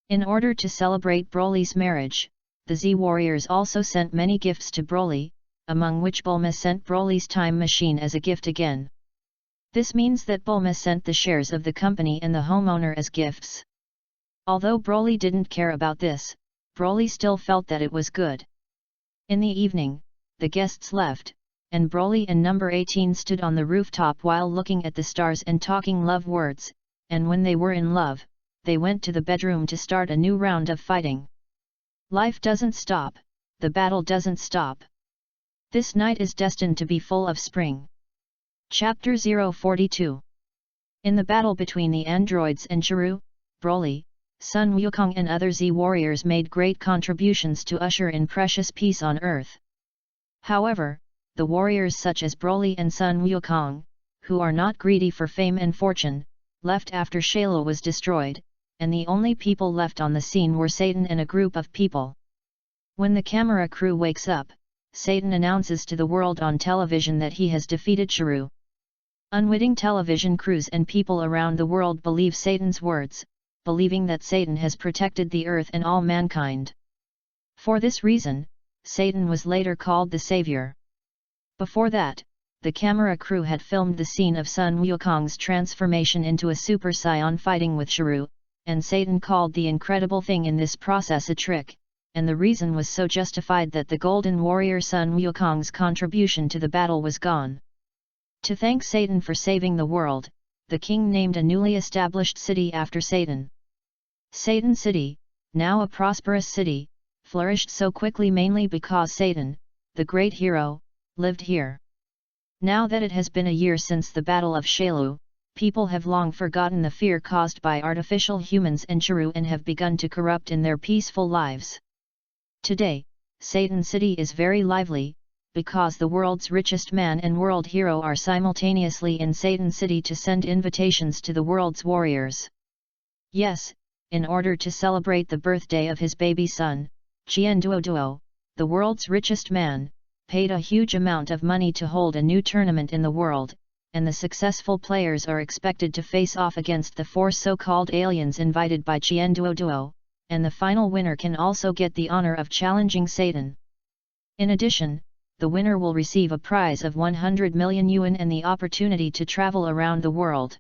In order to celebrate Broly's marriage, the Z Warriors also sent many gifts to Broly, among which Bulma sent Broly's time machine as a gift again. This means that Bulma sent the shares of the company and the homeowner as gifts. Although Broly didn't care about this, Broly still felt that it was good. In the evening, the guests left, and Broly and number 18 stood on the rooftop while looking at the stars and talking love words, and when they were in love, they went to the bedroom to start a new round of fighting. Life doesn't stop, the battle doesn't stop. This night is destined to be full of spring. Chapter 042. In the battle between the androids and Chiru, Broly, Sun Wukong and other Z warriors made great contributions to usher in precious peace on Earth. However, the warriors such as Broly and Sun Wukong, who are not greedy for fame and fortune, left after Shayla was destroyed, and the only people left on the scene were Satan and a group of people. When the camera crew wakes up, Satan announces to the world on television that he has defeated Chiru. Unwitting television crews and people around the world believe Satan's words, believing that Satan has protected the earth and all mankind. For this reason, Satan was later called the Savior. Before that, the camera crew had filmed the scene of Sun Wukong's transformation into a Super Saiyan fighting with Chiru, and Satan called the incredible thing in this process a trick, and the reason was so justified that the golden warrior Sun Wukong's contribution to the battle was gone. To thank Satan for saving the world, the king named a newly established city after Satan. Satan City, now a prosperous city, flourished so quickly mainly because Satan, the great hero, lived here. Now that it has been a year since the Battle of Shailu, people have long forgotten the fear caused by artificial humans and Chiru and have begun to corrupt in their peaceful lives. Today, Satan City is very lively, because the world's richest man and world hero are simultaneously in Satan City to send invitations to the world's warriors. Yes, in order to celebrate the birthday of his baby son, Qian Duoduo, the world's richest man, paid a huge amount of money to hold a new tournament in the world, and the successful players are expected to face off against the 4 so-called aliens invited by Qian Duoduo, and the final winner can also get the honor of challenging Satan. In addition, the winner will receive a prize of 100 million yuan and the opportunity to travel around the world.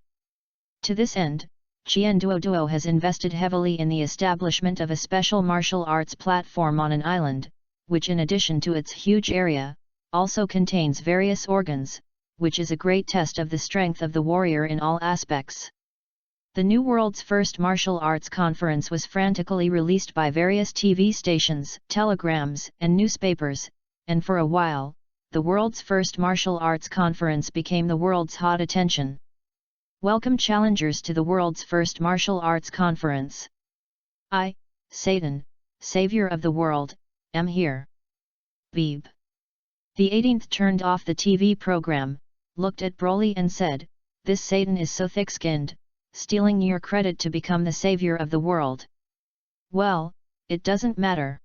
To this end, Qian Duoduo has invested heavily in the establishment of a special martial arts platform on an island, which in addition to its huge area, also contains various organs, which is a great test of the strength of the warrior in all aspects. The new world's first martial arts conference was frantically released by various TV stations, telegrams, and newspapers, and for a while, the world's first martial arts conference became the world's hot attention. Welcome challengers to the world's first martial arts conference. I, Satan, savior of the world, am here. Beeb. The 18th turned off the TV program, looked at Broly and said, "This Satan is so thick-skinned, stealing your credit to become the savior of the world." Well, it doesn't matter.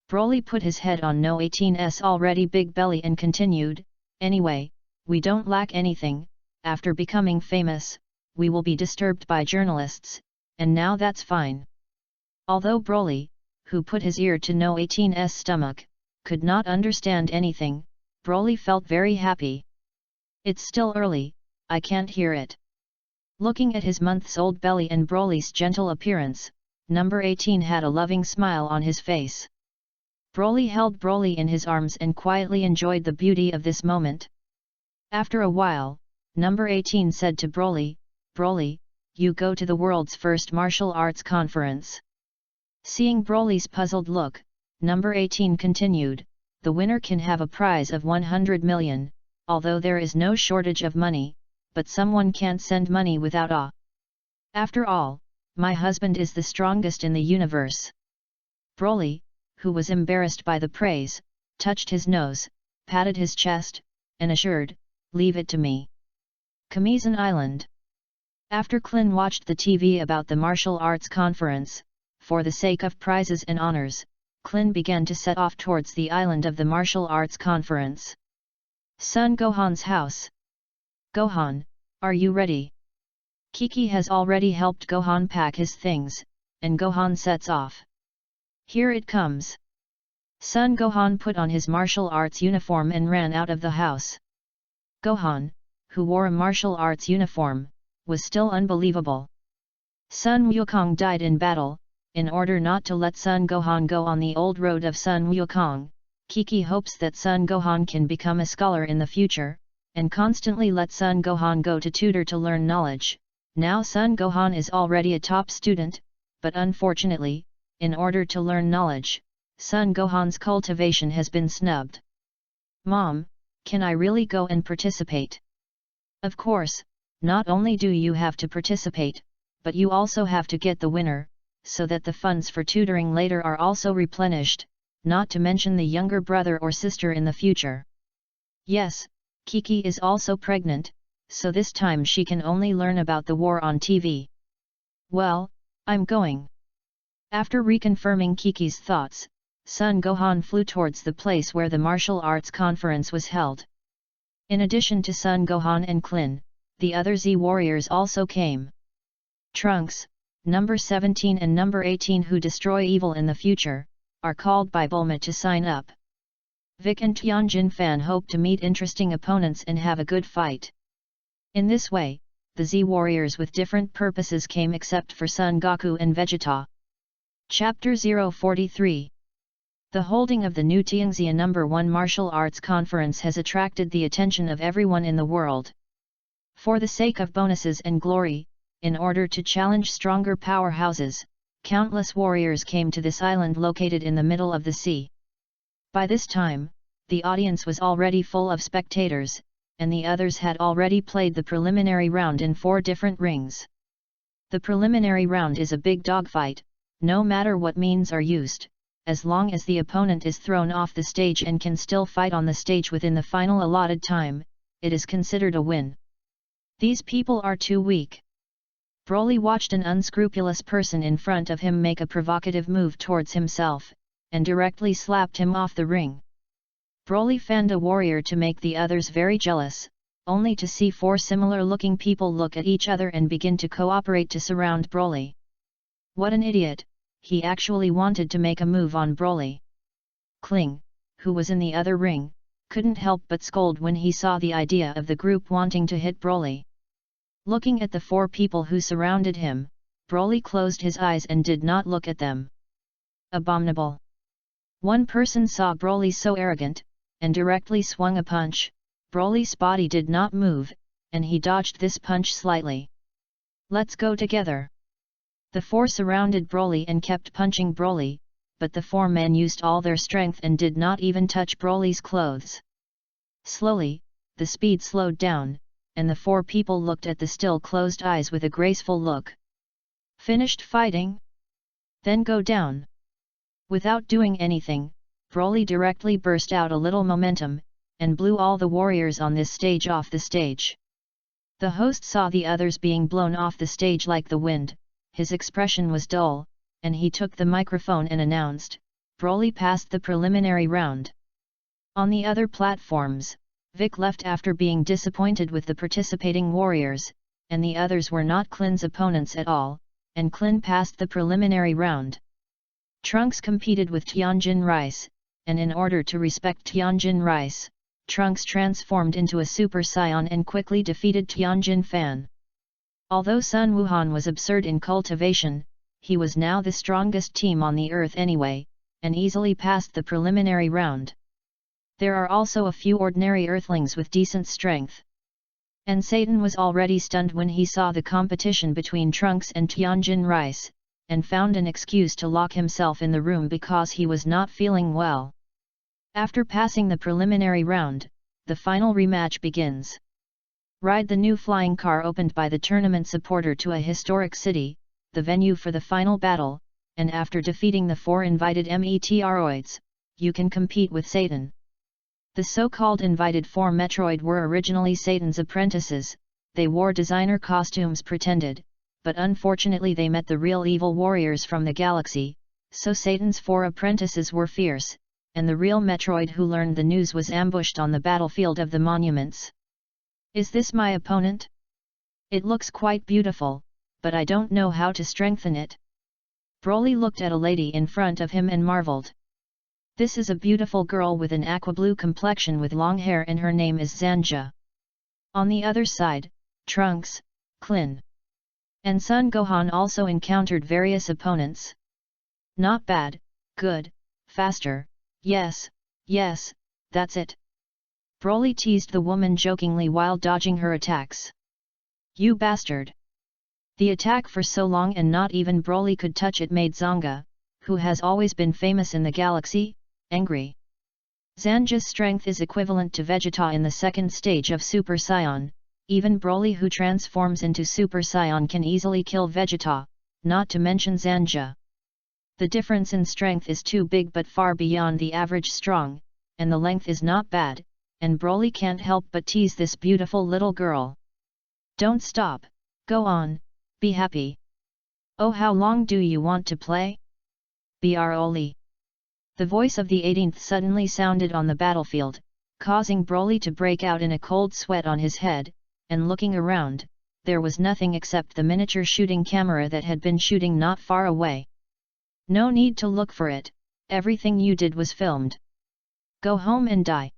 Broly put his head on No 18's already big belly and continued, "Anyway, we don't lack anything. After becoming famous, we will be disturbed by journalists, and now that's fine." Although Broly, who put his ear to No 18's stomach, could not understand anything, Broly felt very happy. "It's still early, I can't hear it." Looking at his months-old belly and Broly's gentle appearance, number 18 had a loving smile on his face. Broly held Broly in his arms and quietly enjoyed the beauty of this moment. After a while, number 18 said to Broly, "Broly, you go to the world's first martial arts conference." Seeing Broly's puzzled look, number 18 continued, "The winner can have a prize of 100 million, although there is no shortage of money, but someone can't send money without awe. After all, my husband is the strongest in the universe." Broly, who was embarrassed by the praise, touched his nose, patted his chest, and assured, "Leave it to me." Kamizan Island. After Klin watched the TV about the martial arts conference, for the sake of prizes and honors, Klin began to set off towards the island of the martial arts conference. Son Gohan's house. "Gohan, are you ready?" Kiki has already helped Gohan pack his things, and Gohan sets off. "Here it comes." Son Gohan put on his martial arts uniform and ran out of the house. Gohan, who wore a martial arts uniform, was still unbelievable. Sun Wukong died in battle. In order not to let Son Gohan go on the old road of Sun Wukong, Kiki hopes that Son Gohan can become a scholar in the future, and constantly let Son Gohan go to tutor to learn knowledge. Now Son Gohan is already a top student, but unfortunately, in order to learn knowledge, Son Gohan's cultivation has been snubbed. "Mom, can I really go and participate?" "Of course, not only do you have to participate, but you also have to get the winner, so that the funds for tutoring later are also replenished, not to mention the younger brother or sister in the future." Yes, Kiki is also pregnant, so this time she can only learn about the war on TV. "Well, I'm going." After reconfirming Kiki's thoughts, Son Gohan flew towards the place where the martial arts conference was held. In addition to Son Gohan and Klin, the other Z warriors also came. Trunks, number 17 and number 18 who destroy evil in the future, are called by Bulma to sign up. Vic and Tianjin Fan hope to meet interesting opponents and have a good fight. In this way, the Z warriors with different purposes came except for Son Goku and Vegeta. Chapter 043. The holding of the new Tianxia No. 1 martial arts conference has attracted the attention of everyone in the world. For the sake of bonuses and glory, in order to challenge stronger powerhouses, countless warriors came to this island located in the middle of the sea. By this time, the audience was already full of spectators, and the others had already played the preliminary round in 4 different rings. The preliminary round is a big dogfight, no matter what means are used. As long as the opponent is thrown off the stage and can still fight on the stage within the final allotted time, it is considered a win. These people are too weak. Broly watched an unscrupulous person in front of him make a provocative move towards himself, and directly slapped him off the ring. Broly fanned a warrior to make the others very jealous, only to see 4 similar-looking people look at each other and begin to cooperate to surround Broly. What an idiot! He actually wanted to make a move on Broly. Kling, who was in the other ring, couldn't help but scold when he saw the idea of the group wanting to hit Broly. Looking at the 4 people who surrounded him, Broly closed his eyes and did not look at them. Abominable! One person saw Broly so arrogant, and directly swung a punch. Broly's body did not move, and he dodged this punch slightly. Let's go together! The 4 surrounded Broly and kept punching Broly, but the 4 men used all their strength and did not even touch Broly's clothes. Slowly, the speed slowed down, and the 4 people looked at the still closed eyes with a graceful look. Finished fighting? Then go down. Without doing anything, Broly directly burst out a little momentum, and blew all the warriors on this stage off the stage. The host saw the others being blown off the stage like the wind. His expression was dull, and he took the microphone and announced, Broly passed the preliminary round. On the other platforms, Vic left after being disappointed with the participating warriors, and the others were not Klin's opponents at all, and Klin passed the preliminary round. Trunks competed with Tianjin Rice, and in order to respect Tianjin Rice, Trunks transformed into a Super Saiyan and quickly defeated Tianjin Fan. Although Sun Wuhan was absurd in cultivation, he was now the strongest team on the earth anyway, and easily passed the preliminary round. There are also a few ordinary earthlings with decent strength. And Satan was already stunned when he saw the competition between Trunks and Tianjin Rice, and found an excuse to lock himself in the room because he was not feeling well. After passing the preliminary round, the final rematch begins. Ride the new flying car opened by the tournament supporter to a historic city, the venue for the final battle, and after defeating the 4 invited Metroids, you can compete with Satan. The so-called invited 4 Metroid were originally Satan's apprentices. They wore designer costumes pretended, but unfortunately they met the real evil warriors from the galaxy, so Satan's 4 apprentices were fierce, and the real Metroid who learned the news was ambushed on the battlefield of the monuments. Is this my opponent? It looks quite beautiful, but I don't know how to strengthen it. Broly looked at a lady in front of him and marveled. This is a beautiful girl with an aqua blue complexion with long hair and her name is Zanja. On the other side, Trunks, Klin, and Son Gohan also encountered various opponents. Not bad, good, faster, yes, that's it. Broly teased the woman jokingly while dodging her attacks. You bastard! The attack for so long and not even Broly could touch it made Zanga, who has always been famous in the galaxy, angry. Zanja's strength is equivalent to Vegeta in the 2nd stage of Super Saiyan. Even Broly who transforms into Super Saiyan can easily kill Vegeta, not to mention Zanja. The difference in strength is too big but far beyond the average strong, and the length is not bad, and Broly can't help but tease this beautiful little girl. Don't stop, go on, be happy. Oh, how long do you want to play? Broly. The voice of the 18th suddenly sounded on the battlefield, causing Broly to break out in a cold sweat on his head, and looking around, there was nothing except the miniature shooting camera that had been shooting not far away. No need to look for it, everything you did was filmed. Go home and die.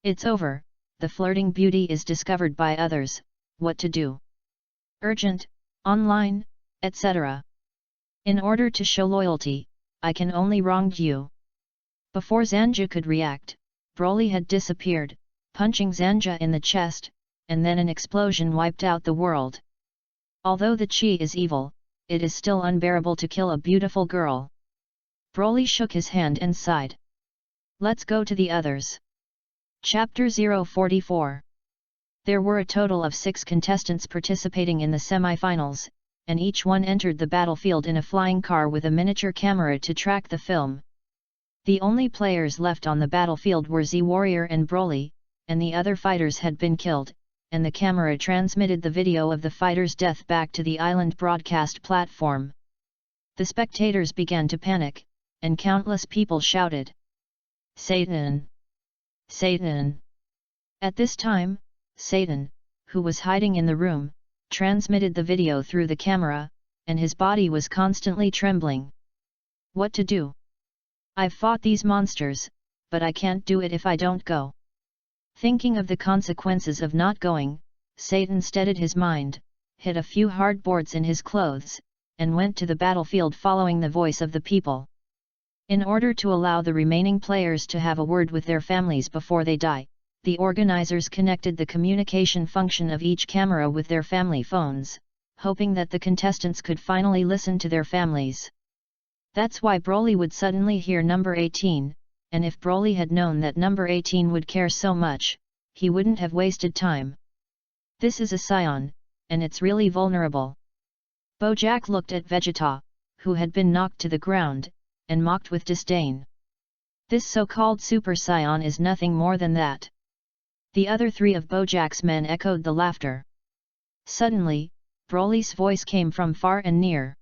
It's over, the flirting beauty is discovered by others, what to do? Urgent, online, etc. In order to show loyalty, I can only wrong you. Before Zanja could react, Broly had disappeared, punching Zanja in the chest, and then an explosion wiped out the world. Although the chi is evil, it is still unbearable to kill a beautiful girl. Broly shook his hand and sighed. Let's go to the others. Chapter 044. There were a total of 6 contestants participating in the semi-finals, and each one entered the battlefield in a flying car with a miniature camera to track the film. The only players left on the battlefield were Z-Warrior and Broly, and the other fighters had been killed, and the camera transmitted the video of the fighter's death back to the island broadcast platform. The spectators began to panic, and countless people shouted, "Satan! Satan!" At this time, Satan, who was hiding in the room, transmitted the video through the camera, and his body was constantly trembling. What to do? I've fought these monsters, but I can't do it if I don't go. Thinking of the consequences of not going, Satan steadied his mind, hit a few hard boards in his clothes, and went to the battlefield following the voice of the people. In order to allow the remaining players to have a word with their families before they die, the organizers connected the communication function of each camera with their family phones, hoping that the contestants could finally listen to their families. That's why Broly would suddenly hear number 18, and if Broly had known that number 18 would care so much, he wouldn't have wasted time. This is a scion, and it's really vulnerable. Bojack looked at Vegeta, who had been knocked to the ground, and mocked with disdain. This so-called Super Saiyan is nothing more than that. The other 3 of Bojack's men echoed the laughter. Suddenly, Broly's voice came from far and near.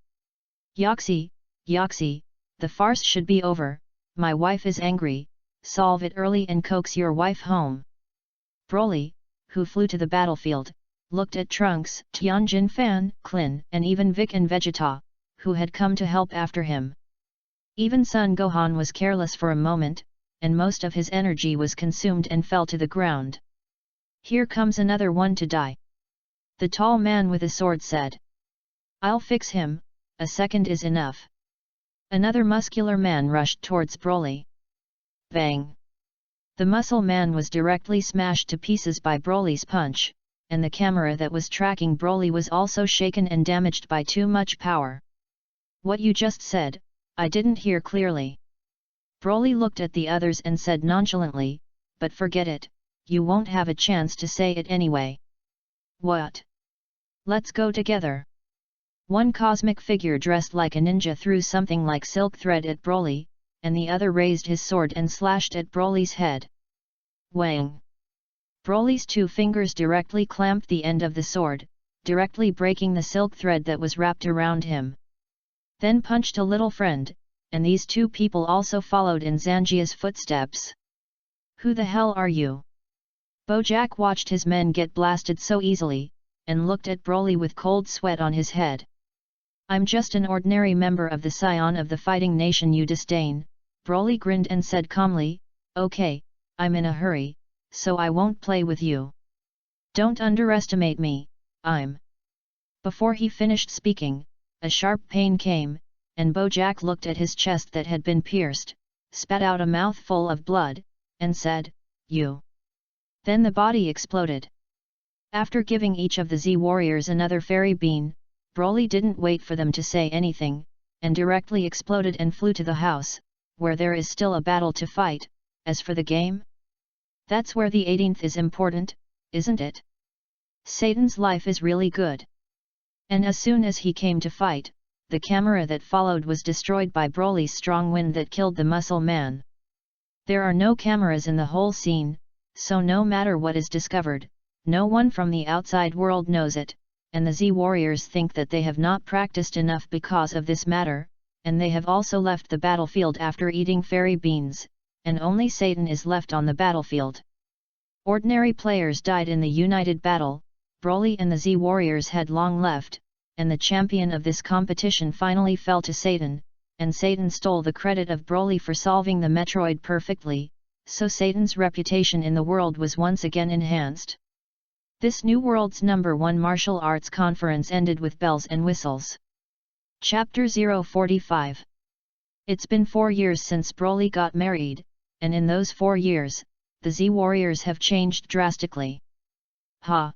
Yoxi, Yoxi, the farce should be over, my wife is angry, solve it early and coax your wife home. Broly, who flew to the battlefield, looked at Trunks, Tianjin Fan, Klin, and even Vic and Vegeta, who had come to help after him. Even Son Gohan was careless for a moment, and most of his energy was consumed and fell to the ground. Here comes another one to die. The tall man with a sword said. I'll fix him, a second is enough. Another muscular man rushed towards Broly. Bang! The muscle man was directly smashed to pieces by Broly's punch, and the camera that was tracking Broly was also shaken and damaged by too much power. What you just said, I didn't hear clearly. Broly looked at the others and said nonchalantly, but forget it, you won't have a chance to say it anyway. What? Let's go together. One cosmic figure dressed like a ninja threw something like silk thread at Broly, and the other raised his sword and slashed at Broly's head. Wang! Broly's 2 fingers directly clamped the end of the sword, directly breaking the silk thread that was wrapped around him. Then punched a little friend, and these 2 people also followed in Zanjia's footsteps. Who the hell are you? Bojack watched his men get blasted so easily, and looked at Broly with cold sweat on his head. I'm just an ordinary member of the scion of the fighting nation you disdain, Broly grinned and said calmly, okay, I'm in a hurry, so I won't play with you. Don't underestimate me, I'm. Before he finished speaking, a sharp pain came, and Bojack looked at his chest that had been pierced, spat out a mouthful of blood, and said, you. Then the body exploded. After giving each of the Z-Warriors another fairy bean, Broly didn't wait for them to say anything, and directly exploded and flew to the house, where there is still a battle to fight. As for the game? That's where the 18th is important, isn't it? Satan's life is really good. And as soon as he came to fight, the camera that followed was destroyed by Broly's strong wind that killed the muscle man. There are no cameras in the whole scene, so no matter what is discovered, no one from the outside world knows it, and the Z-Warriors think that they have not practiced enough because of this matter, and they have also left the battlefield after eating fairy beans, and only Satan is left on the battlefield. Ordinary players died in the united battle, Broly and the Z-Warriors had long left, and the champion of this competition finally fell to Satan, and Satan stole the credit of Broly for solving the Metroid perfectly, so Satan's reputation in the world was once again enhanced. This new world's #1 martial arts conference ended with bells and whistles. Chapter 045. It's been 4 years since Broly got married, and in those 4 years, the Z warriors have changed drastically. Ha!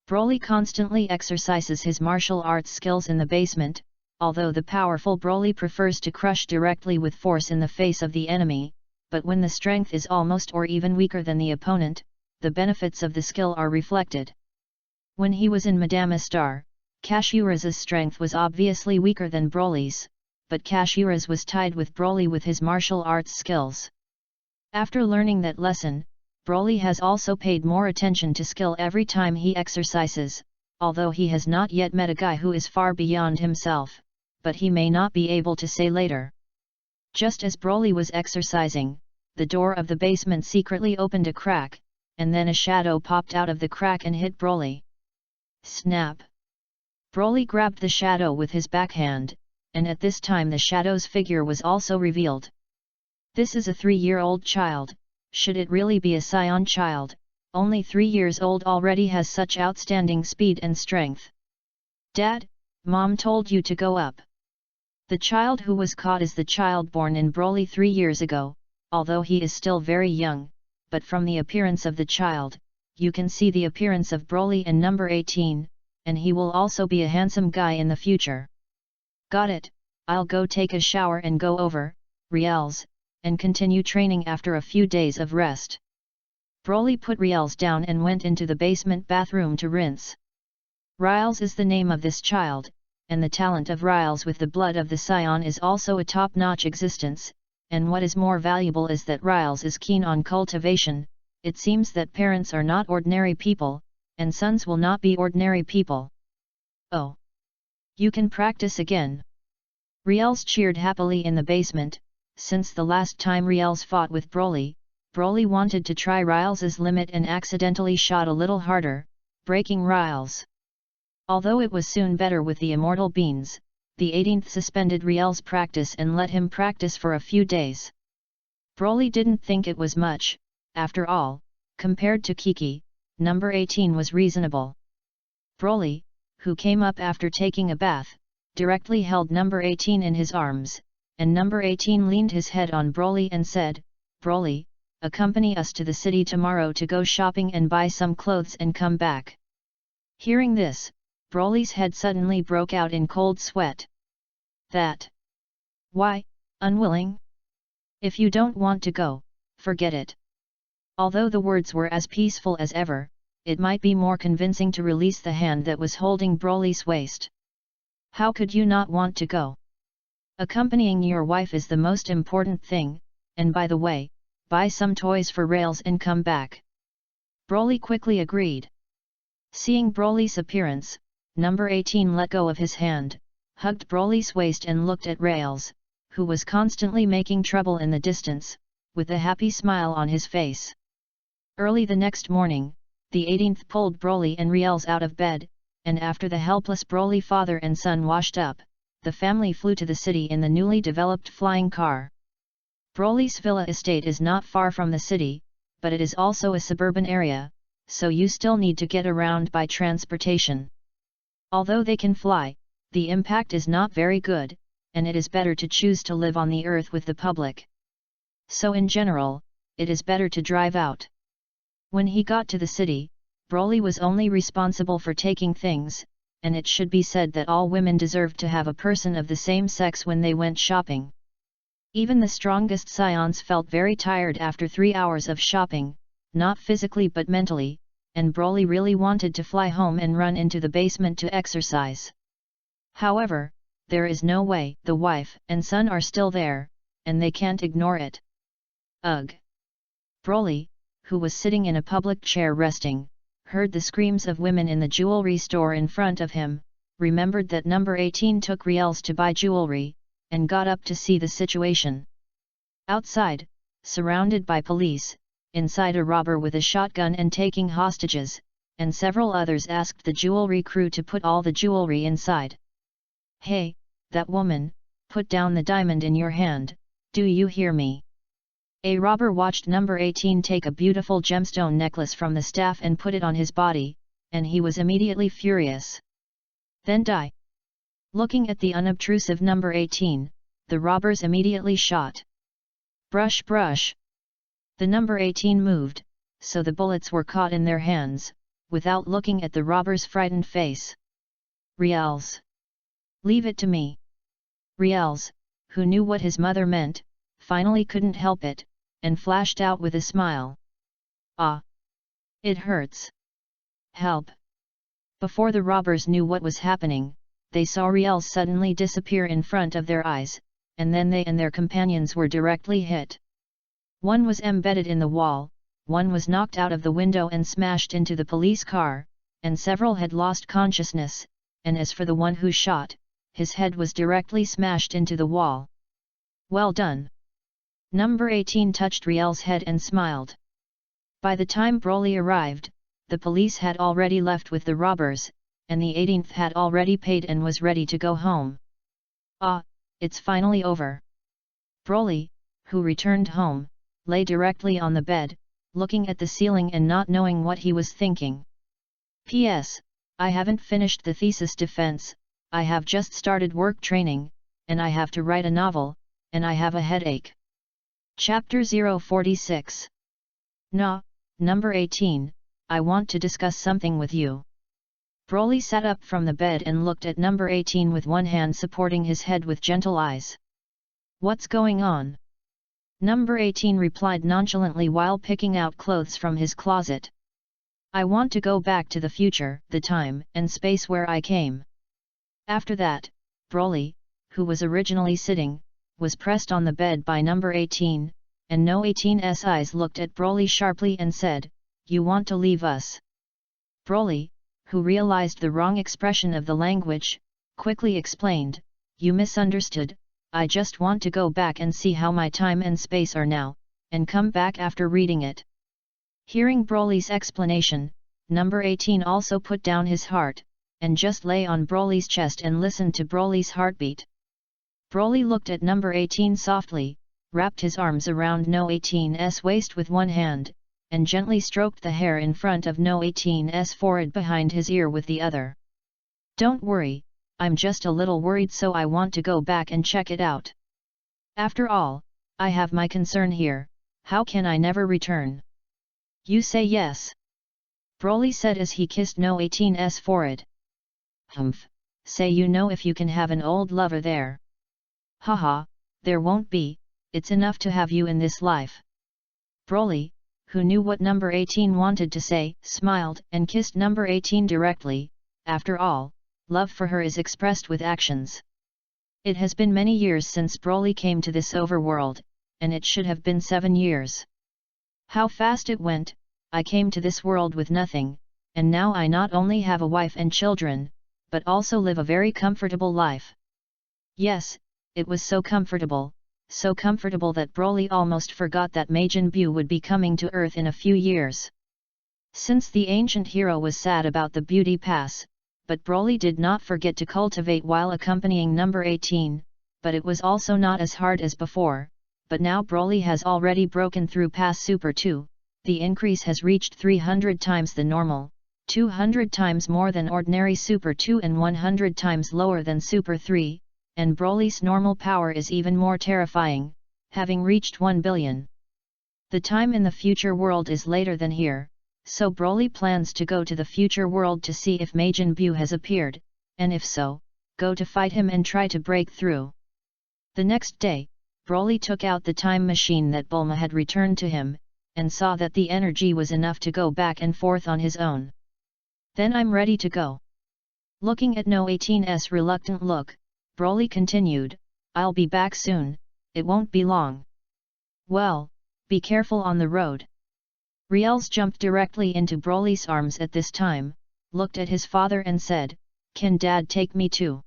Broly constantly exercises his martial arts skills in the basement, although the powerful Broly prefers to crush directly with force in the face of the enemy, but when the strength is almost or even weaker than the opponent, the benefits of the skill are reflected. When he was in Madame Star, Kashura's strength was obviously weaker than Broly's, but Kashura's was tied with Broly with his martial arts skills. After learning that lesson, Broly has also paid more attention to skill every time he exercises, although he has not yet met a guy who is far beyond himself, but he may not be able to say later. Just as Broly was exercising, the door of the basement secretly opened a crack, and then a shadow popped out of the crack and hit Broly. Snap! Broly grabbed the shadow with his backhand, and at this time the shadow's figure was also revealed. This is a 3-year-old child. Should it really be a scion child? Only 3 years old already has such outstanding speed and strength. Dad, Mom told you to go up. The child who was caught is the child born in Broly 3 years ago, although he is still very young, but from the appearance of the child, you can see the appearance of Broly and number 18, and he will also be a handsome guy in the future. Got it, I'll go take a shower and go over, Riels, and continue training after a few days of rest. Broly put Riels down and went into the basement bathroom to rinse. Riels is the name of this child, and the talent of Riels with the blood of the scion is also a top-notch existence, and what is more valuable is that Riels is keen on cultivation. It seems that parents are not ordinary people, and sons will not be ordinary people. Oh! You can practice again. Riels cheered happily in the basement. Since the last time Riels fought with Broly, Broly wanted to try Riels's limit and accidentally shot a little harder, breaking Riels. Although it was soon better with the immortal beans, the 18th suspended Riels' practice and let him practice for a few days. Broly didn't think it was much, after all, compared to Kiki, number 18 was reasonable. Broly, who came up after taking a bath, directly held number 18 in his arms, and number 18 leaned his head on Broly and said, "Broly, accompany us to the city tomorrow to go shopping and buy some clothes and come back." Hearing this, Broly's head suddenly broke out in cold sweat. That? Why, unwilling? If you don't want to go, forget it. Although the words were as peaceful as ever, it might be more convincing to release the hand that was holding Broly's waist. How could you not want to go? Accompanying your wife is the most important thing, and by the way, buy some toys for Rails and come back. Broly quickly agreed. Seeing Broly's appearance, number 18 let go of his hand, hugged Broly's waist and looked at Rails, who was constantly making trouble in the distance, with a happy smile on his face. Early the next morning, the 18th pulled Broly and Rails out of bed, and after the helpless Broly father and son washed up, the family flew to the city in the newly developed flying car. Broly's villa estate is not far from the city, but it is also a suburban area, so you still need to get around by transportation. Although they can fly, the impact is not very good, and it is better to choose to live on the earth with the public. So in general, it is better to drive out. When he got to the city, Broly was only responsible for taking things, and it should be said that all women deserved to have a person of the same sex when they went shopping. Even the strongest scions felt very tired after 3 hours of shopping, not physically but mentally, and Broly really wanted to fly home and run into the basement to exercise. However, there is no way. The wife and son are still there, and they can't ignore it. Ugh! Broly, who was sitting in a public chair resting, heard the screams of women in the jewelry store in front of him, remembered that number 18 took Riels to buy jewelry, and got up to see the situation. Outside, surrounded by police, inside a robber with a shotgun and taking hostages, and several others asked the jewelry crew to put all the jewelry inside. "Hey, that woman, put down the diamond in your hand, do you hear me?" A robber watched number 18 take a beautiful gemstone necklace from the staff and put it on his body, and he was immediately furious. Then die. Looking at the unobtrusive number 18, the robbers immediately shot. Brush brush. The number 18 moved, so the bullets were caught in their hands, without looking at the robber's frightened face. Riels. Leave it to me. Riels, who knew what his mother meant, finally couldn't help it, and flashed out with a smile. Ah! It hurts. Help! Before the robbers knew what was happening, they saw Riels suddenly disappear in front of their eyes, and then they and their companions were directly hit. One was embedded in the wall, one was knocked out of the window and smashed into the police car, and several had lost consciousness, and as for the one who shot, his head was directly smashed into the wall. Well done! Number 18 touched Riel's head and smiled. By the time Broly arrived, the police had already left with the robbers, and the 18th had already paid and was ready to go home. Ah, it's finally over. Broly, who returned home, lay directly on the bed, looking at the ceiling and not knowing what he was thinking. P.S. I haven't finished the thesis defense, I have just started work training, and I have to write a novel, and I have a headache. Chapter 046. Nah, number 18, I want to discuss something with you. Broly sat up from the bed and looked at number 18 with one hand supporting his head with gentle eyes. What's going on? Number 18 replied nonchalantly while picking out clothes from his closet. I want to go back to the future, the time and space where I came. After that, Broly, who was originally sitting, was pressed on the bed by number 18, and no 18's eyes looked at Broly sharply and said, "You want to leave us?" Broly, who realized the wrong expression of the language, quickly explained, "You misunderstood, I just want to go back and see how my time and space are now, and come back after reading it." Hearing Broly's explanation, number 18 also put down his heart, and just lay on Broly's chest and listened to Broly's heartbeat. Broly looked at number 18 softly, wrapped his arms around No 18's waist with one hand, and gently stroked the hair in front of No 18's forehead behind his ear with the other. "Don't worry, I'm just a little worried, so I want to go back and check it out. After all, I have my concern here, how can I never return?" "You say yes," Broly said as he kissed No 18's forehead. "Humph, say you know if you can have an old lover there." "Haha, there won't be, it's enough to have you in this life." Broly, who knew what number 18 wanted to say, smiled and kissed number 18 directly. After all, love for her is expressed with actions. It has been many years since Broly came to this overworld, and it should have been 7 years. How fast it went! I came to this world with nothing, and now I not only have a wife and children, but also live a very comfortable life. Yes, it was so comfortable that Broly almost forgot that Majin Buu would be coming to Earth in a few years. Since the ancient hero was sad about the beauty pass, but Broly did not forget to cultivate while accompanying number 18, but it was also not as hard as before, but now Broly has already broken through Pass Super 2, the increase has reached 300 times the normal, 200 times more than ordinary Super 2 and 100 times lower than Super 3, and Broly's normal power is even more terrifying, having reached 1 billion. The time in the future world is later than here, so Broly plans to go to the future world to see if Majin Buu has appeared, and if so, go to fight him and try to break through. The next day, Broly took out the time machine that Bulma had returned to him, and saw that the energy was enough to go back and forth on his own. "Then I'm ready to go." Looking at No 18's reluctant look, Broly continued, "I'll be back soon, it won't be long." "Well, be careful on the road." Riels jumped directly into Broly's arms at this time, looked at his father and said, "Can Dad take me too?"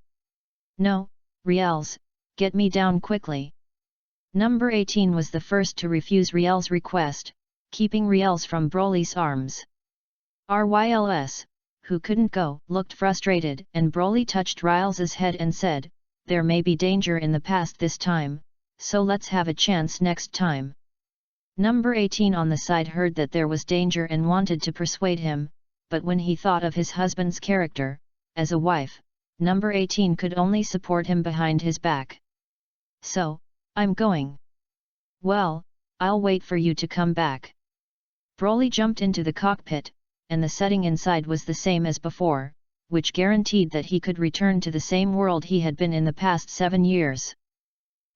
"No, Riels, get me down quickly." Number 18 was the first to refuse Riels' request, keeping Riels from Broly's arms. Ryls, who couldn't go, looked frustrated, and Broly touched Riels' head and said, "There may be danger in the past this time, so let's have a chance next time." Number 18 on the side heard that there was danger and wanted to persuade him, but when he thought of his husband's character, as a wife, number 18 could only support him behind his back. So, I'm going. Well, I'll wait for you to come back. Broly jumped into the cockpit, and the setting inside was the same as before, which guaranteed that he could return to the same world he had been in the past 7 years.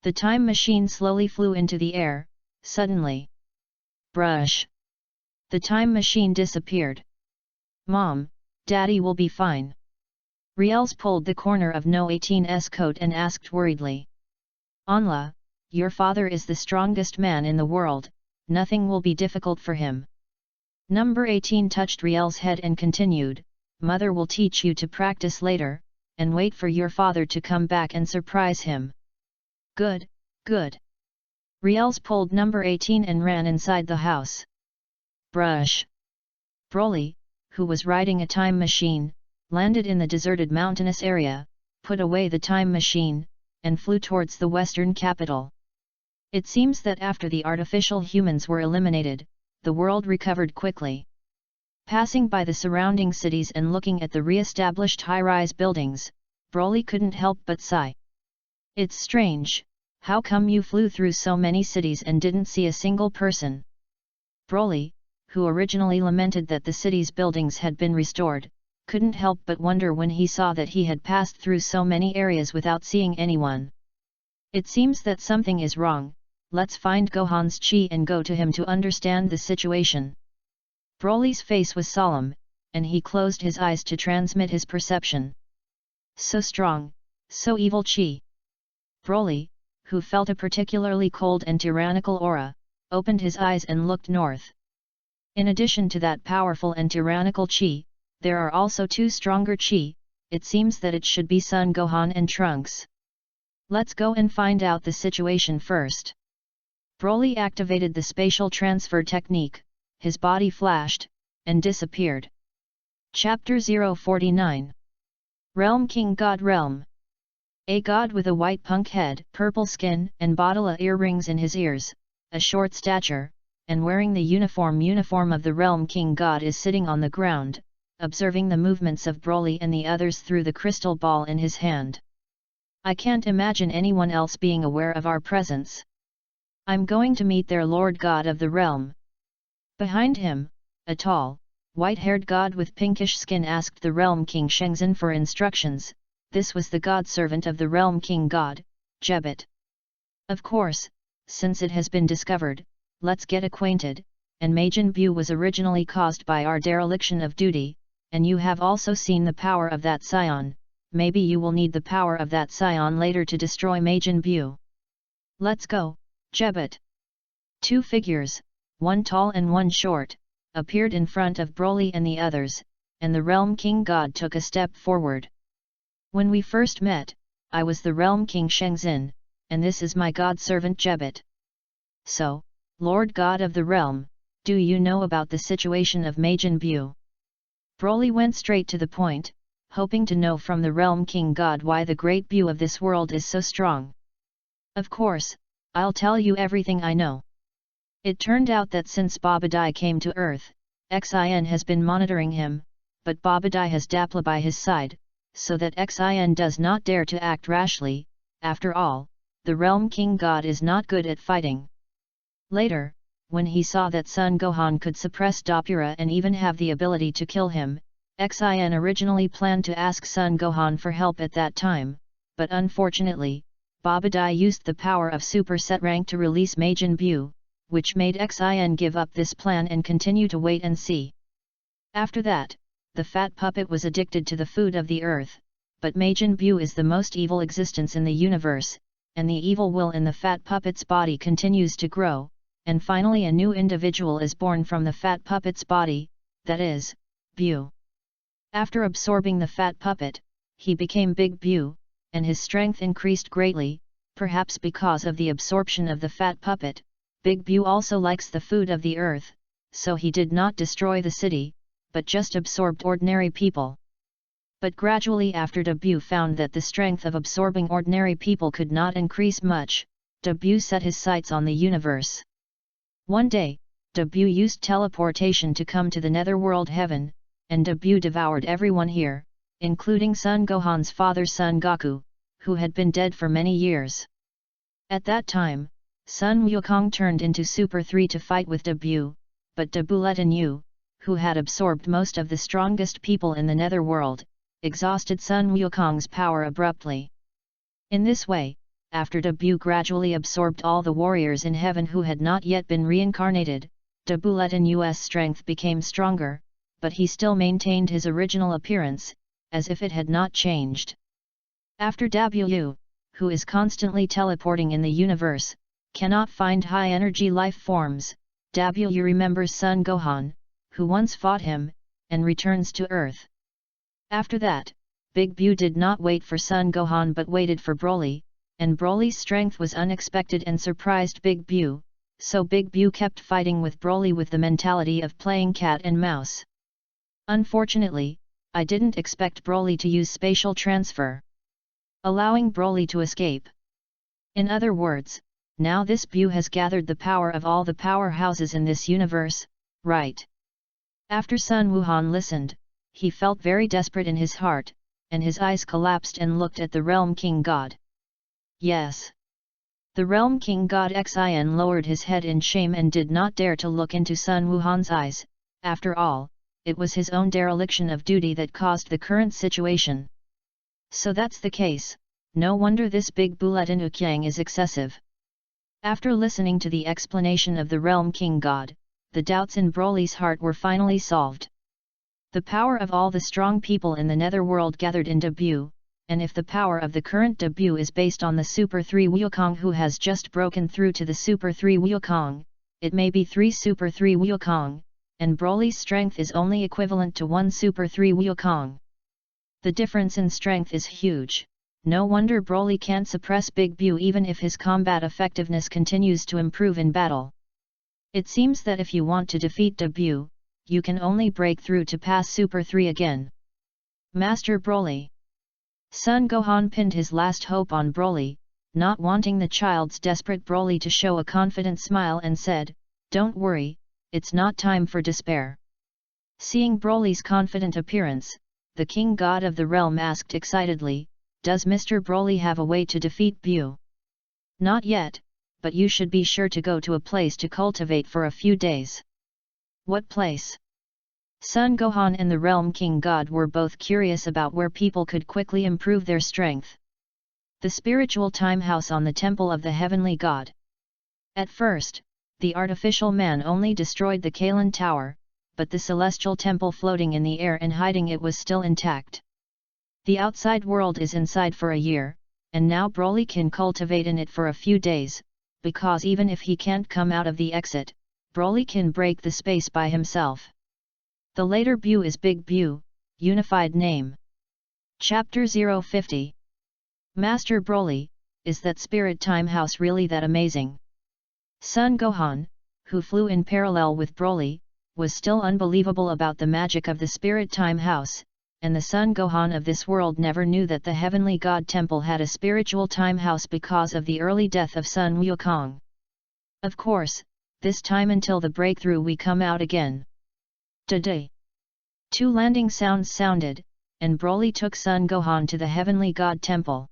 The time machine slowly flew into the air. Suddenly, brush! The time machine disappeared. Mom, Daddy will be fine. Riels pulled the corner of No 18's coat and asked worriedly. Anla, your father is the strongest man in the world, nothing will be difficult for him. Number 18 touched Riel's head and continued, Mother will teach you to practice later, and wait for your father to come back and surprise him. Good, good. Riels pulled number 18 and ran inside the house. Brush! Broly, who was riding a time machine, landed in the deserted mountainous area, put away the time machine, and flew towards the western capital. It seems that after the artificial humans were eliminated, the world recovered quickly. Passing by the surrounding cities and looking at the re-established high-rise buildings, Broly couldn't help but sigh. It's strange, how come you flew through so many cities and didn't see a single person? Broly, who originally lamented that the city's buildings had been restored, couldn't help but wonder when he saw that he had passed through so many areas without seeing anyone. It seems that something is wrong, let's find Gohan's chi and go to him to understand the situation. Broly's face was solemn, and he closed his eyes to transmit his perception. So strong, so evil chi. Broly, who felt a particularly cold and tyrannical aura, opened his eyes and looked north. In addition to that powerful and tyrannical chi, there are also 2 stronger chi, it seems that it should be Son Gohan and Trunks. Let's go and find out the situation first. Broly activated the spatial transfer technique, his body flashed, and disappeared. Chapter 049. Realm King God Realm. A god with a white punk head, purple skin, and Bodala earrings in his ears, a short stature, and wearing the uniform of the Realm King God is sitting on the ground, observing the movements of Broly and the others through the crystal ball in his hand. I can't imagine anyone else being aware of our presence. I'm going to meet their Lord God of the realm. Behind him, a tall, white-haired god with pinkish skin asked the Realm King Shenzhen for instructions. This was the god-servant of the Realm King God, Jebit. Of course, since it has been discovered, let's get acquainted, and Majin Buu was originally caused by our dereliction of duty, and you have also seen the power of that scion, maybe you will need the power of that scion later to destroy Majin Buu. Let's go, Jebit. 2 figures, one tall and one short, appeared in front of Broly and the others, and the Realm King God took a step forward. When we first met, I was the Realm King Shenzhen, and this is my god-servant Jebit. So, Lord God of the Realm, do you know about the situation of Majin Buu? Broly went straight to the point, hoping to know from the Realm King God why the great Buu of this world is so strong. Of course, I'll tell you everything I know. It turned out that since Babadai came to Earth, Xin has been monitoring him, but Babadai has Dapla by his side, so that Xin does not dare to act rashly. After all, the Realm King God is not good at fighting. Later, when he saw that Son Gohan could suppress Dapura and even have the ability to kill him, Xin originally planned to ask Son Gohan for help at that time, but unfortunately, Babadai used the power of Super Set Rank to release Majin Buu, which made Xin give up this plan and continue to wait and see. After that, the fat puppet was addicted to the food of the earth, but Majin Buu is the most evil existence in the universe, and the evil will in the fat puppet's body continues to grow, and finally a new individual is born from the fat puppet's body, that is, Buu. After absorbing the fat puppet, he became Big Buu, and his strength increased greatly, perhaps because of the absorption of the fat puppet. Big Buu also likes the food of the earth, so he did not destroy the city, but just absorbed ordinary people. But gradually after Buu found that the strength of absorbing ordinary people could not increase much, Buu set his sights on the universe. One day, Buu used teleportation to come to the netherworld heaven, and Buu devoured everyone here, including Son Gohan's father Son Goku, who had been dead for many years. At that time, Sun Wukong turned into Super 3 to fight with Dabu, but Dabu Letan Yu, who had absorbed most of the strongest people in the netherworld, exhausted Sun Wukong's power abruptly. In this way, after Dabu gradually absorbed all the warriors in heaven who had not yet been reincarnated, Dabu Letan Yu's strength became stronger, but he still maintained his original appearance, as if it had not changed. After Dabu Yu, who is constantly teleporting in the universe, cannot find high-energy life forms, Dabu Yu remembers Sun Gohan, who once fought him, and returns to Earth. After that, Big Bu did not wait for Sun Gohan but waited for Broly, and Broly's strength was unexpected and surprised Big Bu, so Big Bu kept fighting with Broly with the mentality of playing cat and mouse. Unfortunately, I didn't expect Broly to use spatial transfer, allowing Broly to escape. In other words, now this Bu has gathered the power of all the powerhouses in this universe, right? After Sun Wuhan listened, he felt very desperate in his heart, and his eyes collapsed and looked at the Realm King God. Yes. The Realm King God Xin lowered his head in shame and did not dare to look into Sun Wuhan's eyes. After all, it was his own dereliction of duty that caused the current situation. So that's the case, no wonder this big Buletin Ukyang is excessive. After listening to the explanation of the Realm King God, the doubts in Broly's heart were finally solved. The power of all the strong people in the netherworld gathered in Dabu, and if the power of the current Dabu is based on the Super 3 Wukong who has just broken through to the Super 3 Wukong, it may be 3 Super 3 Wukong, and Broly's strength is only equivalent to 1 Super 3 Wukong. The difference in strength is huge, no wonder Broly can't suppress Big Bu even if his combat effectiveness continues to improve in battle. It seems that if you want to defeat Dabu, you can only break through to pass Super 3 again. Master Broly. Sun Gohan pinned his last hope on Broly, not wanting the child's desperate Broly to show a confident smile and said, "Don't worry, it's not time for despair." Seeing Broly's confident appearance, the King God of the realm asked excitedly, "Does Mr. Broly have a way to defeat Bu?" "Not yet, but you should be sure to go to a place to cultivate for a few days." "What place?" Sun Gohan and the Realm King God were both curious about where people could quickly improve their strength. "The spiritual time house on the temple of the heavenly God." At first, the artificial man only destroyed the Kalen Tower, but the celestial temple floating in the air and hiding it was still intact. The outside world is inside for a year, and now Broly can cultivate in it for a few days, because even if he can't come out of the exit, Broly can break the space by himself. The later Bu is Big Bu, unified name. Chapter 050. Master Broly, is that spirit time house really that amazing? Sun Gohan, who flew in parallel with Broly, was still unbelievable about the magic of the spirit time house, and the Sun Gohan of this world never knew that the heavenly God temple had a spiritual time house because of the early death of Sun Wukong. Of course, this time until the breakthrough we come out again. Today. 2 landing sounds sounded, and Broly took Sun Gohan to the heavenly God temple.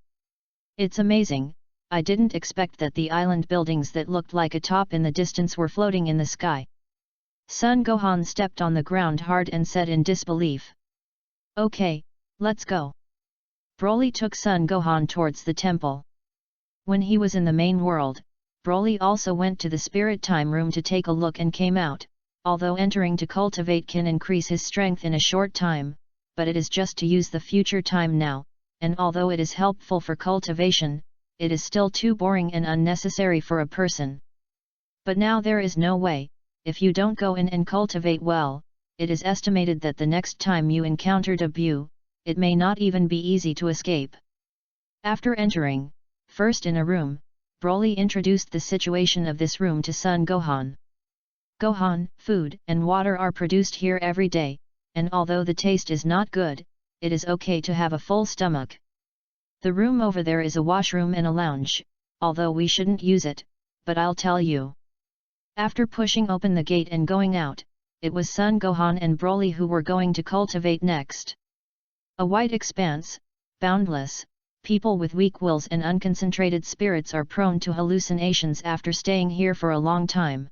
"It's amazing, I didn't expect that the island buildings that looked like a top in the distance were floating in the sky." Sun Gohan stepped on the ground hard and said in disbelief. "Okay, let's go." Broly took Sun Gohan towards the temple. When he was in the main world, Broly also went to the spirit time room to take a look and came out. Although entering to cultivate can increase his strength in a short time, but it is just to use the future time now, and although it is helpful for cultivation, it is still too boring and unnecessary for a person. But now there is no way, if you don't go in and cultivate well, it is estimated that the next time you encounter Dabu, it may not even be easy to escape. After entering, first in a room, Broly introduced the situation of this room to Sun Gohan. "Gohan, food and water are produced here every day, and although the taste is not good, it is okay to have a full stomach. The room over there is a washroom and a lounge, although we shouldn't use it, but I'll tell you." After pushing open the gate and going out, it was Sun Gohan and Broly who were going to cultivate next. A white expanse, boundless, People with weak wills and unconcentrated spirits are prone to hallucinations after staying here for a long time.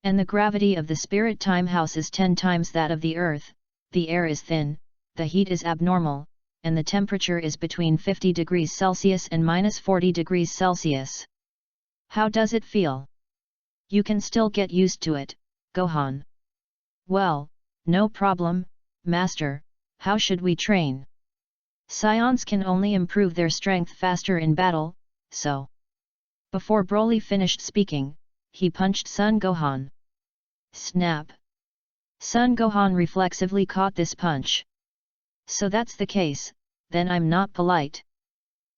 And the gravity of the spirit time house is 10 times that of the earth, the air is thin, the heat is abnormal, and the temperature is between 50 degrees Celsius and minus 40 degrees Celsius. How does it feel? You can still get used to it, Gohan. Well, no problem, Master. How should we train? Scions can only improve their strength faster in battle, so. Before Broly finished speaking, he punched Son Gohan. Snap! Son Gohan reflexively caught this punch. So that's the case, then I'm not polite.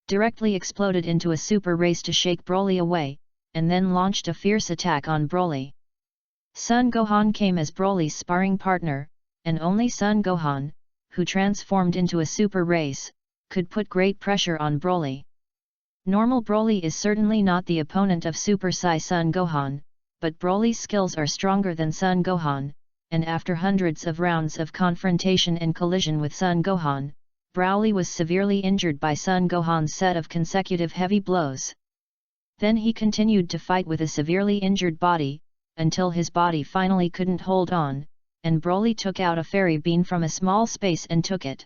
Directly exploded into a super race to shake Broly away, and then launched a fierce attack on Broly. Son Gohan came as Broly's sparring partner, and only Son Gohan, who transformed into a super race, could put great pressure on Broly. Normal Broly is certainly not the opponent of Super Sai Son Gohan, but Broly's skills are stronger than Son Gohan, and after hundreds of rounds of confrontation and collision with Son Gohan, Broly was severely injured by Son Gohan's set of consecutive heavy blows. Then he continued to fight with a severely injured body, until his body finally couldn't hold on, and Broly took out a fairy bean from a small space and took it.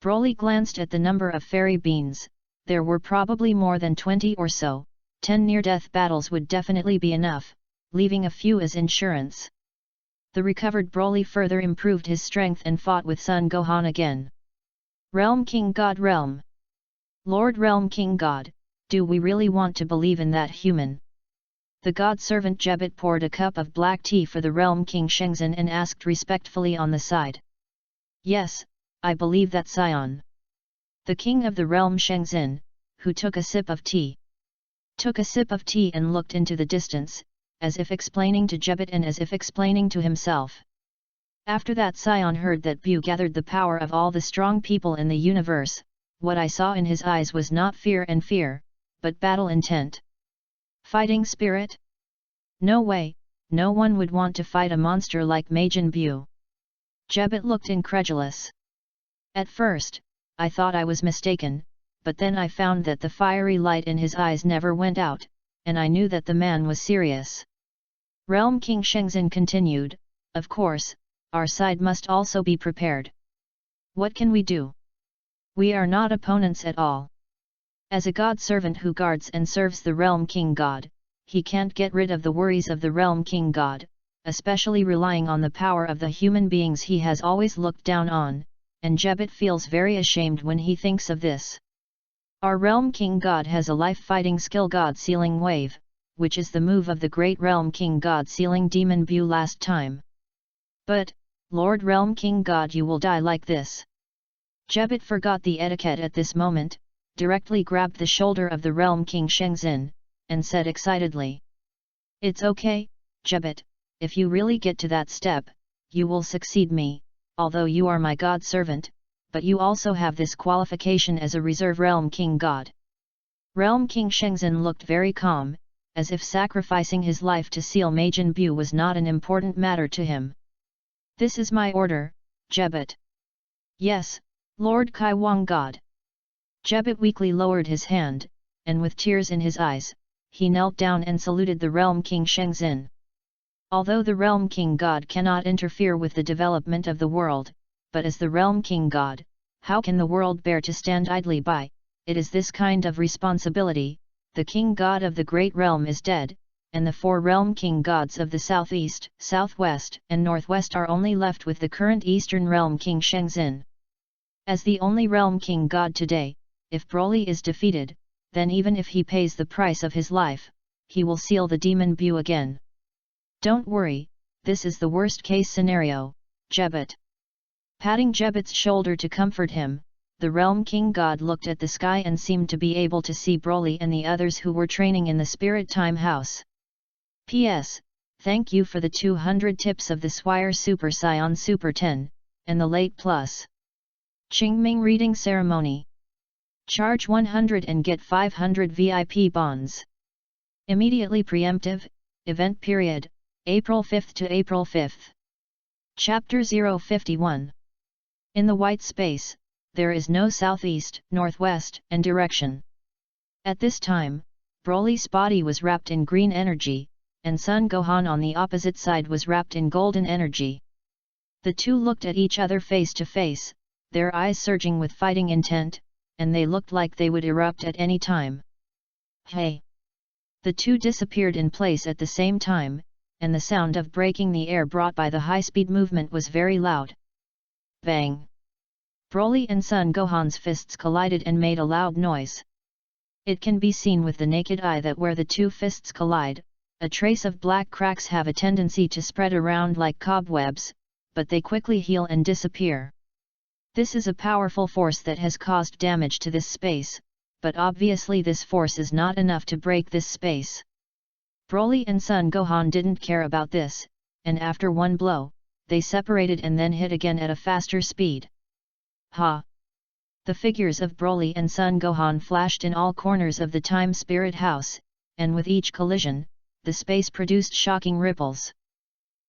Broly glanced at the number of fairy beans. There were probably more than 20 or so. 10 near-death battles would definitely be enough, leaving a few as insurance. The recovered Broly further improved his strength and fought with Son Gohan again. Realm King God Realm. Lord Realm King God, do we really want to believe in that human? The god-servant Jebet poured a cup of black tea for the Realm King Shenzhen and asked respectfully on the side. Yes, I believe that, Scion. The king of the realm Shenzhen, who took a sip of tea. Took a sip of tea and looked into the distance, as if explaining to Jebet and as if explaining to himself. After that Scion heard that Bu gathered the power of all the strong people in the universe. What I saw in his eyes was not fear, but battle intent. Fighting spirit? No way, no one would want to fight a monster like Majin Bu. Jebet looked incredulous. At first, I thought I was mistaken, but then I found that the fiery light in his eyes never went out, and I knew that the man was serious. Realm King Shenzhen continued, of course, our side must also be prepared. What can we do? We are not opponents at all. As a god-servant who guards and serves the Realm King God, he can't get rid of the worries of the Realm King God, especially relying on the power of the human beings he has always looked down on, and Jebet feels very ashamed when he thinks of this. Our Realm King God has a life-fighting skill God Sealing Wave, which is the move of the great Realm King God Sealing Demon Bu last time. But, Lord Realm King God, you will die like this. Jebet forgot the etiquette at this moment, directly grabbed the shoulder of the Realm King Shenzhen, and said excitedly. It's okay, Jebet, if you really get to that step, you will succeed me, although you are my god servant, but you also have this qualification as a reserve Realm King God. Realm King Shenzhen looked very calm, as if sacrificing his life to seal Majin Bu was not an important matter to him. This is my order, Jebet. Yes, Lord Kai Wang God. Jebet weakly lowered his hand, and with tears in his eyes, he knelt down and saluted the Realm King Shenzhen. Although the Realm King God cannot interfere with the development of the world, but as the Realm King God, how can the world bear to stand idly by? It is this kind of responsibility. The King God of the Great Realm is dead, and the 4 Realm King Gods of the Southeast, Southwest, and Northwest are only left with the current Eastern Realm King Shenzhen. As the only Realm King God today, if Broly is defeated, then even if he pays the price of his life, he will seal the Demon Bu again. Don't worry, this is the worst case scenario, Jebet. Patting Jebet's shoulder to comfort him, the Realm King God looked at the sky and seemed to be able to see Broly and the others who were training in the Spirit Time House. P.S. Thank you for the 200 tips of the Swire Super Scion Super 10, and the late plus. Qingming Reading Ceremony. Charge 100 and get 500 VIP bonds. Immediately preemptive, event period, April 5th to April 5th. Chapter 051. In the white space, there is no southeast, northwest, and direction. At this time, Broly's body was wrapped in green energy, and Sun Gohan on the opposite side was wrapped in golden energy. The two looked at each other face to face, their eyes surging with fighting intent, and they looked like they would erupt at any time. Hey! The two disappeared in place at the same time, and the sound of breaking the air brought by the high-speed movement was very loud. Bang! Broly and Sun Gohan's fists collided and made a loud noise. It can be seen with the naked eye that where the two fists collide, a trace of black cracks have a tendency to spread around like cobwebs, but they quickly heal and disappear. This is a powerful force that has caused damage to this space, but obviously this force is not enough to break this space. Broly and Sun Gohan didn't care about this, and after one blow, they separated and then hit again at a faster speed. Ha! The figures of Broly and Sun Gohan flashed in all corners of the Time Spirit House, and with each collision, the space produced shocking ripples.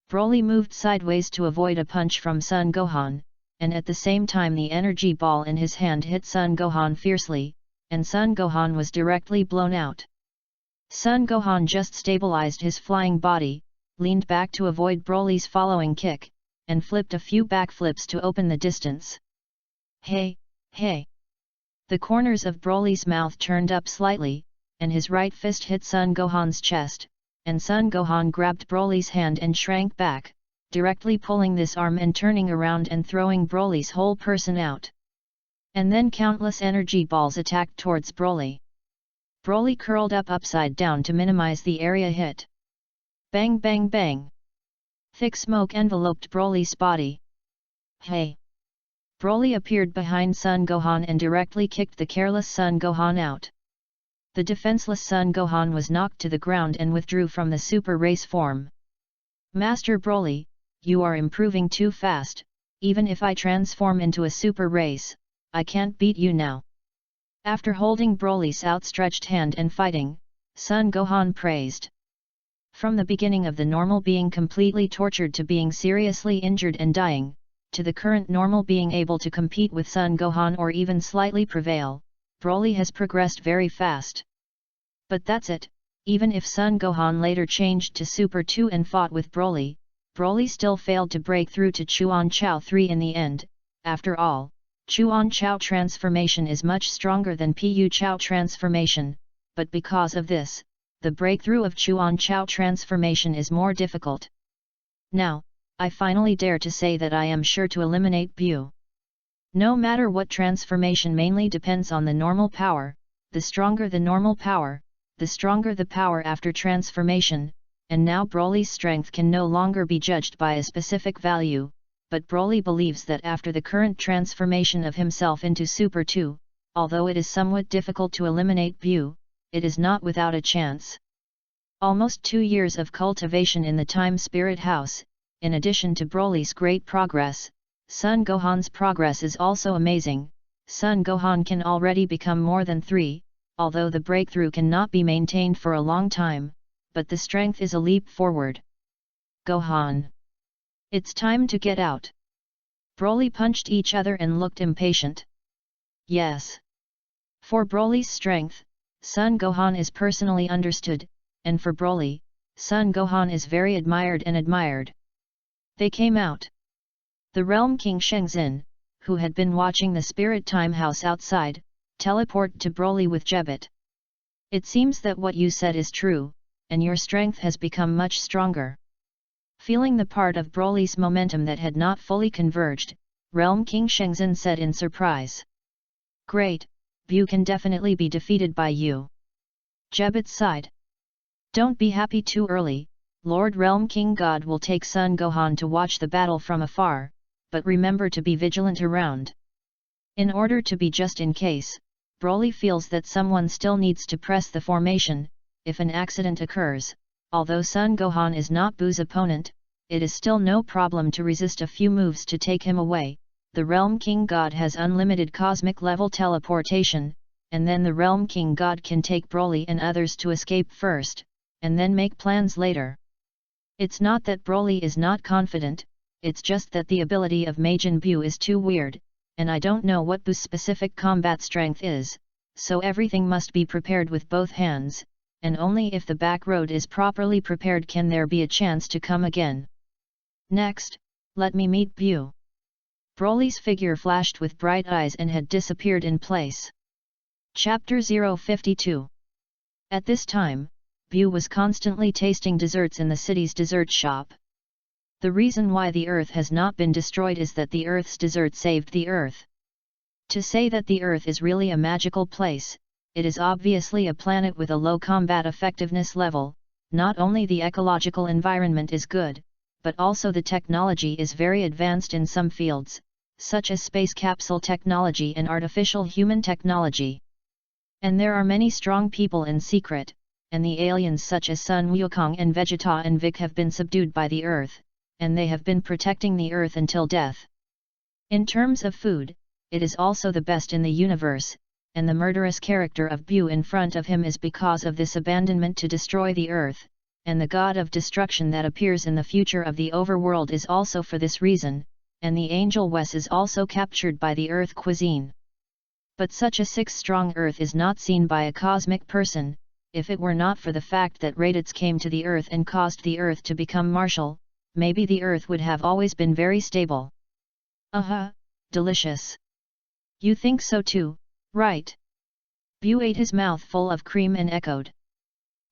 Broly moved sideways to avoid a punch from Sun Gohan, and at the same time the energy ball in his hand hit Sun Gohan fiercely, and Sun Gohan was directly blown out. Sun Gohan just stabilized his flying body, leaned back to avoid Broly's following kick, and flipped a few backflips to open the distance. Hey, hey! The corners of Broly's mouth turned up slightly, and his right fist hit Sun Gohan's chest, and Sun Gohan grabbed Broly's hand and shrank back, directly pulling this arm and turning around and throwing Broly's whole person out. And then countless energy balls attacked towards Broly. Broly curled up upside down to minimize the area hit. Bang bang bang! Thick smoke enveloped Broly's body. Hey! Broly appeared behind Sun Gohan and directly kicked the careless Sun Gohan out. The defenseless Sun Gohan was knocked to the ground and withdrew from the super race form. Master Broly, you are improving too fast, even if I transform into a super race, I can't beat you now. After holding Broly's outstretched hand and fighting, Sun Gohan praised. From the beginning of the normal being completely tortured to being seriously injured and dying, to the current normal being able to compete with Sun Gohan or even slightly prevail, Broly has progressed very fast. But that's it, even if Sun Gohan later changed to Super 2 and fought with Broly, Broly still failed to break through to Chuan Chao 3 in the end. After all, Chuan Chao transformation is much stronger than Pu Chao transformation, but because of this, the breakthrough of Chuan Chao transformation is more difficult. Now, I finally dare to say that I am sure to eliminate Bu. No matter what transformation mainly depends on the normal power, the stronger the normal power, the stronger the power after transformation, and now Broly's strength can no longer be judged by a specific value, but Broly believes that after the current transformation of himself into Super 2, although it is somewhat difficult to eliminate Bu, it is not without a chance. Almost 2 years of cultivation in the Time Spirit House, in addition to Broly's great progress, Sun Gohan's progress is also amazing. Sun Gohan can already become more than 3, although the breakthrough cannot be maintained for a long time, but the strength is a leap forward. Gohan! It's time to get out. Broly punched each other and looked impatient. Yes. For Broly's strength, Sun Gohan is personally understood, and for Broly, Sun Gohan is very admired and admired. They came out. The Realm King Shenzhen, who had been watching the Spirit Time House outside, teleported to Broly with Jebit. It seems that what you said is true, and your strength has become much stronger. Feeling the part of Broly's momentum that had not fully converged, Realm King Shenzhen said in surprise. Great, Bu can definitely be defeated by you. Jebit sighed. Don't be happy too early, Lord Realm King God will take Sun Gohan to watch the battle from afar, but remember to be vigilant around. In order to be just in case, Broly feels that someone still needs to press the formation, if an accident occurs. Although Sun Gohan is not Bu's opponent, it is still no problem to resist a few moves to take him away. The Realm King God has unlimited cosmic level teleportation, and then the Realm King God can take Broly and others to escape first, and then make plans later. It's not that Broly is not confident, it's just that the ability of Majin Bu is too weird, and I don't know what Bu's specific combat strength is, so everything must be prepared with both hands, and only if the back road is properly prepared can there be a chance to come again. Next, let me meet Bu. Broly's figure flashed with bright eyes and had disappeared in place. Chapter 052. At this time, Bu was constantly tasting desserts in the city's dessert shop. The reason why the Earth has not been destroyed is that the Earth's dessert saved the Earth. To say that the Earth is really a magical place, it is obviously a planet with a low combat effectiveness level. Not only the ecological environment is good, but also the technology is very advanced in some fields, such as space capsule technology and artificial human technology. And there are many strong people in secret, and the aliens such as Sun Wukong and Vegeta and Vic have been subdued by the Earth, and they have been protecting the Earth until death. In terms of food, it is also the best in the universe, and the murderous character of Bu in front of him is because of this abandonment to destroy the Earth, and the god of destruction that appears in the future of the overworld is also for this reason, and the angel Wes is also captured by the Earth cuisine. But such a strong Earth is not seen by a cosmic person. If it were not for the fact that Raditz came to the Earth and caused the Earth to become martial, maybe the Earth would have always been very stable. Delicious. You think so too, right? Bu ate his mouth full of cream and echoed.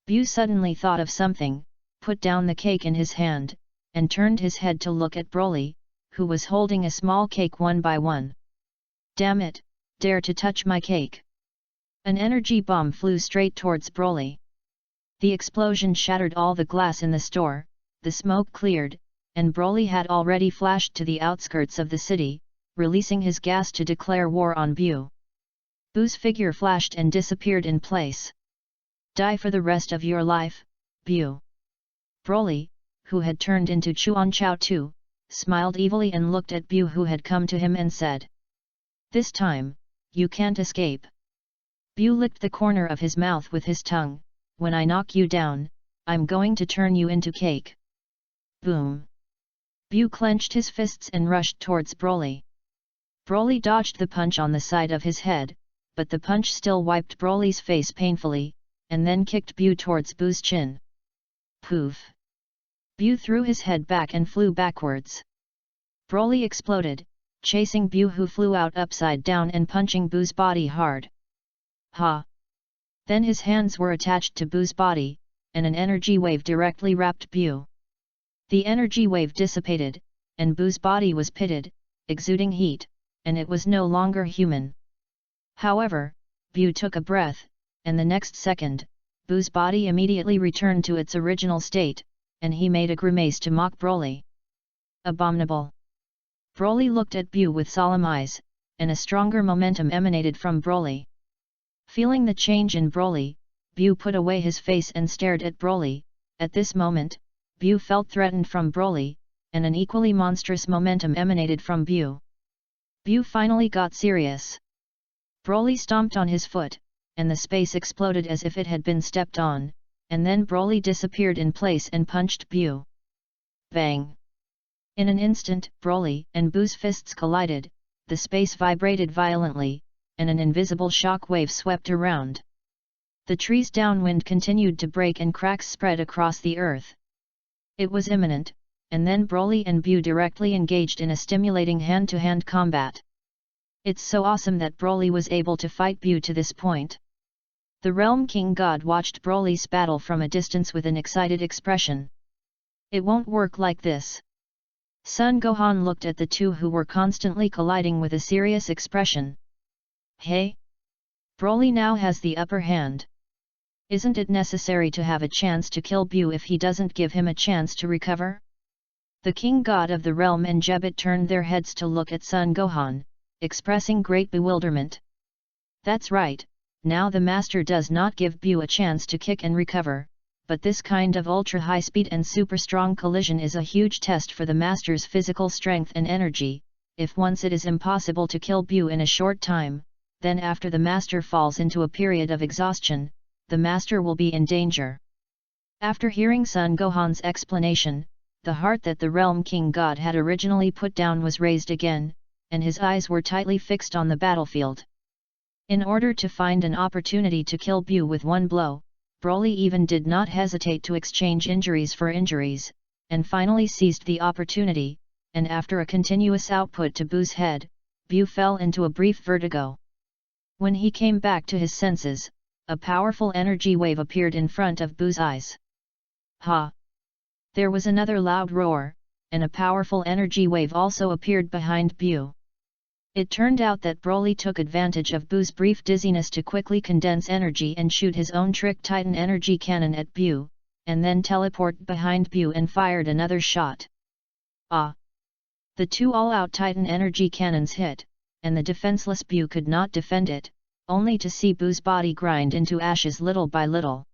Bu suddenly thought of something, put down the cake in his hand, and turned his head to look at Broly, who was holding a small cake one by one. Damn it, dare to touch my cake! An energy bomb flew straight towards Broly. The explosion shattered all the glass in the store, the smoke cleared, and Broly had already flashed to the outskirts of the city, releasing his gas to declare war on Bu. Bu's figure flashed and disappeared in place. Die for the rest of your life, Bu. Broly, who had turned into Chuan Chao Tu, smiled evilly and looked at Bu, who had come to him, and said, "This time, you can't escape." Bu licked the corner of his mouth with his tongue. "When I knock you down, I'm going to turn you into cake." Boom! Bu clenched his fists and rushed towards Broly. Broly dodged the punch on the side of his head, but the punch still wiped Broly's face painfully, and then kicked Bu towards Bu's chin. Poof! Bu threw his head back and flew backwards. Broly exploded, chasing Bu, who flew out upside down and punching Bu's body hard. Ha! Then his hands were attached to Bu's body, and an energy wave directly wrapped Bu. The energy wave dissipated, and Bu's body was pitted, exuding heat, and it was no longer human. However, Bu took a breath, and the next second, Bu's body immediately returned to its original state, and he made a grimace to mock Broly. Abominable! Broly looked at Bu with solemn eyes, and a stronger momentum emanated from Broly. Feeling the change in Broly, Bu put away his face and stared at Broly. At this moment, Bu felt threatened from Broly, and an equally monstrous momentum emanated from Bu. Bu finally got serious. Broly stomped on his foot, and the space exploded as if it had been stepped on, and then Broly disappeared in place and punched Bu. Bang! In an instant, Broly and Bu's fists collided, the space vibrated violently, and an invisible shock wave swept around. The trees downwind continued to break and cracks spread across the earth. It was imminent, and then Broly and Bu directly engaged in a stimulating hand-to-hand combat. It's so awesome that Broly was able to fight Bu to this point. The Realm King God watched Broly's battle from a distance with an excited expression. It won't work like this. Son Gohan looked at the two who were constantly colliding with a serious expression. Hey! Broly now has the upper hand. Isn't it necessary to have a chance to kill Bu if he doesn't give him a chance to recover? The King God of the Realm and Jebet turned their heads to look at Son Gohan, expressing great bewilderment. That's right, now the Master does not give Bu a chance to kick and recover, but this kind of ultra-high speed and super-strong collision is a huge test for the Master's physical strength and energy. If once it is impossible to kill Bu in a short time, then after the Master falls into a period of exhaustion, the Master will be in danger. After hearing Son Gohan's explanation, the heart that the Realm King God had originally put down was raised again, and his eyes were tightly fixed on the battlefield. In order to find an opportunity to kill Bu with one blow, Broly even did not hesitate to exchange injuries for injuries, and finally seized the opportunity, and after a continuous output to Bu's head, Bu fell into a brief vertigo. When he came back to his senses, a powerful energy wave appeared in front of Bu's eyes. Ha! There was another loud roar, and a powerful energy wave also appeared behind Bu. It turned out that Broly took advantage of Bu's brief dizziness to quickly condense energy and shoot his own trick Titan energy cannon at Bu, and then teleport behind Bu and fired another shot. Ah! The two all-out Titan energy cannons hit, and the defenseless Bu could not defend it, only to see Bu's body grind into ashes little by little.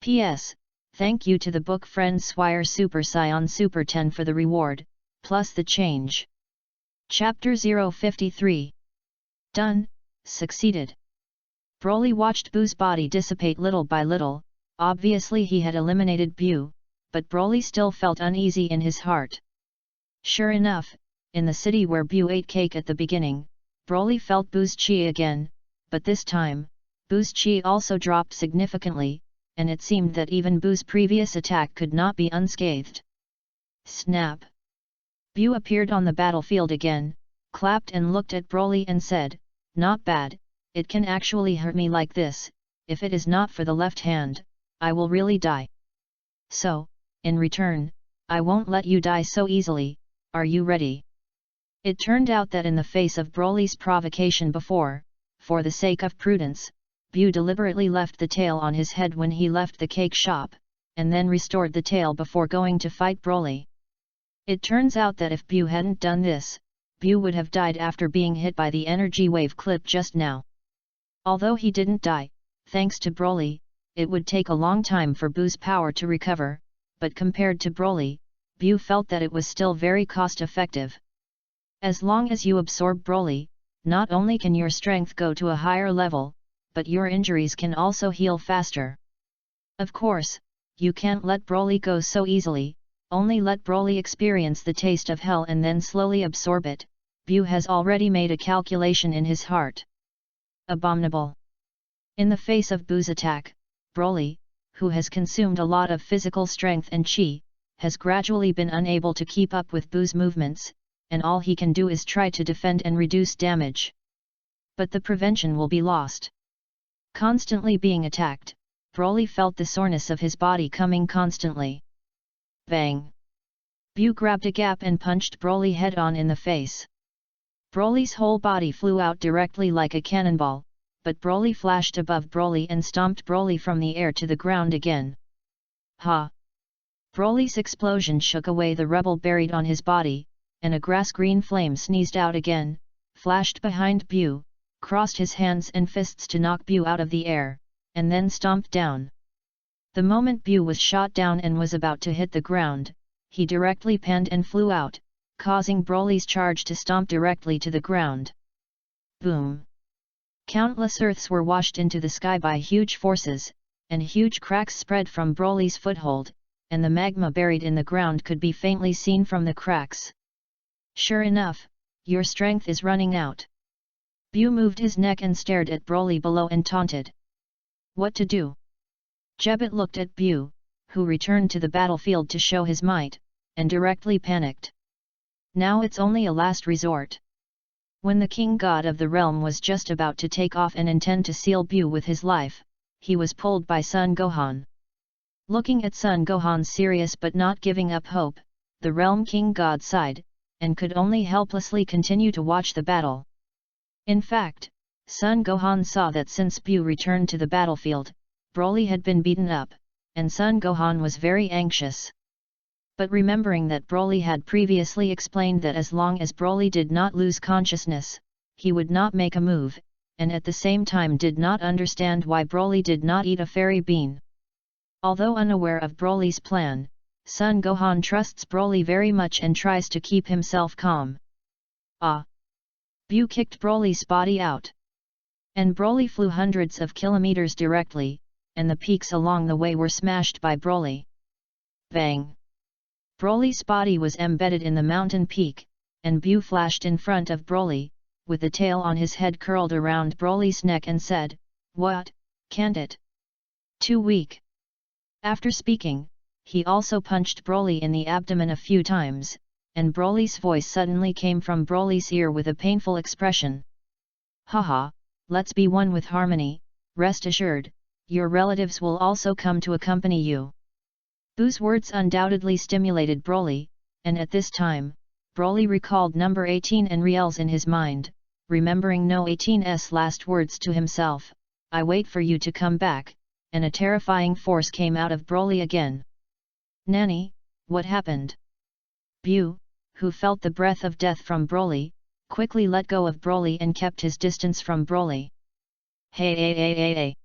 P.S. Thank you to the book friend Swire Super Scion Super 10 for the reward, plus the change. Chapter 053. Done, succeeded. Broly watched Bu's body dissipate little by little. Obviously he had eliminated Bu, but Broly still felt uneasy in his heart. Sure enough, in the city where Bu ate cake at the beginning, Broly felt Bu's chi again, but this time, Bu's chi also dropped significantly, and it seemed that even Bu's previous attack could not be unscathed. Snap! Bu appeared on the battlefield again, clapped and looked at Broly and said, "Not bad, it can actually hurt me like this, if it is not for the left hand, I will really die. So, in return, I won't let you die so easily, are you ready?" It turned out that in the face of Broly's provocation before, for the sake of prudence, Bu deliberately left the tail on his head when he left the cake shop, and then restored the tail before going to fight Broly. It turns out that if Bu hadn't done this, Bu would have died after being hit by the energy wave clip just now. Although he didn't die, thanks to Broly, it would take a long time for Bu's power to recover, but compared to Broly, Bu felt that it was still very cost-effective. As long as you absorb Broly, not only can your strength go to a higher level, but your injuries can also heal faster. Of course, you can't let Broly go so easily, only let Broly experience the taste of hell and then slowly absorb it. Bu has already made a calculation in his heart. Abominable. In the face of Bu's attack, Broly, who has consumed a lot of physical strength and chi, has gradually been unable to keep up with Bu's movements, and all he can do is try to defend and reduce damage. But the prevention will be lost. Constantly being attacked, Broly felt the soreness of his body coming constantly. Bang! Bu grabbed a gap and punched Broly head-on in the face. Broly's whole body flew out directly like a cannonball, but Broly flashed above Broly and stomped Broly from the air to the ground again. Ha! Broly's explosion shook away the rubble buried on his body, and a grass-green flame sneezed out again, flashed behind Bu, crossed his hands and fists to knock Bu out of the air, and then stomped down. The moment Bu was shot down and was about to hit the ground, he directly panned and flew out, causing Broly's charge to stomp directly to the ground. Boom! Countless earths were washed into the sky by huge forces, and huge cracks spread from Broly's foothold, and the magma buried in the ground could be faintly seen from the cracks. Sure enough, your strength is running out. Bu moved his neck and stared at Broly below and taunted. What to do? Jebet looked at Bu, who returned to the battlefield to show his might, and directly panicked. Now it's only a last resort. When the king god of the realm was just about to take off and intend to seal Bu with his life, he was pulled by Son Gohan. Looking at Son Gohan serious but not giving up hope, the realm king god sighed, and could only helplessly continue to watch the battle. In fact, Son Gohan saw that since Bu returned to the battlefield, Broly had been beaten up, and Son Gohan was very anxious. But remembering that Broly had previously explained that as long as Broly did not lose consciousness, he would not make a move, and at the same time did not understand why Broly did not eat a fairy bean. Although unaware of Broly's plan, Son Gohan trusts Broly very much and tries to keep himself calm. Ah! Bu kicked Broly's body out. And Broly flew hundreds of kilometers directly, and the peaks along the way were smashed by Broly. Bang! Broly's body was embedded in the mountain peak, and Bu flashed in front of Broly, with the tail on his head curled around Broly's neck and said, "What, can't it? Too weak." After speaking, he also punched Broly in the abdomen a few times, and Broly's voice suddenly came from Broly's ear with a painful expression. "Haha, let's be one with harmony, rest assured, your relatives will also come to accompany you." Bu's words undoubtedly stimulated Broly, and at this time, Broly recalled number 18 and Riel's in his mind, remembering No 18's last words to himself, "I wait for you to come back," and a terrifying force came out of Broly again. "Nanny, what happened?" Bu, who felt the breath of death from Broly, quickly let go of Broly and kept his distance from Broly. "Hey hey hey hey hey!"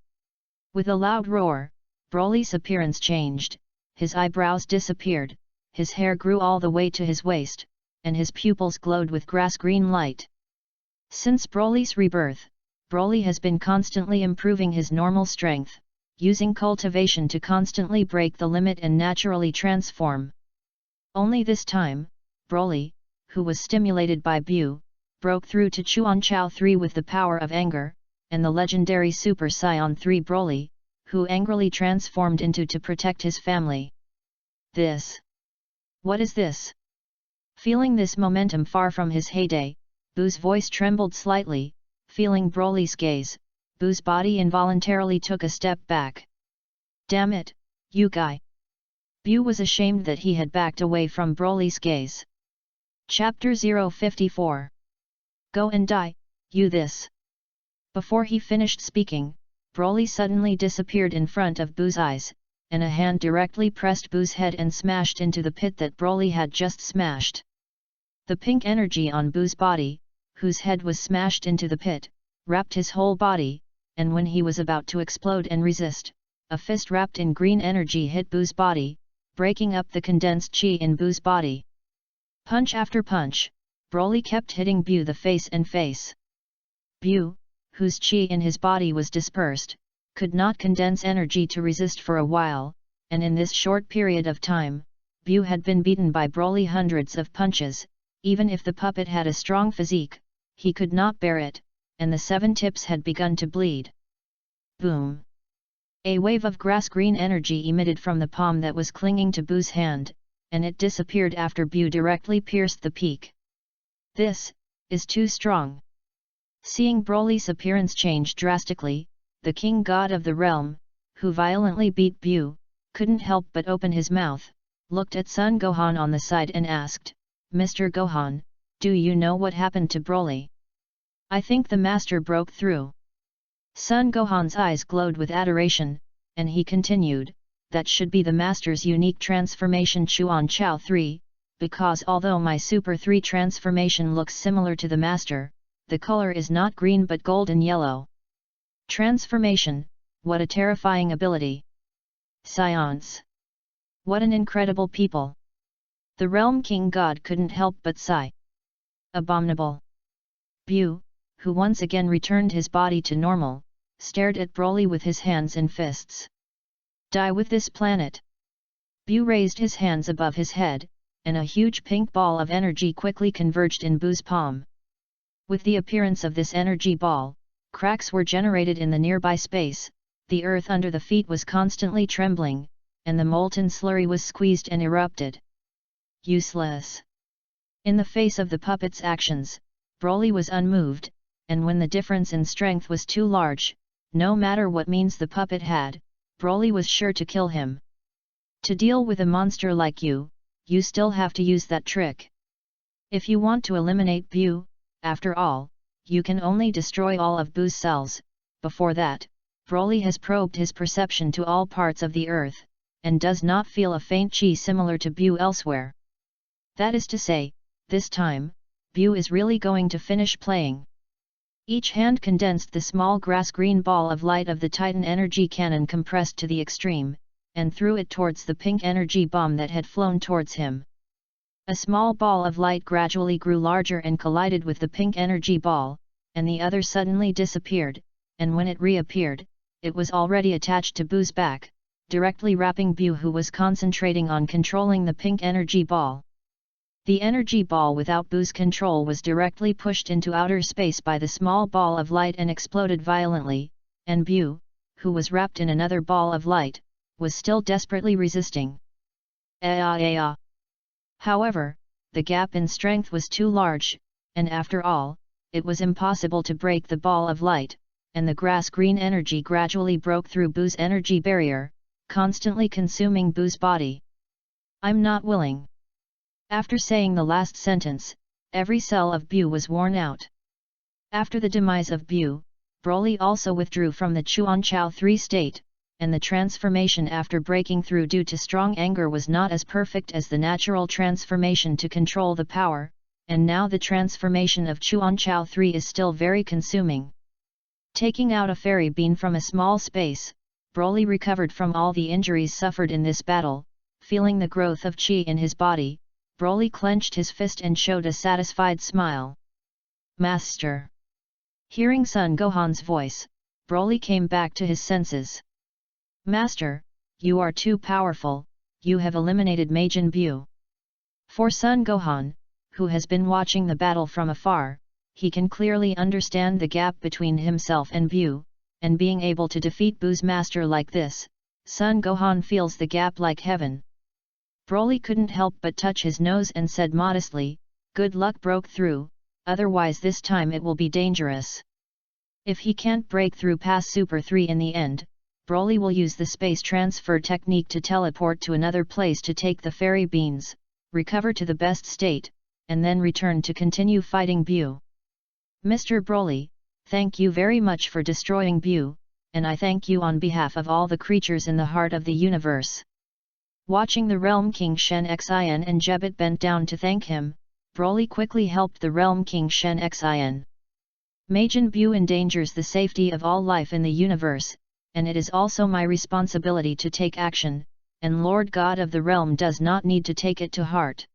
With a loud roar, Broly's appearance changed, his eyebrows disappeared, his hair grew all the way to his waist, and his pupils glowed with grass-green light. Since Broly's rebirth, Broly has been constantly improving his normal strength, using cultivation to constantly break the limit and naturally transform. Only this time, Broly, who was stimulated by Bu, broke through to Chuan Chao 3 with the power of anger, and the legendary Super Saiyan 3 Broly, who angrily transformed into to protect his family. "This? What is this?" Feeling this momentum far from his heyday, Bu's voice trembled slightly, feeling Broly's gaze, Bu's body involuntarily took a step back. "Damn it, you guy!" Bu was ashamed that he had backed away from Broly's gaze. Chapter 054. Go and die, you this! Before he finished speaking, Broly suddenly disappeared in front of Bu's eyes, and a hand directly pressed Bu's head and smashed into the pit that Broly had just smashed. The pink energy on Bu's body, whose head was smashed into the pit, wrapped his whole body, and when he was about to explode and resist, a fist wrapped in green energy hit Bu's body, breaking up the condensed chi in Bu's body. Punch after punch, Broly kept hitting Bu the face and face. Bu, whose chi in his body was dispersed, could not condense energy to resist for a while, and in this short period of time, Bu had been beaten by Broly hundreds of punches. Even if the puppet had a strong physique, he could not bear it, and the 7 tips had begun to bleed. Boom! A wave of grass-green energy emitted from the palm that was clinging to Bu's hand, and it disappeared after Bu directly pierced the peak. "This is too strong." Seeing Broly's appearance change drastically, the king god of the realm, who violently beat Bu, couldn't help but open his mouth, looked at Son Gohan on the side and asked, "Mr. Gohan, do you know what happened to Broly? I think the master broke through." Son Gohan's eyes glowed with adoration, and he continued, "That should be the master's unique transformation Chuan Chao 3, because although my Super 3 transformation looks similar to the master, the color is not green but golden yellow. Transformation, what a terrifying ability! Science! What an incredible people!" The realm king god couldn't help but sigh. Abominable! Bu, who once again returned his body to normal, stared at Broly with his hands and fists. "Die with this planet!" Bu raised his hands above his head, and a huge pink ball of energy quickly converged in Bu's palm. With the appearance of this energy ball, cracks were generated in the nearby space, the earth under the feet was constantly trembling, and the molten slurry was squeezed and erupted. Useless! In the face of the puppet's actions, Broly was unmoved, and when the difference in strength was too large, no matter what means the puppet had, Broly was sure to kill him. To deal with a monster like you still have to use that trick. If you want to eliminate Bu, after all, you can only destroy all of Bu's cells. Before that, Broly has probed his perception to all parts of the earth, and does not feel a faint chi similar to Bu elsewhere. That is to say, this time, Bu is really going to finish playing. Each hand condensed the small grass-green ball of light of the Titan energy cannon compressed to the extreme, and threw it towards the pink energy bomb that had flown towards him. A small ball of light gradually grew larger and collided with the pink energy ball, and the other suddenly disappeared, and when it reappeared, it was already attached to Bu's back, directly wrapping Bu, who was concentrating on controlling the pink energy ball. The energy ball without Bu's control was directly pushed into outer space by the small ball of light and exploded violently, and Bu, who was wrapped in another ball of light, was still desperately resisting. However, the gap in strength was too large, and after all, it was impossible to break the ball of light, and the grass-green energy gradually broke through Bu's energy barrier, constantly consuming Bu's body. "I'm not willing." After saying the last sentence, every cell of Bu was worn out. After the demise of Bu, Broly also withdrew from the Chuanchao 3 state, and the transformation after breaking through due to strong anger was not as perfect as the natural transformation to control the power, and now the transformation of Chuanchao 3 is still very consuming. Taking out a fairy bean from a small space, Broly recovered from all the injuries suffered in this battle. Feeling the growth of chi in his body, Broly clenched his fist and showed a satisfied smile. "Master!" Hearing Son Gohan's voice, Broly came back to his senses. "Master, you are too powerful, you have eliminated Majin Bu." For Son Gohan, who has been watching the battle from afar, he can clearly understand the gap between himself and Bu, and being able to defeat Bu's master like this, Son Gohan feels the gap like heaven. Broly couldn't help but touch his nose and said modestly, "Good luck broke through, otherwise this time it will be dangerous." If he can't break through past Super 3 in the end, Broly will use the space transfer technique to teleport to another place to take the fairy beans, recover to the best state, and then return to continue fighting Bu. "Mr. Broly, thank you very much for destroying Bu, and I thank you on behalf of all the creatures in the heart of the universe." Watching the Realm King Shen Xin and Jebet bent down to thank him, Broly quickly helped the Realm King Shen Xin. "Majin Bu endangers the safety of all life in the universe, and it is also my responsibility to take action, and Lord God of the realm does not need to take it to heart."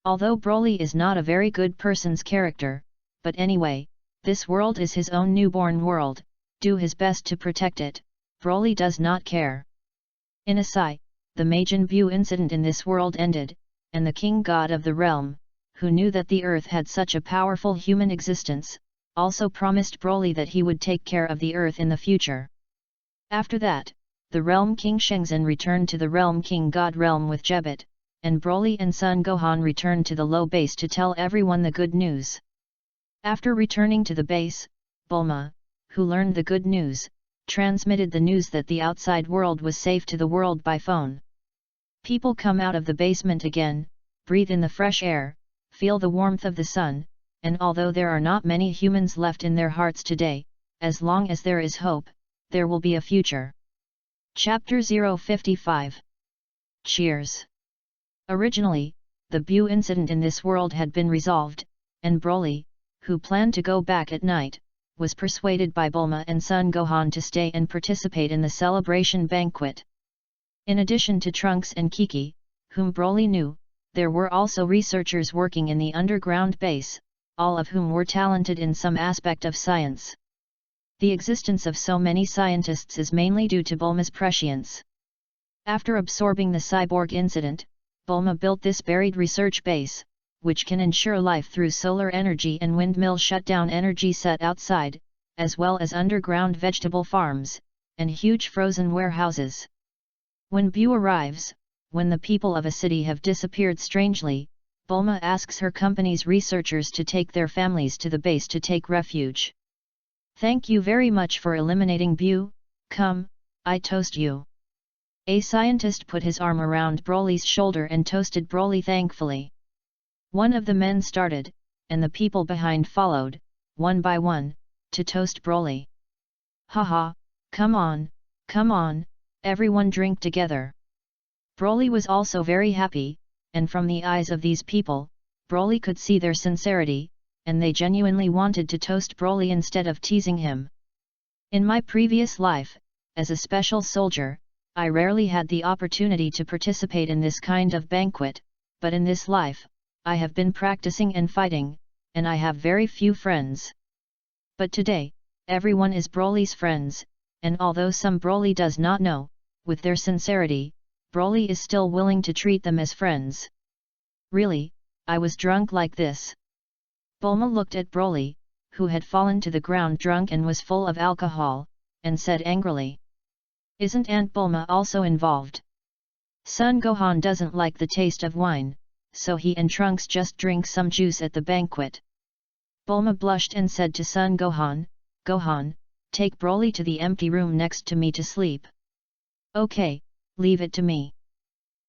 Although Broly is not a very good person's character, but anyway, this world is his own newborn world, do his best to protect it, Broly does not care. In a sigh, the Majin Bu incident in this world ended, and the king god of the realm, who knew that the earth had such a powerful human existence, also promised Broly that he would take care of the earth in the future. After that, the Realm King Shenzhen returned to the Realm King God realm with Jebet, and Broly and Son Gohan returned to the low base to tell everyone the good news. After returning to the base, Bulma, who learned the good news, transmitted the news that the outside world was safe to the world by phone. People come out of the basement again, breathe in the fresh air, feel the warmth of the sun, and although there are not many humans left in their hearts today, as long as there is hope, there will be a future. Chapter 055. Cheers. Originally, the Bu incident in this world had been resolved, and Broly, who planned to go back at night, was persuaded by Bulma and Son Gohan to stay and participate in the celebration banquet. In addition to Trunks and Kiki, whom Broly knew, there were also researchers working in the underground base, all of whom were talented in some aspect of science. The existence of so many scientists is mainly due to Bulma's prescience. After absorbing the cyborg incident, Bulma built this buried research base, which can ensure life through solar energy and windmill shutdown energy set outside, as well as underground vegetable farms, and huge frozen warehouses. When Bu arrives, when the people of a city have disappeared strangely, Bulma asks her company's researchers to take their families to the base to take refuge. "Thank you very much for eliminating Bu, come, I toast you." A scientist put his arm around Broly's shoulder and toasted Broly thankfully. One of the men started, and the people behind followed, one by one, to toast Broly. "Haha, come on, everyone drink together." Broly was also very happy, and from the eyes of these people, Broly could see their sincerity, and they genuinely wanted to toast Broly instead of teasing him. "In my previous life, as a special soldier, I rarely had the opportunity to participate in this kind of banquet, but in this life, I have been practicing and fighting, and I have very few friends. But today, everyone is Broly's friends, and although some Broly does not know, with their sincerity, Broly is still willing to treat them as friends. Really, I was drunk like this. Bulma looked at Broly, who had fallen to the ground drunk and was full of alcohol, and said angrily. Isn't Aunt Bulma also involved? Son Gohan doesn't like the taste of wine, so he and Trunks just drink some juice at the banquet. Bulma blushed and said to Son Gohan, Gohan, take Broly to the empty room next to me to sleep. Okay, leave it to me.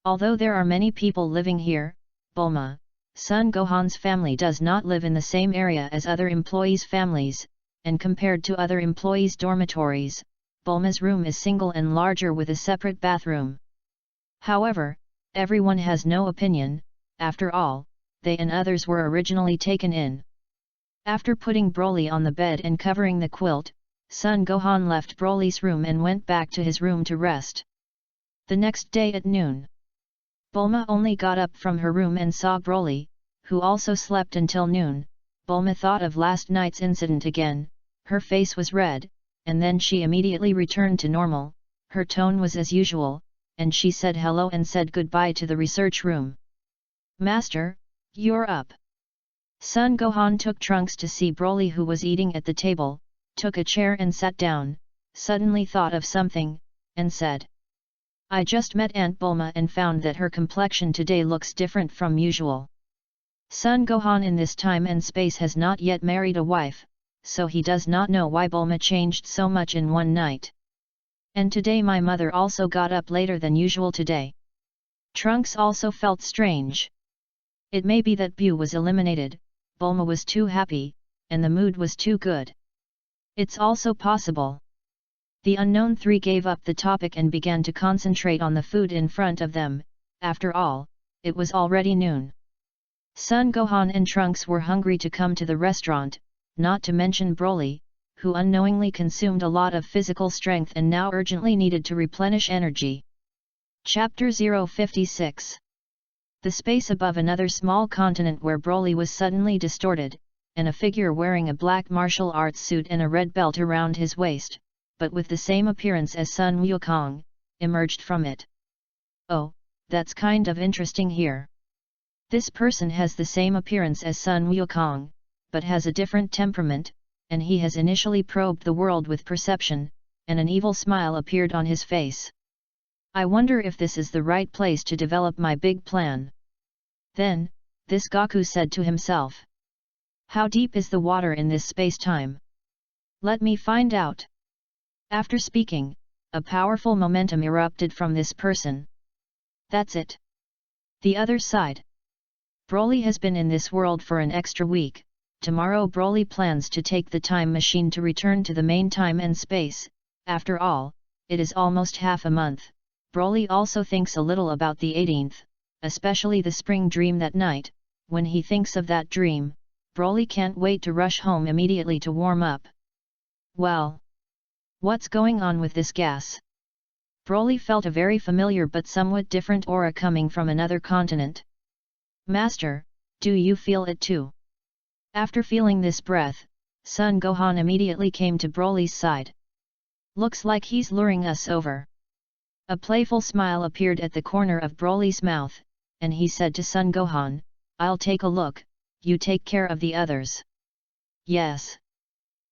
Although there are many people living here, Bulma, Son Gohan's family does not live in the same area as other employees' families, and compared to other employees' dormitories, Bulma's room is single and larger with a separate bathroom. However, everyone has no opinion, after all, they and others were originally taken in. After putting Broly on the bed and covering the quilt, Son Gohan left Broly's room and went back to his room to rest. The next day at noon, Bulma only got up from her room and saw Broly, who also slept until noon. Bulma thought of last night's incident again, her face was red, and then she immediately returned to normal, her tone was as usual, and she said hello and said goodbye to the research room. Master, you're up. Son Gohan took Trunks to see Broly, who was eating at the table, took a chair and sat down, suddenly thought of something, and said. I just met Aunt Bulma and found that her complexion today looks different from usual. Son Gohan in this time and space has not yet married a wife, so he does not know why Bulma changed so much in one night. And today my mother also got up later than usual today. Trunks also felt strange. It may be that Bu was eliminated, Bulma was too happy, and the mood was too good. It's also possible. The unknown three gave up the topic and began to concentrate on the food in front of them. After all, it was already noon. Son Gohan and Trunks were hungry to come to the restaurant, not to mention Broly, who unknowingly consumed a lot of physical strength and now urgently needed to replenish energy. Chapter 056. The space above another small continent where Broly was suddenly distorted, and a figure wearing a black martial arts suit and a red belt around his waist, but with the same appearance as Sun Wukong, emerged from it. Oh, that's kind of interesting here. This person has the same appearance as Sun Wukong, but has a different temperament, and he has initially probed the world with perception, and an evil smile appeared on his face. I wonder if this is the right place to develop my big plan. Then, this Goku said to himself. How deep is the water in this space-time? Let me find out. After speaking, a powerful momentum erupted from this person. That's it. The other side. Broly has been in this world for an extra week. Tomorrow Broly plans to take the time machine to return to the main time and space. After all, it is almost half a month. Broly also thinks a little about the 18th, especially the spring dream that night. When he thinks of that dream, Broly can't wait to rush home immediately to warm up. Well, what's going on with this gas? Broly felt a very familiar but somewhat different aura coming from another continent. Master, do you feel it too? After feeling this breath, Son Gohan immediately came to Broly's side. Looks like he's luring us over. A playful smile appeared at the corner of Broly's mouth, and he said to Son Gohan, I'll take a look, you take care of the others. Yes.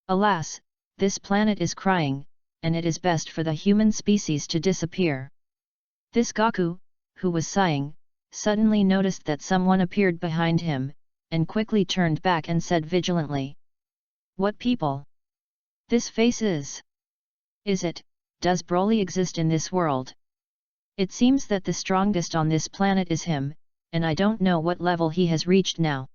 Alas, this planet is crying, and it is best for the human species to disappear. This Goku, who was sighing, suddenly noticed that someone appeared behind him, and quickly turned back and said vigilantly. What people? This face is. Is it, does Broly exist in this world? It seems that the strongest on this planet is him, and I don't know what level he has reached now.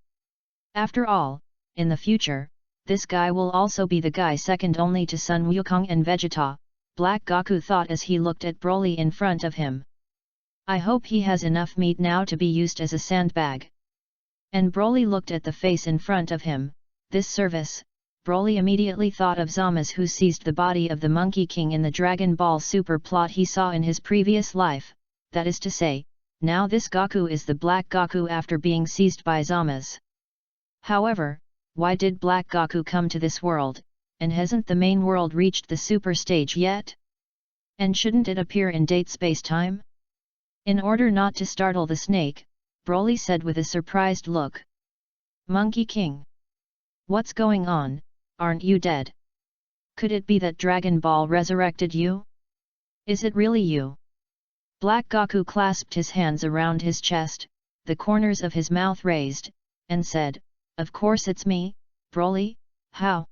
After all, in the future, this guy will also be the guy second only to Sun Wukong and Vegeta, Black Goku thought as he looked at Broly in front of him. I hope he has enough meat now to be used as a sandbag. And Broly looked at the face in front of him. This service, Broly immediately thought of Zama's, who seized the body of the Monkey King in the Dragon Ball Super plot he saw in his previous life, that is to say, now this Goku is the Black Goku after being seized by Zama's. However, why did Black Goku come to this world, and hasn't the main world reached the super stage yet? And shouldn't it appear in date space-time? In order not to startle the snake, Broly said with a surprised look. Monkey King. What's going on, aren't you dead? Could it be that Dragon Ball resurrected you? Is it really you? Black Goku clasped his hands around his chest, the corners of his mouth raised, and said, Of course it's me, Broly, how?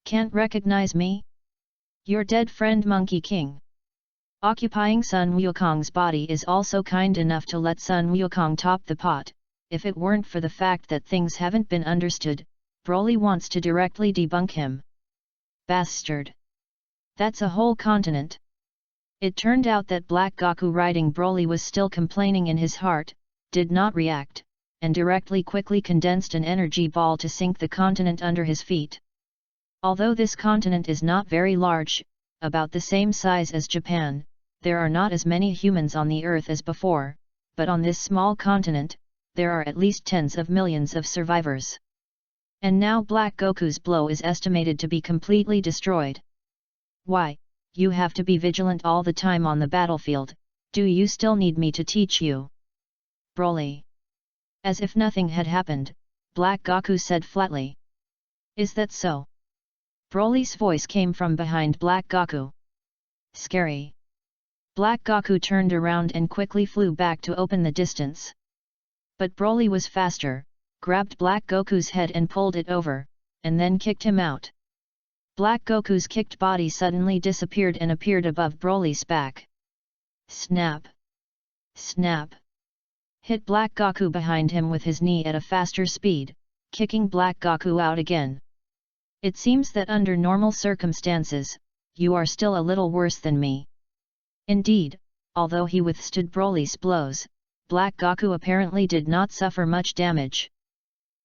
Can't recognize me? Your dead friend Monkey King. Occupying Sun Wukong's body is also kind enough to let Sun Wukong top the pot. If it weren't for the fact that things haven't been understood, Broly wants to directly debunk him. Bastard. That's a whole continent. It turned out that Black Goku riding Broly was still complaining in his heart, did not react, and directly quickly condensed an energy ball to sink the continent under his feet. Although this continent is not very large, about the same size as Japan, there are not as many humans on the Earth as before, but on this small continent, there are at least tens of millions of survivors. And now Black Goku's blow is estimated to be completely destroyed. Why, you have to be vigilant all the time on the battlefield, do you still need me to teach you? Broly. As if nothing had happened, Black Goku said flatly. Is that so? Broly's voice came from behind Black Goku. Scary. Black Goku turned around and quickly flew back to open the distance. But Broly was faster, grabbed Black Goku's head and pulled it over, and then kicked him out. Black Goku's kicked body suddenly disappeared and appeared above Broly's back. Snap! Snap! Hit Black Goku behind him with his knee at a faster speed, kicking Black Goku out again. It seems that under normal circumstances, you are still a little worse than me. Indeed, although he withstood Broly's blows, Black Goku apparently did not suffer much damage.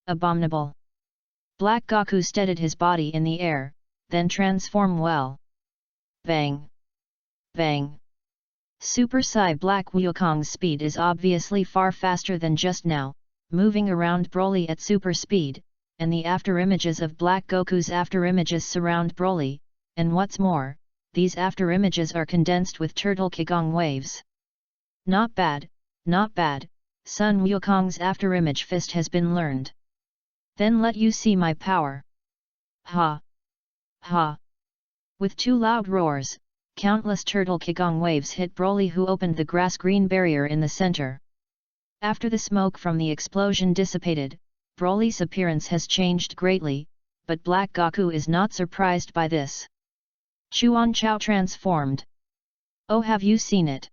Abominable. Black Goku steadied his body in the air, then transformed well. Bang! Bang! Super Sai Black Wukong's speed is obviously far faster than just now, moving around Broly at super speed, and the afterimages of Black Goku's afterimages surround Broly, and what's more, these afterimages are condensed with Turtle Kigong waves. Not bad, not bad, Sun Wukong's afterimage fist has been learned. Then let you see my power. Ha! Ha! With two loud roars, countless Turtle Kigong waves hit Broly, who opened the grass-green barrier in the center. After the smoke from the explosion dissipated, Broly's appearance has changed greatly, but Black Goku is not surprised by this. Chuan Chao transformed. Oh, have you seen it?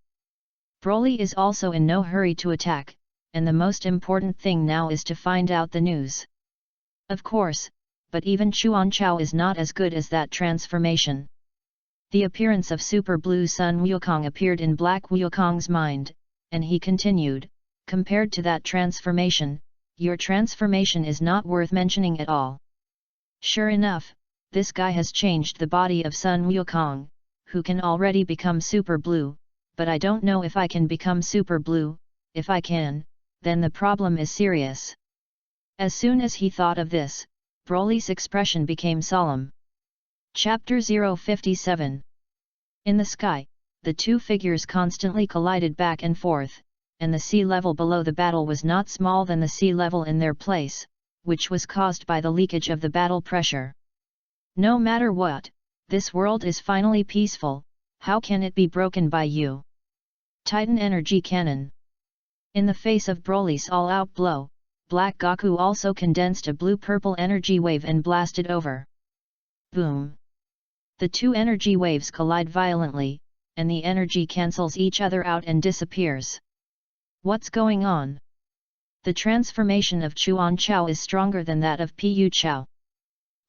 Broly is also in no hurry to attack, and the most important thing now is to find out the news. Of course, but even Chuan Chao is not as good as that transformation. The appearance of Super Blue Sun Wukong appeared in Black Wukong's mind, and he continued, compared to that transformation, your transformation is not worth mentioning at all. Sure enough, this guy has changed the body of Sun Wukong, who can already become Super Blue, but I don't know if I can become Super Blue. If I can, then the problem is serious. As soon as he thought of this, Broly's expression became solemn. Chapter 057. In the sky, the two figures constantly collided back and forth, and the sea level below the battle was not small than the sea level in their place, which was caused by the leakage of the battle pressure. No matter what, this world is finally peaceful, how can it be broken by you? Titan Energy Cannon. In the face of Broly's all-out blow, Black Goku also condensed a blue-purple energy wave and blasted over. Boom! The two energy waves collide violently, and the energy cancels each other out and disappears. What's going on? The transformation of Chuan Chao is stronger than that of Pu Chao.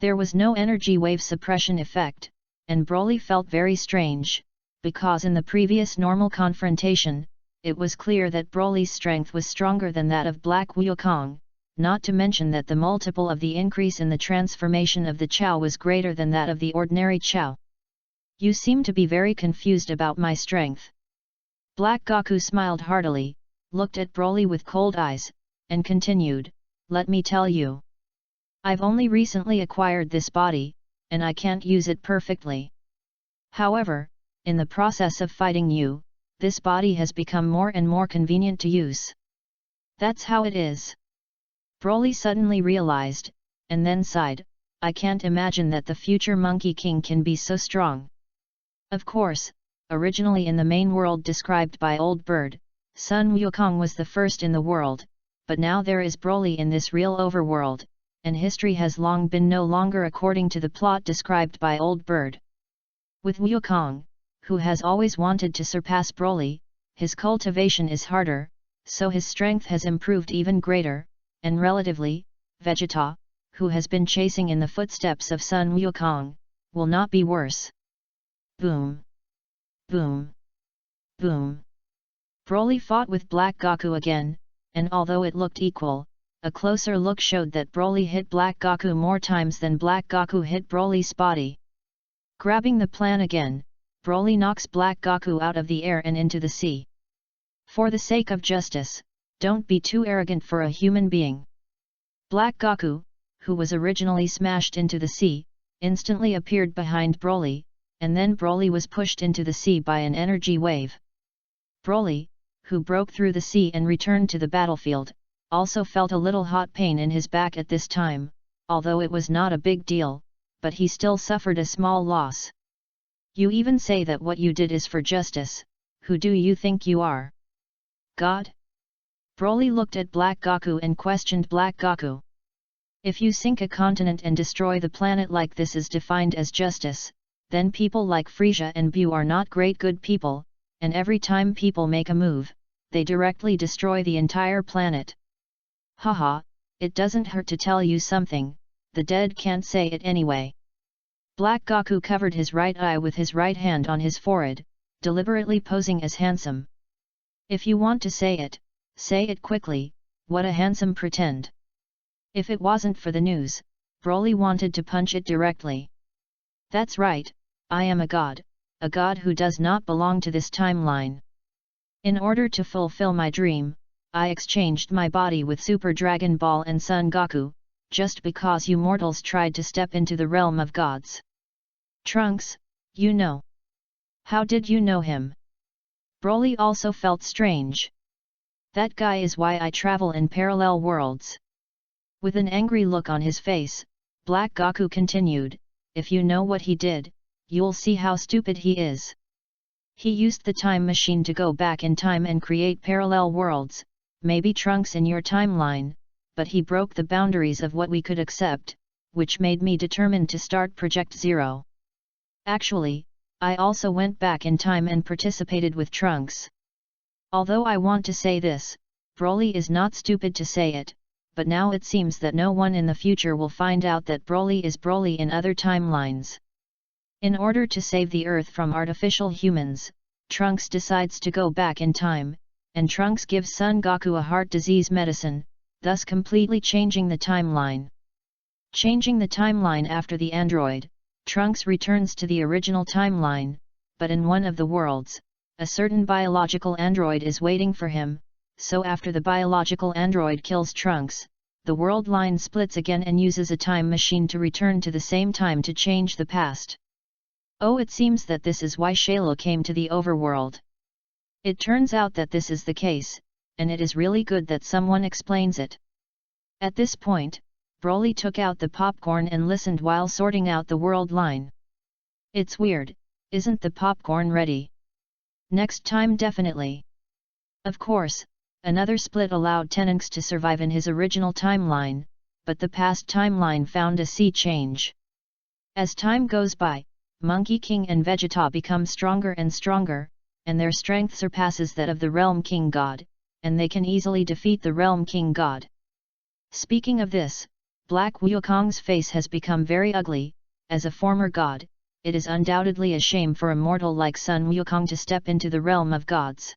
There was no energy wave suppression effect, and Broly felt very strange, because in the previous normal confrontation, it was clear that Broly's strength was stronger than that of Black Wukong, not to mention that the multiple of the increase in the transformation of the Chao was greater than that of the ordinary Chao. You seem to be very confused about my strength. Black Goku smiled heartily, looked at Broly with cold eyes, and continued, let me tell you. I've only recently acquired this body, and I can't use it perfectly. However, in the process of fighting you, this body has become more and more convenient to use. That's how it is. Broly suddenly realized, and then sighed, I can't imagine that the future Monkey King can be so strong. Of course, originally in the main world described by Old Bird, Sun Wukong was the first in the world, but now there is Broly in this real overworld, and history has long been no longer according to the plot described by Old Bird. With Wukong, who has always wanted to surpass Broly, his cultivation is harder, so his strength has improved even greater, and relatively, Vegeta, who has been chasing in the footsteps of Sun Wukong, will not be worse. Boom! Boom! Boom! Broly fought with Black Goku again, and although it looked equal, a closer look showed that Broly hit Black Goku more times than Black Goku hit Broly's body. Grabbing the plan again, Broly knocks Black Goku out of the air and into the sea. For the sake of justice, don't be too arrogant for a human being. Black Goku, who was originally smashed into the sea, instantly appeared behind Broly, and then Broly was pushed into the sea by an energy wave. Broly, who broke through the sea and returned to the battlefield, also felt a little hot pain in his back at this time, although it was not a big deal, but he still suffered a small loss. You even say that what you did is for justice, who do you think you are? God? Broly looked at Black Goku and questioned Black Goku. If you sink a continent and destroy the planet like this is defined as justice, then people like Frieza and Bu are not great good people, and every time people make a move, they directly destroy the entire planet. Haha, it doesn't hurt to tell you something, the dead can't say it anyway. Black Goku covered his right eye with his right hand on his forehead, deliberately posing as handsome. If you want to say it quickly, what a handsome pretend. If it wasn't for the news, Broly wanted to punch it directly. That's right, I am a god who does not belong to this timeline. In order to fulfill my dream, I exchanged my body with Super Dragon Ball and Son Goku, just because you mortals tried to step into the realm of gods. Trunks, you know. How did you know him? Broly also felt strange. That guy is why I travel in parallel worlds. With an angry look on his face, Black Goku continued, if you know what he did, you'll see how stupid he is. He used the time machine to go back in time and create parallel worlds, maybe Trunks in your timeline, but he broke the boundaries of what we could accept, which made me determined to start Project Zero. Actually, I also went back in time and participated with Trunks. Although I want to say this, Broly is not stupid to say it, but now it seems that no one in the future will find out that Broly is Broly in other timelines. In order to save the Earth from artificial humans, Trunks decides to go back in time, and Trunks gives Son Goku a heart disease medicine, thus completely changing the timeline. Changing the timeline after the android, Trunks returns to the original timeline, but in one of the worlds, a certain biological android is waiting for him, so after the biological android kills Trunks, the world line splits again and uses a time machine to return to the same time to change the past. Oh, it seems that this is why Shayla came to the overworld. It turns out that this is the case, and it is really good that someone explains it. At this point, Broly took out the popcorn and listened while sorting out the world line. It's weird, isn't the popcorn ready? Next time definitely. Of course, another split allowed Tenunks to survive in his original timeline, but the past timeline found a sea change. As time goes by, Monkey King and Vegeta become stronger and stronger, and their strength surpasses that of the Realm King God, and they can easily defeat the Realm King God. Speaking of this, Black Wukong's face has become very ugly. As a former god, it is undoubtedly a shame for a mortal like Sun Wukong to step into the realm of gods.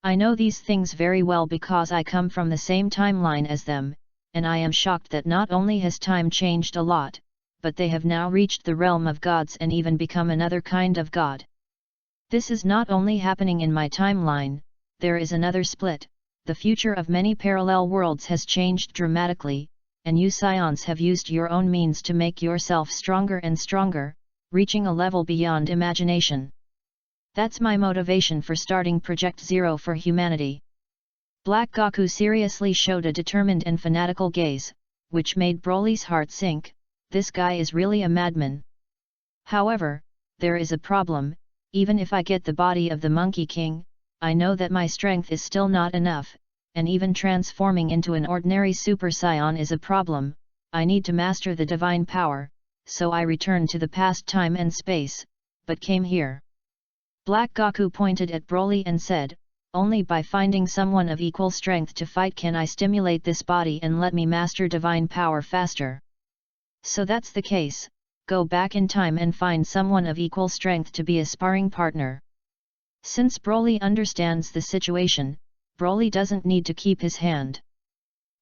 I know these things very well because I come from the same timeline as them, and I am shocked that not only has time changed a lot, but they have now reached the realm of gods and even become another kind of god. This is not only happening in my timeline, there is another split. The future of many parallel worlds has changed dramatically, and you Scions have used your own means to make yourself stronger and stronger, reaching a level beyond imagination. That's my motivation for starting Project Zero for humanity. Black Goku seriously showed a determined and fanatical gaze, which made Broly's heart sink. This guy is really a madman. However, there is a problem. Even if I get the body of the Monkey King, I know that my strength is still not enough, and even transforming into an ordinary Super Saiyan is a problem. I need to master the divine power, so I returned to the past time and space, but came here. Black Goku pointed at Broly and said, only by finding someone of equal strength to fight can I stimulate this body and let me master divine power faster. So that's the case, go back in time and find someone of equal strength to be a sparring partner. Since Broly understands the situation, Broly doesn't need to keep his hand.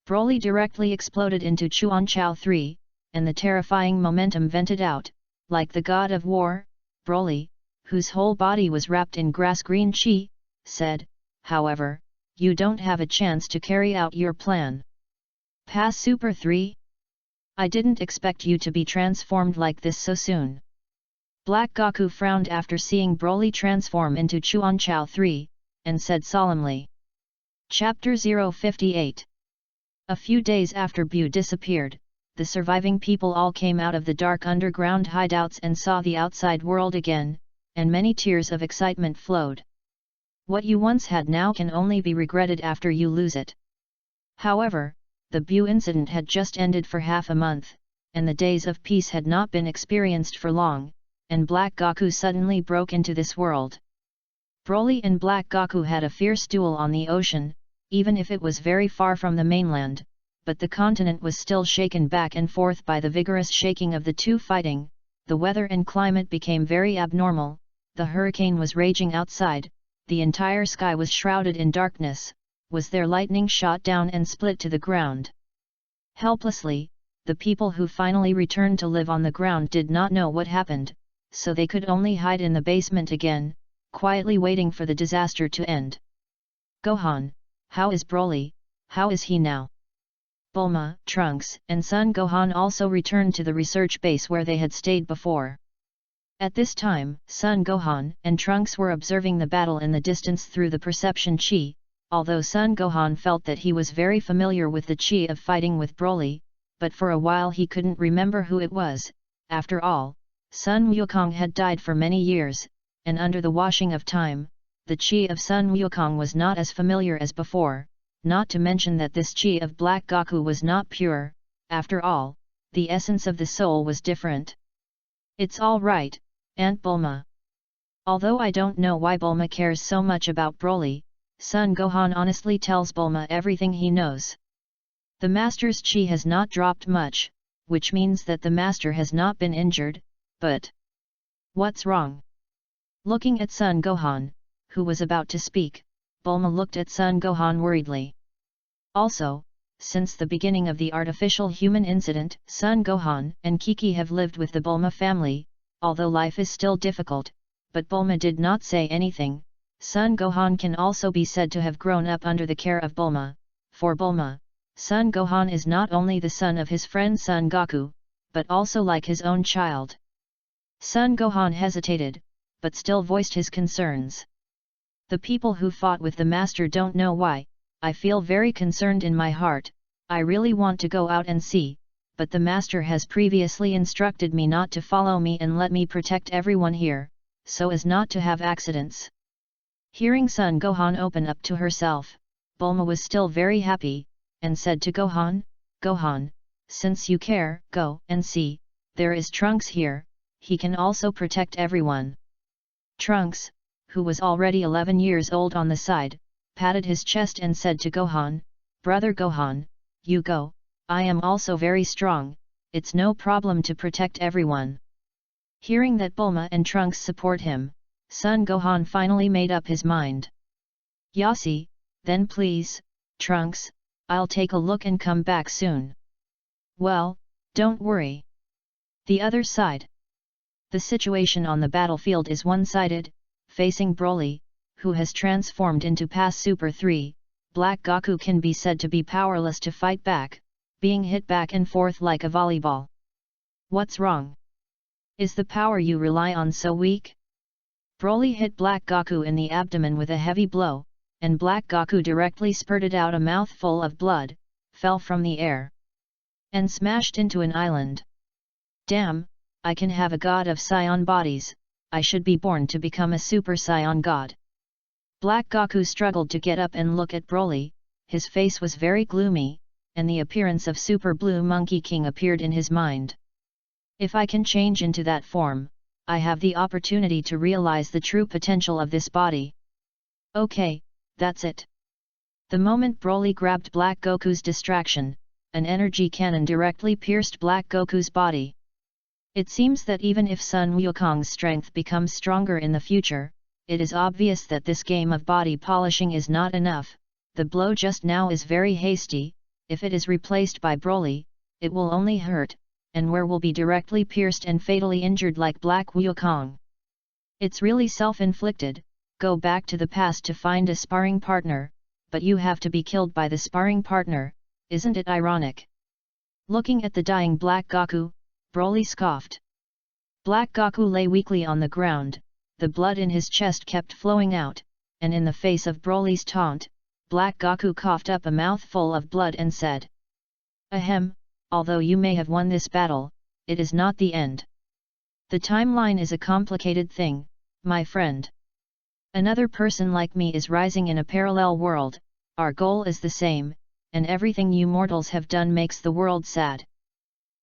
Broly directly exploded into Chuan Chao 3, and the terrifying momentum vented out, like the god of war. Broly, whose whole body was wrapped in grass-green chi, said, however, you don't have a chance to carry out your plan. Pass Super 3? I didn't expect you to be transformed like this so soon. Black Goku frowned after seeing Broly transform into Chuan Chao 3, and said solemnly. Chapter 058. A few days after Bu disappeared, the surviving people all came out of the dark underground hideouts and saw the outside world again, and many tears of excitement flowed. What you once had now can only be regretted after you lose it. However, the Bu incident had just ended for half a month, and the days of peace had not been experienced for long, and Black Goku suddenly broke into this world. Broly and Black Goku had a fierce duel on the ocean, even if it was very far from the mainland, but the continent was still shaken back and forth by the vigorous shaking of the two fighting. The weather and climate became very abnormal, the hurricane was raging outside, the entire sky was shrouded in darkness. Was there lightning shot down and split to the ground? Helplessly, the people who finally returned to live on the ground did not know what happened, so they could only hide in the basement again, quietly waiting for the disaster to end. Gohan, how is Broly, how is he now? Bulma, Trunks, and Son Gohan also returned to the research base where they had stayed before. At this time, Son Gohan and Trunks were observing the battle in the distance through the perception chi. Although Son Gohan felt that he was very familiar with the chi of fighting with Broly, but for a while he couldn't remember who it was. After all, Sun Wukong had died for many years, and under the washing of time, the chi of Sun Wukong was not as familiar as before, not to mention that this chi of Black Goku was not pure. After all, the essence of the soul was different. It's all right, Aunt Bulma. Although I don't know why Bulma cares so much about Broly, Son Gohan honestly tells Bulma everything he knows. The master's chi has not dropped much, which means that the master has not been injured, but what's wrong? Looking at Son Gohan, who was about to speak, Bulma looked at Son Gohan worriedly. Also, since the beginning of the artificial human incident, Son Gohan and Kiki have lived with the Bulma family, although life is still difficult, but Bulma did not say anything. Son Gohan can also be said to have grown up under the care of Bulma. For Bulma, Son Gohan is not only the son of his friend Son Goku, but also like his own child. Son Gohan hesitated, but still voiced his concerns. The people who fought with the master don't know why. I feel very concerned in my heart. I really want to go out and see, but the master has previously instructed me not to follow me and let me protect everyone here, so as not to have accidents. Hearing Son Gohan open up to herself, Bulma was still very happy, and said to Gohan, Gohan, since you care, go and see, there is Trunks here, he can also protect everyone. Trunks, who was already 11 years old on the side, patted his chest and said to Gohan, Brother Gohan, you go, I am also very strong, it's no problem to protect everyone. Hearing that Bulma and Trunks support him, Son Gohan finally made up his mind. Yasi, then please, Trunks, I'll take a look and come back soon. Well, don't worry. The other side. The situation on the battlefield is one-sided, facing Broly, who has transformed into Pass Super 3, Black Goku can be said to be powerless to fight back, being hit back and forth like a volleyball. What's wrong? Is the power you rely on so weak? Broly hit Black Goku in the abdomen with a heavy blow, and Black Goku directly spurted out a mouthful of blood, fell from the air, and smashed into an island. Damn, I can have a god of Saiyan bodies, I should be born to become a Super Saiyan god. Black Goku struggled to get up and look at Broly, his face was very gloomy, and the appearance of Super Blue Monkey King appeared in his mind. If I can change into that form, I have the opportunity to realize the true potential of this body. Okay, that's it. The moment Broly grabbed Black Goku's distraction, an energy cannon directly pierced Black Goku's body. It seems that even if Sun Wukong's strength becomes stronger in the future, it is obvious that this game of body polishing is not enough. The blow just now is very hasty. If it is replaced by Broly, it will only hurt, and where will be directly pierced and fatally injured like Black Wukong. It's really self-inflicted. Go back to the past to find a sparring partner, but you have to be killed by the sparring partner, isn't it ironic? Looking at the dying Black Goku, Broly scoffed. Black Goku lay weakly on the ground, the blood in his chest kept flowing out, and in the face of Broly's taunt, Black Goku coughed up a mouthful of blood and said, "Ahem, although you may have won this battle, it is not the end. The timeline is a complicated thing, my friend. Another person like me is rising in a parallel world, our goal is the same, and everything you mortals have done makes the world sad.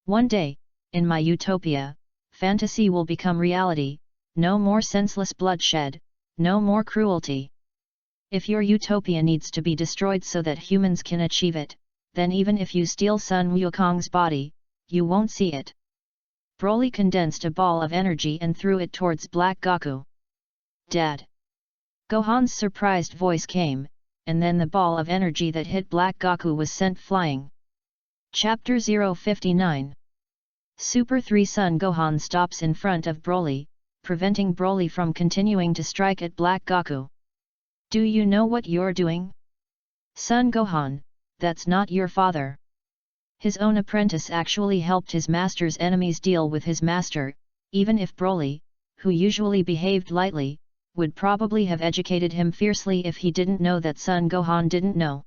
One day, in my utopia, fantasy will become reality, no more senseless bloodshed, no more cruelty. If your utopia needs to be destroyed so that humans can achieve it, then even if you steal Sun Wukong's body, you won't see it." Broly condensed a ball of energy and threw it towards Black Goku. "Dad!" Gohan's surprised voice came, and then the ball of energy that hit Black Goku was sent flying. Chapter 059. Super 3 Son Gohan stops in front of Broly, preventing Broly from continuing to strike at Black Goku. "Do you know what you're doing? Son Gohan, that's not your father." His own apprentice actually helped his master's enemies deal with his master, even if Broly, who usually behaved lightly, would probably have educated him fiercely if he didn't know that Son Gohan didn't know.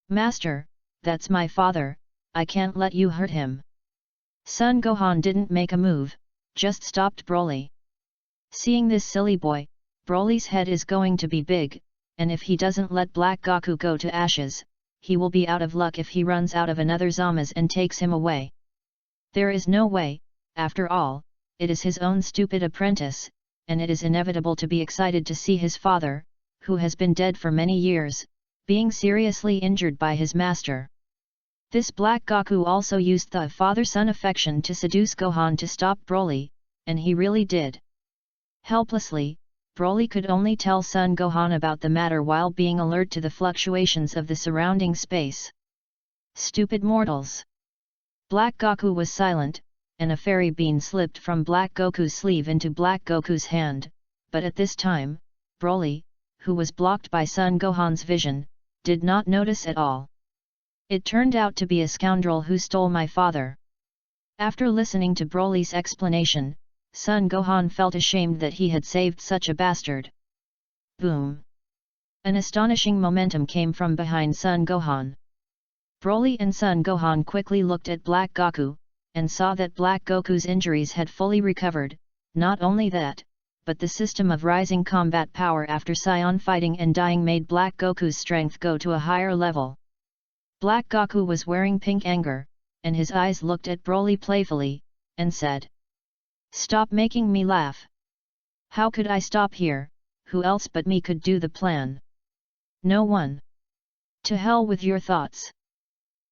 "Master, that's my father, I can't let you hurt him." Son Gohan didn't make a move, just stopped Broly. Seeing this silly boy, Broly's head is going to be big, and if he doesn't let Black Goku go to ashes, he will be out of luck if he runs out of another Zama's and takes him away. There is no way, after all, it is his own stupid apprentice, and it is inevitable to be excited to see his father, who has been dead for many years, being seriously injured by his master. This Black Goku also used the father-son affection to seduce Gohan to stop Broly, and he really did. Helplessly, Broly could only tell Son Gohan about the matter while being alert to the fluctuations of the surrounding space. Stupid mortals! Black Goku was silent, and a fairy bean slipped from Black Goku's sleeve into Black Goku's hand, but at this time, Broly, who was blocked by Son Gohan's vision, did not notice at all. "It turned out to be a scoundrel who stole my father." After listening to Broly's explanation, Son Gohan felt ashamed that he had saved such a bastard. Boom! An astonishing momentum came from behind Son Gohan. Broly and Son Gohan quickly looked at Black Goku, and saw that Black Goku's injuries had fully recovered. Not only that, but the system of rising combat power after Saiyan fighting and dying made Black Goku's strength go to a higher level. Black Goku was wearing pink anger, and his eyes looked at Broly playfully, and said, "Stop making me laugh. How could I stop here? Who else but me could do the plan? No one. To hell with your thoughts."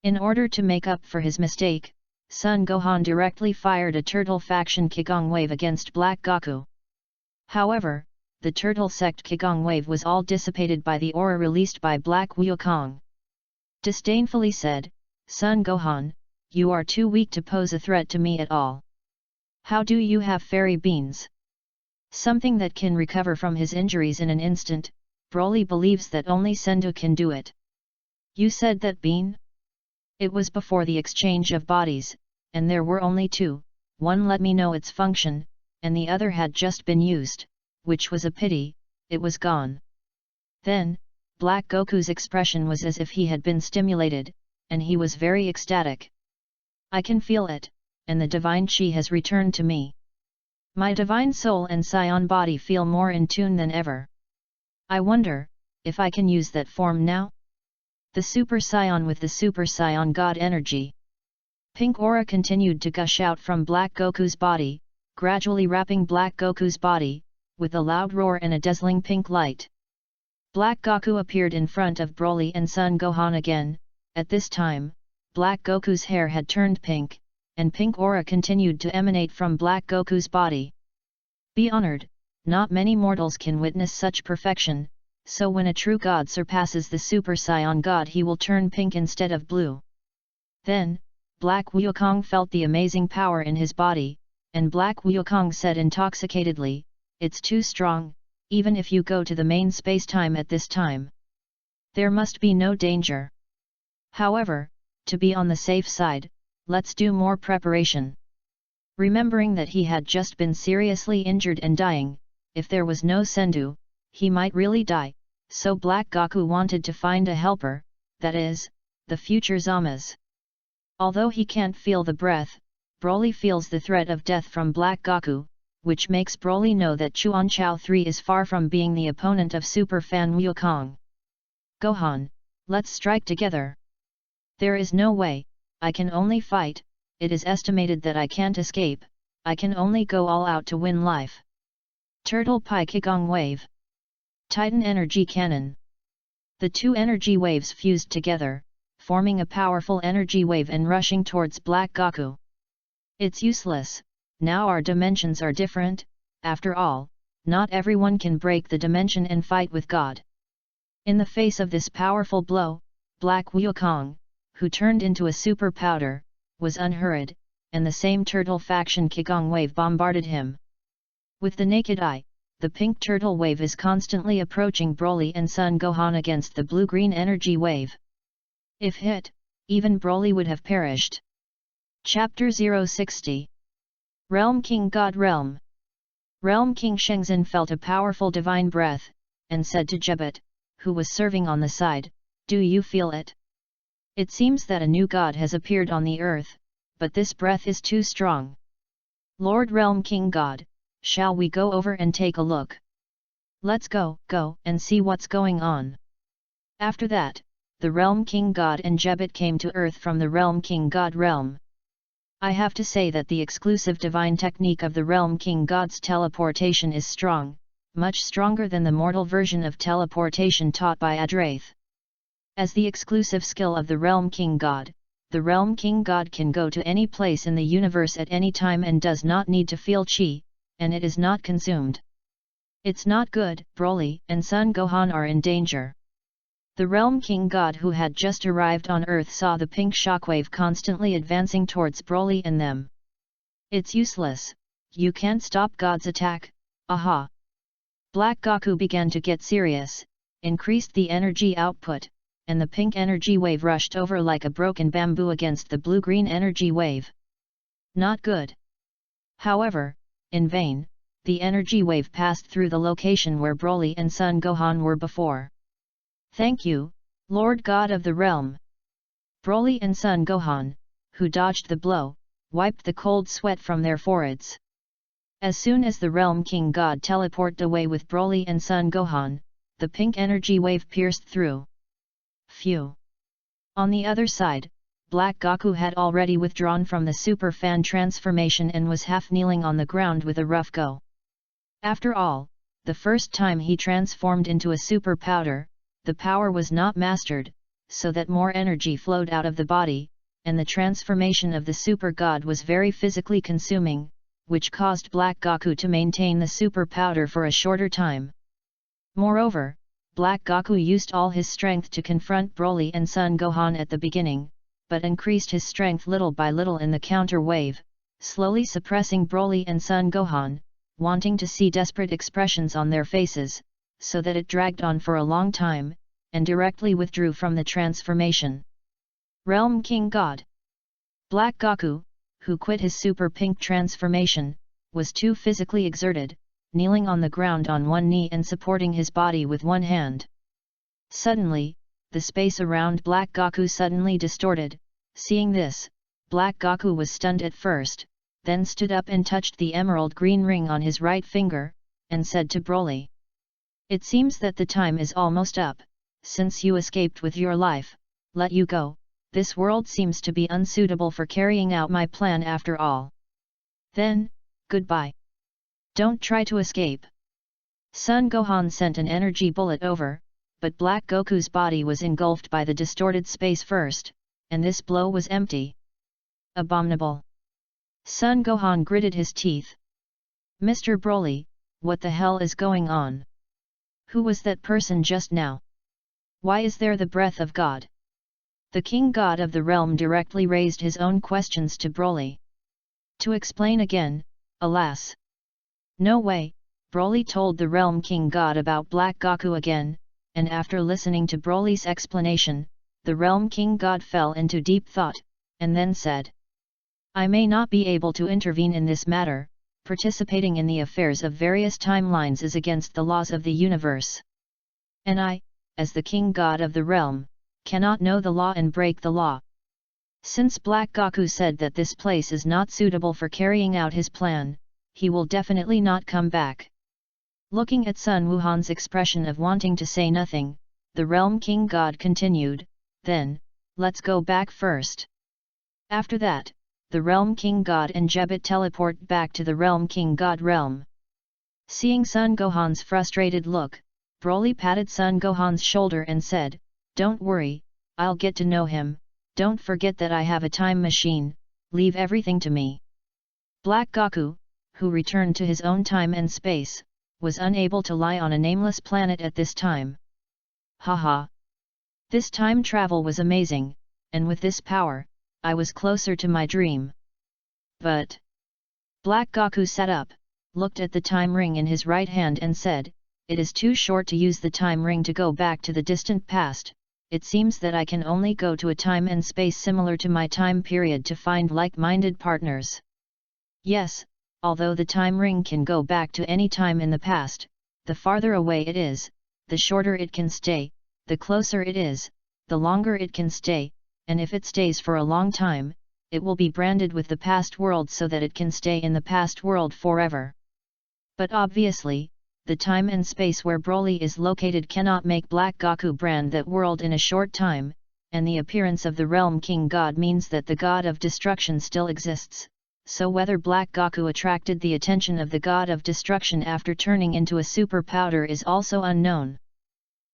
In order to make up for his mistake, Son Gohan directly fired a Turtle Faction Qigong Wave against Black Goku. However, the Turtle Sect Qigong Wave was all dissipated by the aura released by Black Wukong. Disdainfully said, "Son Gohan, you are too weak to pose a threat to me at all. How do you have fairy beans? Something that can recover from his injuries in an instant. Broly believes that only Sendu can do it." "You said that bean?" "It was before the exchange of bodies, and there were only two, one let me know its function, and the other had just been used, which was a pity, it was gone." Then, Black Goku's expression was as if he had been stimulated, and he was very ecstatic. I can feel it, and the divine chi has returned to me. My divine soul and scion body feel more in tune than ever. I wonder, if I can use that form now? The Super Scion with the Super Scion God energy. Pink aura continued to gush out from Black Goku's body, gradually wrapping Black Goku's body, with a loud roar and a dazzling pink light. Black Goku appeared in front of Broly and Son Gohan again. At this time, Black Goku's hair had turned pink, and pink aura continued to emanate from Black Goku's body. Be honored, not many mortals can witness such perfection, so when a true god surpasses the Super Saiyan god he will turn pink instead of blue. Then, Black Wukong felt the amazing power in his body, and Black Wukong said intoxicatedly, "It's too strong, even if you go to the main space-time at this time. There must be no danger. However, to be on the safe side, let's do more preparation." Remembering that he had just been seriously injured and dying, if there was no Sendu, he might really die, so Black Goku wanted to find a helper, that is, the future Zamas. Although he can't feel the breath, Broly feels the threat of death from Black Goku, which makes Broly know that Chuan Chao 3 is far from being the opponent of Super Fan Wukong. "Gohan, let's strike together. There is no way, I can only fight, it is estimated that I can't escape, I can only go all out to win life." Turtle Pi Qigong Wave. Titan Energy Cannon. The two energy waves fused together, forming a powerful energy wave and rushing towards Black Goku. "It's useless, now our dimensions are different, after all, not everyone can break the dimension and fight with God." In the face of this powerful blow, Black Wukong, who turned into a super powder, was unhurried, and the same turtle faction Qigong wave bombarded him. With the naked eye, the pink turtle wave is constantly approaching Broly and Son Gohan against the blue-green energy wave. If hit, even Broly would have perished. Chapter 060. Realm King God Realm. Realm King Shenzhen felt a powerful divine breath, and said to Jebet, who was serving on the side, "Do you feel it? It seems that a new god has appeared on the earth, but this breath is too strong. Lord Realm King God, shall we go over and take a look?" "Let's go and see what's going on." After that, the Realm King God and Jebet came to earth from the Realm King God realm. I have to say that the exclusive divine technique of the Realm King God's teleportation is strong, much stronger than the mortal version of teleportation taught by Adraith. As the exclusive skill of the Realm King God, the Realm King God can go to any place in the universe at any time and does not need to feel chi, and it is not consumed. It's not good. Broly and Son Gohan are in danger. The Realm King God who had just arrived on Earth saw the pink shockwave constantly advancing towards Broly and them. "It's useless, you can't stop God's attack, aha!" Black Goku began to get serious, increased the energy output, and the pink energy wave rushed over like a broken bamboo against the blue-green energy wave. Not good. However, in vain, the energy wave passed through the location where Broly and Son Gohan were before. "Thank you, Lord God of the Realm." Broly and Son Gohan, who dodged the blow, wiped the cold sweat from their foreheads. As soon as the Realm King God teleported away with Broly and Son Gohan, the pink energy wave pierced through. Phew! On the other side, Black Goku had already withdrawn from the Super Fan transformation and was half kneeling on the ground with a rough go. After all, the first time he transformed into a super powder, the power was not mastered, so that more energy flowed out of the body, and the transformation of the super god was very physically consuming, which caused Black Goku to maintain the super powder for a shorter time. Moreover, Black Goku used all his strength to confront Broly and Son Gohan at the beginning, but increased his strength little by little in the counter wave, slowly suppressing Broly and Son Gohan, wanting to see desperate expressions on their faces, so that it dragged on for a long time, and directly withdrew from the transformation. Realm King God. Black Goku, who quit his super pink transformation, was too physically exerted, kneeling on the ground on one knee and supporting his body with one hand. Suddenly, the space around Black Goku suddenly distorted. Seeing this, Black Goku was stunned at first, then stood up and touched the emerald green ring on his right finger, and said to Broly. It seems that the time is almost up. Since you escaped with your life, let you go. This world seems to be unsuitable for carrying out my plan after all. Then, goodbye. Don't try to escape. Son Gohan sent an energy bullet over, but Black Goku's body was engulfed by the distorted space first, and this blow was empty. Abominable. Son Gohan gritted his teeth. Mr. Broly, what the hell is going on? Who was that person just now? Why is there the breath of God? The king god of the realm directly raised his own questions to Broly. To explain again, alas. No way, Broly told the realm king god about Black Goku again, and after listening to Broly's explanation, the realm king god fell into deep thought, and then said. I may not be able to intervene in this matter, participating in the affairs of various timelines is against the laws of the universe. And I, as the king god of the realm, cannot know the law and break the law. Since Black Goku said that this place is not suitable for carrying out his plan, he will definitely not come back. Looking at Sun Wuhan's expression of wanting to say nothing, the realm king god continued, then, let's go back first. After that, the realm king god and Jebit teleport back to the realm king god realm. Seeing Sun Gohan's frustrated look, Broly patted Sun Gohan's shoulder and said, don't worry, I'll get to know him, don't forget that I have a time machine, leave everything to me. Black Goku, who returned to his own time and space, was unable to lie on a nameless planet at this time. Haha! This time travel was amazing, and with this power, I was closer to my dream. But Black Goku sat up, looked at the time ring in his right hand and said, it is too short to use the time ring to go back to the distant past. It seems that I can only go to a time and space similar to my time period to find like-minded partners. Yes, although the time ring can go back to any time in the past, the farther away it is, the shorter it can stay, the closer it is, the longer it can stay, and if it stays for a long time, it will be branded with the past world so that it can stay in the past world forever. But obviously, the time and space where Broly is located cannot make Black Goku brand that world in a short time, and the appearance of the Realm King God means that the God of Destruction still exists, so whether Black Goku attracted the attention of the God of Destruction after turning into a Super Powder is also unknown.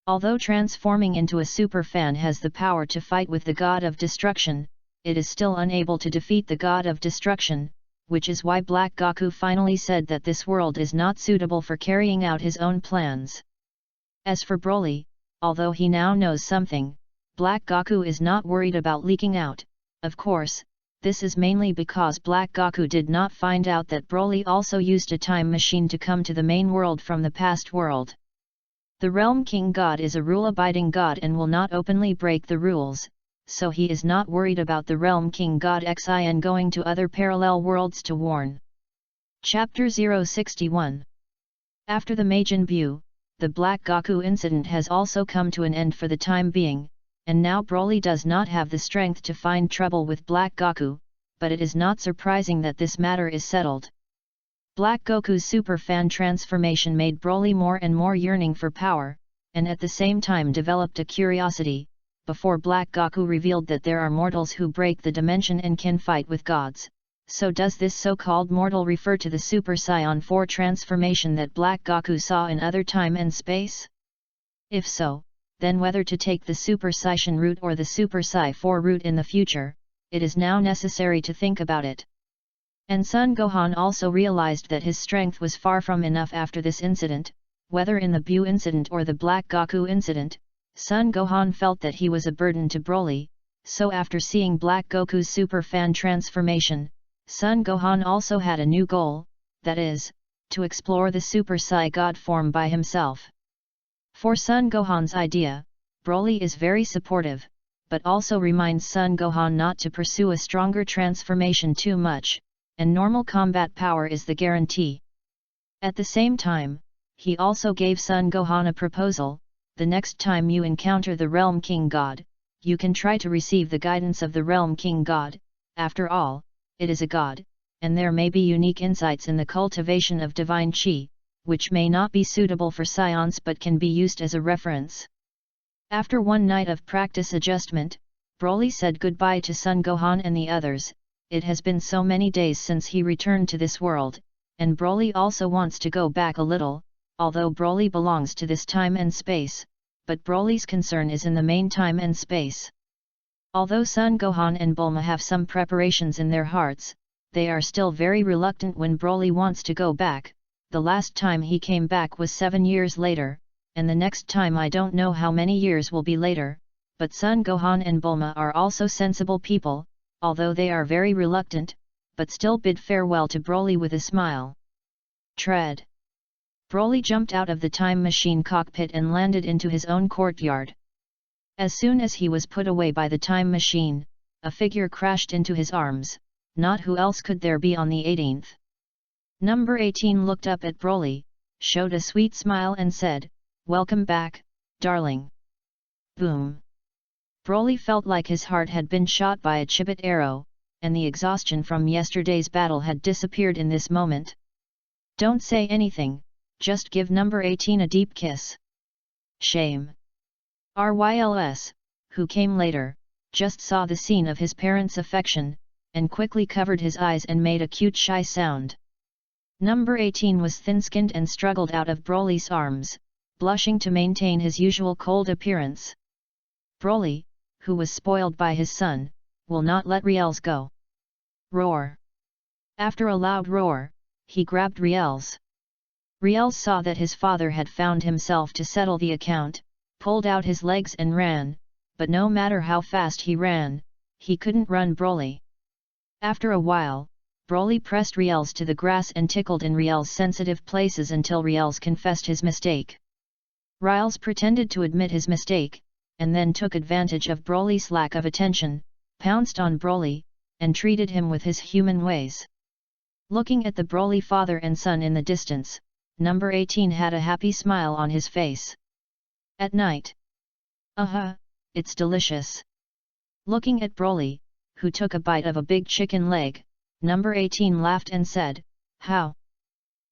Although transforming into a Super Fan has the power to fight with the God of Destruction, it is still unable to defeat the God of Destruction, which is why Black Goku finally said that this world is not suitable for carrying out his own plans. As for Broly, although he now knows something, Black Goku is not worried about leaking out. Of course, this is mainly because Black Goku did not find out that Broly also used a time machine to come to the main world from the past world. The Realm King God is a rule-abiding God and will not openly break the rules, so he is not worried about the Realm King God Xin going to other parallel worlds to warn. Chapter 061. After the Majin Buu, the Black Goku incident has also come to an end for the time being, and now Broly does not have the strength to find trouble with Black Goku, but it is not surprising that this matter is settled. Black Goku's Super Fan transformation made Broly more and more yearning for power, and at the same time developed a curiosity, before Black Goku revealed that there are mortals who break the dimension and can fight with gods. So does this so-called mortal refer to the Super Saiyan 4 transformation that Black Goku saw in other time and space? If so, then whether to take the Super Saiyan route or the Super Sai 4 route in the future, it is now necessary to think about it. And Son Gohan also realized that his strength was far from enough after this incident, whether in the Buu incident or the Black Goku incident. Son Gohan felt that he was a burden to Broly, so after seeing Black Goku's Super Fan transformation, Son Gohan also had a new goal, that is, to explore the Super Sai God form by himself. For Son Gohan's idea, Broly is very supportive, but also reminds Son Gohan not to pursue a stronger transformation too much, and normal combat power is the guarantee. At the same time, he also gave Son Gohan a proposal, the next time you encounter the Realm King God, you can try to receive the guidance of the Realm King God. After all, it is a god, and there may be unique insights in the cultivation of divine qi, which may not be suitable for science but can be used as a reference. After one night of practice adjustment, Broly said goodbye to Sun Gohan and the others. It has been so many days since he returned to this world, and Broly also wants to go back a little, although Broly belongs to this time and space, but Broly's concern is in the main time and space. Although Sun Gohan and Bulma have some preparations in their hearts, they are still very reluctant when Broly wants to go back. The last time he came back was 7 years later, and the next time I don't know how many years will be later, but Sun Gohan and Bulma are also sensible people, although they are very reluctant, but still bid farewell to Broly with a smile. Tread. Broly jumped out of the time machine cockpit and landed into his own courtyard. As soon as he was put away by the time machine, a figure crashed into his arms. Not who else could there be on the 18th. Number 18 looked up at Broly, showed a sweet smile and said, "Welcome back, darling." Boom. Broly felt like his heart had been shot by a chibit arrow, and the exhaustion from yesterday's battle had disappeared in this moment. "Don't say anything, just give number 18 a deep kiss." Shame. Ryls, who came later, just saw the scene of his parents' affection, and quickly covered his eyes and made a cute shy sound. Number 18 was thin-skinned and struggled out of Broly's arms, blushing to maintain his usual cold appearance. Broly, who was spoiled by his son, will not let Riels go. Roar. After a loud roar, he grabbed Riels. Riels saw that his father had found himself to settle the account, pulled out his legs and ran, but no matter how fast he ran, he couldn't run Broly. After a while, Broly pressed Riels to the grass and tickled in Riels' sensitive places until Riels confessed his mistake. Riels pretended to admit his mistake, and then took advantage of Broly's lack of attention, pounced on Broly, and treated him with his human ways. Looking at the Broly father and son in the distance, number 18 had a happy smile on his face. At night. It's delicious. Looking at Broly, who took a bite of a big chicken leg, number 18 laughed and said, "How?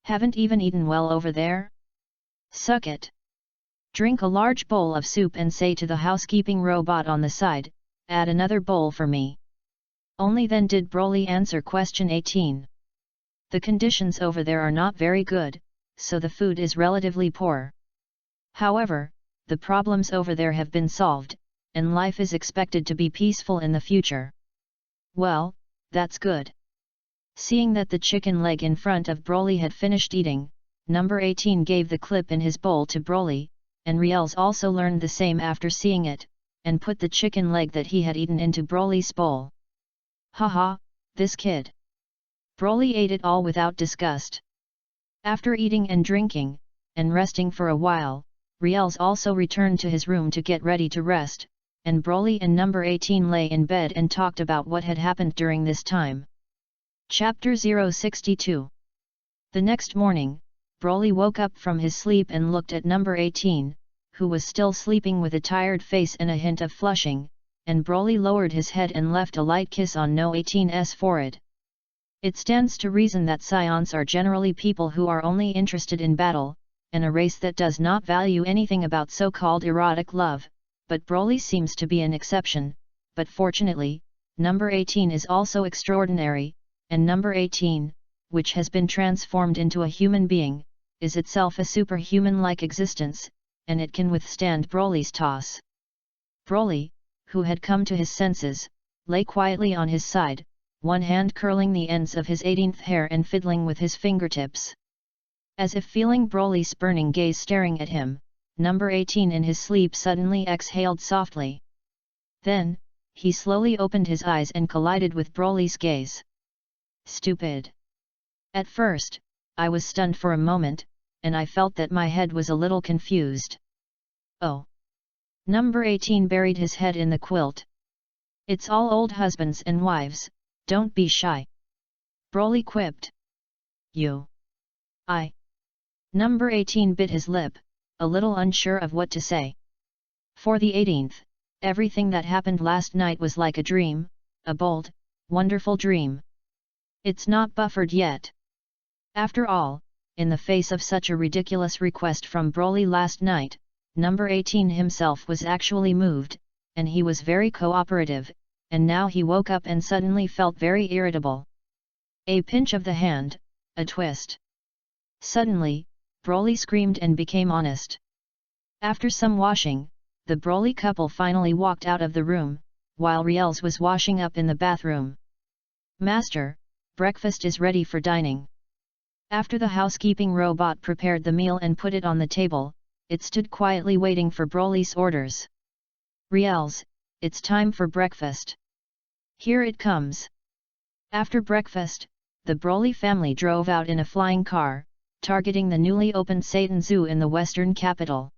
Haven't even eaten well over there? Suck it. Drink a large bowl of soup and say to the housekeeping robot on the side, 'Add another bowl for me.'" Only then did Broly answer question 18. "The conditions over there are not very good, so the food is relatively poor. However, the problems over there have been solved, and life is expected to be peaceful in the future." "Well, that's good." Seeing that the chicken leg in front of Broly had finished eating, number 18 gave the clip in his bowl to Broly, and Riels also learned the same after seeing it, and put the chicken leg that he had eaten into Broly's bowl. "Haha, this kid." Broly ate it all without disgust. After eating and drinking, and resting for a while, Riels also returned to his room to get ready to rest, and Broly and number 18 lay in bed and talked about what had happened during this time. Chapter 062. The next morning, Broly woke up from his sleep and looked at number 18, who was still sleeping with a tired face and a hint of flushing, and Broly lowered his head and left a light kiss on No 18's forehead. It stands to reason that Scions are generally people who are only interested in battle, and a race that does not value anything about so-called erotic love, but Broly seems to be an exception. But fortunately, number 18 is also extraordinary, and number 18, which has been transformed into a human being, is itself a superhuman-like existence, and it can withstand Broly's toss. Broly, who had come to his senses, lay quietly on his side, one hand curling the ends of his 18th hair and fiddling with his fingertips. As if feeling Broly's burning gaze staring at him, number 18 in his sleep suddenly exhaled softly. Then, he slowly opened his eyes and collided with Broly's gaze. Stupid. At first, I was stunned for a moment, and I felt that my head was a little confused. Oh. Number 18 buried his head in the quilt. It's all old husbands and wives, don't be shy. Broly quipped. You. Number 18 bit his lip, a little unsure of what to say. For the 18th, everything that happened last night was like a dream, a bold, wonderful dream. It's not buffered yet. After all, in the face of such a ridiculous request from Broly last night, number 18 himself was actually moved, and he was very cooperative, and now he woke up and suddenly felt very irritable. A pinch of the hand, a twist. Suddenly, Broly screamed and became honest. After some washing, the Broly couple finally walked out of the room, while Riels was washing up in the bathroom. "Master, breakfast is ready for dining." After the housekeeping robot prepared the meal and put it on the table, it stood quietly waiting for Broly's orders. "Riels, it's time for breakfast." "Here it comes." After breakfast, the Broly family drove out in a flying car, targeting the newly opened Satan Zoo in the western capital.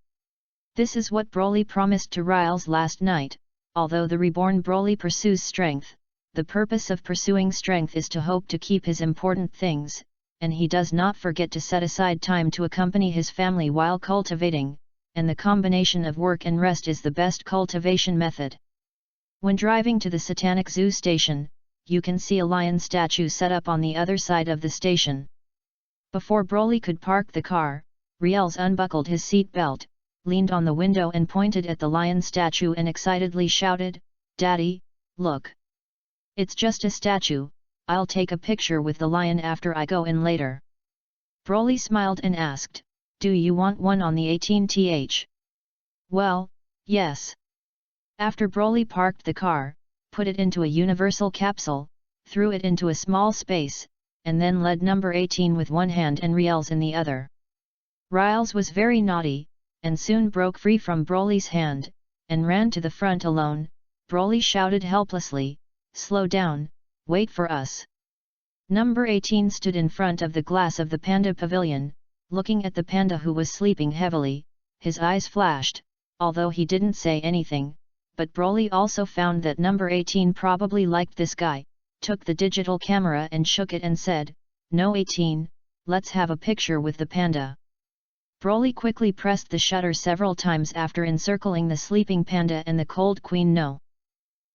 This is what Broly promised to Riels last night. Although the reborn Broly pursues strength, the purpose of pursuing strength is to hope to keep his important things, and he does not forget to set aside time to accompany his family while cultivating, and the combination of work and rest is the best cultivation method. When driving to the Satanic Zoo station, you can see a lion statue set up on the other side of the station. Before Broly could park the car, Riels unbuckled his seat belt, leaned on the window and pointed at the lion statue and excitedly shouted, "Daddy, look! It's just a statue, I'll take a picture with the lion after I go in later." Broly smiled and asked, "Do you want one on the 18th?" "Well, yes." After Broly parked the car, put it into a universal capsule, threw it into a small space, and then led number 18 with one hand and Riels in the other. Riels was very naughty, and soon broke free from Broly's hand, and ran to the front alone. Broly shouted helplessly, "Slow down, wait for us." Number 18 stood in front of the glass of the panda pavilion, looking at the panda who was sleeping heavily. His eyes flashed, although he didn't say anything, but Broly also found that number 18 probably liked this guy, took the digital camera and shook it and said, "No 18, let's have a picture with the panda." Broly quickly pressed the shutter several times after encircling the sleeping panda and the cold queen No.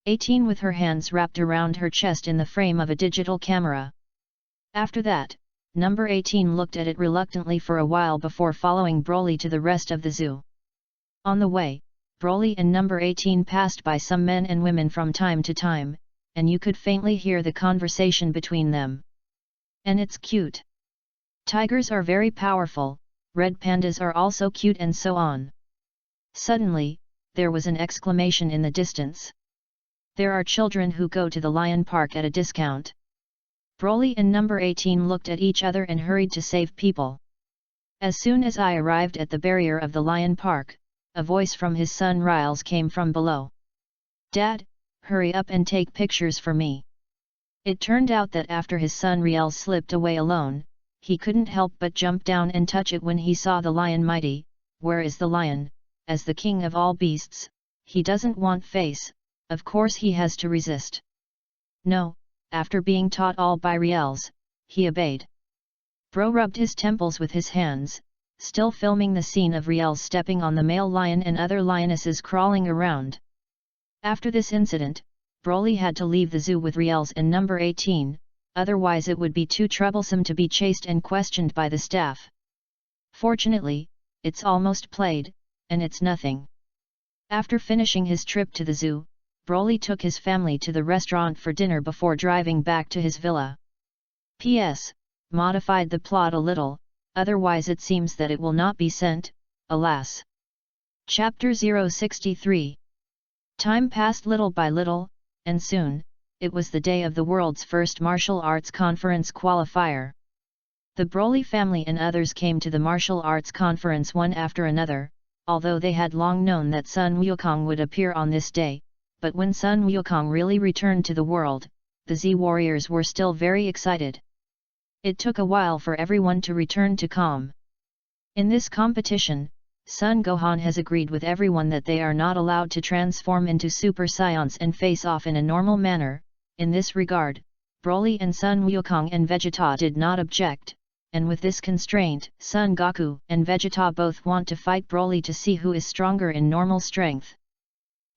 18 with her hands wrapped around her chest in the frame of a digital camera. After that, number 18 looked at it reluctantly for a while before following Broly to the rest of the zoo. On the way, Broly and number 18 passed by some men and women from time to time, and you could faintly hear the conversation between them. "And it's cute. Tigers are very powerful, red pandas are also cute," and so on. Suddenly, there was an exclamation in the distance. "There are children who go to the lion park at a discount." Broly and number 18 looked at each other and hurried to save people. As soon as I arrived at the barrier of the lion park, a voice from his son Riels came from below. "Dad, hurry up and take pictures for me." It turned out that after his son Riels slipped away alone, he couldn't help but jump down and touch it when he saw the lion mighty. Where is the lion? As the king of all beasts, he doesn't want face, of course he has to resist. No, after being taught all by Riels, he obeyed. Bro rubbed his temples with his hands, still filming the scene of Riels stepping on the male lion and other lionesses crawling around. After this incident, Broly had to leave the zoo with Riels and number 18, otherwise it would be too troublesome to be chased and questioned by the staff. Fortunately, it's almost played, and it's nothing. After finishing his trip to the zoo, Broly took his family to the restaurant for dinner before driving back to his villa. P.S. Modified the plot a little, otherwise it seems that it will not be sent, alas. Chapter 063. Time passed little by little, and soon, it was the day of the world's first martial arts conference qualifier. The Broly family and others came to the martial arts conference one after another, although they had long known that Sun Wukong would appear on this day, but when Sun Wukong really returned to the world, the Z warriors were still very excited. It took a while for everyone to return to calm. In this competition, Sun Gohan has agreed with everyone that they are not allowed to transform into Super Saiyans and face off in a normal manner. In this regard, Broly and Sun Wukong and Vegeta did not object, and with this constraint, Son Goku and Vegeta both want to fight Broly to see who is stronger in normal strength.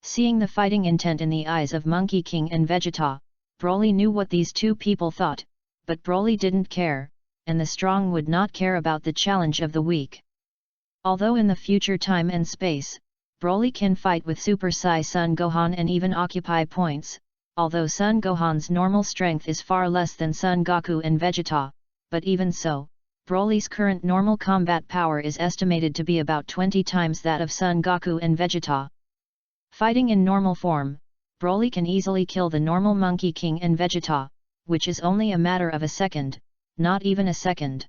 Seeing the fighting intent in the eyes of Monkey King and Vegeta, Broly knew what these two people thought, but Broly didn't care, and the strong would not care about the challenge of the weak. Although in the future time and space, Broly can fight with Super Sai Son Gohan and even occupy points, although Son Gohan's normal strength is far less than Son Goku and Vegeta, but even so, Broly's current normal combat power is estimated to be about 20 times that of Son Goku and Vegeta. Fighting in normal form, Broly can easily kill the normal Monkey King and Vegeta, which is only a matter of a second, not even a second.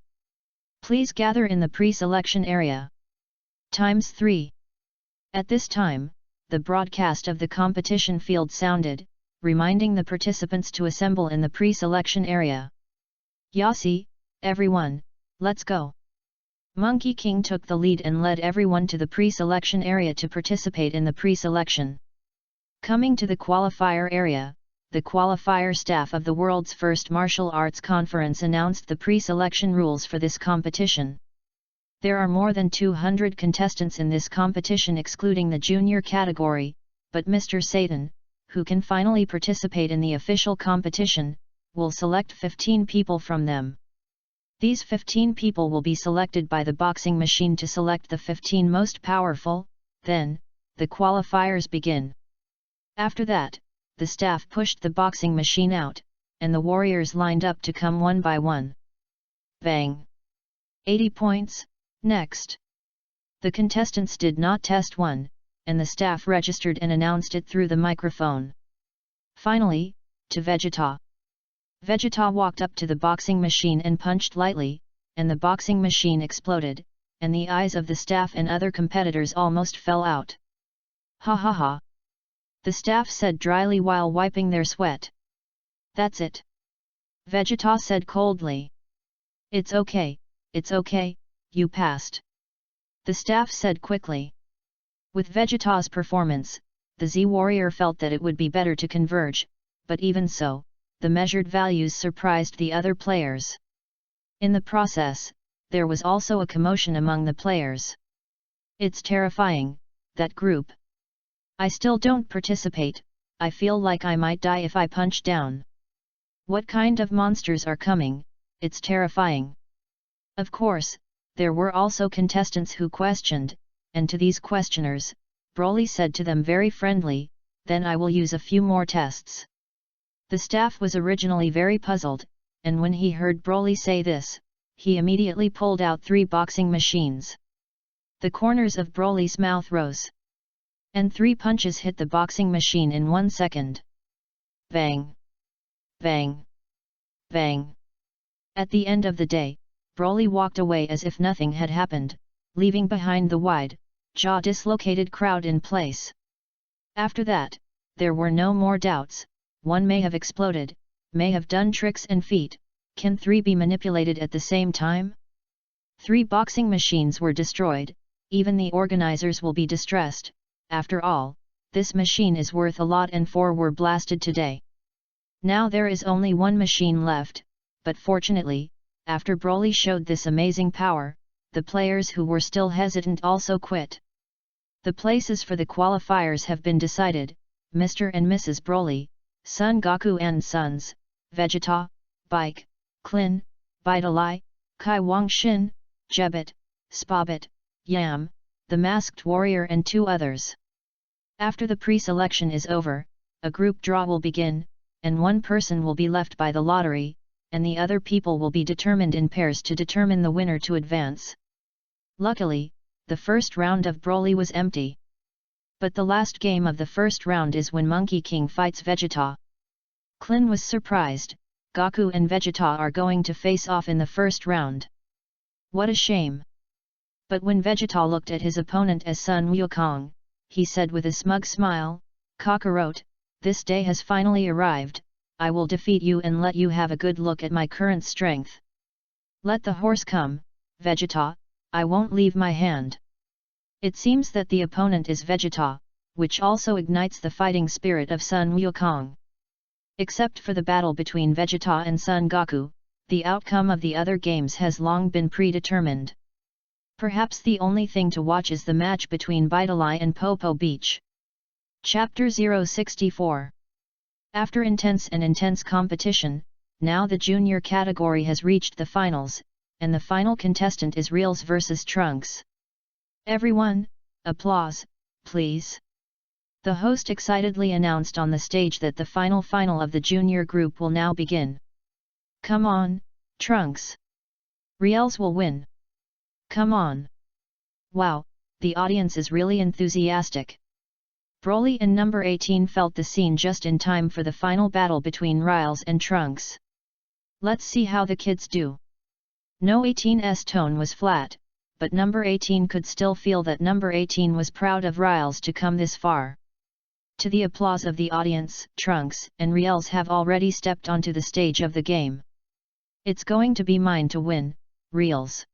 Please gather in the pre-selection area. ×3. At this time, the broadcast of the competition field sounded, reminding the participants to assemble in the pre-selection area. Yasi, everyone, let's go. Monkey King took the lead and led everyone to the pre-selection area to participate in the pre-selection. Coming to the qualifier area, the qualifier staff of the world's first martial arts conference announced the pre-selection rules for this competition. There are more than 200 contestants in this competition excluding the junior category, but Mr. Satan, who can finally participate in the official competition, will select 15 people from them. These 15 people will be selected by the boxing machine to select the 15 most powerful, then, the qualifiers begin. After that, the staff pushed the boxing machine out, and the warriors lined up to come one by one. Bang! 80 points, next. The contestants did not test one, and the staff registered and announced it through the microphone. Finally, to Vegeta. Vegeta walked up to the boxing machine and punched lightly, and the boxing machine exploded, and the eyes of the staff and other competitors almost fell out. Ha ha ha! The staff said dryly while wiping their sweat. That's it. Vegeta said coldly. It's okay, you passed. The staff said quickly. With Vegeta's performance, the Z-Warrior felt that it would be better to converge, but even so, the measured values surprised the other players. In the process, there was also a commotion among the players. It's terrifying, that group. I still don't participate, I feel like I might die if I punch down. What kind of monsters are coming, it's terrifying. Of course, there were also contestants who questioned, and to these questioners, Broly said to them very friendly, then I will use a few more tests. The staff was originally very puzzled, and when he heard Broly say this, he immediately pulled out 3 boxing machines. The corners of Broly's mouth rose. And 3 punches hit the boxing machine in 1 second. Bang! Bang! Bang! At the end of the day, Broly walked away as if nothing had happened, leaving behind the wide, jaw-dislocated crowd in place. After that, there were no more doubts. One may have exploded, may have done tricks and feat, can 3 be manipulated at the same time? 3 boxing machines were destroyed, even the organizers will be distressed, after all, this machine is worth a lot and 4 were blasted today. Now there is only 1 machine left, but fortunately, after Broly showed this amazing power, the players who were still hesitant also quit. The places for the qualifiers have been decided, Mr. and Mrs. Broly, Son Goku and Sons, Vegeta, Bike, Klin, Vitalai, Kai Wangshin, Jebet, Spabet, Yam, the Masked Warrior and 2 others. After the pre-selection is over, a group draw will begin, and 1 person will be left by the lottery, and the other people will be determined in pairs to determine the winner to advance. Luckily, the first round of Broly was empty. But the last game of the first round is when Monkey King fights Vegeta. Klin was surprised, Goku and Vegeta are going to face off in the first round. What a shame! But when Vegeta looked at his opponent as Sun Wukong, he said with a smug smile, Kakarot, this day has finally arrived, I will defeat you and let you have a good look at my current strength. Let the horse come, Vegeta, I won't leave my hand. It seems that the opponent is Vegeta, which also ignites the fighting spirit of Sun Wukong. Except for the battle between Vegeta and Son Goku, the outcome of the other games has long been predetermined. Perhaps the only thing to watch is the match between Vitalai and Popo Beach. Chapter 064. After intense competition, now the junior category has reached the finals, and the final contestant is Reels vs Trunks. Everyone, applause, please. The host excitedly announced on the stage that the final of the junior group will now begin. Come on, Trunks. Reels will win. Come on. Wow, the audience is really enthusiastic. Broly and number 18 felt the scene just in time for the final battle between Reels and Trunks. Let's see how the kids do. No 18's tone was flat, but number 18 could still feel that number 18 was proud of Reels to come this far. To the applause of the audience, Trunks and Reels have already stepped onto the stage of the game. It's going to be mine to win, Reels.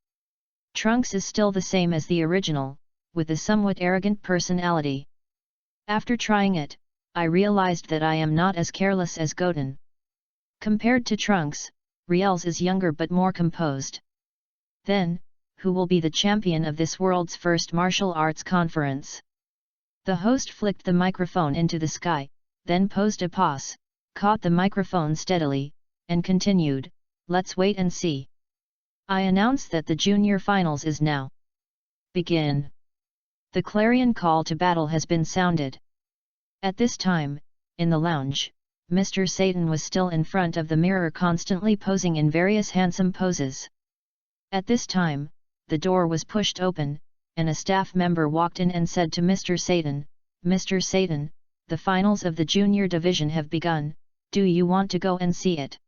Trunks is still the same as the original, with a somewhat arrogant personality. After trying it, I realized that I am not as careless as Goten. Compared to Trunks, Reels is younger but more composed. Then, who will be the champion of this world's first martial arts conference? The host flicked the microphone into the sky, then posed a pose, caught the microphone steadily, and continued, let's wait and see. I announce that the junior finals is now. Begin. The clarion call to battle has been sounded. At this time, in the lounge, Mr. Satan was still in front of the mirror constantly posing in various handsome poses. At this time, the door was pushed open, and a staff member walked in and said to Mr. Satan, Mr. Satan, the finals of the junior division have begun, do you want to go and see it?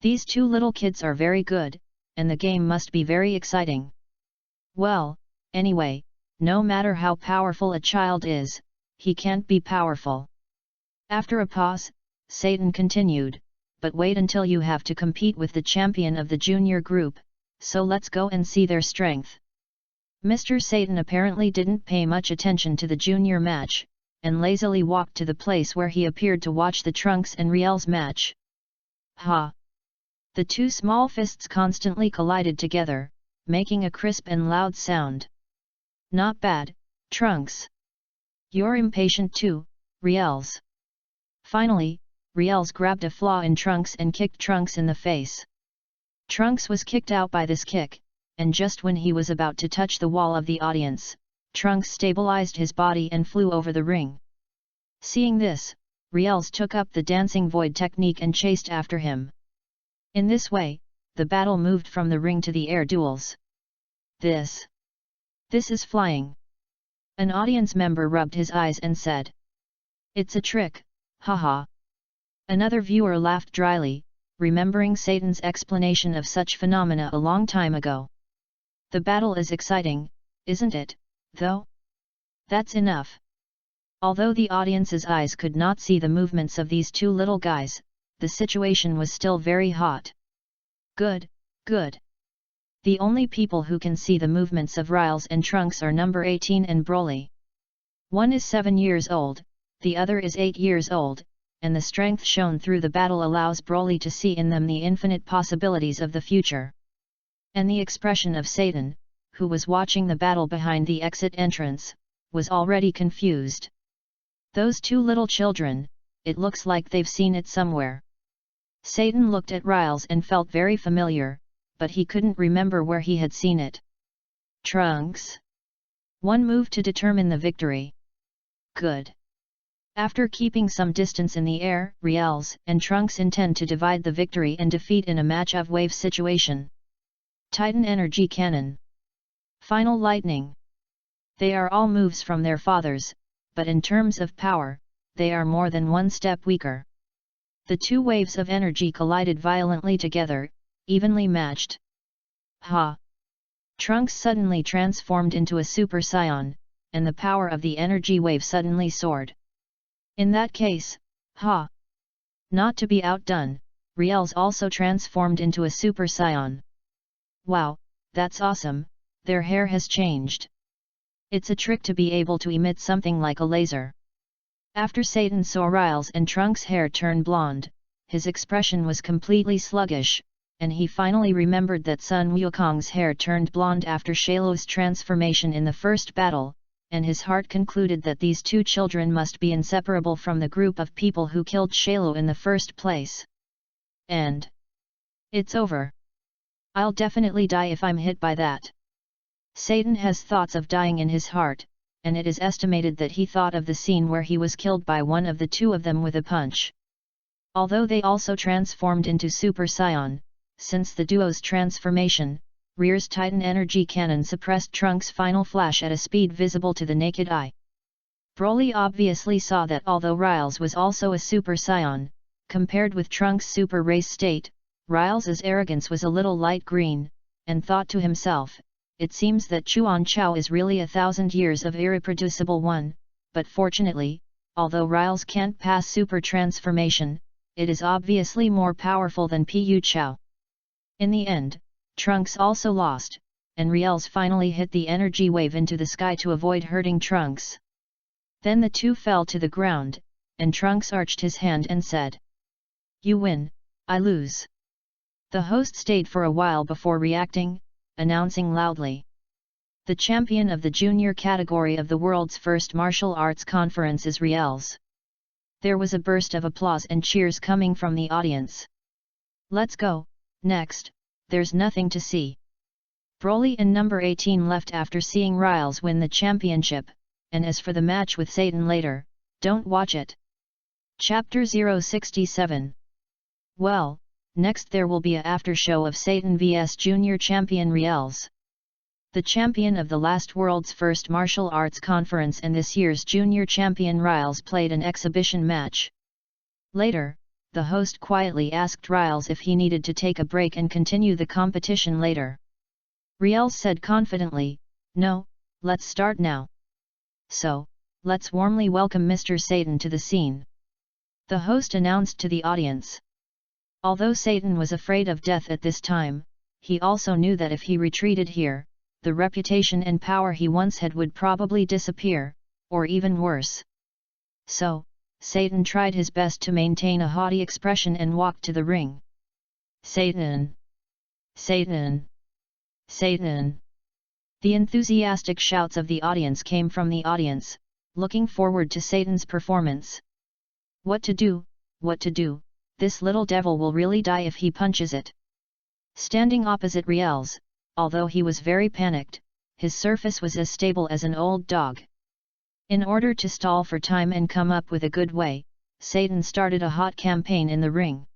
These two little kids are very good, and the game must be very exciting. Well, anyway, no matter how powerful a child is, he can't be powerful. After a pause, Satan continued, but wait until you have to compete with the champion of the junior group, so let's go and see their strength. Mr. Satan apparently didn't pay much attention to the junior match, and lazily walked to the place where he appeared to watch the Trunks and Reels match. Ha! The two small fists constantly collided together, making a crisp and loud sound. Not bad, Trunks. You're impatient too, Reels. Finally, Reels grabbed a flaw in Trunks and kicked Trunks in the face. Trunks was kicked out by this kick, and just when he was about to touch the wall of the audience, Trunks stabilized his body and flew over the ring. Seeing this, Reels took up the dancing void technique and chased after him. In this way, the battle moved from the ring to the air duels. This is flying. An audience member rubbed his eyes and said, it's a trick, haha. Another viewer laughed dryly, remembering Satan's explanation of such phenomena a long time ago. The battle is exciting, isn't it, though? That's enough. Although the audience's eyes could not see the movements of these two little guys, the situation was still very hot. Good, good. The only people who can see the movements of Reels and Trunks are number 18 and Broly. One is 7 years old, the other is 8 years old, and the strength shown through the battle allows Broly to see in them the infinite possibilities of the future. And the expression of Satan, who was watching the battle behind the exit entrance, was already confused. Those two little children, it looks like they've seen it somewhere. Satan looked at Reels and felt very familiar, but he couldn't remember where he had seen it. Trunks. One move to determine the victory. Good. After keeping some distance in the air, Reels and Trunks intend to divide the victory and defeat in a match of wave situation. Titan Energy Cannon. Final Lightning. They are all moves from their fathers, but in terms of power, they are more than one step weaker. The two waves of energy collided violently together, evenly matched. Ha! Trunks suddenly transformed into a Super Saiyan, and the power of the energy wave suddenly soared. In that case, ha! Not to be outdone, Reels also transformed into a Super Saiyan. Wow, that's awesome, their hair has changed. It's a trick to be able to emit something like a laser. After Satan saw Reels and Trunks' hair turn blonde, his expression was completely sluggish, and he finally remembered that Sun Wukong's hair turned blonde after Shailu's transformation in the first battle, and his heart concluded that these two children must be inseparable from the group of people who killed Shailu in the first place. And it's over. I'll definitely die if I'm hit by that. Satan has thoughts of dying in his heart, and it is estimated that he thought of the scene where he was killed by one of the two of them with a punch. Although they also transformed into Super Saiyan, since the duo's transformation, Rear's Titan energy cannon suppressed Trunks' final flash at a speed visible to the naked eye. Broly obviously saw that although Riles was also a Super Saiyan, compared with Trunks' super race state, Riles' arrogance was a little light green, and thought to himself, it seems that Chuan Chao is really 1,000 years of irreproducible one, but fortunately, although Riles can't pass super transformation, it is obviously more powerful than Pu Chao. In the end, Trunks also lost, and Riles finally hit the energy wave into the sky to avoid hurting Trunks. Then the two fell to the ground, and Trunks arched his hand and said, "You win, I lose." The host stayed for a while before reacting, announcing loudly, "The champion of the junior category of the world's first martial arts conference is Riles." There was a burst of applause and cheers coming from the audience. "Let's go, next, there's nothing to see." Broly and number 18 left after seeing Riles win the championship, and as for the match with Satan later, don't watch it. Chapter 067. Well, next there will be a after show of Satan vs Junior Champion Riles. The champion of the last world's first martial arts conference and this year's junior champion Riles played an exhibition match. Later, the host quietly asked Riles if he needed to take a break and continue the competition later. Riles said confidently, "No, let's start now. So, let's warmly welcome Mr. Satan to the scene," the host announced to the audience. Although Satan was afraid of death at this time, he also knew that if he retreated here, the reputation and power he once had would probably disappear, or even worse. So, Satan tried his best to maintain a haughty expression and walked to the ring. "Satan! Satan! Satan!" The enthusiastic shouts of the audience came from the audience, looking forward to Satan's performance. What to do, what to do, this little devil will really die if he punches it. Standing opposite Riles, although he was very panicked, his surface was as stable as an old dog. In order to stall for time and come up with a good way, Satan started a hot campaign in the ring.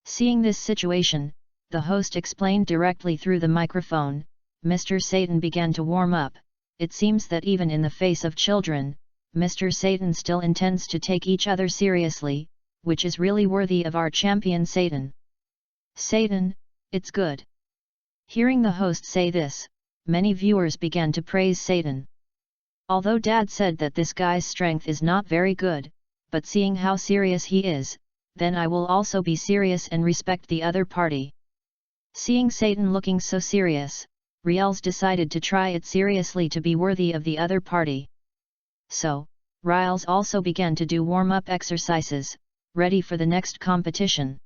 Seeing this situation, the host explained directly through the microphone, Mr. Satan began to warm up. It seems that even in the face of children, Mr. Satan still intends to take each other seriously, which is really worthy of our champion Satan. Satan, it's good. Hearing the host say this, many viewers began to praise Satan. Although Dad said that this guy's strength is not very good, but seeing how serious he is, then I will also be serious and respect the other party. Seeing Satan looking so serious, Riles decided to try it seriously to be worthy of the other party. So, Riles also began to do warm-up exercises, ready for the next competition.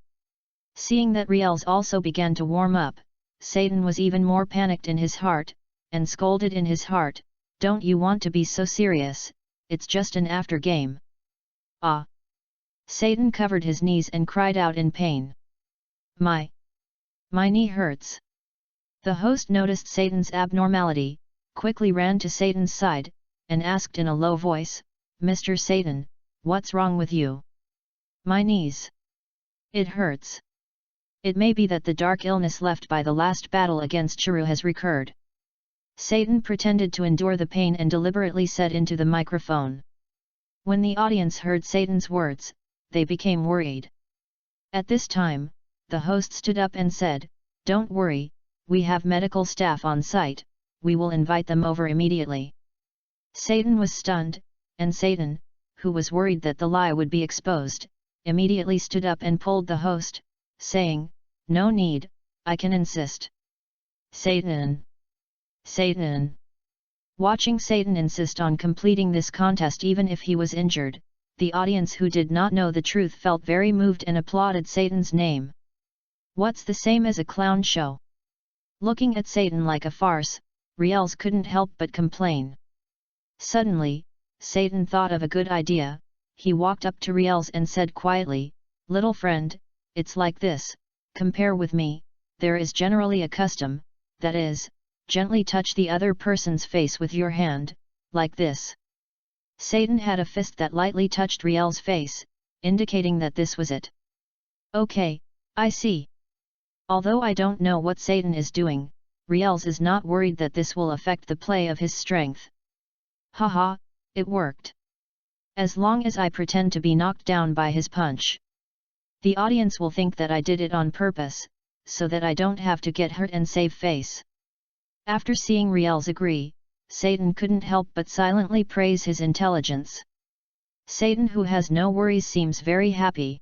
Seeing that Riles also began to warm up, Satan was even more panicked in his heart, and scolded in his heart, "Don't you want to be so serious, it's just an after game." Ah! Satan covered his knees and cried out in pain. My knee hurts." The host noticed Satan's abnormality, quickly ran to Satan's side, and asked in a low voice, "Mr. Satan, what's wrong with you?" "My knees. It hurts. It may be that the dark illness left by the last battle against Chiru has recurred." Satan pretended to endure the pain and deliberately said into the microphone. When the audience heard Satan's words, they became worried. At this time, the host stood up and said, "Don't worry, we have medical staff on site, we will invite them over immediately." Satan was stunned, and Satan, who was worried that the lie would be exposed, immediately stood up and pulled the host, saying, "No need, I can insist." Satan! Satan! Watching Satan insist on completing this contest even if he was injured, the audience who did not know the truth felt very moved and applauded Satan's name. What's the same as a clown show? Looking at Satan like a farce, Riels couldn't help but complain. Suddenly, Satan thought of a good idea. He walked up to Riels and said quietly, "Little friend, it's like this, compare with me, there is generally a custom, that is, gently touch the other person's face with your hand, like this." Satan had a fist that lightly touched Riel's face, indicating that this was it. "Okay, I see." Although I don't know what Satan is doing, Riels is not worried that this will affect the play of his strength. "Haha, it worked. As long as I pretend to be knocked down by his punch, the audience will think that I did it on purpose, so that I don't have to get hurt and save face." After seeing Riels agree, Satan couldn't help but silently praise his intelligence. Satan, who has no worries, seems very happy.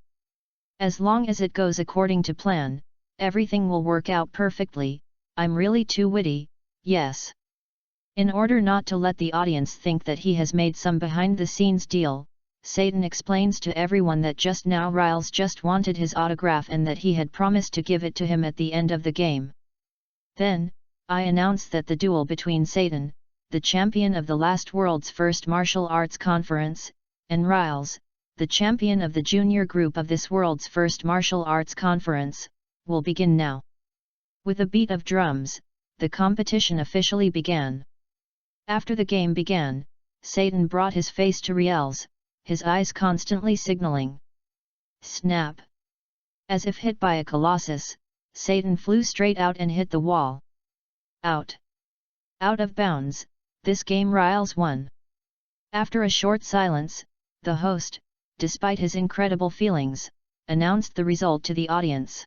"As long as it goes according to plan, everything will work out perfectly. I'm really too witty, yes." In order not to let the audience think that he has made some behind-the-scenes deal, Satan explains to everyone that just now Riels just wanted his autograph and that he had promised to give it to him at the end of the game. Then, I announce that the duel between Satan, the champion of the last world's first martial arts conference, and Riels, the champion of the junior group of this world's first martial arts conference, will begin now. With a beat of drums, the competition officially began. After the game began, Satan brought his face to Riels, his eyes constantly signaling. Snap! As if hit by a colossus, Satan flew straight out and hit the wall. Out! Out of bounds, this game Riels won. After a short silence, the host, despite his incredible feelings, announced the result to the audience.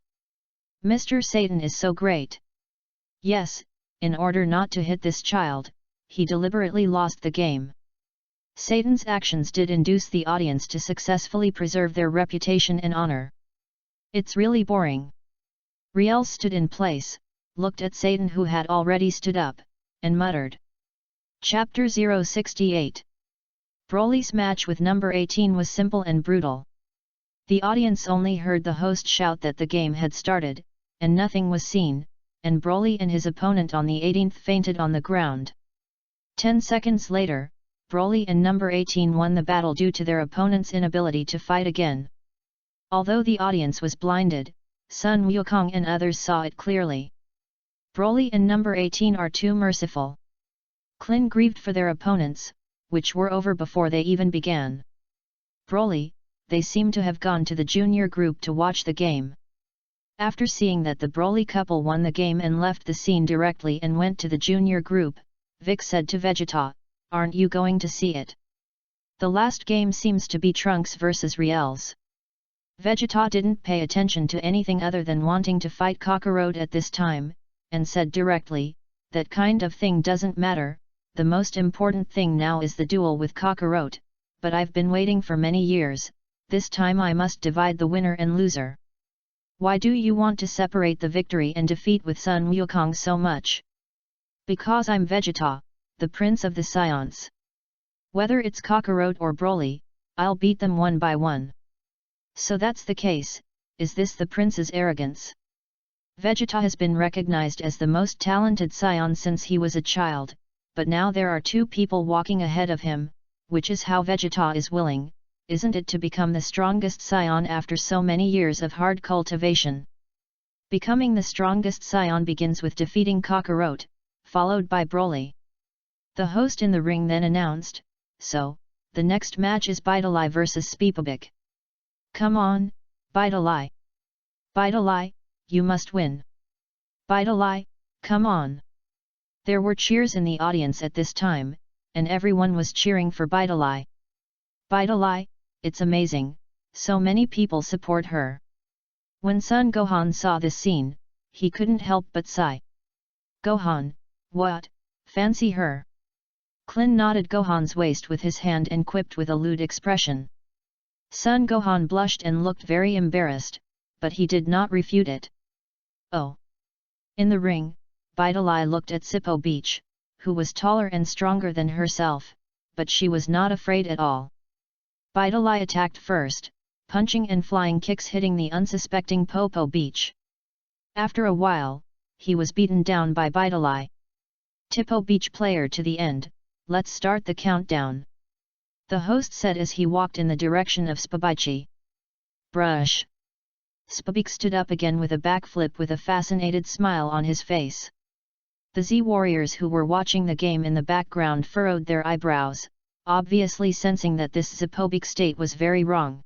"Mr. Satan is so great. Yes, in order not to hit this child, he deliberately lost the game." Satan's actions did induce the audience to successfully preserve their reputation and honor. "It's really boring." Riels stood in place, looked at Satan, who had already stood up, and muttered. Chapter 068. Broly's match with number 18 was simple and brutal. The audience only heard the host shout that the game had started, and nothing was seen, and Broly and his opponent on the 18th fainted on the ground. 10 seconds later, Broly and number 18 won the battle due to their opponent's inability to fight again. Although the audience was blinded, Sun Wukong and others saw it clearly. Broly and number 18 are too merciful. Klin grieved for their opponents, which were over before they even began. Broly, they seem to have gone to the junior group to watch the game. After seeing that the Broly couple won the game and left the scene directly and went to the junior group, Vic said to Vegeta, "Aren't you going to see it? The last game seems to be Trunks vs Riels." Vegeta didn't pay attention to anything other than wanting to fight Kakarot at this time, and said directly, "That kind of thing doesn't matter, the most important thing now is the duel with Kakarot, but I've been waiting for many years, this time I must divide the winner and loser." "Why do you want to separate the victory and defeat with Sun Wukong so much?" "Because I'm Vegeta, the prince of the Scions. Whether it's Kakarot or Broly, I'll beat them one by one." "So that's the case, is this the prince's arrogance?" Vegeta has been recognized as the most talented Scion since he was a child, but now there are two people walking ahead of him, which is how Vegeta is willing, isn't it, to become the strongest Scion after so many years of hard cultivation. Becoming the strongest Scion begins with defeating Kakarot, followed by Broly. The host in the ring then announced, "So, the next match is Bidalai vs Speepobic. Come on, Bidalai. Bidalai, you must win. Bidalai, come on." There were cheers in the audience at this time, and everyone was cheering for Bidalai. "Bidalai, it's amazing, so many people support her." When Son Gohan saw this scene, he couldn't help but sigh. "Gohan, what, fancy her?" Klin nodded Gohan's waist with his hand and quipped with a lewd expression. Son Gohan blushed and looked very embarrassed, but he did not refute it. "Oh." In the ring, Bidalai looked at Sippo Beach, who was taller and stronger than herself, but she was not afraid at all. Bidalai attacked first, punching and flying kicks hitting the unsuspecting Popo Beach. After a while, he was beaten down by Bidalai. Tipo beach player to the end, let's start the countdown. The host said as he walked in the direction of Spabichi. Brush. Spabik stood up again with a backflip with a fascinated smile on his face. The Z warriors who were watching the game in the background furrowed their eyebrows, obviously sensing that this Zipobik state was very wrong.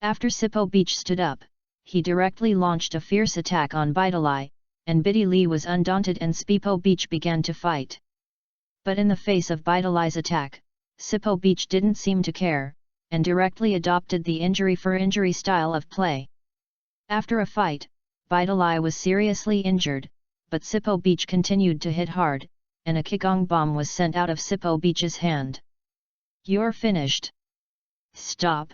After Sipo Beach stood up, he directly launched a fierce attack on Bidalai, and Biddy Lee was undaunted and Spipo Beach began to fight. But in the face of Bidalai's attack, Sipo Beach didn't seem to care, and directly adopted the injury for injury style of play. After a fight, Bidalai was seriously injured, but Sipo Beach continued to hit hard, and a Kigong bomb was sent out of Sipo Beach's hand. You're finished. Stop.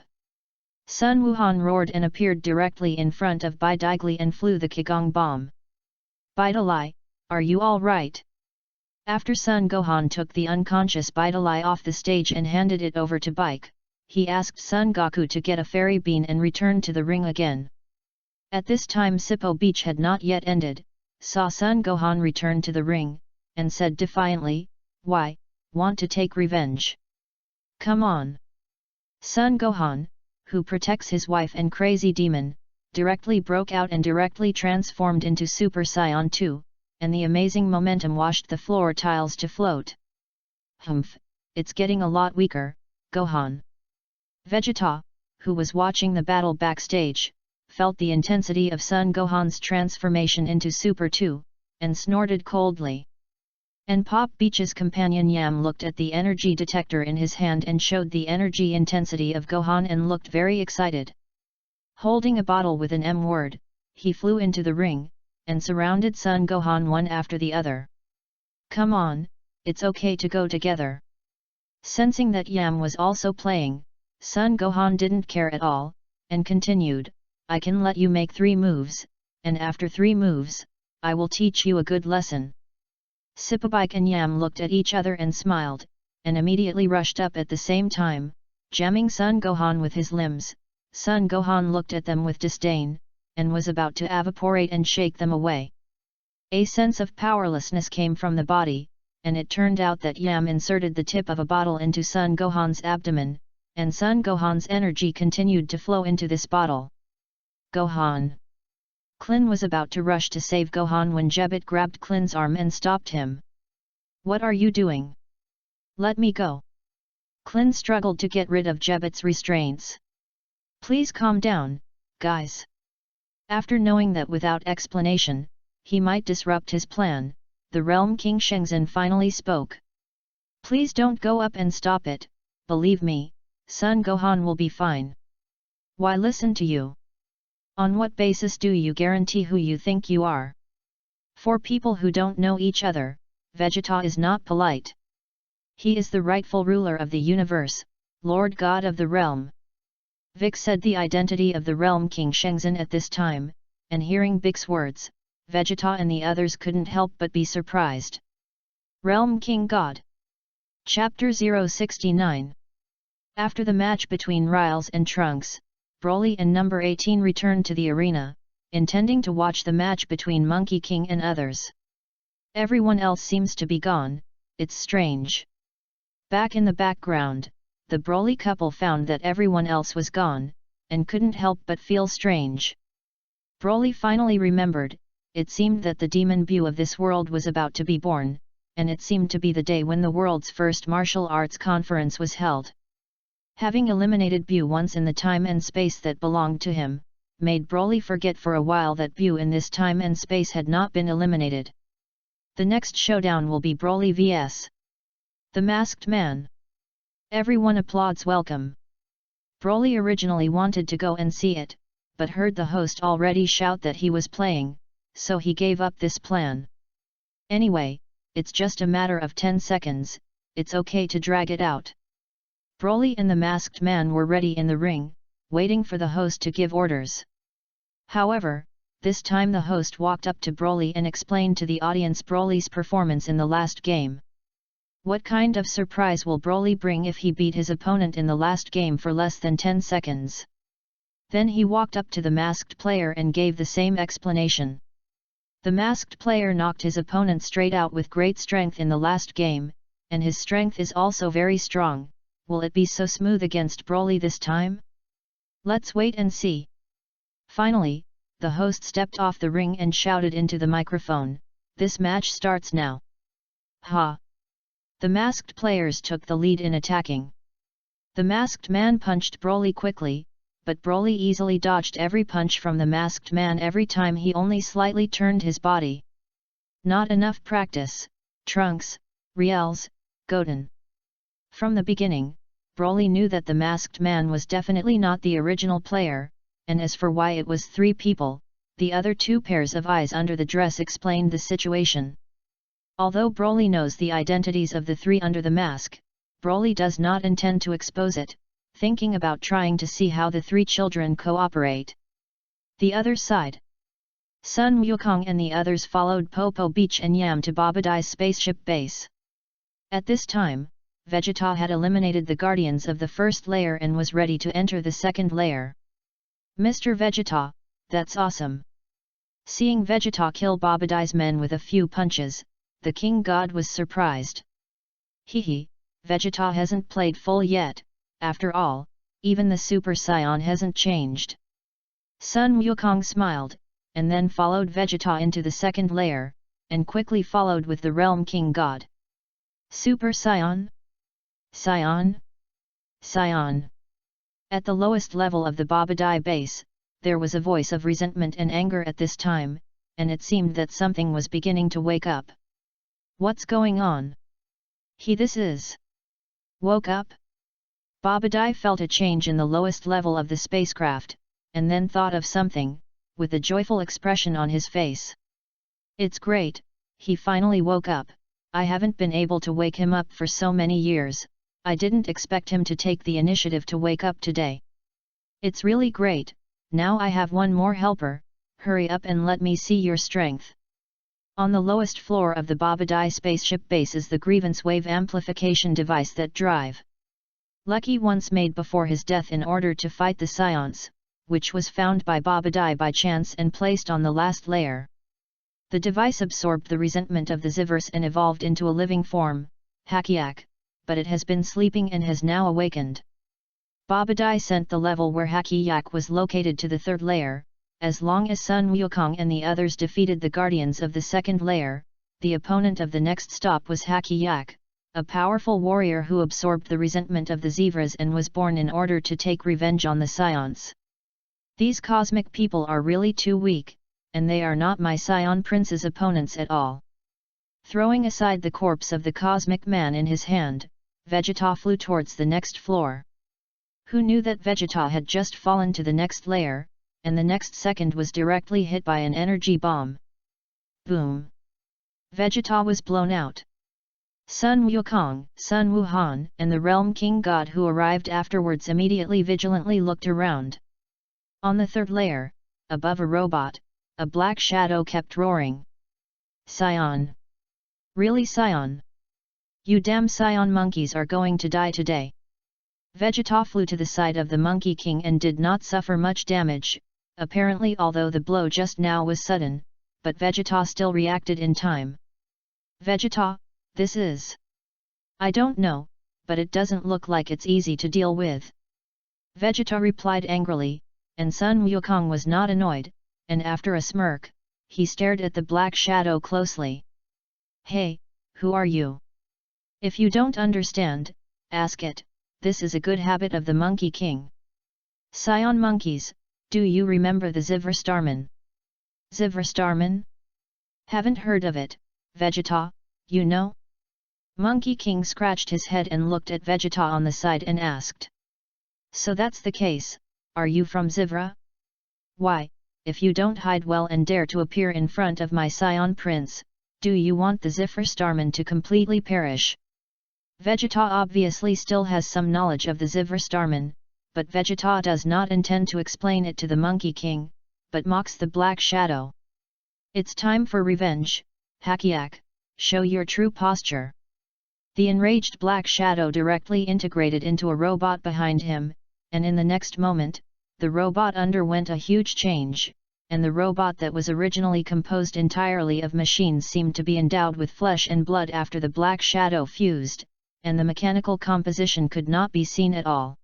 Sun Wuhan roared and appeared directly in front of Bidai and flew the Kigong bomb. Bidalai, are you all right? After Sun Gohan took the unconscious Bidalai off the stage and handed it over to Bike, he asked Sun Goku to get a fairy bean and return to the ring again. At this time Sipo Beach had not yet ended, saw Sun Gohan return to the ring, and said defiantly, "Why, want to take revenge? Come on." Sun Gohan, who protects his wife and crazy demon, directly broke out and directly transformed into Super Saiyan 2, and the amazing momentum washed the floor tiles to float. Humph, it's getting a lot weaker, Gohan. Vegeta, who was watching the battle backstage, felt the intensity of Sun Gohan's transformation into Super 2, and snorted coldly. And Pop Beach's companion Yam looked at the energy detector in his hand and showed the energy intensity of Gohan and looked very excited. Holding a bottle with an M word, he flew into the ring, and surrounded Sun Gohan one after the other. Come on, it's okay to go together. Sensing that Yam was also playing, Sun Gohan didn't care at all, and continued, I can let you make 3 moves, and after 3 moves, I will teach you a good lesson. Sipabike and Yam looked at each other and smiled, and immediately rushed up at the same time, jamming Sun Gohan with his limbs. Sun Gohan looked at them with disdain, and was about to evaporate and shake them away. A sense of powerlessness came from the body, and it turned out that Yam inserted the tip of a bottle into Sun Gohan's abdomen, and Sun Gohan's energy continued to flow into this bottle. Gohan. Klin was about to rush to save Gohan when Jebit grabbed Klin's arm and stopped him. What are you doing? Let me go. Klin struggled to get rid of Jebit's restraints. Please calm down, guys. After knowing that without explanation, he might disrupt his plan, the Realm King Shenzhen finally spoke. Please don't go up and stop it, believe me, Sun Gohan will be fine. Why listen to you? On what basis do you guarantee who you think you are? For people who don't know each other, Vegeta is not polite. He is the rightful ruler of the universe, Lord God of the realm. Vic said the identity of the Realm King Shenzhen at this time, and hearing Vic's words, Vegeta and the others couldn't help but be surprised. Realm King God. Chapter 069. After the match between Riles and Trunks, Broly and number 18 returned to the arena, intending to watch the match between Monkey King and others. Everyone else seems to be gone, it's strange. Back in the background, the Broly couple found that everyone else was gone, and couldn't help but feel strange. Broly finally remembered, it seemed that the demon Bu of this world was about to be born, and it seemed to be the day when the world's first martial arts conference was held. Having eliminated Bu once in the time and space that belonged to him, made Broly forget for a while that Bu in this time and space had not been eliminated. The next showdown will be Broly vs. The Masked Man. Everyone applauds welcome. Broly originally wanted to go and see it, but heard the host already shout that he was playing, so he gave up this plan. Anyway, it's just a matter of 10 seconds, it's okay to drag it out. Broly and the Masked Man were ready in the ring, waiting for the host to give orders. However, this time the host walked up to Broly and explained to the audience Broly's performance in the last game. What kind of surprise will Broly bring if he beat his opponent in the last game for less than 10 seconds? Then he walked up to the masked player and gave the same explanation. The masked player knocked his opponent straight out with great strength in the last game, and his strength is also very strong. Will it be so smooth against Broly this time? Let's wait and see. Finally, the host stepped off the ring and shouted into the microphone, "This match starts now." Ha! The masked players took the lead in attacking. The masked man punched Broly quickly, but Broly easily dodged every punch from the masked man every time he only slightly turned his body. Not enough practice, Trunks, Riels, Goten. From the beginning, Broly knew that the masked man was definitely not the original player, and as for why it was 3 people, the other 2 pairs of eyes under the dress explained the situation. Although Broly knows the identities of the 3 under the mask, Broly does not intend to expose it, thinking about trying to see how the 3 children cooperate. The other side. Sun Wukong and the others followed Popo Beach and Yam to Babadai's spaceship base. At this time, Vegeta had eliminated the guardians of the first layer and was ready to enter the second layer. Mr. Vegeta, that's awesome. Seeing Vegeta kill Babadai's men with a few punches, the King God was surprised. Hehe, Vegeta hasn't played full yet, after all, even the Super Saiyan hasn't changed. Sun Wukong smiled, and then followed Vegeta into the second layer, and quickly followed with the Realm King God. Super Saiyan? Saiyan? Saiyan. At the lowest level of the Babadai base, there was a voice of resentment and anger at this time, and it seemed that something was beginning to wake up. What's going on? This is. Woke up? Babadai felt a change in the lowest level of the spacecraft, and then thought of something, with a joyful expression on his face. It's great, he finally woke up. I haven't been able to wake him up for so many years. I didn't expect him to take the initiative to wake up today. It's really great. Now I have one more helper. Hurry up and let me see your strength. On the lowest floor of the Babadai spaceship base is the grievance wave amplification device that Drive Lucky once made before his death in order to fight the Scions, which was found by Babadai by chance and placed on the last layer. The device absorbed the resentment of the Zivers and evolved into a living form, Hakiak, but it has been sleeping and has now awakened. Babadai sent the level where Hakiak was located to the third layer. As long as Sun Wukong and the others defeated the guardians of the second layer, the opponent of the next stop was Hakiak, a powerful warrior who absorbed the resentment of the Zivras and was born in order to take revenge on the Scions. These cosmic people are really too weak, and they are not my Scion Prince's opponents at all. Throwing aside the corpse of the cosmic man in his hand, Vegeta flew towards the next floor. Who knew that Vegeta had just fallen to the next layer, and the next second was directly hit by an energy bomb. Boom! Vegeta was blown out. Sun Wukong, Sun Wuhan, and the Realm King God who arrived afterwards immediately vigilantly looked around. On the third layer, above a robot, a black shadow kept roaring. Scion! Really Scion? You damn Scion monkeys are going to die today. Vegeta flew to the side of the Monkey King and did not suffer much damage, apparently although the blow just now was sudden, but Vegeta still reacted in time. Vegeta, this is... I don't know, but it doesn't look like it's easy to deal with. Vegeta replied angrily, and Sun Wukong was not annoyed, and after a smirk, he stared at the black shadow closely. Hey, who are you? If you don't understand, ask it, this is a good habit of the Monkey King. Scion monkeys, do you remember the Zivra-Starman? Zivra-Starman? Haven't heard of it, Vegeta, you know? Monkey King scratched his head and looked at Vegeta on the side and asked. So that's the case, are you from Zivra? Why, if you don't hide well and dare to appear in front of my Scion Prince, do you want the Zivra-Starman to completely perish? Vegeta obviously still has some knowledge of the Zivra-Starman, but Vegeta does not intend to explain it to the Monkey King, but mocks the Black Shadow. It's time for revenge, Hakiak, show your true posture. The enraged Black Shadow directly integrated into a robot behind him, and in the next moment, the robot underwent a huge change, and the robot that was originally composed entirely of machines seemed to be endowed with flesh and blood after the black shadow fused, and the mechanical composition could not be seen at all.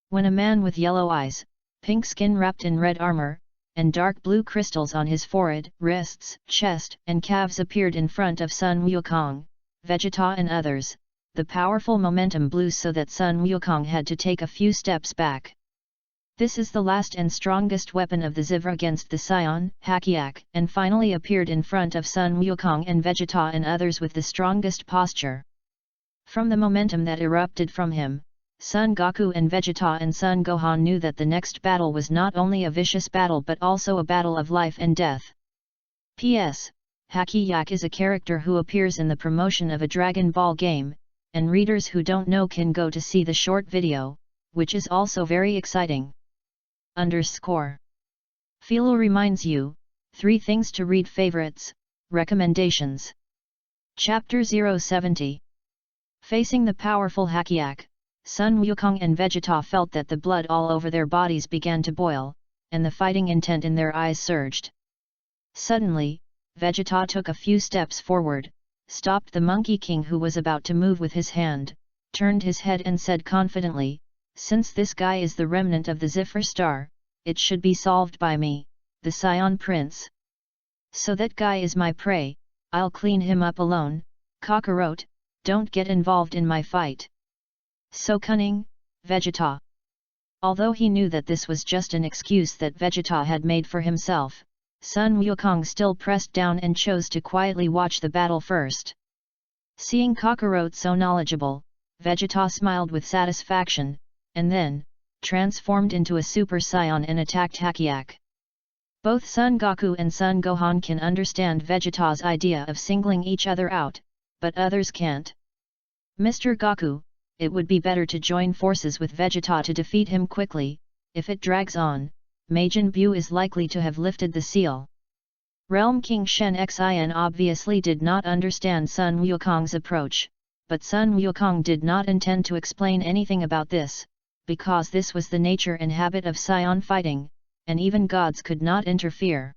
When a man with yellow eyes, pink skin wrapped in red armor, and dark blue crystals on his forehead, wrists, chest, and calves appeared in front of Sun Wukong, Vegeta and others, the powerful momentum blew so that Sun Wukong had to take a few steps back. This is the last and strongest weapon of the Zivra against the Scion, Hakiak, and finally appeared in front of Sun Wukong and Vegeta and others with the strongest posture. From the momentum that erupted from him, Son Goku and Vegeta and Son Gohan knew that the next battle was not only a vicious battle but also a battle of life and death. P.S. Hakiak is a character who appears in the promotion of a Dragon Ball game, and readers who don't know can go to see the short video, which is also very exciting. Philo reminds you, 3 things to read. Favorites, recommendations. Chapter 070. Facing the powerful Hakiak, Sun Wukong and Vegeta felt that the blood all over their bodies began to boil, and the fighting intent in their eyes surged. Suddenly, Vegeta took a few steps forward, stopped the Monkey King who was about to move with his hand, turned his head and said confidently, "Since this guy is the remnant of the Ziffer Star, it should be solved by me, the Scion Prince. So that guy is my prey, I'll clean him up alone. Kakarot, don't get involved in my fight." So cunning, Vegeta. Although he knew that this was just an excuse that Vegeta had made for himself, Sun Wukong still pressed down and chose to quietly watch the battle first. Seeing Kakarot so knowledgeable, Vegeta smiled with satisfaction, and then, transformed into a Super Saiyan and attacked Hakiak. Both Son Goku and Son Gohan can understand Vegeta's idea of singling each other out, but others can't. Mr. Goku, it would be better to join forces with Vegeta to defeat him quickly. If it drags on, Majin Buu is likely to have lifted the seal. Realm King Shen Xin obviously did not understand Sun Wukong's approach, but Sun Wukong did not intend to explain anything about this, because this was the nature and habit of Scion fighting, and even gods could not interfere.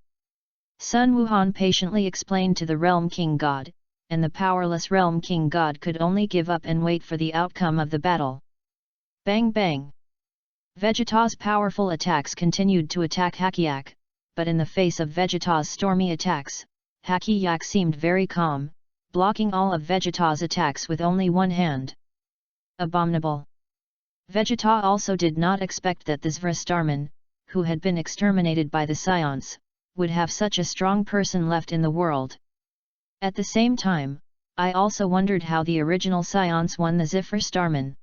Sun Wuhan patiently explained to the Realm King God, and the powerless Realm King God could only give up and wait for the outcome of the battle. Bang bang! Vegeta's powerful attacks continued to attack Hakiak, but in the face of Vegeta's stormy attacks, Hakiak seemed very calm, blocking all of Vegeta's attacks with only one hand. Abominable! Vegeta also did not expect that the Zvra Starman, who had been exterminated by the Scions, would have such a strong person left in the world. At the same time, I also wondered how the original Scions won the Ziffer Starman.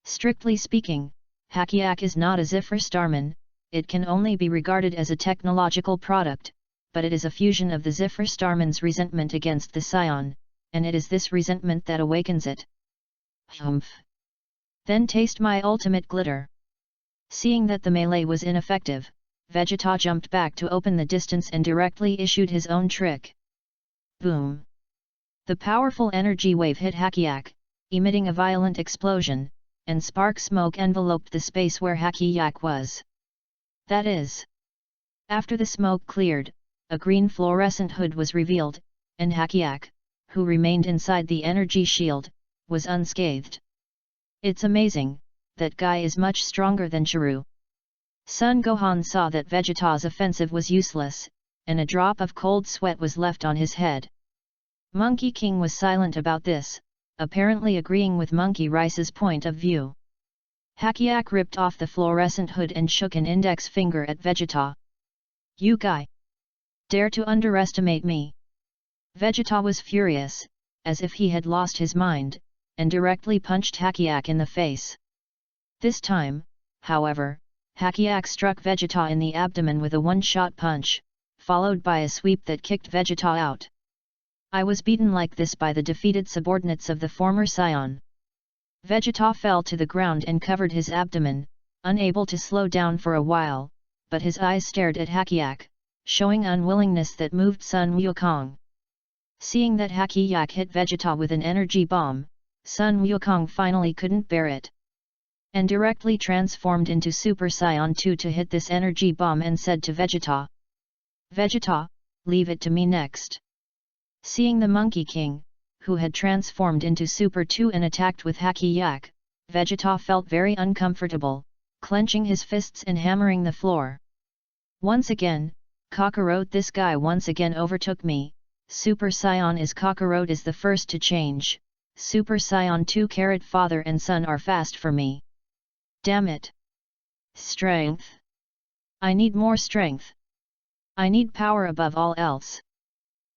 Strictly speaking, Hakiak is not a Ziffer Starman, it can only be regarded as a technological product, but it is a fusion of the Ziffer Starman's resentment against the Scion, and it is this resentment that awakens it. Humph! Then taste my ultimate glitter. Seeing that the melee was ineffective, Vegeta jumped back to open the distance and directly issued his own trick. Boom! The powerful energy wave hit Hakiak, emitting a violent explosion, and spark smoke enveloped the space where Hakiak was. That is. After the smoke cleared, a green fluorescent hood was revealed, and Hakiak, who remained inside the energy shield, was unscathed. It's amazing, that guy is much stronger than Chiru. Son Gohan saw that Vegeta's offensive was useless, and a drop of cold sweat was left on his head. Monkey King was silent about this, apparently agreeing with Monkey Rice's point of view. Hakiak ripped off the fluorescent hood and shook an index finger at Vegeta. "You guy! Dare to underestimate me!" Vegeta was furious, as if he had lost his mind, and directly punched Hakiak in the face. This time, however, Hakiak struck Vegeta in the abdomen with a one-shot punch, followed by a sweep that kicked Vegeta out. I was beaten like this by the defeated subordinates of the former Scion. Vegeta fell to the ground and covered his abdomen, unable to slow down for a while, but his eyes stared at Hakiak, showing unwillingness that moved Sun Wukong. Seeing that Hakiak hit Vegeta with an energy bomb, Sun Wukong finally couldn't bear it, and directly transformed into Super Saiyan 2 to hit this energy bomb and said to Vegeta, Vegeta, leave it to me next. Seeing the Monkey King, who had transformed into Super 2 and attacked with Hacky Yak, Vegeta felt very uncomfortable, clenching his fists and hammering the floor. Once again, Kakarot, this guy once again overtook me. Super Saiyan is Kakarot is the first to change. Super Saiyan 2 father and son are fast for me. Damn it. Strength. I need more strength. I need power above all else.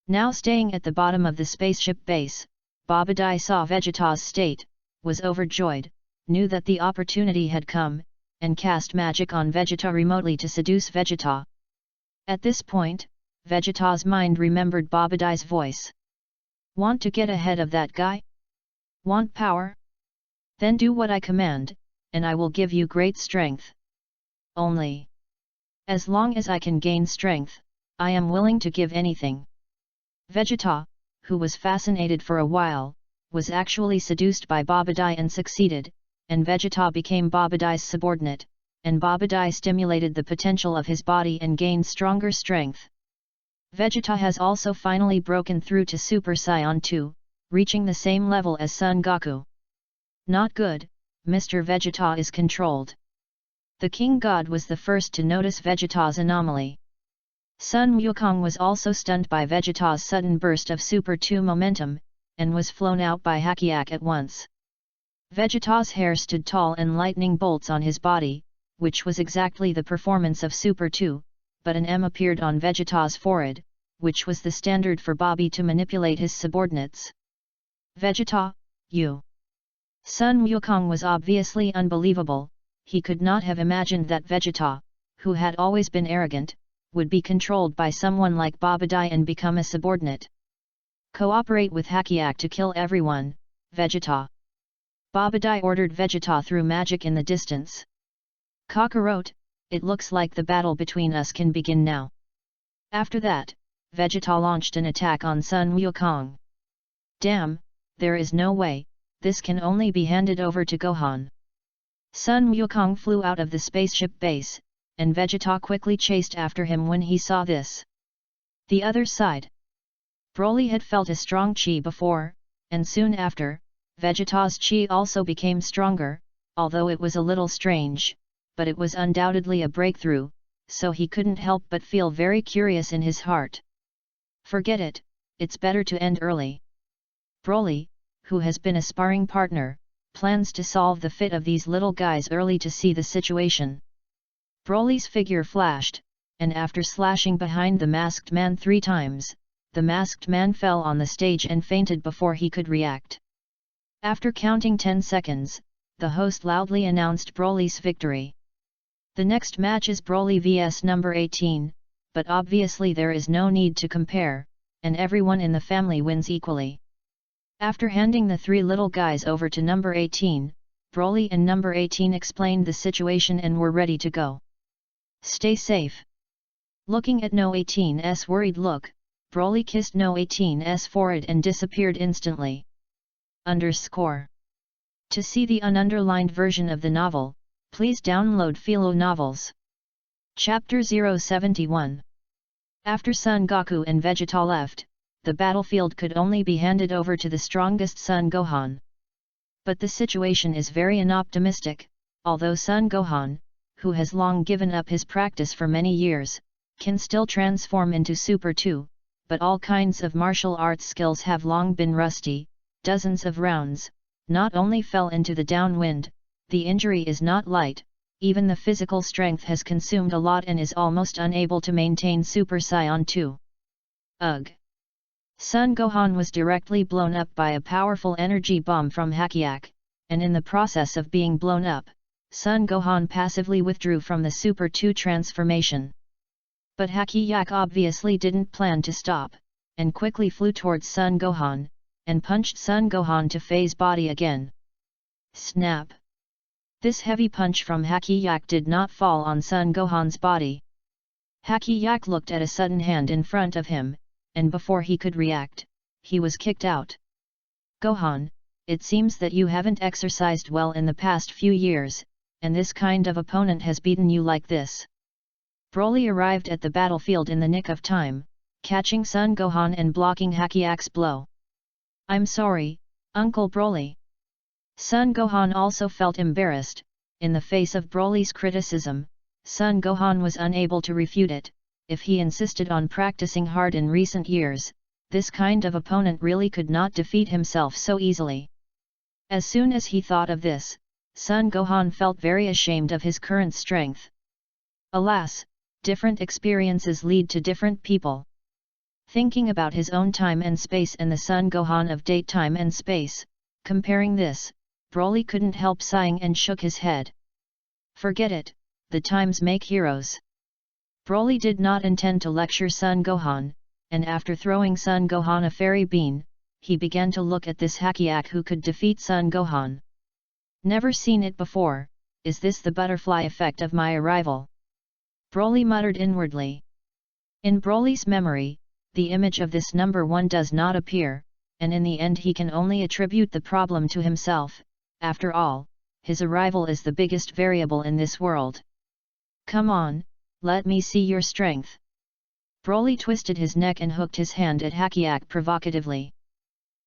Now staying at the bottom of the spaceship base, Babadai saw Vegeta's state, was overjoyed, knew that the opportunity had come, and cast magic on Vegeta remotely to seduce Vegeta. At this point, Vegeta's mind remembered Babadai's voice. Want to get ahead of that guy? Want power? Then do what I command, and I will give you great strength. Only as long as I can gain strength, I am willing to give anything. Vegeta, who was fascinated for a while, was actually seduced by Babadai and succeeded, and Vegeta became Babadai's subordinate, and Babadai stimulated the potential of his body and gained stronger strength. Vegeta has also finally broken through to Super Saiyan 2, reaching the same level as Son Goku. Not good, Mr. Vegeta is controlled. The King God was the first to notice Vegeta's anomaly. Sun Wukong was also stunned by Vegeta's sudden burst of Super 2 momentum, and was flown out by Hakiak at once. Vegeta's hair stood tall and lightning bolts on his body, which was exactly the performance of Super 2, but an M appeared on Vegeta's forehead, which was the standard for Bobby to manipulate his subordinates. Vegeta, you! Sun Wukong was obviously unbelievable. He could not have imagined that Vegeta, who had always been arrogant, would be controlled by someone like Babadai and become a subordinate. Cooperate with Hakiak to kill everyone, Vegeta. Babadai ordered Vegeta through magic in the distance. Kakarot, it looks like the battle between us can begin now. After that, Vegeta launched an attack on Sun Wukong. Damn, there is no way, this can only be handed over to Gohan. Sun Wukong flew out of the spaceship base, and Vegeta quickly chased after him when he saw this. The other side. Broly had felt a strong chi before, and soon after, Vegeta's chi also became stronger, although it was a little strange, but it was undoubtedly a breakthrough, so he couldn't help but feel very curious in his heart. Forget it, it's better to end early. Broly, who has been a sparring partner, plans to solve the fit of these little guys early to see the situation. Broly's figure flashed, and after slashing behind the masked man 3 times, the masked man fell on the stage and fainted before he could react. After counting 10 seconds, the host loudly announced Broly's victory. The next match is Broly vs number 18, but obviously there is no need to compare, and everyone in the family wins equally. After handing the 3 little guys over to number 18, Broly and number 18 explained the situation and were ready to go. Stay safe. Looking at No 18's worried look, Broly kissed No 18's forehead and disappeared instantly. To see the ununderlined version of the novel, please download Philo Novels. Chapter 071. After Son Goku and Vegeta left, the battlefield could only be handed over to the strongest Son Gohan. But the situation is very unoptimistic, although Son Gohan, who has long given up his practice for many years, can still transform into Super 2, but all kinds of martial arts skills have long been rusty. Dozens of rounds, not only fell into the downwind, the injury is not light, even the physical strength has consumed a lot and is almost unable to maintain Super Saiyan 2. Ugh! Son Gohan was directly blown up by a powerful energy bomb from Hakiak, and in the process of being blown up, Son Gohan passively withdrew from the Super 2 transformation. But Hakiak obviously didn't plan to stop, and quickly flew towards Son Gohan, and punched Son Gohan to phase body again. Snap! This heavy punch from Hakiak did not fall on Son Gohan's body. Hakiak looked at a sudden hand in front of him, and before he could react, he was kicked out. Gohan, it seems that you haven't exercised well in the past few years, and this kind of opponent has beaten you like this. Broly arrived at the battlefield in the nick of time, catching Son Gohan and blocking Hakiak's blow. "I'm sorry, Uncle Broly." Son Gohan also felt embarrassed. In the face of Broly's criticism, Son Gohan was unable to refute it. If he insisted on practicing hard in recent years, this kind of opponent really could not defeat himself so easily. As soon as he thought of this, Son Gohan felt very ashamed of his current strength. Alas, different experiences lead to different people. Thinking about his own time and space and the Son Gohan of date time and space, comparing this, Broly couldn't help sighing and shook his head. Forget it, the times make heroes. Broly did not intend to lecture Son Gohan, and after throwing Son Gohan a fairy bean, he began to look at this Hakiak who could defeat Son Gohan. Never seen it before. Is this the butterfly effect of my arrival? Broly muttered inwardly. In Broly's memory, the image of this number 1 does not appear, and in the end he can only attribute the problem to himself. After all, his arrival is the biggest variable in this world. "Come on, let me see your strength." Broly twisted his neck and hooked his hand at Hakiak provocatively.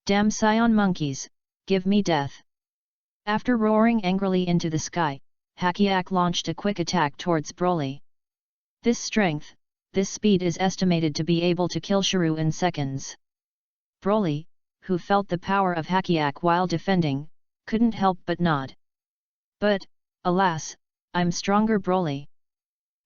"Damn Scion monkeys, give me death." After roaring angrily into the sky, Hakiak launched a quick attack towards Broly. This strength, this speed is estimated to be able to kill Shiryu in seconds. Broly, who felt the power of Hakiak while defending, couldn't help but nod. "But, alas, I'm stronger Broly."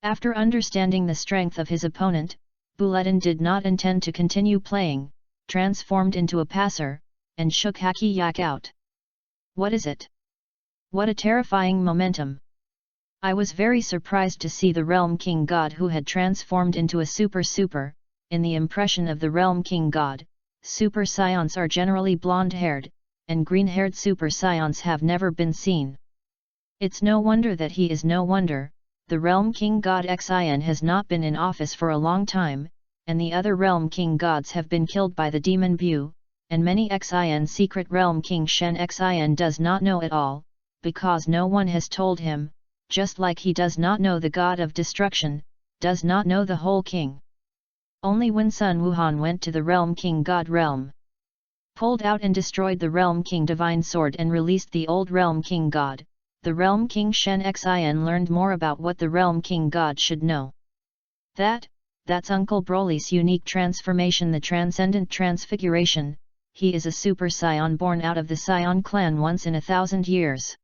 After understanding the strength of his opponent, Bulleten did not intend to continue playing, transformed into a passer, and shook Hakiak out. "What is it? What a terrifying momentum!" I was very surprised to see the Realm King God who had transformed into a super. In the impression of the Realm King God, Super Scions are generally blonde-haired, and green-haired Super Scions have never been seen. It's no wonder that he is no wonder. The Realm King God Xin has not been in office for a long time, and the other Realm King Gods have been killed by the Demon Bu, and many Xin secret Realm King Shen Xin does not know at all, because no one has told him, just like he does not know the God of Destruction, does not know the whole king. Only when Sun Wuhan went to the Realm King God realm, pulled out and destroyed the Realm King Divine Sword and released the old Realm King God, the Realm King Shen Xin learned more about what the Realm King God should know. That's Uncle Broly's unique transformation, the Transcendent Transfiguration. He is a Super Scion born out of the Scion clan once in 1,000 years.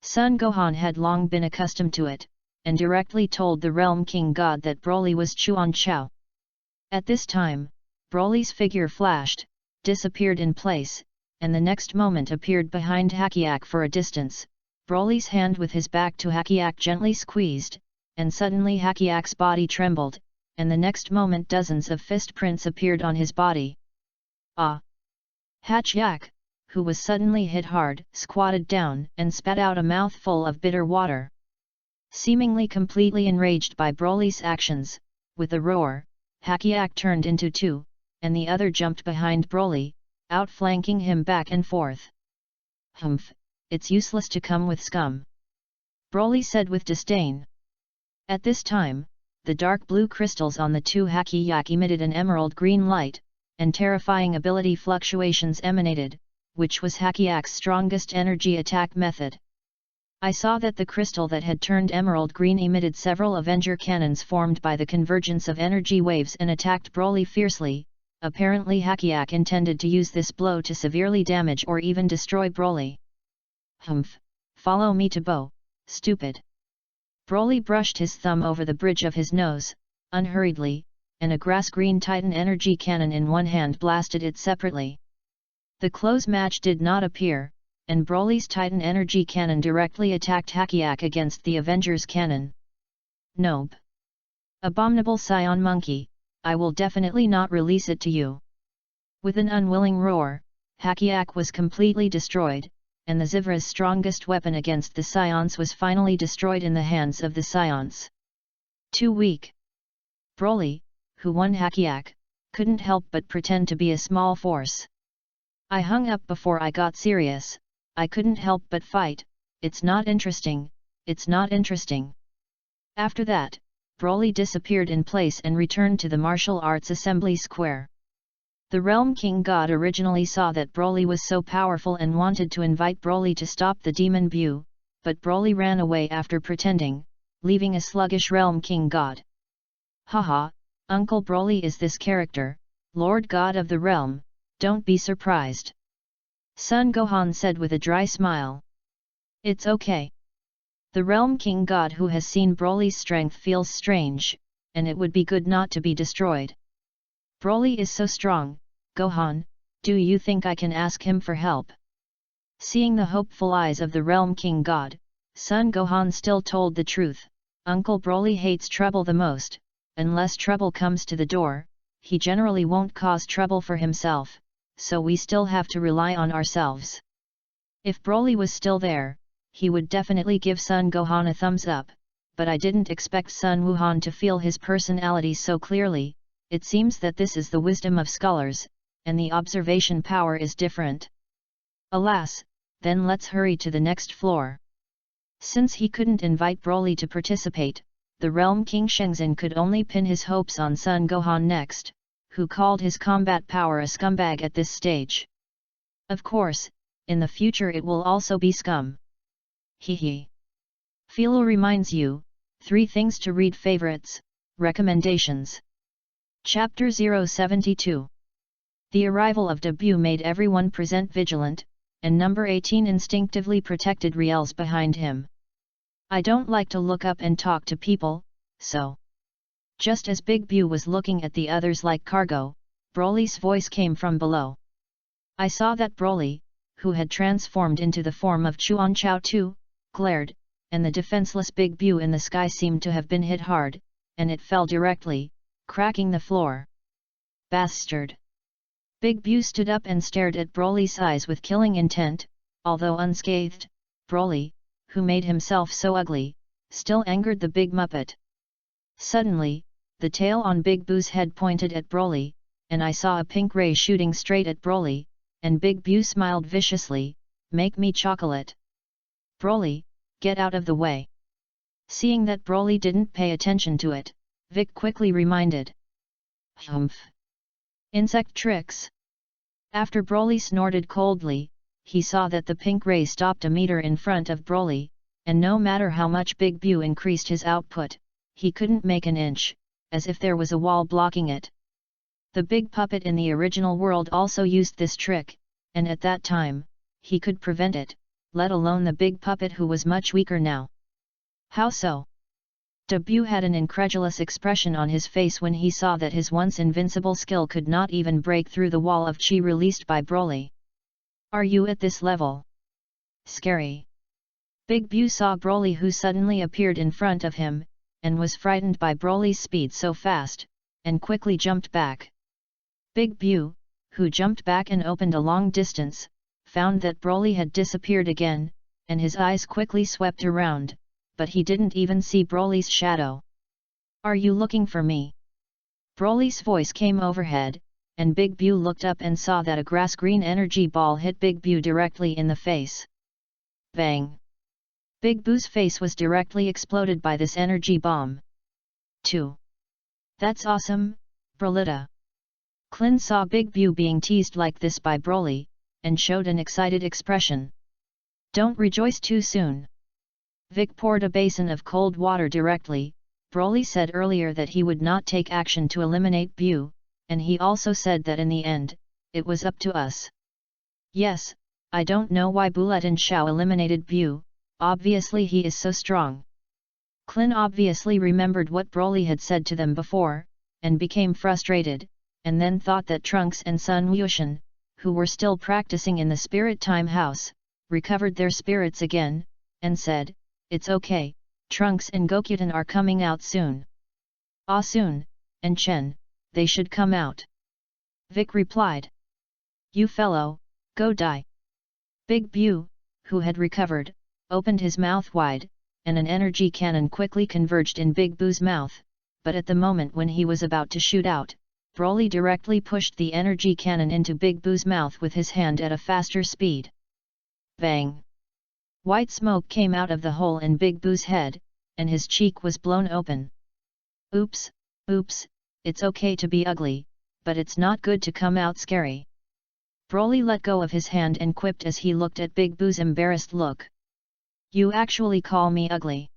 Son Gohan had long been accustomed to it, and directly told the Realm King God that Broly was Chuan Chao. At this time, Broly's figure flashed, disappeared in place, and the next moment appeared behind Hakiak for a distance. Broly's hand with his back to Hakiak gently squeezed, and suddenly Hakiak's body trembled, and the next moment dozens of fist prints appeared on his body. "Ah!" Hakiak, who was suddenly hit hard, squatted down and spat out a mouthful of bitter water. Seemingly completely enraged by Broly's actions, with a roar, Hakiak turned into two, and the other jumped behind Broly, outflanking him back and forth. "Humph, it's useless to come with scum," Broly said with disdain. At this time, the dark blue crystals on the two Hakiak emitted an emerald green light, and terrifying ability fluctuations emanated, which was Hakiak's strongest energy attack method. I saw that the crystal that had turned emerald green emitted several Avenger cannons formed by the convergence of energy waves and attacked Broly fiercely. Apparently Hakiak intended to use this blow to severely damage or even destroy Broly. "Humph, follow me to Bo, stupid." Broly brushed his thumb over the bridge of his nose, unhurriedly, and a grass-green Titan energy cannon in one hand blasted it separately. The close match did not appear, and Broly's Titan energy cannon directly attacked Hakiak against the Avenger's cannon. "Nope. Abominable Scion monkey, I will definitely not release it to you." With an unwilling roar, Hakiak was completely destroyed, and the Zivra's strongest weapon against the Scions was finally destroyed in the hands of the Scions. Too weak. Broly, who won Hakiak, couldn't help but pretend to be a small force. "I hung up before I got serious, I couldn't help but fight, it's not interesting, it's not interesting." After that, Broly disappeared in place and returned to the martial arts assembly square. The Realm King God originally saw that Broly was so powerful and wanted to invite Broly to stop the demon Bu, but Broly ran away after pretending, leaving a sluggish Realm King God. Haha, Uncle Broly is this character, Lord God of the Realm, don't be surprised. Son Gohan said with a dry smile. It's okay. The Realm King God who has seen Broly's strength feels strange, and it would be good not to be destroyed. Broly is so strong, Gohan, do you think I can ask him for help? Seeing the hopeful eyes of the Realm King God, Son Gohan still told the truth. Uncle Broly hates trouble the most. Unless trouble comes to the door, he generally won't cause trouble for himself, so we still have to rely on ourselves. If Broly was still there, he would definitely give Son Gohan a thumbs up, but I didn't expect Sun Wuhan to feel his personality so clearly. It seems that this is the wisdom of scholars, and the observation power is different. Alas, then let's hurry to the next floor. Since he couldn't invite Broly to participate, the Realm King Shenzhen could only pin his hopes on Son Gohan next, who called his combat power a scumbag at this stage. Of course, in the future it will also be scum. Hehe. Philo reminds you, 3 things to read favorites, recommendations. Chapter 072. The arrival of Debut made everyone present vigilant, and number 18 instinctively protected Riel's behind him. I don't like to look up and talk to people, so. Just as Big Bu was looking at the others like cargo, Broly's voice came from below. I saw that Broly, who had transformed into the form of Chuan Chao Tu, glared, and the defenseless Big Bu in the sky seemed to have been hit hard, and it fell directly, cracking the floor. Bastard! Big Bu stood up and stared at Broly's eyes with killing intent. Although unscathed, Broly, who made himself so ugly, still angered the big Muppet. Suddenly, the tail on Big Bu's head pointed at Broly, and I saw a pink ray shooting straight at Broly, and Big Bu smiled viciously, "Make me chocolate." Broly, get out of the way. Seeing that Broly didn't pay attention to it, Vic quickly reminded. Humph! Insect tricks. After Broly snorted coldly, he saw that the pink ray stopped a meter in front of Broly, and no matter how much Big Bu increased his output, he couldn't make an inch, as if there was a wall blocking it. The big puppet in the original world also used this trick, and at that time, he could prevent it, let alone the big puppet who was much weaker now. How so? Debut had an incredulous expression on his face when he saw that his once invincible skill could not even break through the wall of chi released by Broly. Are you at this level? Scary. Big Bu saw Broly who suddenly appeared in front of him, and was frightened by Broly's speed so fast, and quickly jumped back. Big Bu, who jumped back and opened a long distance, found that Broly had disappeared again, and his eyes quickly swept around, but he didn't even see Broly's shadow. Are you looking for me? Broly's voice came overhead, and Big Bu looked up and saw that a grass-green energy ball hit Big Bu directly in the face. Bang! Big Bu's face was directly exploded by this energy bomb. 2. That's awesome, Brolita. Clin saw Big Bu being teased like this by Broly, and showed an excited expression. Don't rejoice too soon. Vic poured a basin of cold water directly. Broly said earlier that he would not take action to eliminate Bu, and he also said that in the end, it was up to us. Yes, I don't know why Bullet and Shao eliminated Bu, obviously he is so strong. Clin obviously remembered what Broly had said to them before, and became frustrated, and then thought that Trunks and Sun Wushan, who were still practicing in the Spirit Time House, recovered their spirits again, and said, "It's okay, Trunks and Gokutan are coming out soon." "Ah soon, and Chen, they should come out." Vic replied. "You fellow, go die." Big Bu, who had recovered, opened his mouth wide, and an energy cannon quickly converged in Big Bu's mouth, but at the moment when he was about to shoot out, Broly directly pushed the energy cannon into Big Bu's mouth with his hand at a faster speed. Bang! White smoke came out of the hole in Big Bu's head, and his cheek was blown open. Oops, oops, it's okay to be ugly, but it's not good to come out scary. Broly let go of his hand and quipped as he looked at Big Boo's embarrassed look. You actually call me ugly?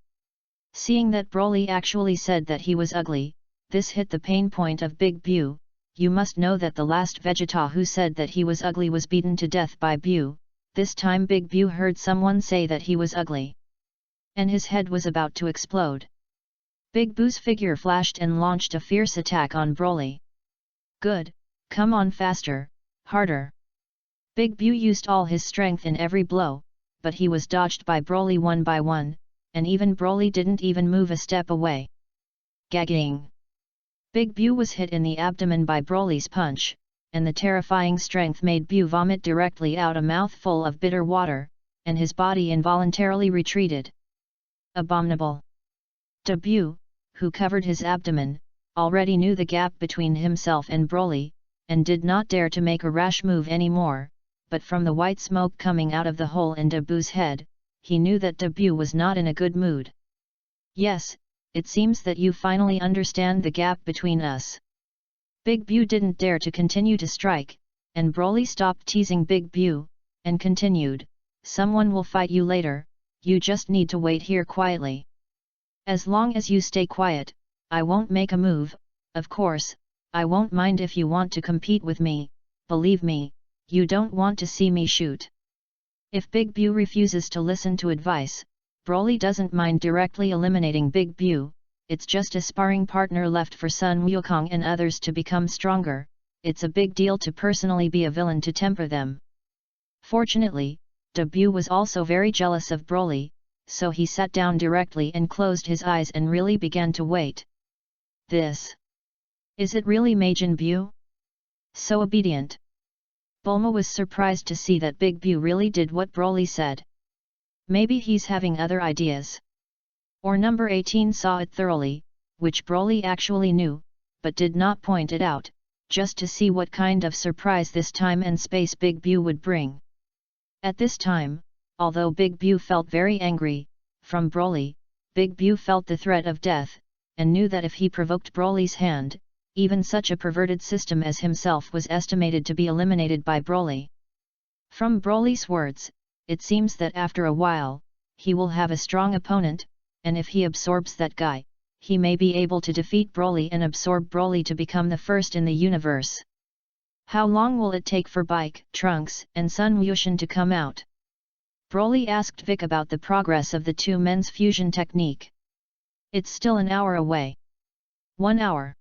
Seeing that Broly actually said that he was ugly, this hit the pain point of Big Boo. You must know that the last Vegeta who said that he was ugly was beaten to death by Boo. This time Big Boo heard someone say that he was ugly. And his head was about to explode. Big Boo's figure flashed and launched a fierce attack on Broly. Good, come on faster, harder. Big Boo used all his strength in every blow, but he was dodged by Broly one by one, and even Broly didn't even move a step away. Gagging! Big Boo was hit in the abdomen by Broly's punch, and the terrifying strength made Boo vomit directly out a mouthful of bitter water, and his body involuntarily retreated. Abominable! Boo, who covered his abdomen, already knew the gap between himself and Broly, and did not dare to make a rash move anymore, but from the white smoke coming out of the hole in Boo's head, he knew that Boo was not in a good mood. Yes, it seems that you finally understand the gap between us. Big Boo didn't dare to continue to strike, and Broly stopped teasing Big Boo, and continued, someone will fight you later, you just need to wait here quietly. As long as you stay quiet, I won't make a move. Of course, I won't mind if you want to compete with me, believe me, you don't want to see me shoot. If Big Boo refuses to listen to advice, Broly doesn't mind directly eliminating Big Boo. It's just a sparring partner left for Sun Wukong and others to become stronger. It's a big deal to personally be a villain to temper them. Fortunately, Boo was also very jealous of Broly, so he sat down directly and closed his eyes and really began to wait. This. Is it really Majin Boo? So obedient. Bulma was surprised to see that Big Boo really did what Broly said. Maybe he's having other ideas. Or number 18 saw it thoroughly, which Broly actually knew, but did not point it out, just to see what kind of surprise this time and space Big Boo would bring. At this time, although Big Boo felt very angry, from Broly, Big Boo felt the threat of death, and knew that if he provoked Broly's hand, even such a perverted system as himself was estimated to be eliminated by Broly. From Broly's words, it seems that after a while, he will have a strong opponent, and if he absorbs that guy, he may be able to defeat Broly and absorb Broly to become the first in the universe. How long will it take for Bike, Trunks, and Sun Wushan to come out? Broly asked Vic about the progress of the two men's fusion technique. It's still an hour away. 1 hour.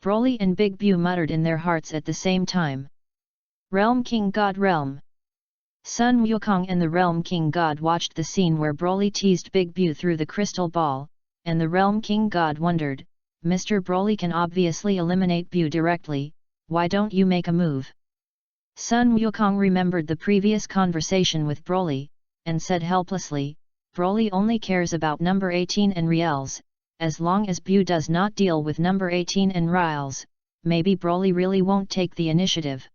Broly and Big Boo muttered in their hearts at the same time. Realm King God Realm. Sun Wukong and the Realm King God watched the scene where Broly teased Big Boo through the crystal ball, and the Realm King God wondered, Mr. Broly can obviously eliminate Boo directly, why don't you make a move? Sun Wukong remembered the previous conversation with Broly, and said helplessly, Broly only cares about number 18 and Riels, as long as Boo does not deal with number 18 and Riels, maybe Broly really won't take the initiative.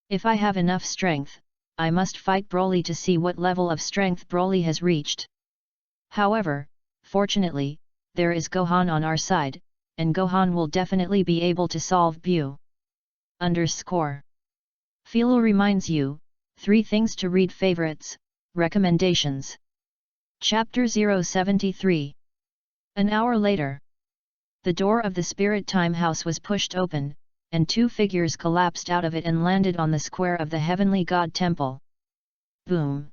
If I have enough strength, I must fight Broly to see what level of strength Broly has reached. However, fortunately, there is Gohan on our side, and Gohan will definitely be able to solve Boo. Philo reminds you, 3 things to read favorites, recommendations. Chapter 073. An hour later. The door of the Spirit Time House was pushed open, and 2 figures collapsed out of it and landed on the square of the Heavenly God Temple. Boom!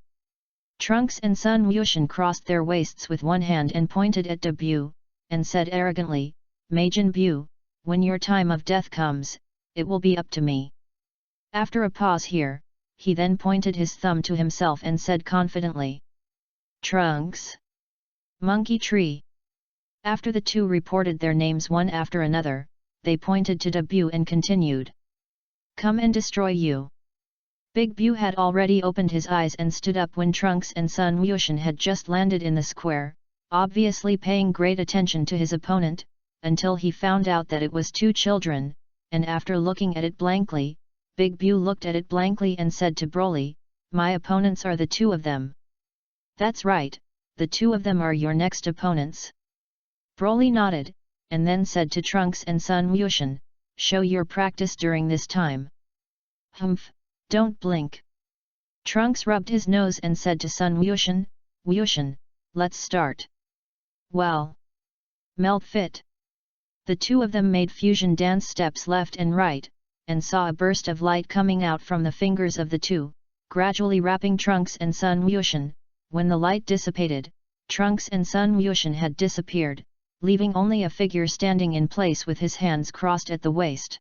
Trunks and Sun Wushan crossed their waists with one hand and pointed at Boo, and said arrogantly, Majin Boo, when your time of death comes, it will be up to me. After a pause here, he then pointed his thumb to himself and said confidently. Trunks. Monkey Tree. After the 2 reported their names one after another, they pointed to Boo and continued. Come and destroy you. Big Boo had already opened his eyes and stood up when Trunks and Sun Wushan had just landed in the square, obviously paying great attention to his opponent, until he found out that it was 2 children, and after looking at it blankly, Big Boo looked at it blankly and said to Broly, my opponents are the 2 of them. That's right, the 2 of them are your next opponents. Broly nodded, and then said to Trunks and Sun Wushan, "Show your practice during this time." "Humph, don't blink." Trunks rubbed his nose and said to Sun Wushan, "Wushan, let's start." "Well. Melt fit." The two of them made fusion dance steps left and right, and saw a burst of light coming out from the fingers of the two, gradually wrapping Trunks and Sun Wushan. When the light dissipated, Trunks and Sun Wushan had disappeared, leaving only a figure standing in place with his hands crossed at the waist.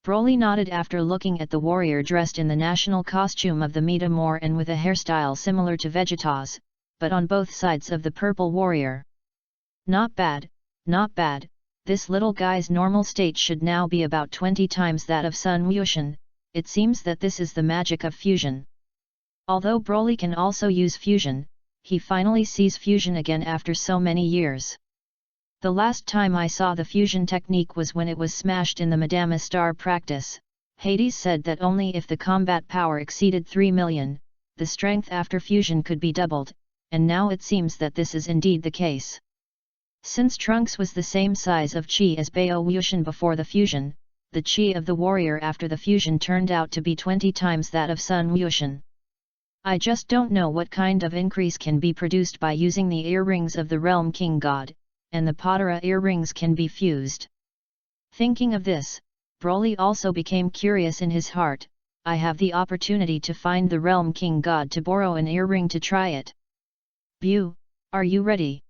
Broly nodded after looking at the warrior dressed in the national costume of the Metamor and with a hairstyle similar to Vegeta's, but on both sides of the purple warrior. "Not bad, not bad. This little guy's normal state should now be about 20 times that of Sun Wushan. It seems that this is the magic of fusion." Although Broly can also use fusion, he finally sees fusion again after so many years. "The last time I saw the fusion technique was when it was smashed in the Madama Star practice. Hades said that only if the combat power exceeded 3 million, the strength after fusion could be doubled, and now it seems that this is indeed the case." Since Trunks was the same size of chi as Bao Wushan before the fusion, the chi of the warrior after the fusion turned out to be 20 times that of Sun Wushan. "I just don't know what kind of increase can be produced by using the earrings of the Realm King God, and the Potara earrings can be fused." Thinking of this, Broly also became curious in his heart. "I have the opportunity to find the Realm King God to borrow an earring to try it. Bu, are you ready?"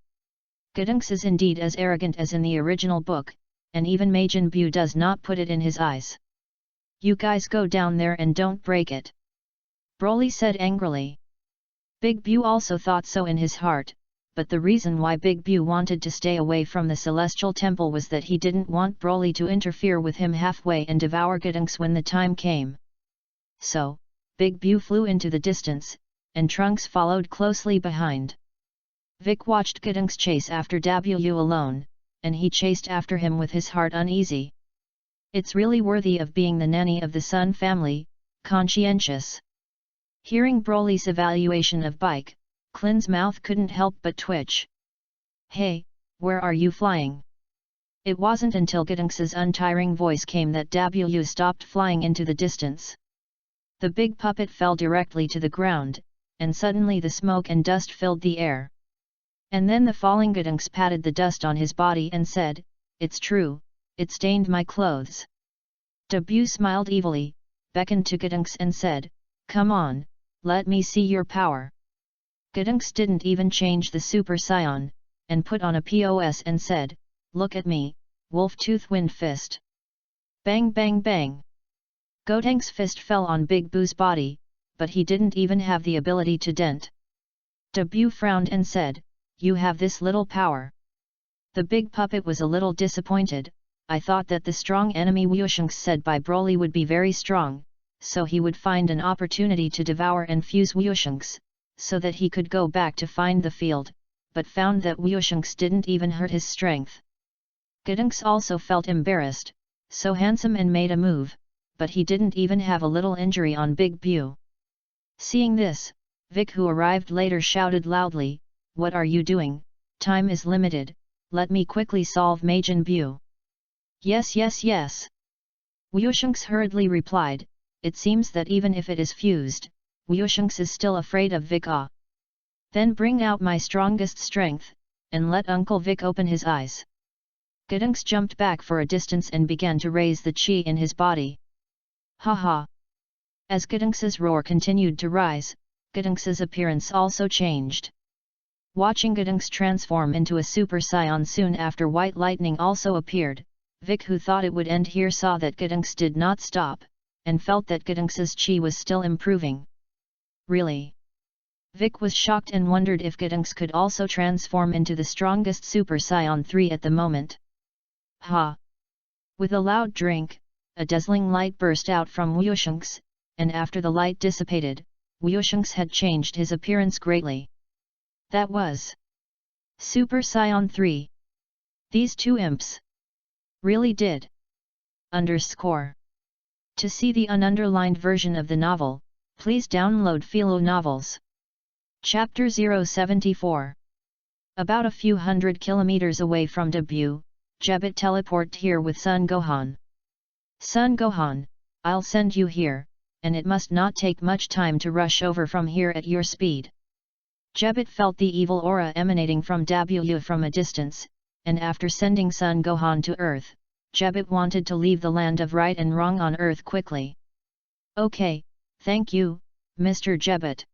Giddings is indeed as arrogant as in the original book, and even Majin Bu does not put it in his eyes. "You guys go down there and don't break it," Broly said angrily. Big Bu also thought so in his heart, but the reason why Big Bu wanted to stay away from the Celestial Temple was that he didn't want Broly to interfere with him halfway and devour Giddings when the time came. So, Big Bu flew into the distance, and Trunks followed closely behind. Vic watched Giddings chase after W alone, and he chased after him with his heart uneasy. "It's really worthy of being the nanny of the Sun family, conscientious." Hearing Broly's evaluation of Bike, Klin's mouth couldn't help but twitch. "Hey, where are you flying?" It wasn't until Giddings's untiring voice came that W stopped flying into the distance. The big puppet fell directly to the ground, and suddenly the smoke and dust filled the air. And then the falling Giddings patted the dust on his body and said, "It's true, it stained my clothes." W smiled evilly, beckoned to Giddings and said, "Come on, let me see your power." Giddings didn't even change the Super Saiyan, and put on a pos and said, "Look at me, Wolf Tooth Wind Fist." Bang bang bang! Gotenks' fist fell on Big Bu's body, but he didn't even have the ability to dent. W frowned and said, "You have this little power." The big puppet was a little disappointed. "I thought that the strong enemy Wushunks said by Broly would be very strong, so he would find an opportunity to devour and fuse Wushunks, so that he could go back to find the field, but found that Wushunks didn't even hurt his strength." Giddings also felt embarrassed, so handsome and made a move, but he didn't even have a little injury on Big Bu. Seeing this, Vic, who arrived later, shouted loudly, "What are you doing? Time is limited, let me quickly solve Majin Bu." "Yes yes yes." Wushunks hurriedly replied, "It seems that even if it is fused, Wushunks is still afraid of Vic. Ah. Then bring out my strongest strength, and let Uncle Vic open his eyes." Giddings jumped back for a distance and began to raise the chi in his body. "Ha ha!" As Giddings's roar continued to rise, Giddings's appearance also changed. Watching Giddings transform into a Super Saiyan soon after White Lightning also appeared, Vic, who thought it would end here, saw that Giddings did not stop, and felt that Giddings's chi was still improving. Really? Vic was shocked and wondered if Giddings could also transform into the strongest Super Saiyan 3 at the moment. Ha! With a loud drink, a dazzling light burst out from Wushunks, and after the light dissipated, Wushunks had changed his appearance greatly. That was Super Saiyan 3. These two imps really did. To see the ununderlined version of the novel, please download Philo Novels. Chapter 074. About a few hundred kilometers away from Dabu, Jebit teleport here with Sun Gohan. Sun Gohan, I'll send you here, and it must not take much time to rush over from here at your speed. Jebit felt the evil aura emanating from W from a distance, and after sending Sun Gohan to Earth, Jebit wanted to leave the land of right and wrong on Earth quickly. Okay, thank you, Mr. Jebit.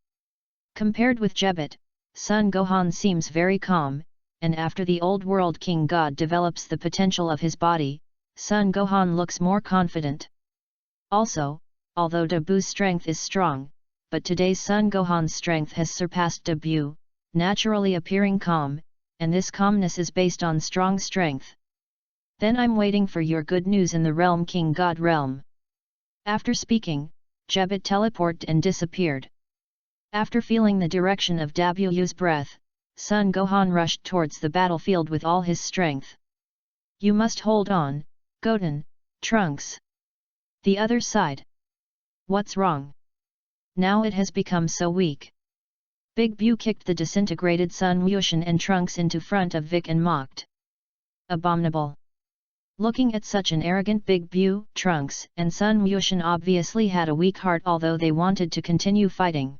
Compared with Jebit, Sun Gohan seems very calm, and after the old world king god develops the potential of his body, Sun Gohan looks more confident. Also, although Dabu's strength is strong, but today's Sun Gohan's strength has surpassed Dabu, naturally appearing calm, and this calmness is based on strong strength. Then I'm waiting for your good news in the realm king god realm. After speaking, Jebit teleported and disappeared. After feeling the direction of Dabu's breath, Sun Gohan rushed towards the battlefield with all his strength. You must hold on, Goten, Trunks. The other side. What's wrong? Now it has become so weak. Big Bu kicked the disintegrated Sun Wushan and Trunks into front of Vic and mocked. Abominable. Looking at such an arrogant Big Bu, Trunks and Sun Wushan obviously had a weak heart although they wanted to continue fighting.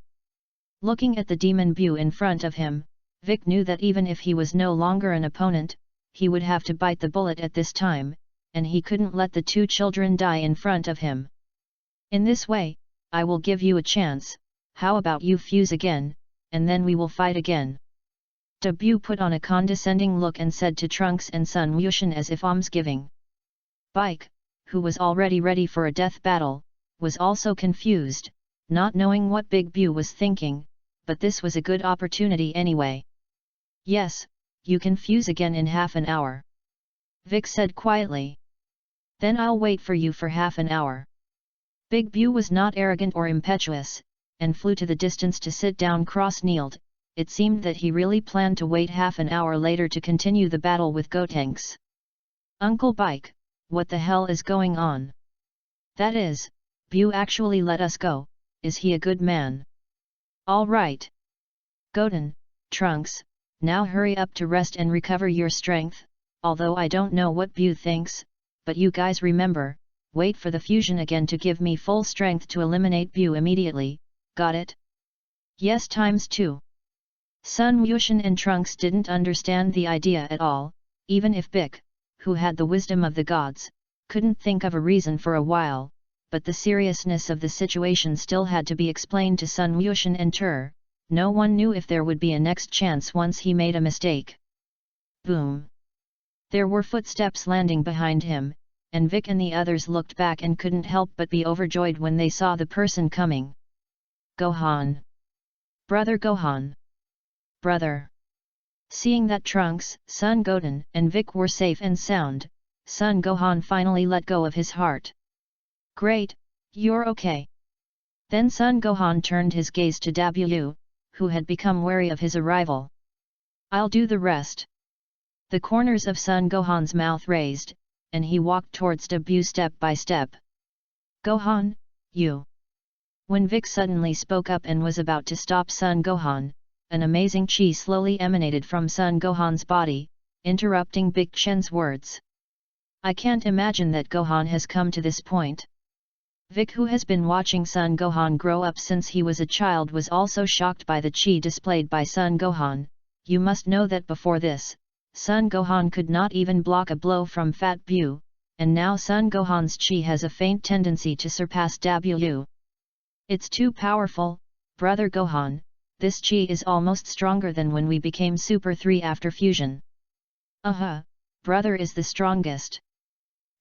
Looking at the demon Bu in front of him, Vic knew that even if he was no longer an opponent, he would have to bite the bullet at this time, and he couldn't let the two children die in front of him. In this way, I will give you a chance, how about you fuse again, and then we will fight again. Dabu put on a condescending look and said to Trunks and Sun Wushan as if almsgiving. Bike, who was already ready for a death battle, was also confused, not knowing what Big Bu was thinking, but this was a good opportunity anyway. Yes, you can fuse again in half an hour. Vic said quietly. Then I'll wait for you for half an hour. Big Bu was not arrogant or impetuous, and flew to the distance to sit down cross-kneeled. It seemed that he really planned to wait half an hour later to continue the battle with Gotenks. Uncle Bike, what the hell is going on? That is, Bu actually let us go, is he a good man? All right. Goten, Trunks, now hurry up to rest and recover your strength, although I don't know what Bu thinks, but you guys remember, wait for the fusion again to give me full strength to eliminate Bu immediately, got it? Yes ×2. Sun Wushan and Trunks didn't understand the idea at all, even if Bic, who had the wisdom of the gods, couldn't think of a reason for a while, but the seriousness of the situation still had to be explained to Sun Wushan and Tur. No one knew if there would be a next chance once he made a mistake. Boom! There were footsteps landing behind him, and Vic and the others looked back and couldn't help but be overjoyed when they saw the person coming. Gohan! Brother Gohan! Brother! Seeing that Trunks, Son Goten and Vic were safe and sound, Son Gohan finally let go of his heart. Great, you're okay. Then Son Gohan turned his gaze to Dabu, who had become wary of his arrival. I'll do the rest. The corners of Son Gohan's mouth raised, and he walked towards Dabu step by step. Gohan, you. When Vic suddenly spoke up and was about to stop Son Gohan, an amazing chi slowly emanated from Son Gohan's body, interrupting Big Chen's words. I can't imagine that Gohan has come to this point. Vic, who has been watching Son Gohan grow up since he was a child, was also shocked by the chi displayed by Son Gohan. You must know that before this, Son Gohan could not even block a blow from Fat Bu, and now Son Gohan's chi has a faint tendency to surpass Dabu. It's too powerful, brother Gohan. This chi is almost stronger than when we became Super 3 after fusion. Brother is the strongest.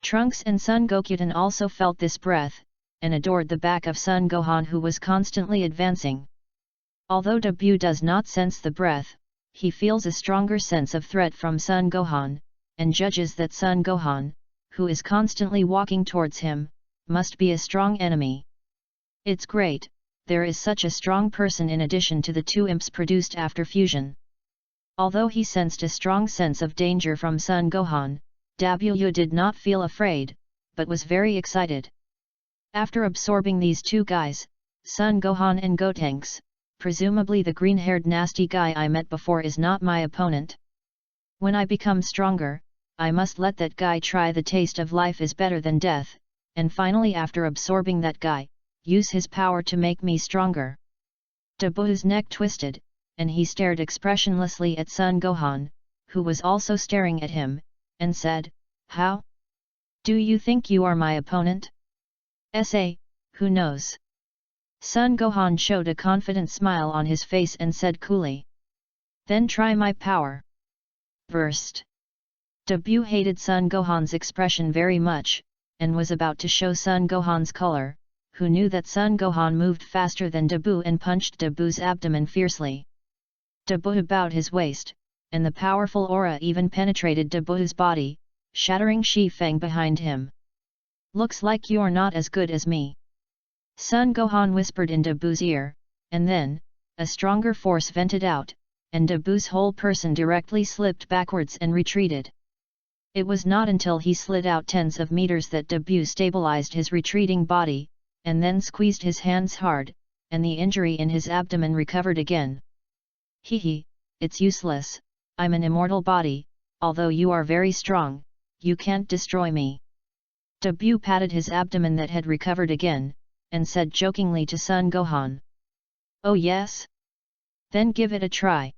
Trunks and Son Gokutan also felt this breath, and adored the back of Son Gohan, who was constantly advancing. Although Dabu does not sense the breath, he feels a stronger sense of threat from Son Gohan, and judges that Son Gohan, who is constantly walking towards him, must be a strong enemy. It's great. There is such a strong person in addition to the two imps produced after fusion. Although he sensed a strong sense of danger from Son Gohan, Dabu did not feel afraid, but was very excited. After absorbing these two guys, Son Gohan and Gotenks, presumably the green-haired nasty guy I met before is not my opponent. When I become stronger, I must let that guy try the taste of life is better than death, and finally after absorbing that guy, use his power to make me stronger. Dabu's neck twisted, and he stared expressionlessly at Sun Gohan, who was also staring at him, and said, "How? Do you think you are my opponent? Who knows?" Sun Gohan showed a confident smile on his face and said coolly, "Then try my power." Burst. Dabu hated Sun Gohan's expression very much, and was about to show Sun Gohan's color, who knew that Sun Gohan moved faster than Dabu and punched Dabu's abdomen fiercely. Dabu bowed his waist, and the powerful aura even penetrated Dabu's body, shattering Shi Feng behind him. "Looks like you're not as good as me," Sun Gohan whispered in Dabu's ear, and then, a stronger force vented out, and Dabu's whole person directly slipped backwards and retreated. It was not until he slid out tens of meters that Dabu stabilized his retreating body, and then squeezed his hands hard, and the injury in his abdomen recovered again. "Hehe, it's useless, I'm an immortal body, although you are very strong, you can't destroy me." Dabu patted his abdomen that had recovered again, and said jokingly to Sun Gohan, "Oh yes? Then give it a try."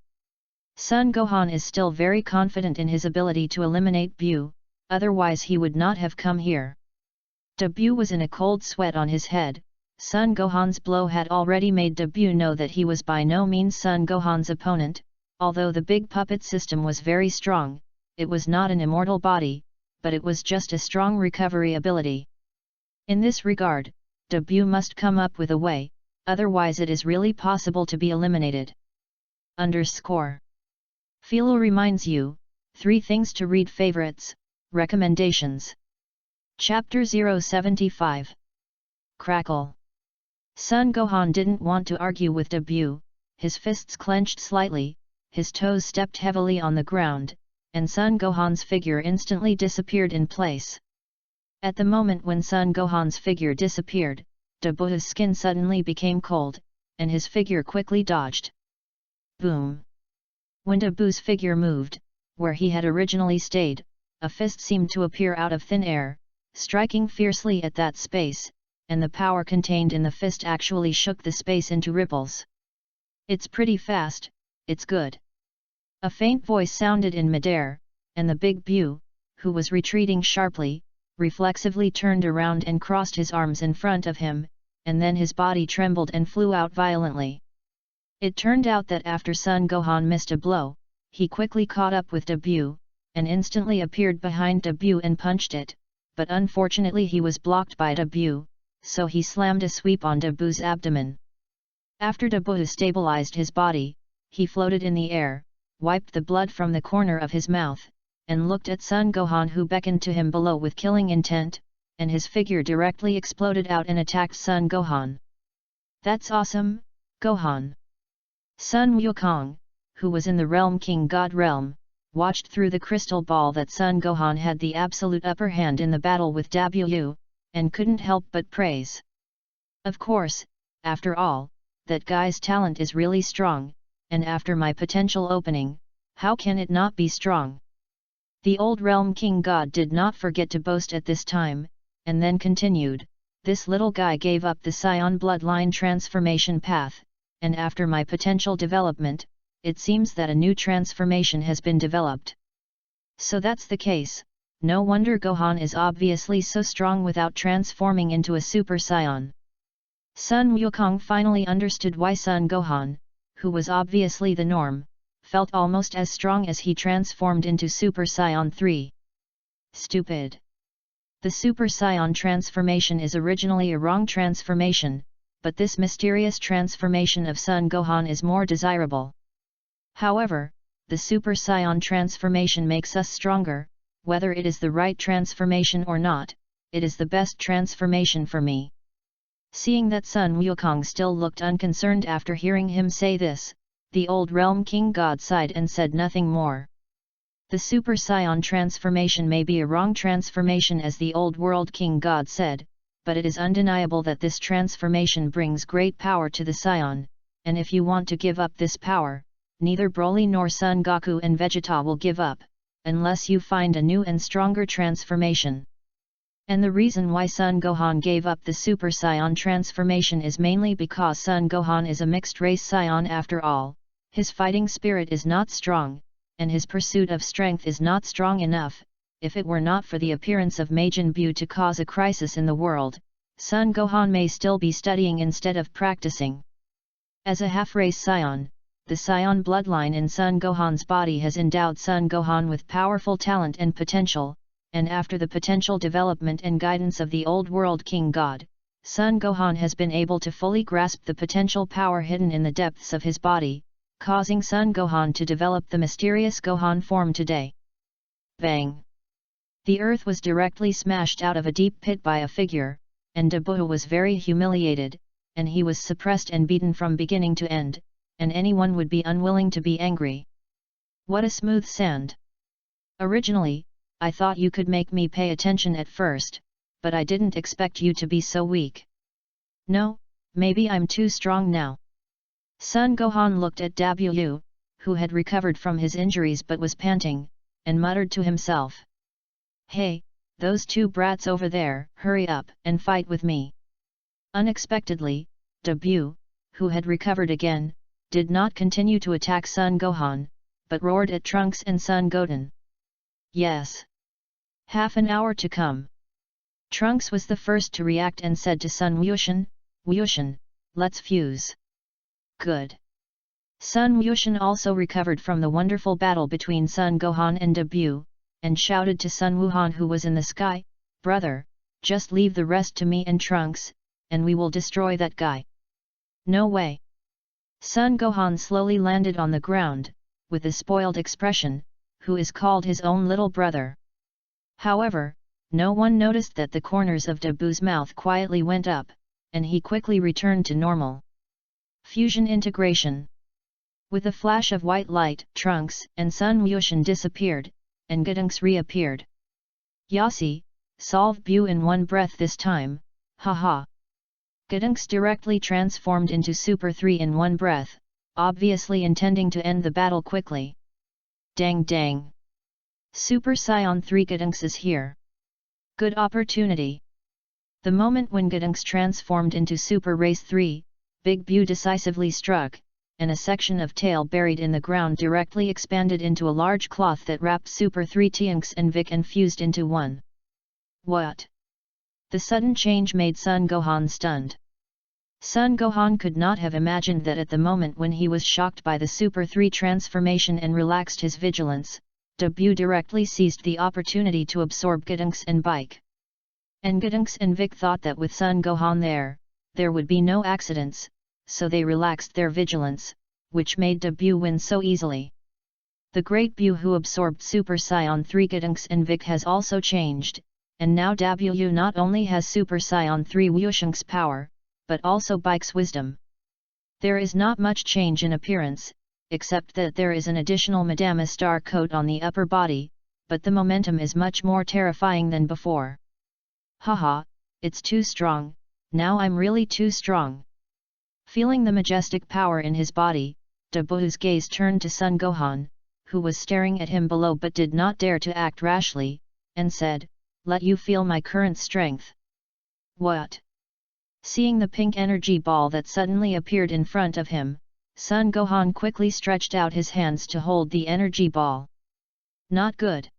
Sun Gohan is still very confident in his ability to eliminate Bu, otherwise he would not have come here. Dabu was in a cold sweat on his head. Sun Gohan's blow had already made Dabu know that he was by no means Sun Gohan's opponent. Although the big puppet system was very strong, it was not an immortal body, but it was just a strong recovery ability. In this regard, Dabu must come up with a way, otherwise it is really possible to be eliminated. Philo reminds you, 3 things to read favorites, recommendations. Chapter 075. Crackle. Sun Gohan didn't want to argue with Dabu, his fists clenched slightly, his toes stepped heavily on the ground, and Sun Gohan's figure instantly disappeared in place. At the moment when Sun Gohan's figure disappeared, Dabu's skin suddenly became cold, and his figure quickly dodged. Boom! When Dabu's figure moved, where he had originally stayed, a fist seemed to appear out of thin air, striking fiercely at that space, and the power contained in the fist actually shook the space into ripples. "It's pretty fast, it's good." A faint voice sounded in midair, and the big Bu, who was retreating sharply, reflexively turned around and crossed his arms in front of him, and then his body trembled and flew out violently. It turned out that after Sun Gohan missed a blow, he quickly caught up with Dabu, and instantly appeared behind Dabu and punched it, but unfortunately he was blocked by Dabu, so he slammed a sweep on Dabu's abdomen. After Dabu stabilized his body, he floated in the air, wiped the blood from the corner of his mouth, and looked at Sun Gohan, who beckoned to him below with killing intent, and his figure directly exploded out and attacked Sun Gohan. "That's awesome, Gohan!" Sun Wukong, who was in the Realm King God realm, watched through the crystal ball that Sun Gohan had the absolute upper hand in the battle with Dabu, and couldn't help but praise. "Of course, after all, that guy's talent is really strong, and after my potential opening, how can it not be strong?" The old Realm King God did not forget to boast at this time, and then continued, "This little guy gave up the Scion bloodline transformation path, and after my potential development, it seems that a new transformation has been developed. So that's the case, no wonder Gohan is obviously so strong without transforming into a Super Saiyan." Sun Wukong finally understood why Sun Gohan, who was obviously the norm, felt almost as strong as he transformed into Super Saiyan 3. Stupid! The Super Saiyan transformation is originally a wrong transformation, but this mysterious transformation of Sun Gohan is more desirable. However, the Super Saiyan transformation makes us stronger. Whether it is the right transformation or not, it is the best transformation for me. Seeing that Sun Wukong still looked unconcerned after hearing him say this, the old Realm King God sighed and said nothing more. The Super Saiyan transformation may be a wrong transformation as the old World King God said, but it is undeniable that this transformation brings great power to the Saiyan, and if you want to give up this power, neither Broly nor Son Goku and Vegeta will give up, unless you find a new and stronger transformation. And the reason why Son Gohan gave up the Super Saiyan transformation is mainly because Son Gohan is a mixed-race Saiyan after all. His fighting spirit is not strong, and his pursuit of strength is not strong enough. If it were not for the appearance of Majin Buu to cause a crisis in the world, Son Gohan may still be studying instead of practicing. As a half-race Saiyan, the Saiyan bloodline in Son Gohan's body has endowed Son Gohan with powerful talent and potential, and after the potential development and guidance of the Old World King God, Son Gohan has been able to fully grasp the potential power hidden in the depths of his body, causing Son Gohan to develop the mysterious Gohan form today. Bang! The earth was directly smashed out of a deep pit by a figure, and Dabu was very humiliated, and he was suppressed and beaten from beginning to end, and anyone would be unwilling to be angry. What a smooth sand! Originally, I thought you could make me pay attention at first, but I didn't expect you to be so weak. No, maybe I'm too strong now. Son Gohan looked at Dabu, who had recovered from his injuries but was panting, and muttered to himself. Hey, those two brats over there, hurry up and fight with me. Unexpectedly, Dabu, who had recovered again, did not continue to attack Son Gohan, but roared at Trunks and Son Goten. Yes. Half an hour to come. Trunks was the first to react and said to Sun Wushan, let's fuse. Good. Sun Wushan also recovered from the wonderful battle between Son Gohan and Dabu, and shouted to Sun Wuhan who was in the sky, brother, just leave the rest to me and Trunks, and we will destroy that guy. No way. Son Gohan slowly landed on the ground, with a spoiled expression, who is called his own little brother. However, no one noticed that the corners of Dabu's mouth quietly went up, and he quickly returned to normal. Fusion integration. With a flash of white light, Trunks and Sun Wushan disappeared, and Gotenks reappeared. Yasi, solve Buu in one breath this time, haha. Gotenks directly transformed into Super 3 in one breath, obviously intending to end the battle quickly. Dang dang! Super Saiyan 3 Gotenks is here. Good opportunity. The moment when Gotenks transformed into Super Race 3, Big Buu decisively struck, and a section of tail buried in the ground directly expanded into a large cloth that wrapped Super 3 Trunks and Vic and fused into one. What? The sudden change made Son Gohan stunned. Son Gohan could not have imagined that at the moment when he was shocked by the Super 3 transformation and relaxed his vigilance, Dabu directly seized the opportunity to absorb Gotenks and Bike. And Gotenks and Vic thought that with Son Gohan there would be no accidents, so they relaxed their vigilance, which made Dabu win so easily. The Great Buu who absorbed Super Saiyan 3 Gotenks and Vic has also changed, and now Dabu not only has Super Saiyan 3 Wushan's power, but also Bike's wisdom. There is not much change in appearance, except that there is an additional Madama Star coat on the upper body, but the momentum is much more terrifying than before. Haha, it's too strong, now I'm really too strong. Feeling the majestic power in his body, Dabu's gaze turned to Son Gohan, who was staring at him below but did not dare to act rashly, and said, let you feel my current strength. What? Seeing the pink energy ball that suddenly appeared in front of him, Son Gohan quickly stretched out his hands to hold the energy ball. Not good.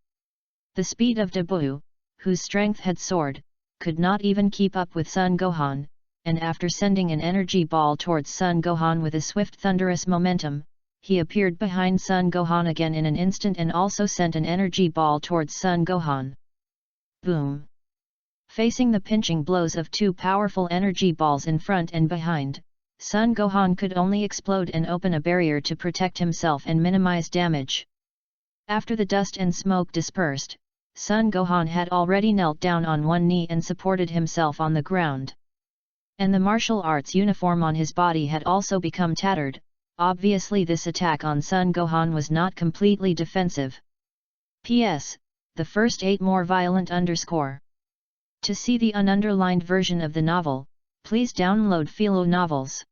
The speed of Dabu, whose strength had soared, could not even keep up with Son Gohan, and after sending an energy ball towards Son Gohan with a swift thunderous momentum, he appeared behind Son Gohan again in an instant and also sent an energy ball towards Son Gohan. Boom! Facing the pinching blows of two powerful energy balls in front and behind, Son Gohan could only explode and open a barrier to protect himself and minimize damage. After the dust and smoke dispersed, Son Gohan had already knelt down on one knee and supported himself on the ground. And the martial arts uniform on his body had also become tattered. Obviously this attack on Son Gohan was not completely defensive. P.S. The first 8 more violent _ To see the ununderlined version of the novel, please download Philo Novels.